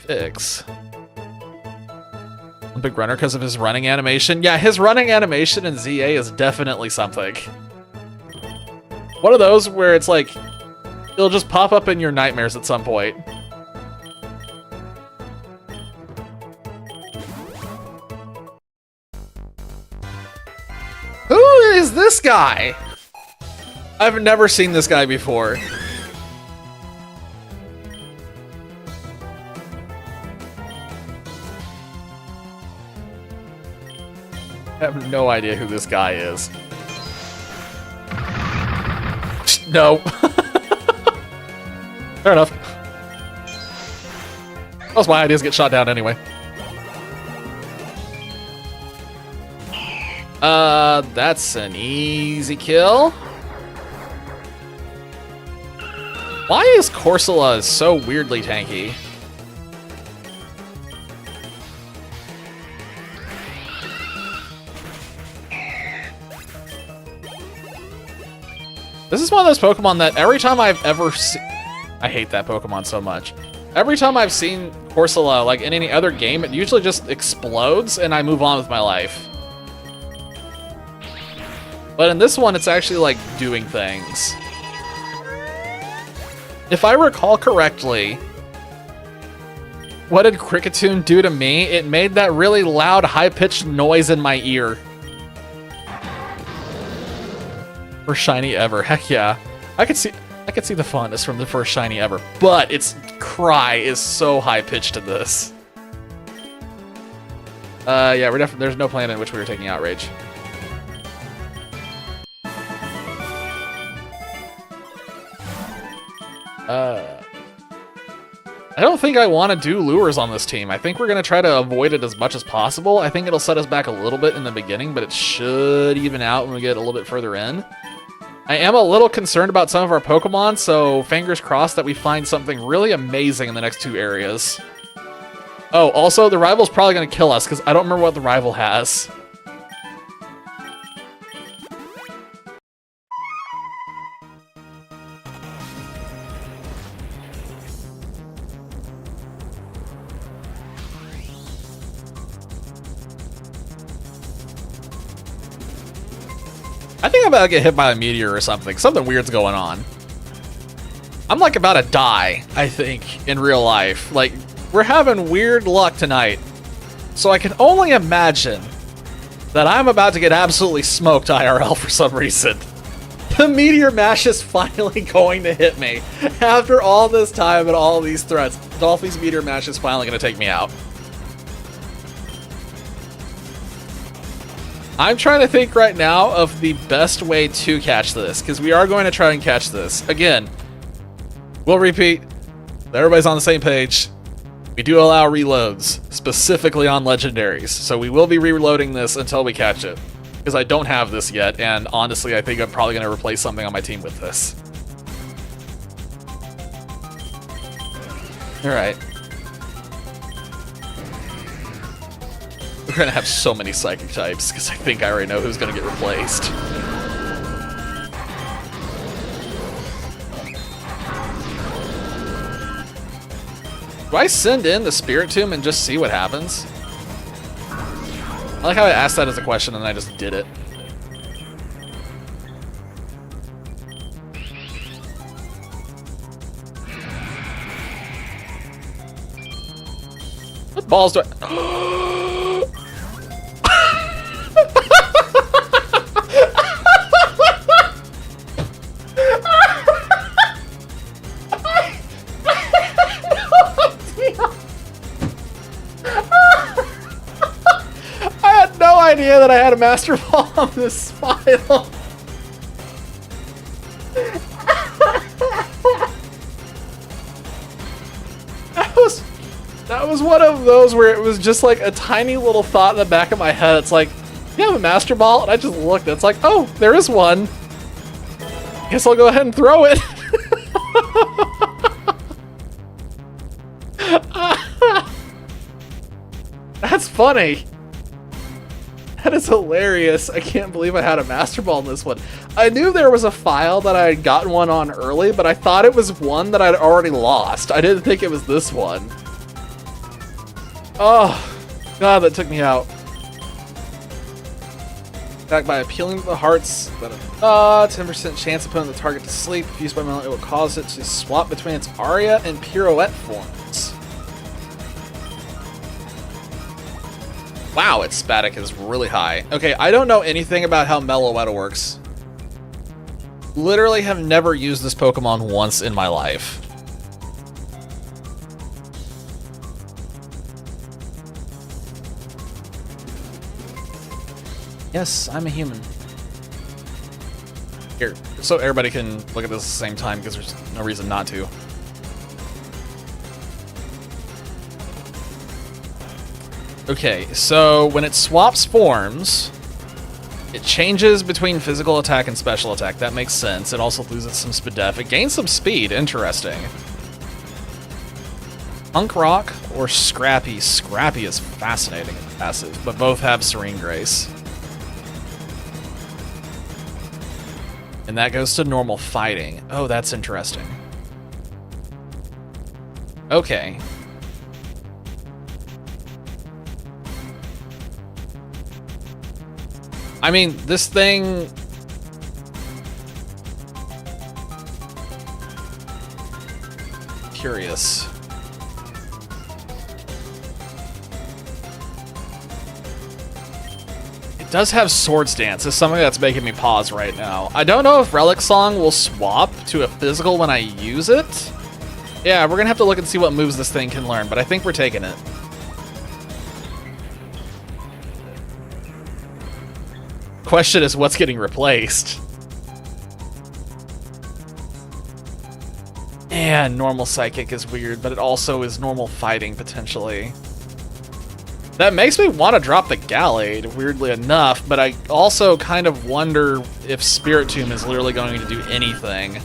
fix. Big Runner because of his running animation. Yeah, his running animation in ZA is definitely something. One of those where it's like, it'll just pop up in your nightmares at some point. Who is this guy? I've never seen this guy before. have no idea who this guy is. No. Fair enough. Most of my ideas get shot down anyway. That's an easy kill. Why is Corsola so weirdly tanky? This is one of those Pokemon that every time I've ever seen... I hate that Pokemon so much. Every time I've seen Corsola, like in any other game, it usually just explodes and I move on with my life. But in this one, it's actually like doing things. If I recall correctly, what did Kricketune do to me? It made that really loud, high-pitched noise in my ear. First shiny ever, heck yeah. I could see the fondness from the first shiny ever, but its cry is so high-pitched in this. Yeah, there's no plan in which we were taking Outrage. I don't think I want to do lures on this team. I think we're going to try to avoid it as much as possible. I think it'll set us back a little bit in the beginning, but it should even out when we get a little bit further in. I am a little concerned about some of our Pokemon, so fingers crossed that we find something really amazing in the next two areas. Oh, also, the rival's probably going to kill us, because I don't remember what the rival has. I think I'm about to get hit by a meteor or something. Something weird's going on. I'm like about to die, I think, in real life. Like, we're having weird luck tonight. So I can only imagine that I'm about to get absolutely smoked IRL for some reason. The meteor mash is finally going to hit me. After all this time and all these threats, Dolphy's meteor mash is finally going to take me out. I'm trying to think right now of the best way to catch this, because we are going to try and catch this. Again, we'll repeat, everybody's on the same page. We do allow reloads, specifically on legendaries, so we will be reloading this until we catch it, because I don't have this yet, and honestly, I think I'm probably going to replace something on my team with this. Alright. We're gonna have so many psychic types, because I think I already know who's gonna get replaced. Do I send in the Spirit Tomb and just see what happens? I like how I asked that as a question and I just did it. What balls do I... idea that I had a Master Ball on this file. That was one of those where it was just like a tiny little thought in the back of my head. It's like, you have a Master Ball? And I just looked, it's like, oh, there is one. Guess I'll go ahead and throw it. That's funny. That is hilarious. I can't believe I had a Master Ball in this one. I knew there was a file that I had gotten one on early, but I thought it was one that I'd already lost. I didn't think it was this one. Oh, God, that took me out. Back by appealing to the hearts. 10% chance of putting the target to sleep. If used by melee, it will cause it to swap between its Aria and Pirouette forms. Wow, its static is really high. Okay, I don't know anything about how Meloetta works. Literally have never used this Pokemon once in my life. Yes, I'm a human. Here, so everybody can look at this at the same time, because there's no reason not to. Okay, so when it swaps forms, it changes between physical attack and special attack. That makes sense. It also loses some speed. It gains some speed. Interesting. Punk Rock or Scrappy? Scrappy is fascinating and passive, but both have Serene Grace. And that goes to normal fighting. Oh, that's interesting. Okay. I mean, this thing... Curious. It does have Swords Dance. It's something that's making me pause right now. I don't know if Relic Song will swap to a physical when I use it. Yeah, we're gonna have to look and see what moves this thing can learn, but I think we're taking it. Question is, what's getting replaced? And normal Psychic is weird, but it also is normal fighting, potentially. That makes me want to drop the Gallade, weirdly enough, but I also kind of wonder if Spirit Tomb is literally going to do anything.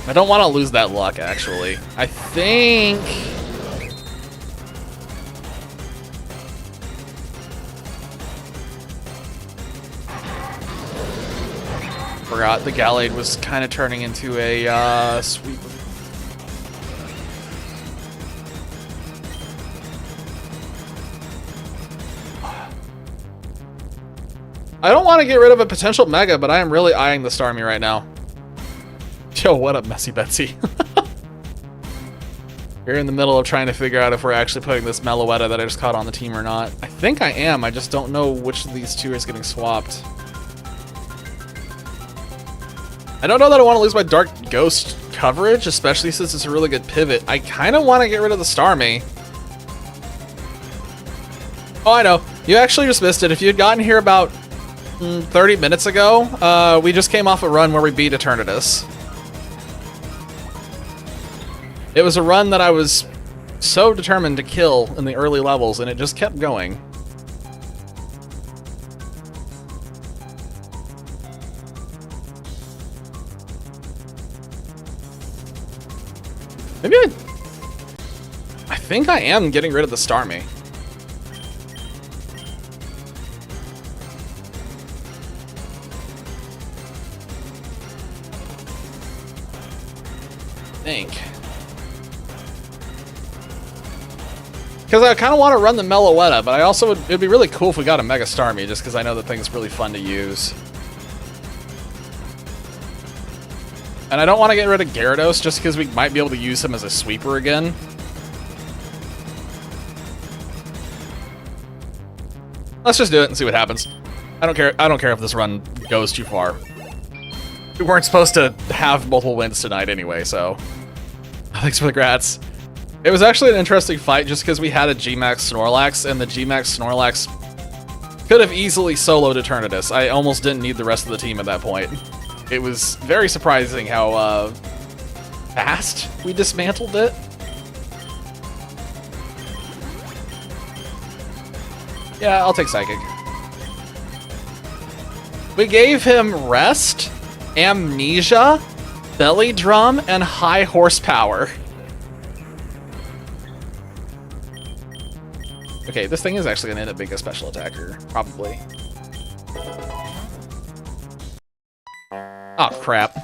I don't want to lose that luck, actually. I think... Forgot the Gallade was kind of turning into a sweep. I don't want to get rid of a potential Mega, but I am really eyeing the Starmie right now. Yo, what up, Messy Betsy? We're in the middle of trying to figure out if we're actually putting this Meloetta that I just caught on the team or not. I think I am, I just don't know which of these two is getting swapped. I don't know that I want to lose my Dark Ghost coverage, especially since it's a really good pivot. I kind of want to get rid of the Starmie. Oh, I know. You actually just missed it. If you had gotten here about 30 minutes ago, we just came off a run where we beat Eternatus. It was a run that I was so determined to kill in the early levels, and it just kept going. Maybe I think I am getting rid of the Starmie. Because I kind of want to run the Meloetta, but I also it'd be really cool if we got a Mega Starmie, just because I know the thing's really fun to use. And I don't want to get rid of Gyarados, just because we might be able to use him as a sweeper again. Let's just do it and see what happens. I don't care. I don't care if this run goes too far. We weren't supposed to have multiple wins tonight anyway, so... Thanks for the grats. It was actually an interesting fight just because we had a G-Max Snorlax, and the G-Max Snorlax could have easily soloed Eternatus. I almost didn't need the rest of the team at that point. It was very surprising how fast we dismantled it. Yeah, I'll take Psychic. We gave him Rest, Amnesia, Belly Drum, and High Horsepower. Okay, this thing is actually going to end up being a special attacker, probably. Oh, crap.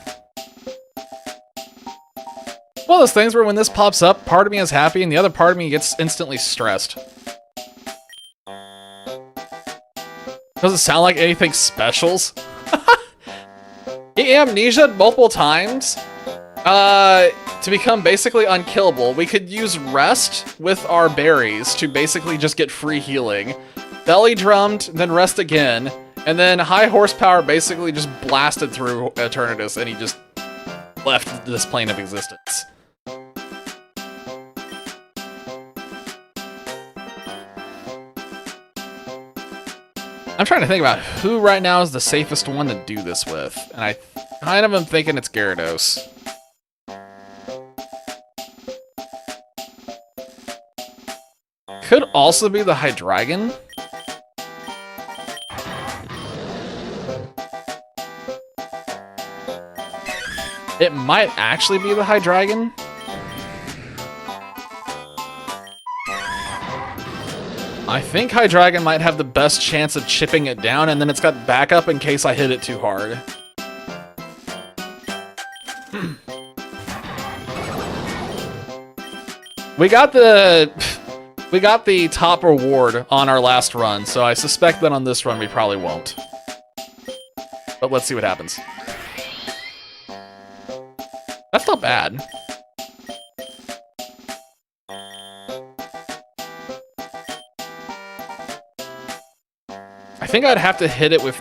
One of those things where when this pops up, part of me is happy and the other part of me gets instantly stressed. Doesn't sound like anything specials. He amnesia'd multiple times to become basically unkillable. We could use Rest with our berries to basically just get free healing. Belly drummed, then Rest again, and then High Horsepower basically just blasted through Eternatus and he just left this plane of existence. I'm trying to think about who right now is the safest one to do this with, and I kind of am thinking it's Gyarados. Could also be the Hydreigon. It might actually be the Hydreigon. I think Hydreigon might have the best chance of chipping it down, and then it's got backup in case I hit it too hard. We got the top reward on our last run, so I suspect that on this run we probably won't. But let's see what happens. That's not bad. I think I'd have to hit it with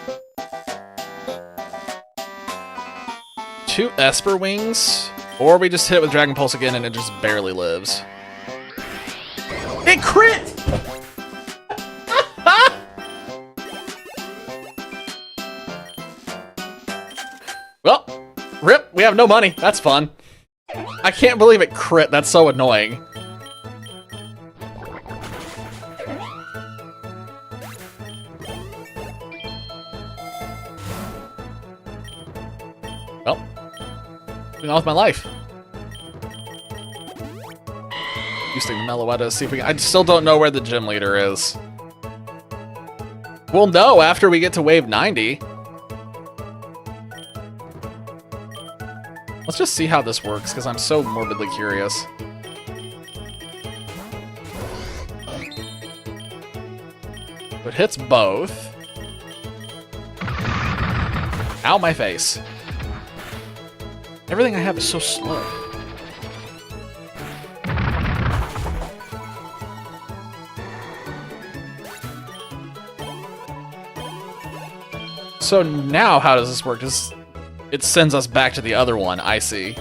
2 Esper Wings, or we just hit it with Dragon Pulse again and it just barely lives. It crit! Well, rip, we have no money. That's fun. I can't believe it crit. That's so annoying. Well, moving on with my life. Using the Meloetta, see if we can. I still don't know where the gym leader is. We'll know after we get to wave 90. Let's just see how this works, because I'm so morbidly curious. It hits both. Ow, my face. Everything I have is so slow. So now how does this work? It sends us back to the other one, I see.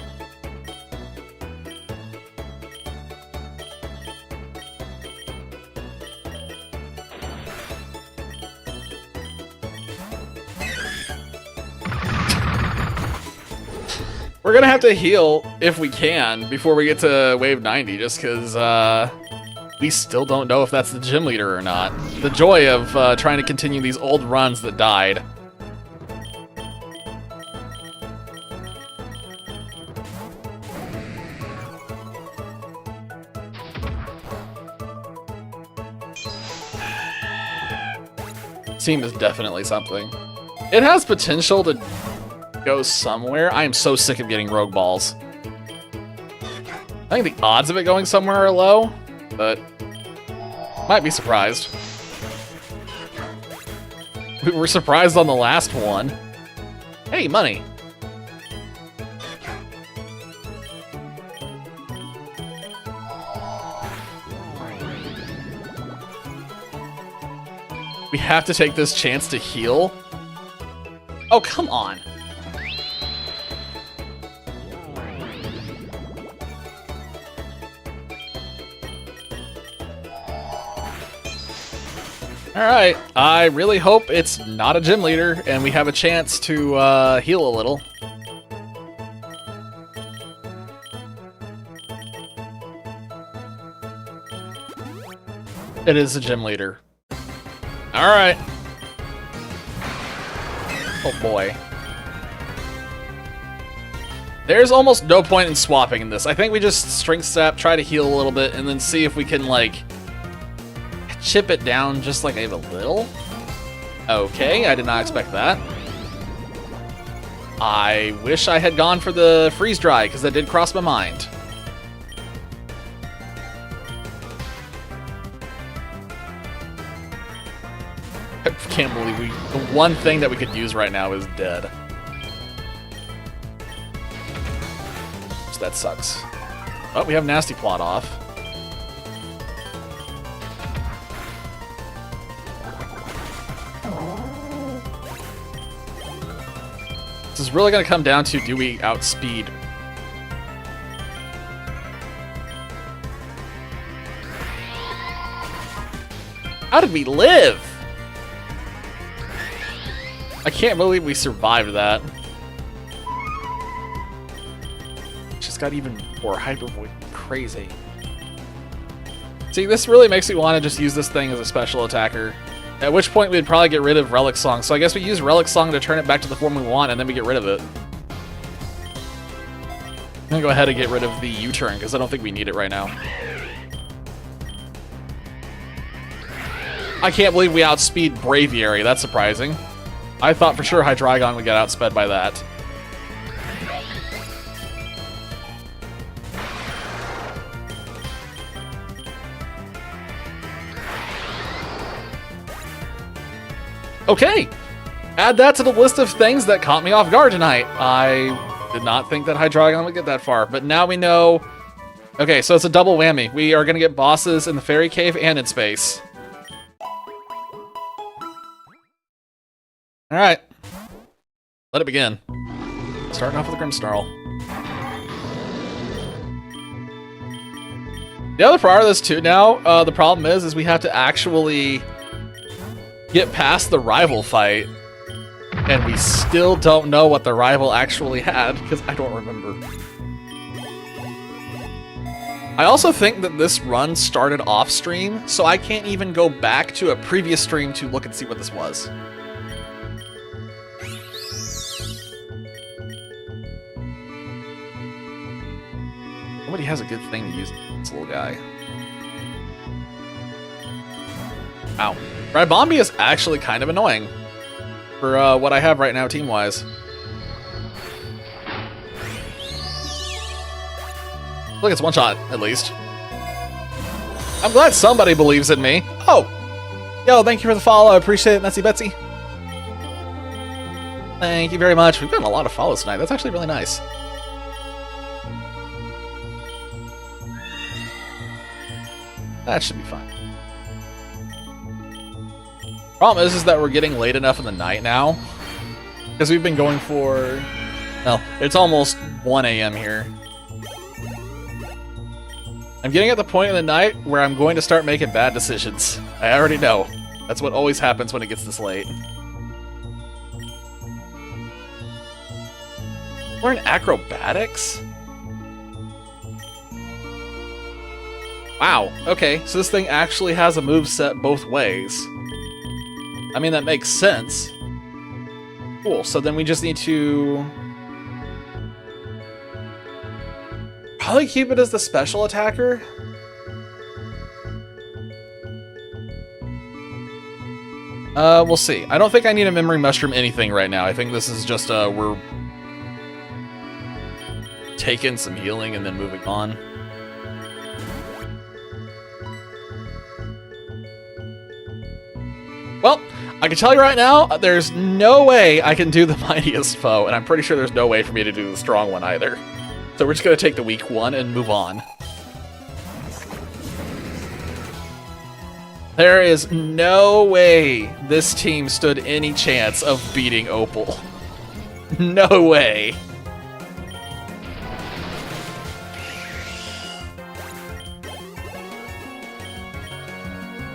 We're gonna have to heal, if we can, before we get to wave 90, just because we still don't know if that's the gym leader or not. The joy of trying to continue these old runs that died. Team is definitely something. It has potential to go somewhere. I am so sick of getting rogue balls. I think the odds of it going somewhere are low, but might be surprised. We were surprised on the last one. Hey, money. We have to take this chance to heal. Oh, come on. Alright, I really hope it's not a gym leader and we have a chance to heal a little. It is a gym leader. Alright. Oh boy. There's almost no point in swapping in this. I think we just Strength Sap, try to heal a little bit, and then see if we can, like, chip it down just like a little. Okay, I did not expect that. I wish I had gone for the Freeze Dry, because that did cross my mind. I can't believe the one thing that we could use right now is dead. So that sucks. Oh, we have Nasty Plot off. This is really going to come down to, do we outspeed? How did we live? I can't believe we survived that. Just got even more hyper voice. Crazy. See, this really makes me want to just use this thing as a special attacker. At which point we'd probably get rid of Relic Song. So I guess we use Relic Song to turn it back to the form we want, and then we get rid of it. I'm gonna go ahead and get rid of the U-turn, because I don't think we need it right now. I can't believe we outspeed Braviary. That's surprising. I thought for sure Hydreigon would get outsped by that. Okay, add that to the list of things that caught me off guard tonight. I did not think that Hydreigon would get that far, but now we know. Okay, so it's a double whammy. We are gonna get bosses in the Fairy Cave and in space. All right, let it begin. Starting off with a Grimmsnarl. The other part of this too now, the problem is we have to actually get past the rival fight, and we still don't know what the rival actually had, because I don't remember. I also think that this run started off stream, so I can't even go back to a previous stream to look and see what this was. Nobody has a good thing to use this little guy. Ow. Ribombi is actually kind of annoying for what I have right now team-wise. Look, it's one shot, at least. I'm glad somebody believes in me. Oh! Yo, thank you for the follow. I appreciate it, Messy Betsy. Thank you very much. We've gotten a lot of follows tonight. That's actually really nice. That should be fine. Problem is that we're getting late enough in the night now, because we've been going for, well, it's almost 1 a.m. here. I'm getting at the point in the night where I'm going to start making bad decisions. I already know. That's what always happens when it gets this late. Learn acrobatics? Wow, okay, so this thing actually has a moveset both ways. I mean, that makes sense. Cool, so then we just need to probably keep it as the special attacker. We'll see. I don't think I need a memory mushroom anything right now. I think this is just, we're taking some healing and then moving on. Well, I can tell you right now, there's no way I can do the mightiest foe, and I'm pretty sure there's no way for me to do the strong one either. So we're just going to take the weak one and move on. There is no way this team stood any chance of beating Opal. No way.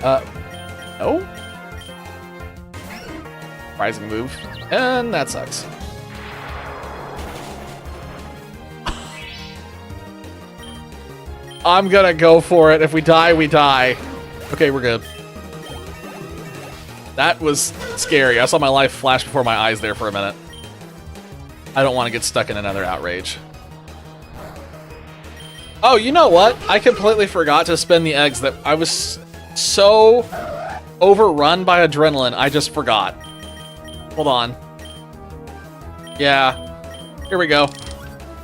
No? Rising move, and that sucks. I'm gonna go for it. If we die, we die. Okay, we're good. That was scary. I saw my life flash before my eyes there for a minute. I don't want to get stuck in another outrage. Oh, you know what? I completely forgot to spend the eggs. That I was so overrun by adrenaline, I just forgot. Hold on. Yeah. Here we go.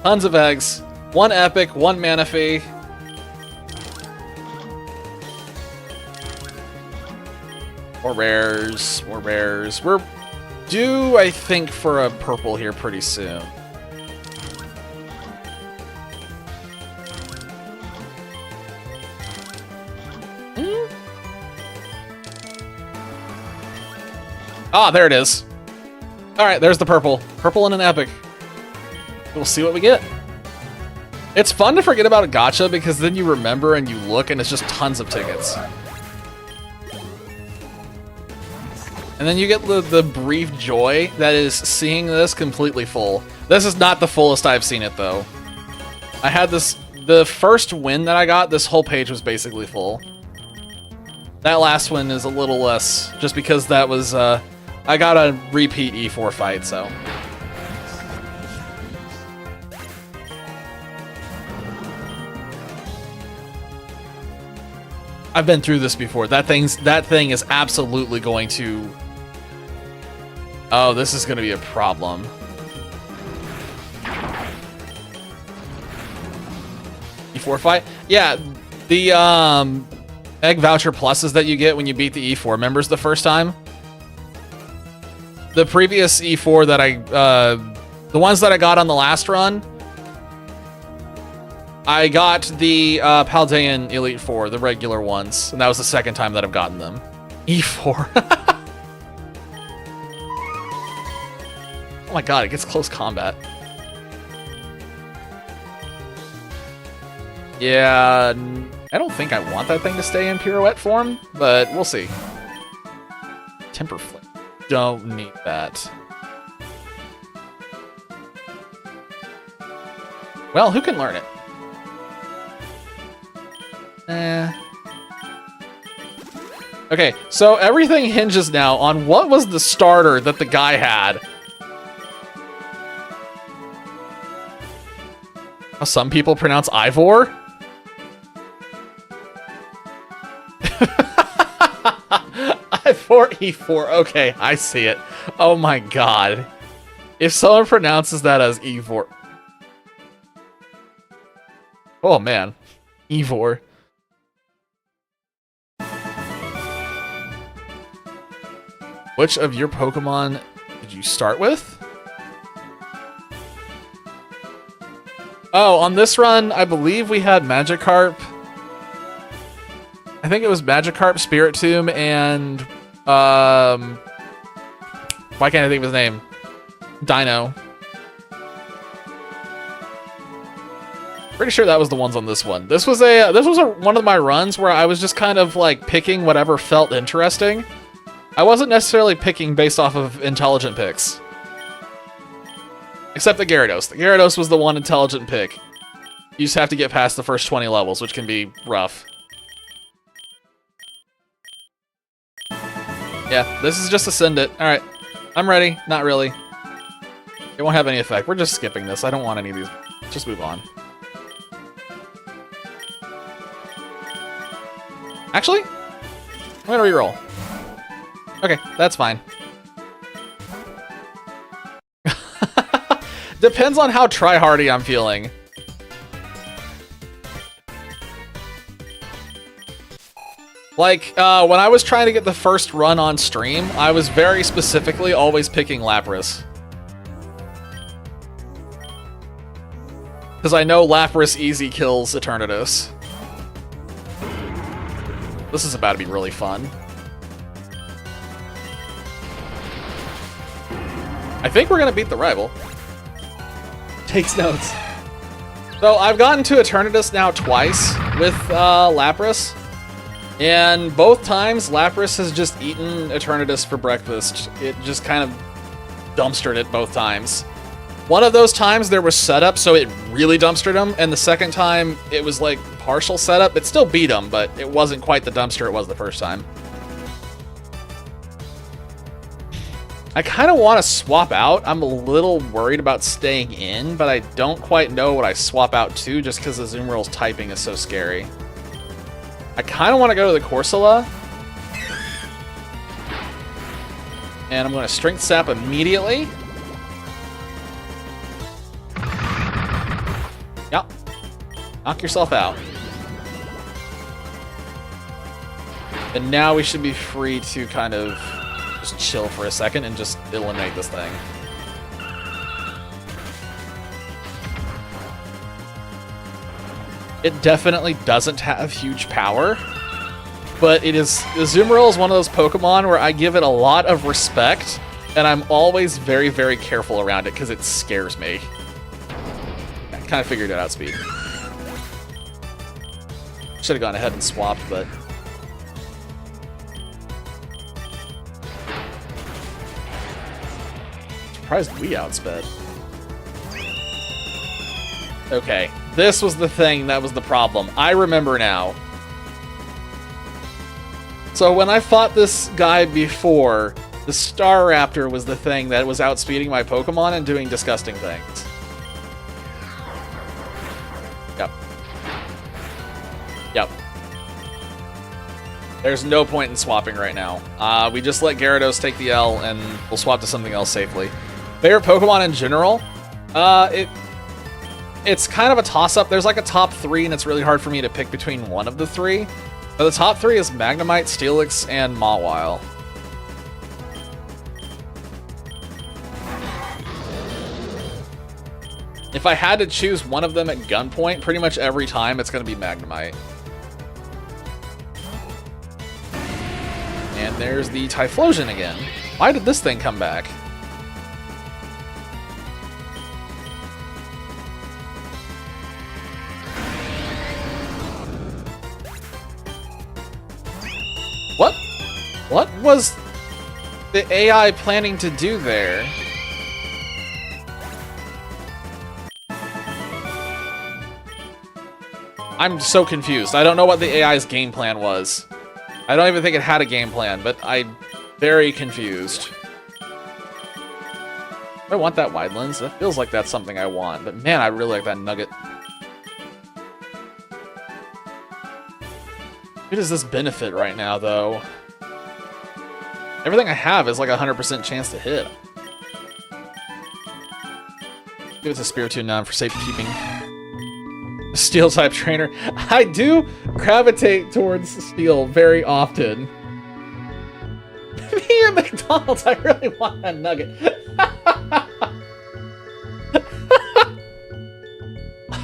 Tons of eggs. 1 epic, 1 Manaphy. More rares, more rares. We're due, I think, for a purple here pretty soon. Ah, there it is. Alright, there's the purple. Purple and an epic. We'll see what we get. It's fun to forget about a gacha because then you remember and you look and it's just tons of tickets. And then you get the brief joy that is seeing this completely full. This is not the fullest I've seen it, though. I had this... The first win that I got, this whole page was basically full. That last one is a little less, just because that was... I got a repeat E4 fight, so... I've been through this before. That thing is absolutely going to... Oh, this is going to be a problem. E4 fight? Yeah, the egg voucher pluses that you get when you beat the E4 members the first time. The previous E4 that the ones that I got on the last run, I got the Paldean Elite Four, the regular ones, and that was the second time that I've gotten them. E4. Oh my god, it gets close combat. Yeah, I don't think I want that thing to stay in pirouette form, but we'll see. Temper Flip. Don't need that. Well, who can learn it? Okay, so everything hinges now on what was the starter that the guy had. How some people pronounce Ivor? Ivor E4. Okay, I see it. Oh my god. If someone pronounces that as Ivor. Oh man. Ivor. Which of your Pokemon did you start with? Oh, on this run, I believe we had Magikarp. I think it was Magikarp, Spiritomb, and why can't I think of his name? Dino. Pretty sure that was the ones on this one. This was one of my runs where I was just kind of like picking whatever felt interesting. I wasn't necessarily picking based off of intelligent picks. Except the Gyarados. The Gyarados was the one intelligent pick. You just have to get past the first 20 levels, which can be rough. Yeah, this is just a send it. Alright, I'm ready. Not really. It won't have any effect. We're just skipping this. I don't want any of these. Just move on. Actually, I'm gonna reroll. Okay, that's fine. Depends on how try-hardy I'm feeling. Like, when I was trying to get the first run on stream, I was very specifically always picking Lapras. Because I know Lapras easy kills Eternatus. This is about to be really fun. I think we're gonna beat the rival. Takes notes. So I've gotten to Eternatus now twice with Lapras. And both times, Lapras has just eaten Eternatus for breakfast. It just kind of dumpstered it both times. One of those times there was setup, so it really dumpstered him. And the second time, it was like partial setup. It still beat him, but it wasn't quite the dumpster it was the first time. I kind of want to swap out. I'm a little worried about staying in, but I don't quite know what I swap out to just because Azumarill's typing is so scary. I kind of want to go to the Corsola. And I'm going to Strength Sap immediately. Yep. Knock yourself out. And now we should be free to kind of just chill for a second and just eliminate this thing. It definitely doesn't have huge power, but it is... Azumarill is one of those Pokemon where I give it a lot of respect, and I'm always very, very careful around it because it scares me. I kind of figured it out, Speed. Should have gone ahead and swapped, but... surprised we outsped. Okay, this was the thing that was the problem. I remember now. So when I fought this guy before, the Staraptor was the thing that was outspeeding my Pokemon and doing disgusting things. Yep. Yep. There's no point in swapping right now. We just let Gyarados take the L and we'll swap to something else safely. Favorite Pokemon in general? It's kind of a toss-up. There's like a top 3 and it's really hard for me to pick between one of the 3. But the top 3 is Magnemite, Steelix, and Mawile. If I had to choose one of them at gunpoint, pretty much every time it's going to be Magnemite. And there's the Typhlosion again. Why did this thing come back? What? What was the AI planning to do there? I'm so confused. I don't know what the AI's game plan was. I don't even think it had a game plan, but I'm very confused. I want that wide lens. That feels like that's something I want, but man, I really like that nugget. Who does this benefit right now, though? Everything I have is like a 100% chance to hit. Give it to Spiritomb now for safekeeping. Steel type trainer. I do gravitate towards steel very often. Me at McDonald's, I really want that nugget.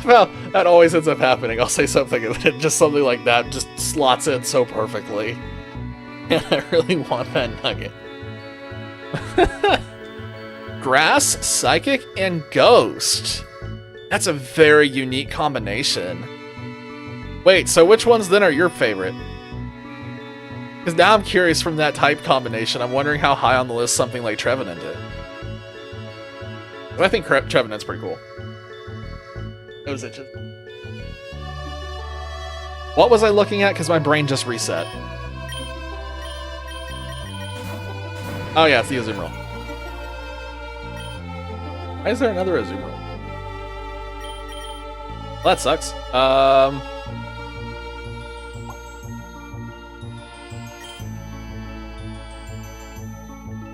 Well, that always ends up happening. I'll say something and then just something like that just slots in so perfectly. And I really want that nugget. Grass, Psychic, and Ghost. That's a very unique combination. Wait, so which ones then are your favorite? Because now I'm curious from that type combination. I'm wondering how high on the list something like Trevenant is. I think Trevenant's pretty cool. It was itching. What was I looking at? Because my brain just reset. Oh yeah, it's the Azumarill. Why is there another Azumarill? Well, that sucks.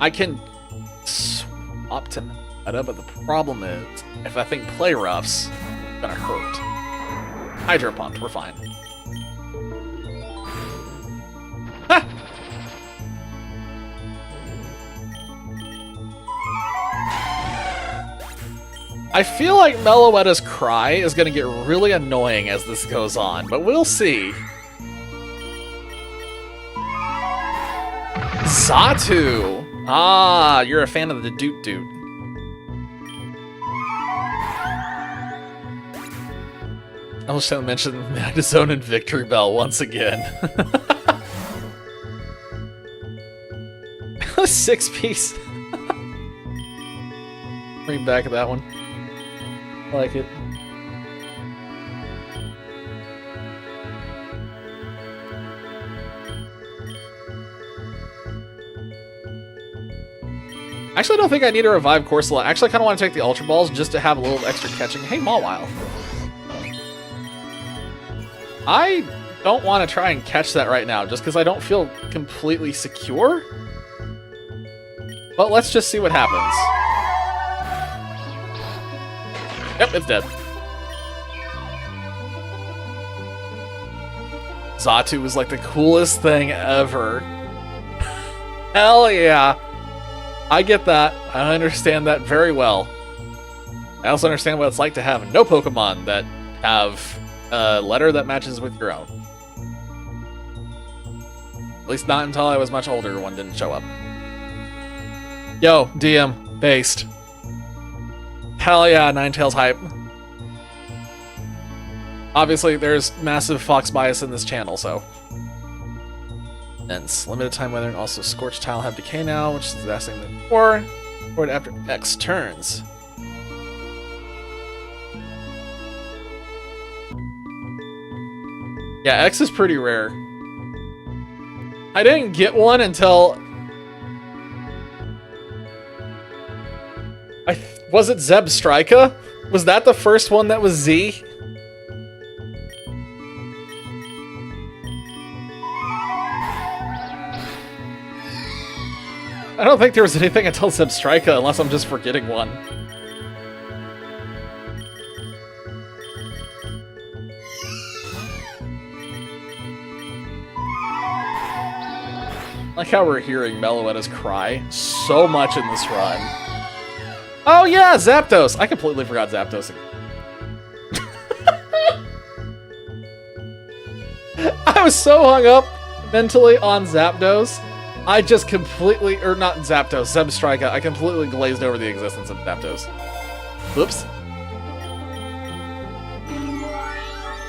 I can swap to Meta, but the problem is, if I think Play Rough's gonna hurt. Hydro Pumped, we're fine. Ha! I feel like Meloetta's cry is gonna get really annoying as this goes on, but we'll see. Xatu! Ah, you're a fan of the Doot Doot. I was going to mention Magnezone and Victory Bell once again. 6-piece. Bring back that one. I like it. Actually, I don't think I need to revive Corsola. Actually, I kind of want to take the Ultra Balls just to have a little extra catching. Hey, Mawile. I don't want to try and catch that right now, just because I don't feel completely secure. But let's just see what happens. Yep, it's dead. Xatu was like the coolest thing ever. Hell yeah. I get that. I understand that very well. I also understand what it's like to have no Pokemon that have a letter that matches with your own. At least not until I was much older, one didn't show up. Yo, DM, based. Hell yeah, Ninetales hype. Obviously, there's massive Fox bias in this channel, so. And limited time weather and also Scorch Tile have decay now, which is the best thing before. Or after X turns. Yeah, X is pretty rare. I didn't get one until... Was it Zebstrika? Was that the first one that was Z? I don't think there was anything until Zebstrika, unless I'm just forgetting one. Like how we're hearing Meloetta's cry so much in this run. Oh yeah, Zapdos! I completely forgot Zapdos. I was so hung up mentally on Zapdos. I just completely, or not Zapdos, Zebstrika, I completely glazed over the existence of Zapdos. Whoops.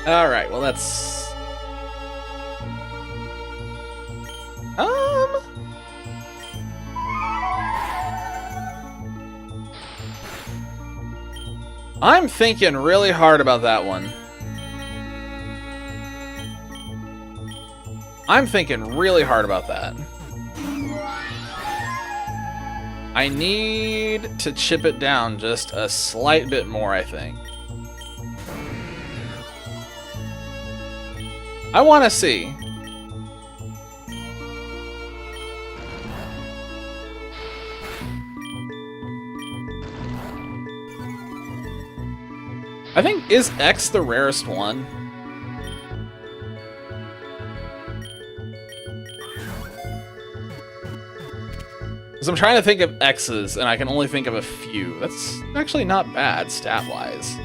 Alright, well that's... I'm thinking really hard about that one. I'm thinking really hard about that. I need to chip it down just a slight bit more, I think. I want to see. I think, is X the rarest one? Because I'm trying to think of X's, and I can only think of a few. That's actually not bad, stat-wise.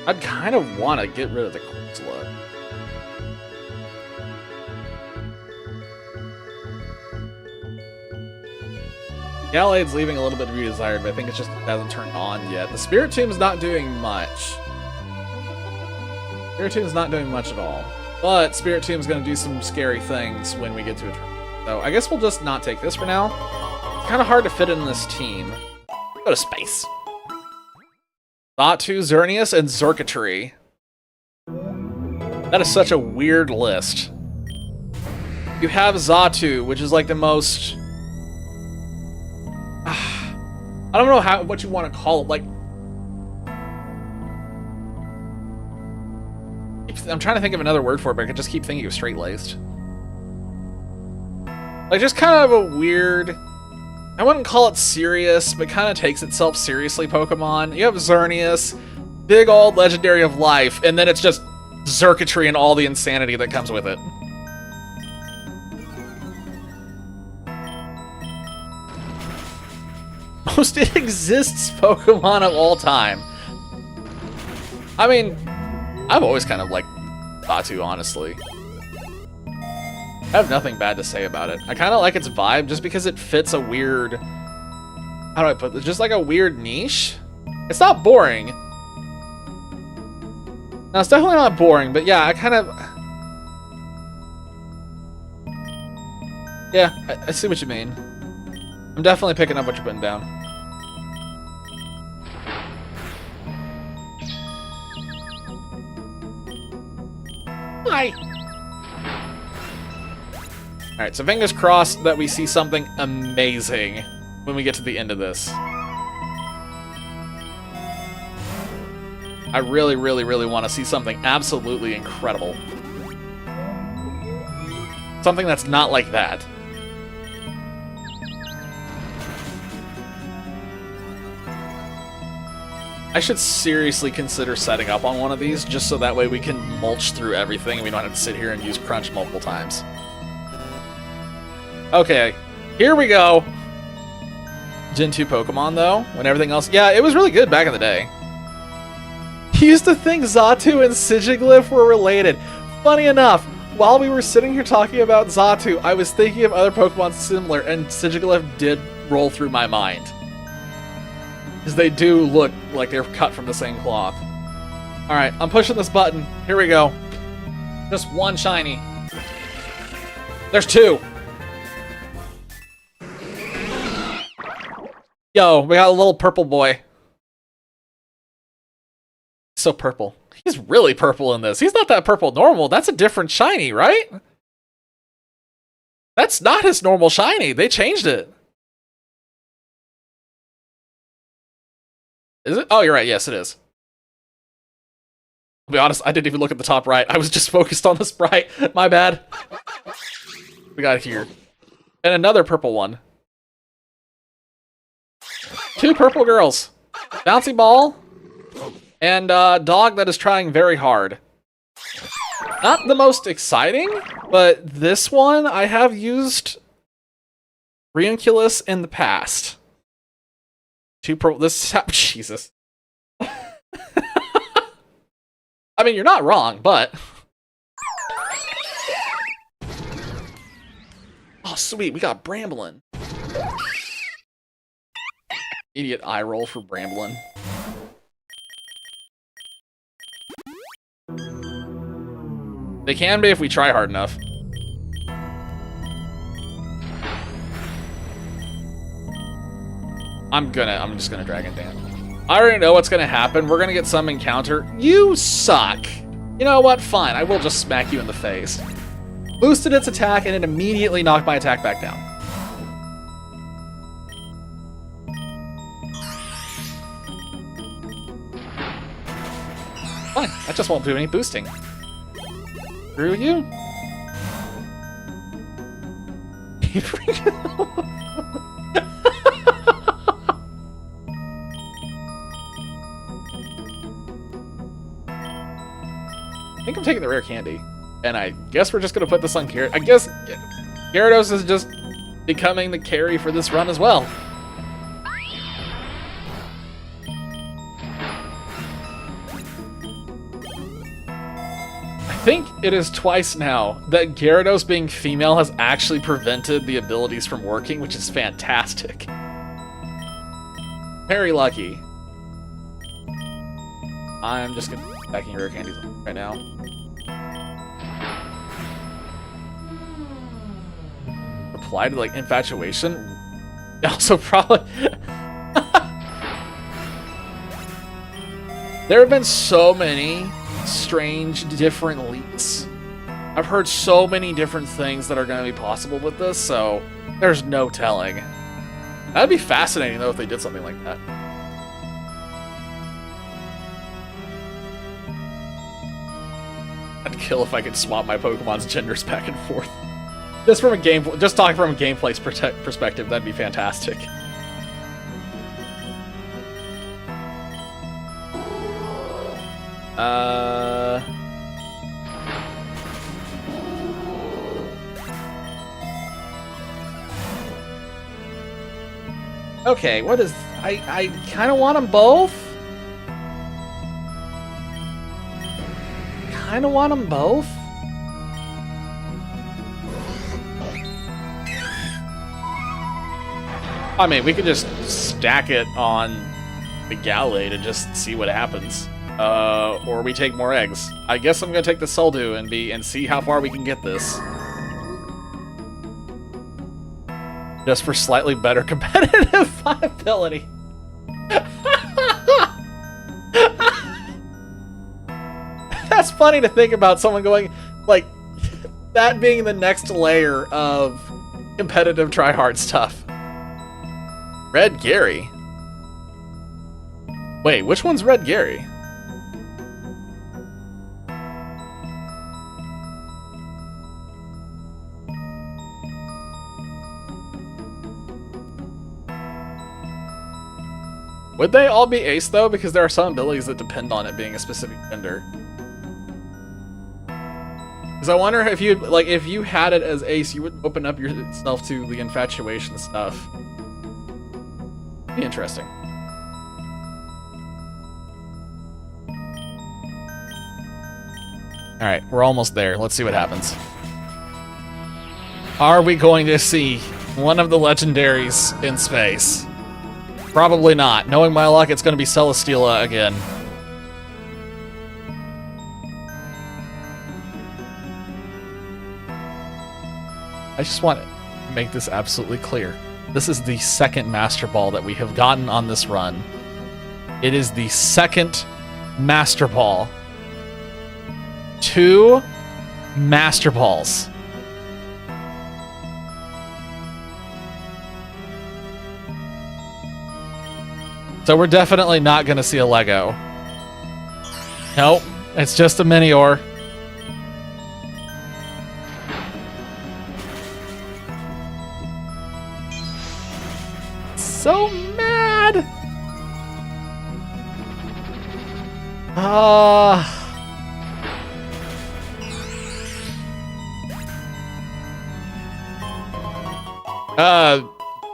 I'd kind of want to get rid of the Corsola. Gallade's leaving a little bit to be desired, but I think it's just it hasn't turned on yet. The Spirit Tomb's not doing much. Spirit Tomb's not doing much at all. But Spirit Tomb's going to do some scary things when we get to a turn. So I guess we'll just not take this for now. It's kind of hard to fit in this team. Go to space. Xatu, Xerneas, and Xurkitree. That is such a weird list. You have Xatu, which is like the most... I don't know what you want to call it. Like, I'm trying to think of another word for it, but I can just keep thinking of straight-laced. Like, just kind of a weird... I wouldn't call it serious, but kind of takes itself seriously Pokemon. You have Xerneas, big old legendary of life, and then it's just Xurkitree and all the insanity that comes with it. Most it exists Pokemon of all time. I mean, I've always kind of liked Xatu, honestly. I have nothing bad to say about it. I kind of like its vibe just because it fits a weird... How do I put this? Just like a weird niche? It's not boring. No, it's definitely not boring, but yeah, I kind of... Yeah, I see what you mean. I'm definitely picking up what you're putting down. Hi! Alright, so fingers crossed that we see something amazing when we get to the end of this. I really, really, really want to see something absolutely incredible. Something that's not like that. I should seriously consider setting up on one of these, just so that way we can mulch through everything and we don't have to sit here and use Crunch multiple times. Okay, here we go. Gen 2 Pokemon, though, when everything else... Yeah, it was really good back in the day. He used to think Xatu and Sigilyph were related. Funny enough, while we were sitting here talking about Xatu, I was thinking of other Pokemon similar, and Sigilyph did roll through my mind. Because they do look like they're cut from the same cloth. Alright, I'm pushing this button. Here we go. Just one shiny. There's two. Yo, we got a little purple boy. So purple. He's really purple in this. He's not that purple normal. That's a different shiny, right? That's not his normal shiny. They changed it. Is it? Oh, you're right. Yes, it is. I'll be honest, I didn't even look at the top right. I was just focused on the sprite. My bad. We got it here. And another purple one. Two purple girls. Bouncy ball. And a dog that is trying very hard. Not the most exciting, but this one I have used Reinculus in the past. Two purple. This Jesus. I mean, you're not wrong, but oh, sweet, we got Bramblin. Idiot eye roll for Bramblin. They can be if we try hard enough. I'm just gonna Dragon Dance. I already know what's gonna happen. We're gonna get some encounter. You suck! You know what? Fine, I will just smack you in the face. Boosted its attack and it immediately knocked my attack back down. Fine, that just won't do any boosting. Screw you. I think I'm taking the rare candy. And I guess we're just gonna put this on Gyarados. I guess Gyarados is just becoming the carry for this run as well. I think it is twice now that Gyarados being female has actually prevented the abilities from working, which is fantastic. Very lucky. I'm just gonna be attacking rare candies right now. Apply to like infatuation. Also probably there have been so many strange different leaks. I've heard so many different things that are going to be possible with this, so there's no telling. That'd be fascinating though if they did something like that. I'd kill if I could swap my Pokemon's genders back and forth. Just talking from a gameplay perspective, that'd be fantastic. Okay, what is... I kind of want them both. Kind of want them both. I mean, we could just stack it on the Gallade to just see what happens. Or we take more eggs. I guess I'm gonna take the Soldew and see how far we can get this. Just for slightly better competitive viability. That's funny to think about, someone going, like, that being the next layer of competitive try-hard stuff. Red Gary? Wait, which one's Red Gary? Would they all be ace though? Because there are some abilities that depend on it being a specific gender. Because I wonder if if you had it as ace, you would open up yourself to the infatuation stuff. Be interesting. Alright, we're almost there. Let's see what happens. Are we going to see one of the legendaries in space? Probably not. Knowing my luck, it's going to be Celesteela again. I just want to make this absolutely clear. This is the second Master Ball that we have gotten on this run. It is the second Master Ball. 2 Master Balls. So we're definitely not going to see a Lego. Nope, it's just a Minior. So mad!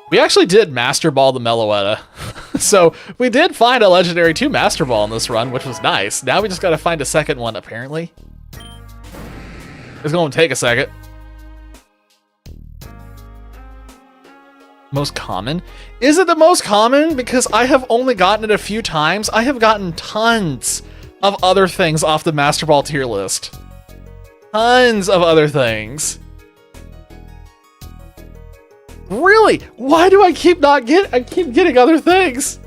We actually did Master Ball the Meloetta. So we did find a Legendary 2 Master Ball in this run, which was nice. Now we just gotta find a second one, apparently. It's gonna take a second. Most common? Is it the most common? Because I have only gotten it a few times. I have gotten tons of other things off the Master Ball tier list. Tons of other things. Really? Why do I keep getting other things?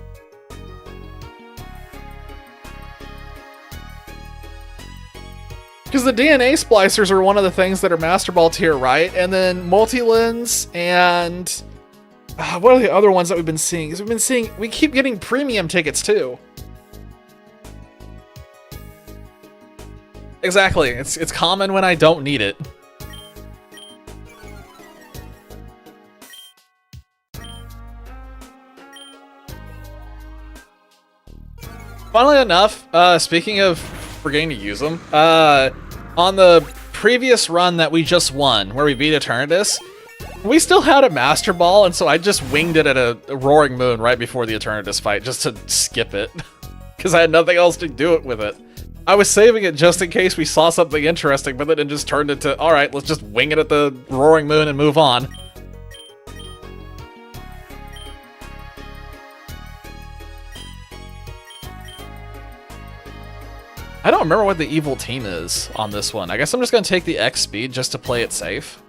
Because the DNA splicers are one of the things that are Master Ball tier, right? And then multi-lens and what are the other ones that we've been seeing? Because we keep getting premium tickets too. Exactly. It's common when I don't need it. Funnily enough, speaking of forgetting to use them, on the previous run that we just won, where we beat Eternatus, we still had a Master Ball, and so I just winged it at a Roaring Moon right before the Eternatus fight, just to skip it, because I had nothing else to do it with it. I was saving it just in case we saw something interesting, but then it just turned into, alright, let's just wing it at the Roaring Moon and move on. I don't remember what the evil team is on this one. I guess I'm just going to take the X speed just to play it safe.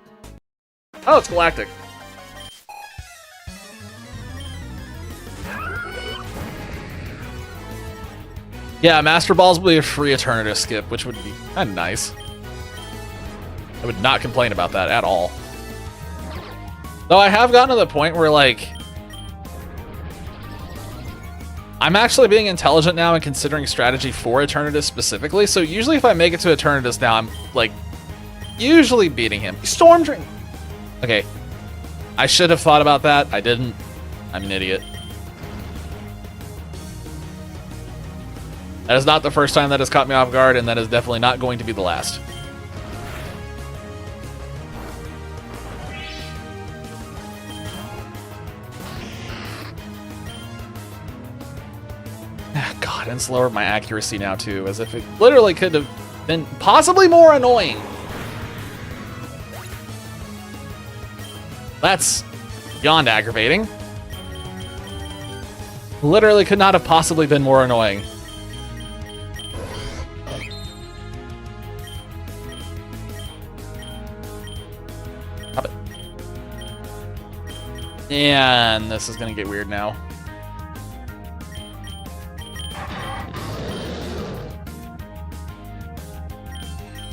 Oh, it's Galactic. Yeah, Master Balls will be a free Eternatus skip, which would be kind of nice. I would not complain about that at all. Though I have gotten to the point where, like, I'm actually being intelligent now and considering strategy for Eternatus specifically, so usually if I make it to Eternatus now, I'm, like, usually beating him. Storm Drain! Okay. I should have thought about that. I didn't. I'm an idiot. That is not the first time that has caught me off guard, and that is definitely not going to be the last. God, and it's lowered my accuracy now too, as if it literally could have been possibly more annoying. That's beyond aggravating. Literally could not have possibly been more annoying. Stop it. And this is gonna get weird now.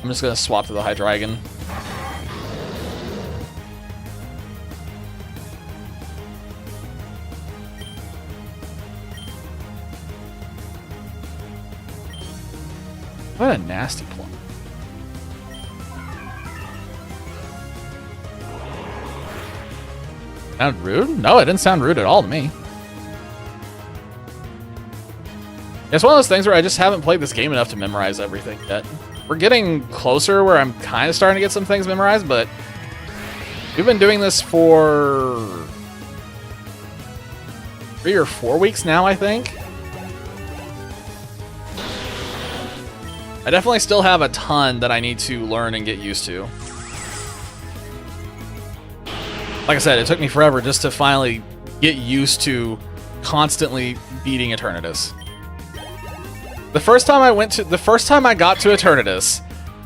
I'm just gonna swap to the Hydreigon. What a nasty plum. Sound rude? No, it didn't sound rude at all to me. It's one of those things where I just haven't played this game enough to memorize everything yet. We're getting closer where I'm kind of starting to get some things memorized, but we've been doing this for 3 or 4 weeks now, I think. I definitely still have a ton that I need to learn and get used to. Like I said, it took me forever just to finally get used to constantly beating Eternatus. The first time I got to Eternatus,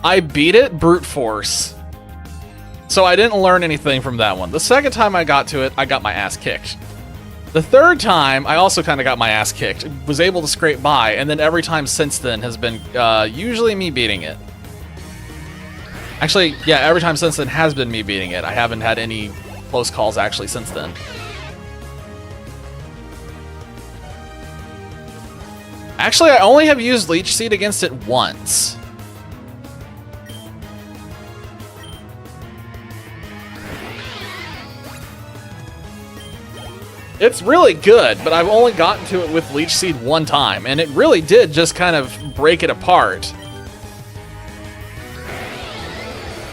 I beat it brute force. So I didn't learn anything from that one. The second time I got to it, I got my ass kicked. The third time, I also kind of got my ass kicked. Was able to scrape by, and then every time since then has been usually me beating it. Actually, yeah, every time since then has been me beating it. I haven't had any close calls actually since then. Actually, I only have used Leech Seed against it once. It's really good, but I've only gotten to it with Leech Seed one time, and it really did just kind of break it apart.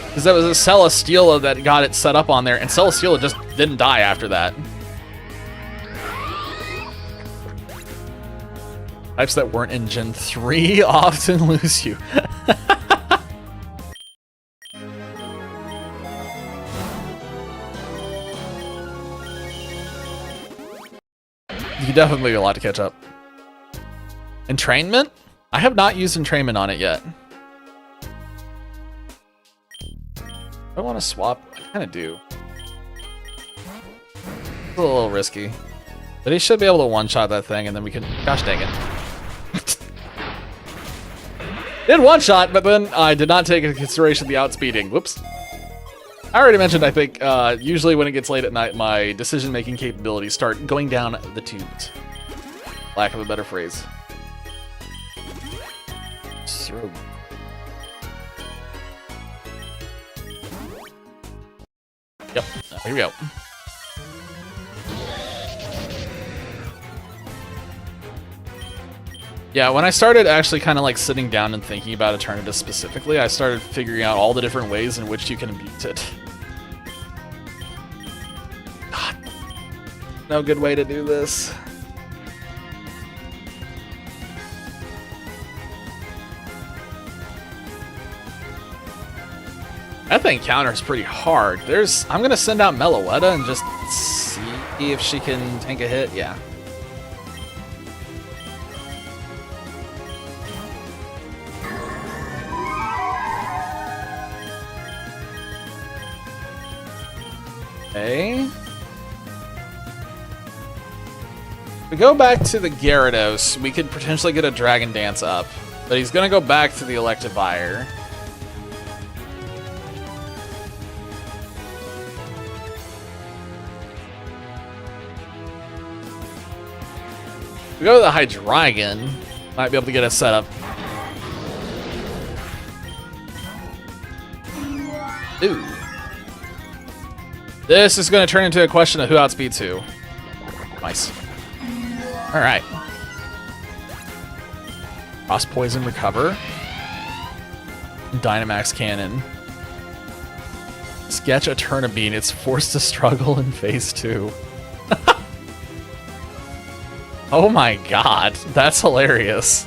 Because that was a Celesteela that got it set up on there, and Celesteela just didn't die after that. Types that weren't in Gen 3 often lose you. You definitely a lot to catch up. Entrainment? I have not used entrainment on it yet. I want to swap. I kind of do. It's a little risky. But he should be able to one-shot that thing, and then we can... Gosh dang it. Did one-shot, but then I did not take into consideration the outspeeding. Whoops. I already mentioned, I think, usually when it gets late at night, my decision-making capabilities start going down the tubes. Lack of a better phrase. Throw. Yep, here we go. Yeah, when I started actually kind of like sitting down and thinking about Eternatus specifically, I started figuring out all the different ways in which you can abuse it. God, no good way to do this. That thing counters pretty hard. I'm gonna send out Meloetta and just see if she can tank a hit. Yeah. Okay. If we go back to the Gyarados, we could potentially get a Dragon Dance up, but he's gonna go back to the Electivire. If we go to the Hydreigon, might be able to get us set up. Ooh. This is going to turn into a question of who outspeeds who. Nice. Alright. Cross Poison, recover. Dynamax Cannon. Sketch a Turnibean. It's forced to struggle in phase 2. Oh my god, that's hilarious.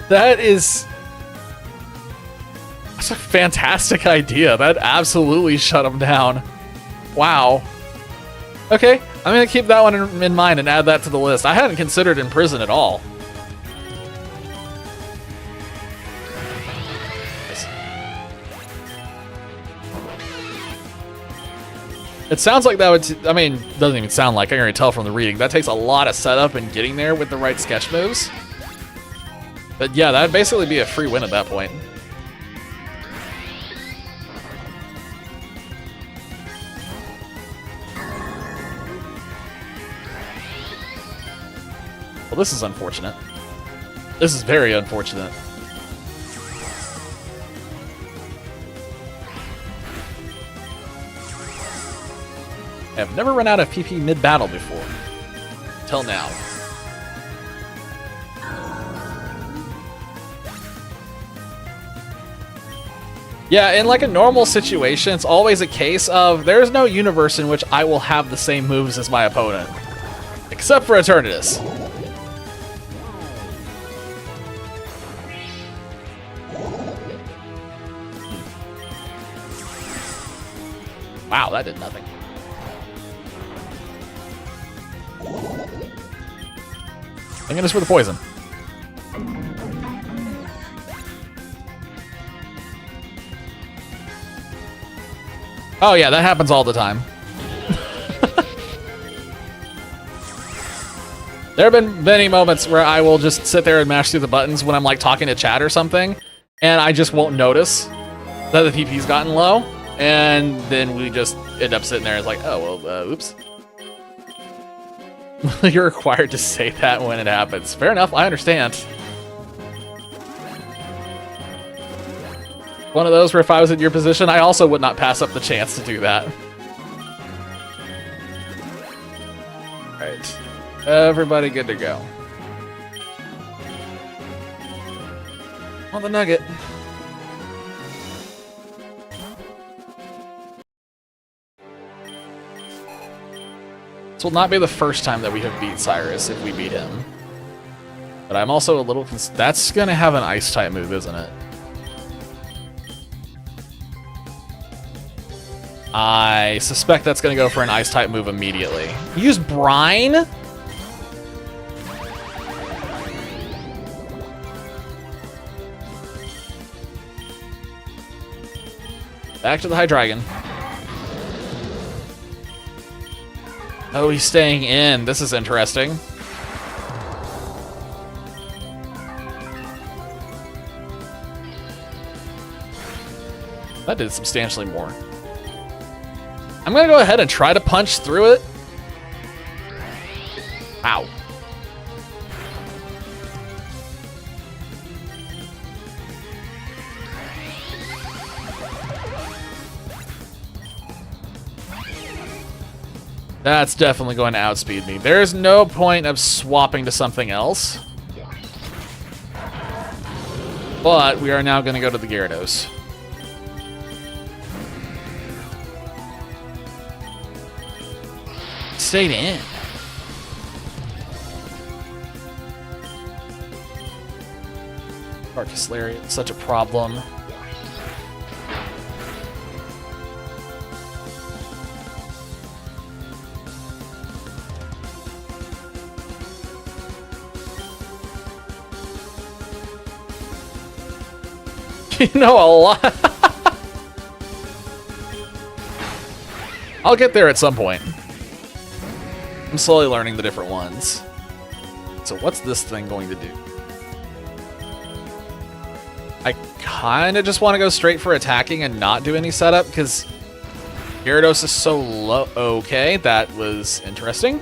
That's a fantastic idea. That absolutely shut him down. Wow. Okay, I'm gonna keep that one in mind and add that to the list. I hadn't considered Imprison at all. It sounds like that would, I mean, doesn't even sound like, I can already tell from the reading. That takes a lot of setup and getting there with the right sketch moves. But yeah, that'd basically be a free win at that point. Well, this is unfortunate. This is very unfortunate. I've never run out of PP mid-battle before. Till now. Yeah, in like a normal situation, it's always a case of there's no universe in which I will have the same moves as my opponent. Except for Eternatus. Wow, that did nothing. Thinking this for the poison. Oh yeah, that happens all the time. There have been many moments where I will just sit there and mash through the buttons when I'm like talking to chat or something, and I just won't notice that the TP's gotten low, and then we just end up sitting there and it's like, oh, well, oops. You're required to say that when it happens. Fair enough, I understand. One of those where if I was in your position, I also would not pass up the chance to do that. Alright. Everybody good to go. On the nugget. This will not be the first time that we have beat Cyrus if we beat him. But I'm also a little... That's gonna have an ice-type move, isn't it? I suspect that's gonna go for an ice-type move immediately. Use Brine? Back to the Hydreigon. Oh, he's staying in. This is interesting. That did substantially more. I'm gonna go ahead and try to punch through it. Ow. That's definitely going to outspeed me. There's no point of swapping to something else. But we are now going to go to the Gyarados. Stayed in. Darkest Lariat, such a problem. You know a lot. I'll get there at some point. I'm slowly learning the different ones. So what's this thing going to do? I kind of just want to go straight for attacking and not do any setup because Gyarados is so low. Okay, that was interesting.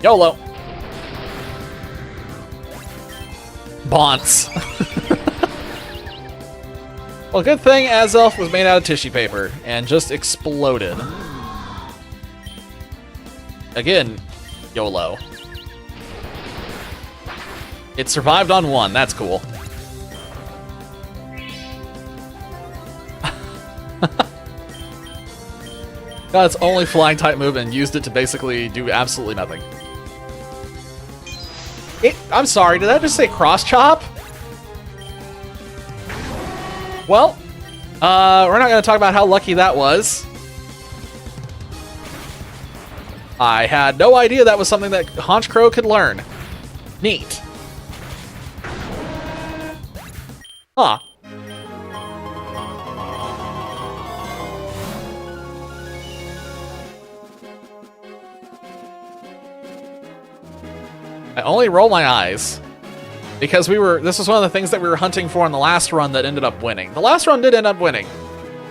YOLO. Bonts. Well, good thing Azelf was made out of tissue paper and just exploded. Again, YOLO. It survived on one. That's cool. Got its only flying type move and used it to basically do absolutely nothing. I'm sorry, did that just say cross chop? Well, we're not going to talk about how lucky that was. I had no idea that was something that Honchkrow could learn. Neat. Huh. I only roll my eyes because this was one of the things that we were hunting for in the last run that ended up winning. The last run did end up winning.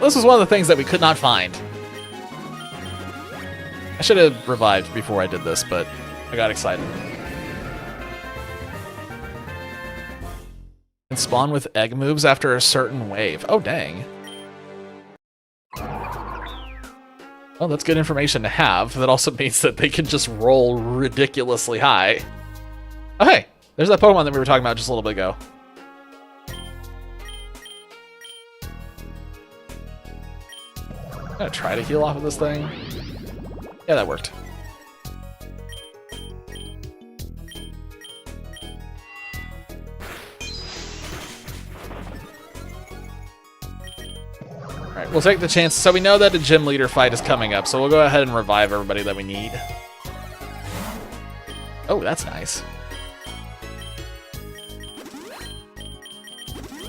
This was one of the things that we could not find. I should have revived before I did this, but I got excited. And spawn with egg moves after a certain wave. Oh, dang. Well, that's good information to have. That also means that they can just roll ridiculously high. Oh, hey, there's that Pokemon that we were talking about just a little bit ago. I'm gonna try to heal off of this thing. Yeah, that worked. Alright, we'll take the chance. So we know that a gym leader fight is coming up, so we'll go ahead and revive everybody that we need. Oh, that's nice.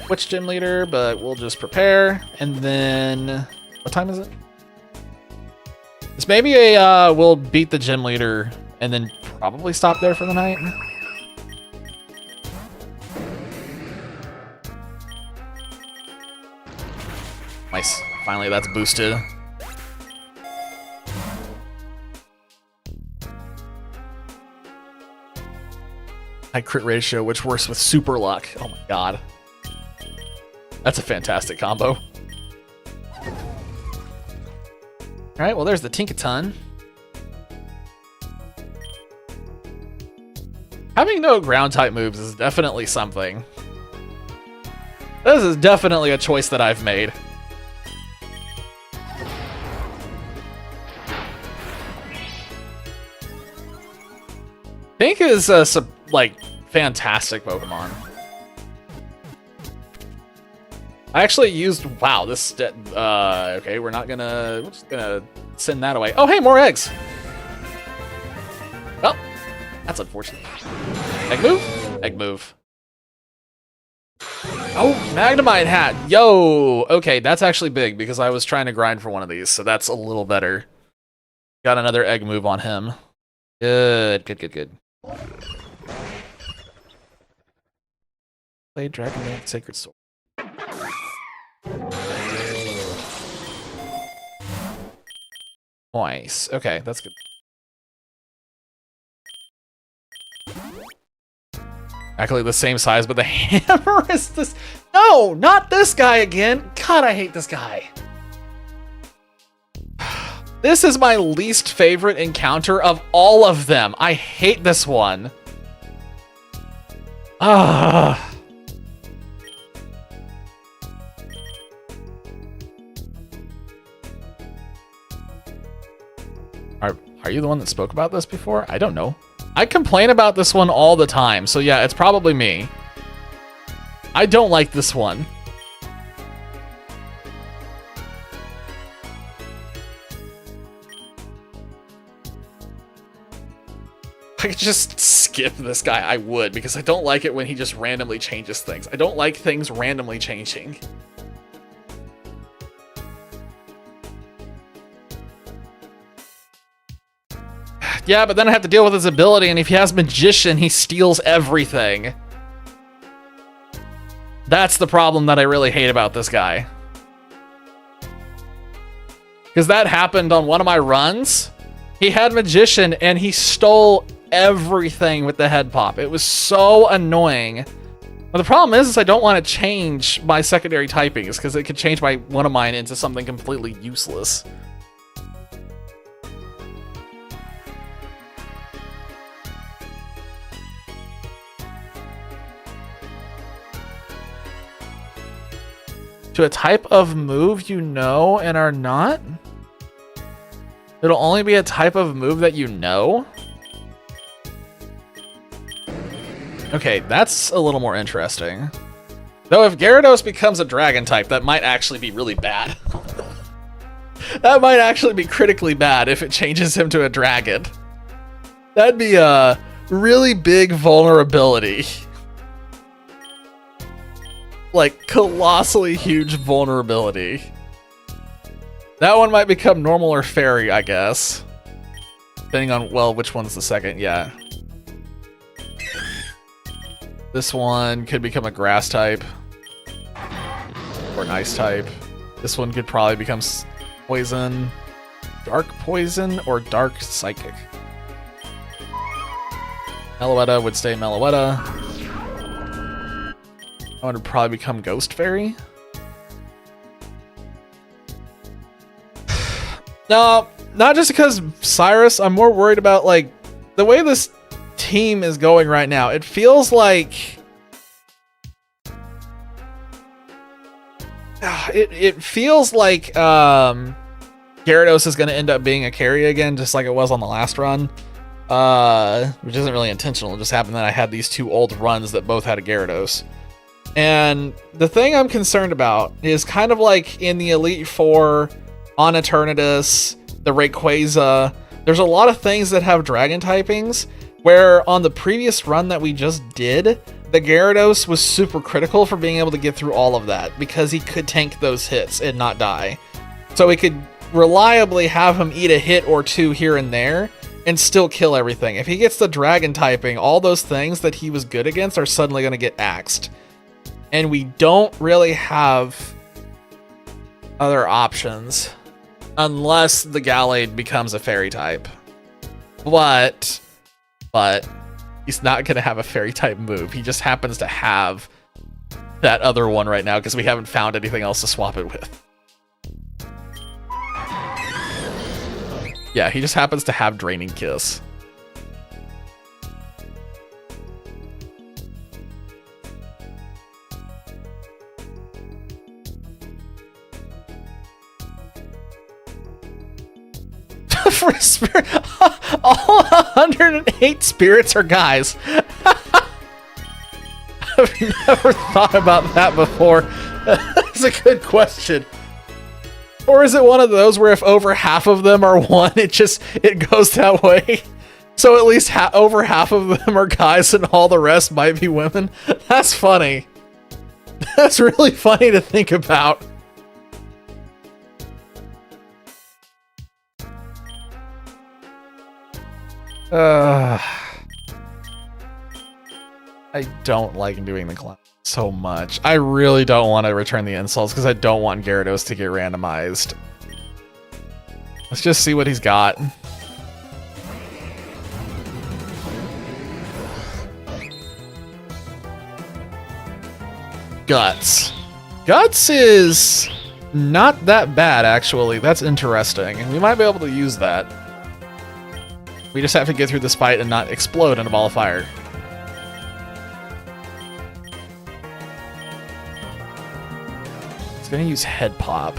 Which gym leader, but we'll just prepare. And then, what time is it? This maybe we'll beat the gym leader and then probably stop there for the night. Nice. Finally, that's boosted. High crit ratio, which works with super luck. Oh my god. That's a fantastic combo. Alright, well there's the Tinkaton. Having no ground type moves is definitely something. This is definitely a choice that I've made. Pink is a fantastic Pokemon. I actually used this. Okay, we're just gonna send that away. Oh, hey, more eggs. Well, that's unfortunate. Egg move. Egg move. Oh, Magnemite hat. Yo. Okay, that's actually big because I was trying to grind for one of these, so that's a little better. Got another egg move on him. Good. Play Dragon Dance Sacred Sword. Nice. Okay, that's good. Actually the same size, but the hammer is this. No, not this guy again. God, I hate this guy. This is my least favorite encounter of all of them. I hate this one. Ah. Are you the one that spoke about this before? I don't know. I complain about this one all the time, so yeah, it's probably me. I don't like this one. I could just skip this guy, I would, because I don't like it when he just randomly changes things. I don't like things randomly changing. Yeah, but then I have to deal with his ability, and if he has Magician, he steals everything. That's the problem that I really hate about this guy. Because that happened on one of my runs. He had Magician, and he stole everything with the head pop. It was so annoying. But the problem is I don't want to change my secondary typings, because it could change one of mine into something completely useless. To a type of move you know and are not? It'll only be a type of move that you know? Okay, that's a little more interesting. Though if Gyarados becomes a dragon type, that might actually be really bad. That might actually be critically bad if it changes him to a dragon. That'd be a really big vulnerability. Like, colossally huge vulnerability. That one might become normal or fairy, I guess. Depending on, well, which one's the second, yeah. This one could become a grass type. Or an ice type. This one could probably become poison. Dark poison or dark psychic. Meloetta would stay Meloetta. I would probably become Ghost Fairy. No, not just because Cyrus. I'm more worried about, like, the way this team is going right now. It feels like... It feels like Gyarados is going to end up being a carry again, just like it was on the last run. Which isn't really intentional. It just happened that I had these two old runs that both had a Gyarados. And the thing I'm concerned about is kind of like in the Elite Four, on Eternatus, the Rayquaza, there's a lot of things that have dragon typings, where on the previous run that we just did, the Gyarados was super critical for being able to get through all of that, because he could tank those hits and not die. So we could reliably have him eat a hit or two here and there, and still kill everything. If he gets the dragon typing, all those things that he was good against are suddenly going to get axed. And we don't really have other options. Unless the Gallade becomes a fairy type. But he's not going to have a fairy type move. He just happens to have that other one right now because we haven't found anything else to swap it with. Yeah, he just happens to have Draining Kiss. For a spirit, all 108 spirits are guys. I've never thought about that before. That's a good question. Or is it one of those where if over half of them are one, it goes that way? So at least over half of them are guys and all the rest might be women? That's funny. That's really funny to think about. I don't like doing the clown so much. I really don't want to return the insults because I don't want Gyarados to get randomized. Let's just see what he's got. Guts. Guts is not that bad, actually. That's interesting. We might be able to use that. We just have to get through this fight and not explode in a ball of fire. He's gonna use Head Pop.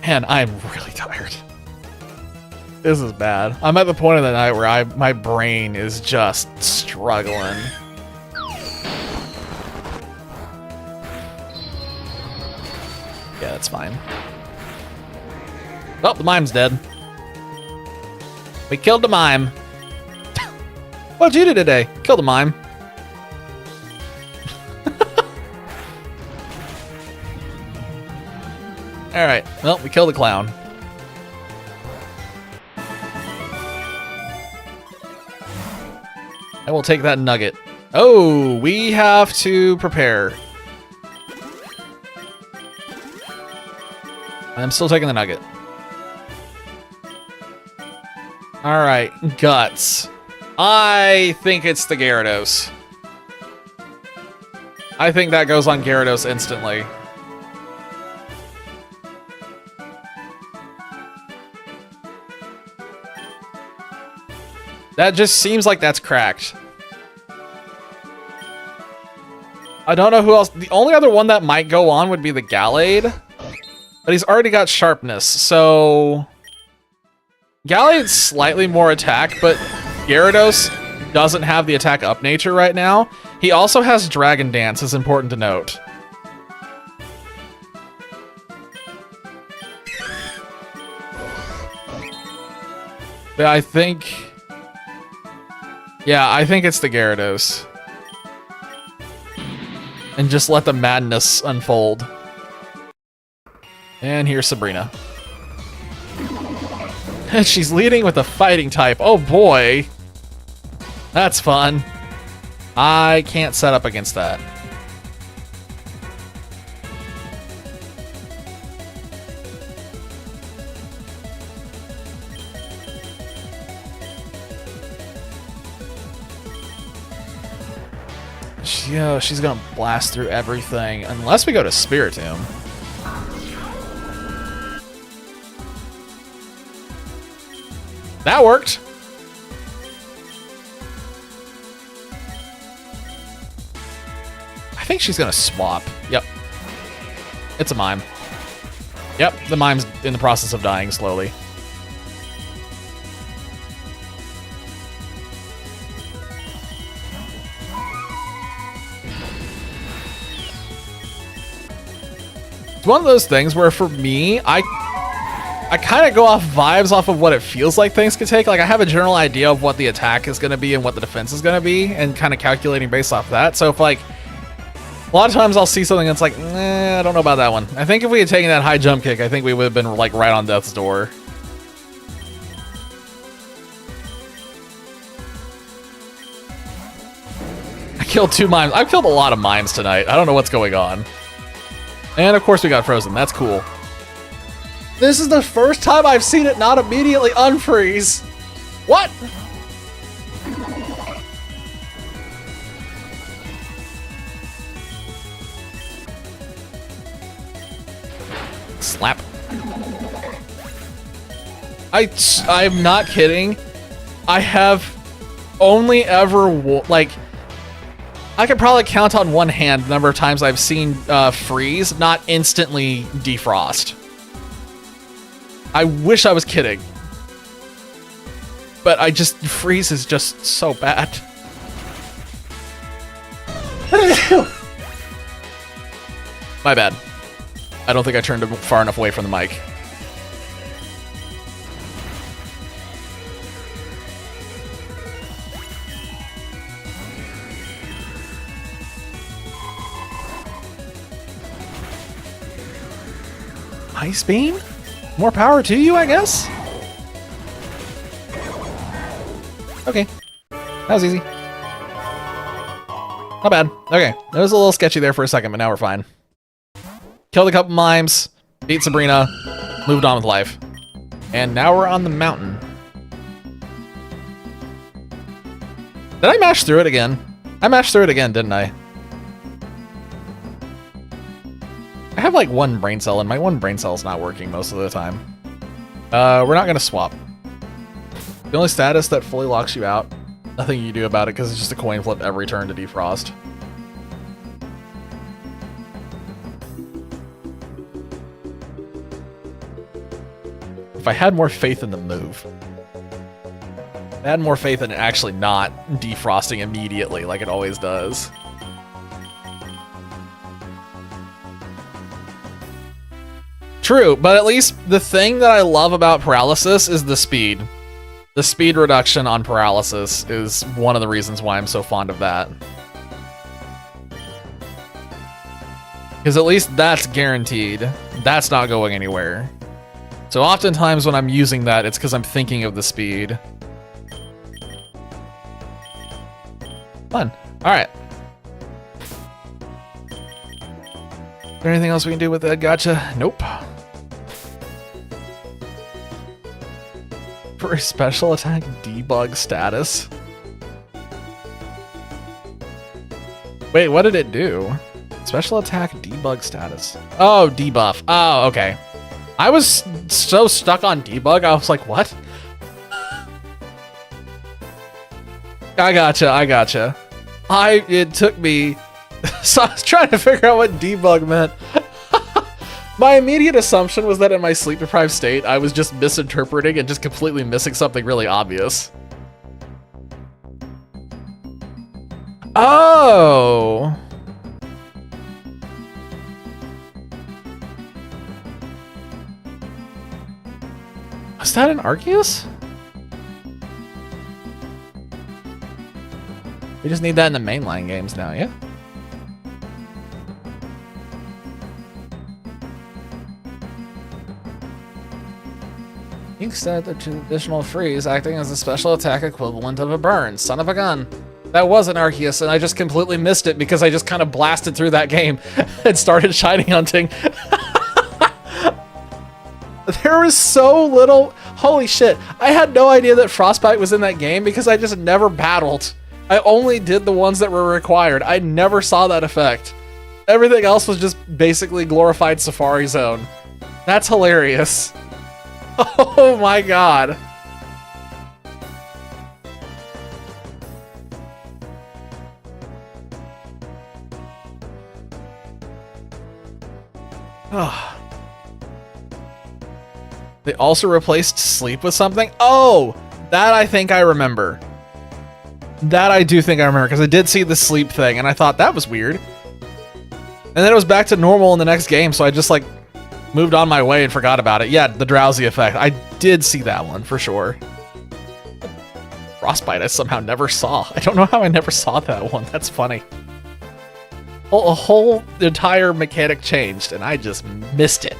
Man, I'm really tired. This is bad. I'm at the point of the night where my brain is just struggling. Yeah, that's fine. Oh, the mime's dead. We killed the mime. What'd you do today? Killed the mime. Alright, well, we killed the clown. I will take that nugget. Oh, we have to prepare. I'm still taking the nugget. Alright, Guts. I think it's the Gyarados. I think that goes on Gyarados instantly. That just seems like that's cracked. I don't know who else. The only other one that might go on would be the Gallade. But he's already got Sharpness, so... Gallade's slightly more attack, but Gyarados doesn't have the attack up nature right now. He also has Dragon Dance, is important to note. But I think... Yeah, I think it's the Gyarados. And just let the madness unfold. And here's Sabrina. And she's leading with a fighting type. Oh boy. That's fun. I can't set up against that. Yeah, she's gonna blast through everything unless we go to Spiritomb. That worked. I think she's gonna swap. Yep. It's a mime. Yep, the mime's in the process of dying slowly. It's one of those things where for me, I kind of go off vibes off of what it feels like things could take. Like I have a general idea of what the attack is going to be and what the defense is going to be and kind of calculating based off that. So if like, a lot of times I'll see something that's like, I don't know about that one. I think if we had taken that high jump kick, I think we would have been like right on death's door. I killed 2 mimes. I've killed a lot of mimes tonight. I don't know what's going on. And of course we got frozen. That's cool. This is the first time I've seen it not immediately unfreeze. What? Slap. I'm not kidding. I have only ever like I could probably count on one hand the number of times I've seen freeze not instantly defrost. I wish I was kidding. But freeze is just so bad. My bad. I don't think I turned far enough away from the mic. Ice beam? More power to you, I guess? Okay. That was easy. Not bad. Okay. It was a little sketchy there for a second, but now we're fine. Killed a couple mimes, beat Sabrina, moved on with life. And now we're on the mountain. Did I mash through it again? I mashed through it again, didn't I? I have like 1 brain cell, and my 1 brain cell is not working most of the time. We're not gonna swap. The only status that fully locks you out, nothing you can do about it because it's just a coin flip every turn to defrost. If I had more faith in the move. I had more faith in it actually not defrosting immediately like it always does. True, but at least the thing that I love about paralysis is the speed. The speed reduction on paralysis is one of the reasons why I'm so fond of that. Because at least that's guaranteed. That's not going anywhere. So oftentimes when I'm using that, it's because I'm thinking of the speed. Fun. Alright. Is there anything else we can do with that gotcha? Nope. For a special attack debug status. Wait, what did it do? Special attack debug status. Oh, debuff. Oh, okay. I was so stuck on debug, I was like, what? I gotcha. It took me... So I was trying to figure out what debug meant. My immediate assumption was that in my sleep-deprived state, I was just misinterpreting and just completely missing something really obvious. Oh! Was that an Arceus? We just need that in the mainline games now, yeah? You said the traditional freeze acting as a special attack equivalent of a burn. Son of a gun. That was an Arceus, and I just completely missed it because I just kind of blasted through that game and started shiny hunting. There was so little... Holy shit. I had no idea that Frostbite was in that game because I just never battled. I only did the ones that were required. I never saw that effect. Everything else was just basically glorified Safari Zone. That's hilarious. Oh my god. They also replaced sleep with something? Oh, that I think I remember. That I do think I remember, because I did see the sleep thing, and I thought that was weird. And then it was back to normal in the next game, so I just, like, moved on my way and forgot about it. Yeah, the drowsy effect. I did see that one, for sure. Frostbite I somehow never saw. I don't know how I never saw that one. That's funny. A whole entire mechanic changed, and I just missed it.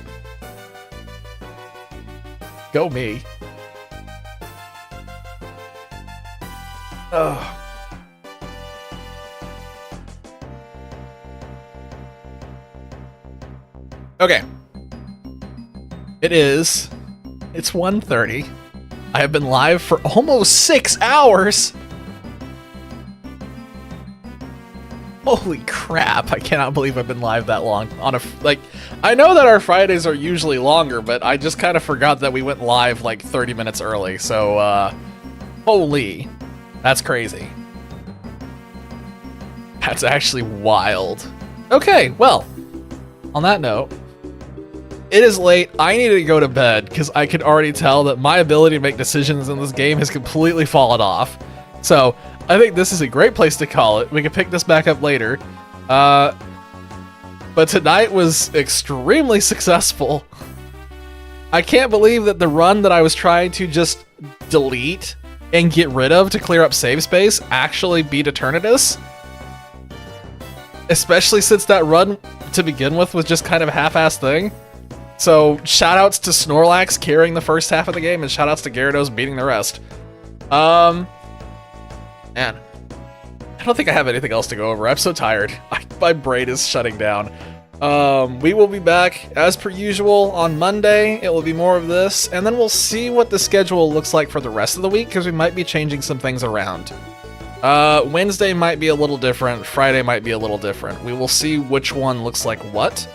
Go me. Ugh. Okay. It's 1:30. I have been live for almost 6 hours. Holy crap, I cannot believe I've been live that long on I know that our Fridays are usually longer, but I just kind of forgot that we went live like 30 minutes early. So, holy, that's crazy. That's actually wild. Okay, well, on that note, it is late. I need to go to bed because I can already tell that my ability to make decisions in this game has completely fallen off. So, I think this is a great place to call it. We can pick this back up later. But tonight was extremely successful. I can't believe that the run that I was trying to just delete and get rid of to clear up save space actually beat Eternatus. Especially since that run to begin with was just kind of a half-assed thing. So, shoutouts to Snorlax carrying the first half of the game, and shoutouts to Gyarados beating the rest. Man, I don't think I have anything else to go over. I'm so tired. My brain is shutting down. We will be back as per usual on Monday. It will be more of this, and then we'll see what the schedule looks like for the rest of the week, because we might be changing some things around. Wednesday might be a little different. Friday might be a little different. We will see which one looks like what.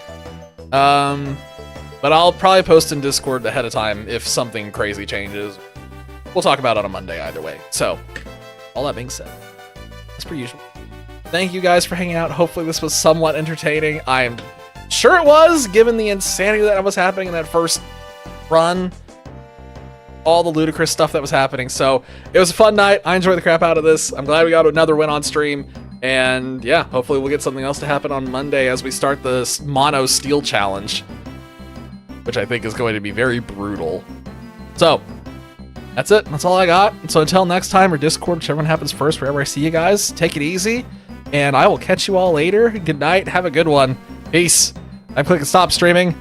But I'll probably post in Discord ahead of time if something crazy changes. We'll talk about it on Monday either way. So, all that being said, as per usual, thank you guys for hanging out. Hopefully this was somewhat entertaining. I'm sure it was, given the insanity that was happening in that first run. All the ludicrous stuff that was happening. So, it was a fun night. I enjoyed the crap out of this. I'm glad we got another win on stream. And yeah, hopefully we'll get something else to happen on Monday as we start the Mono Steel Challenge, which I think is going to be very brutal. So, that's it. That's all I got. So until next time, or Discord, whichever one happens first, wherever I see you guys, take it easy, and I will catch you all later. Good night. Have a good one. Peace. I'm clicking stop streaming.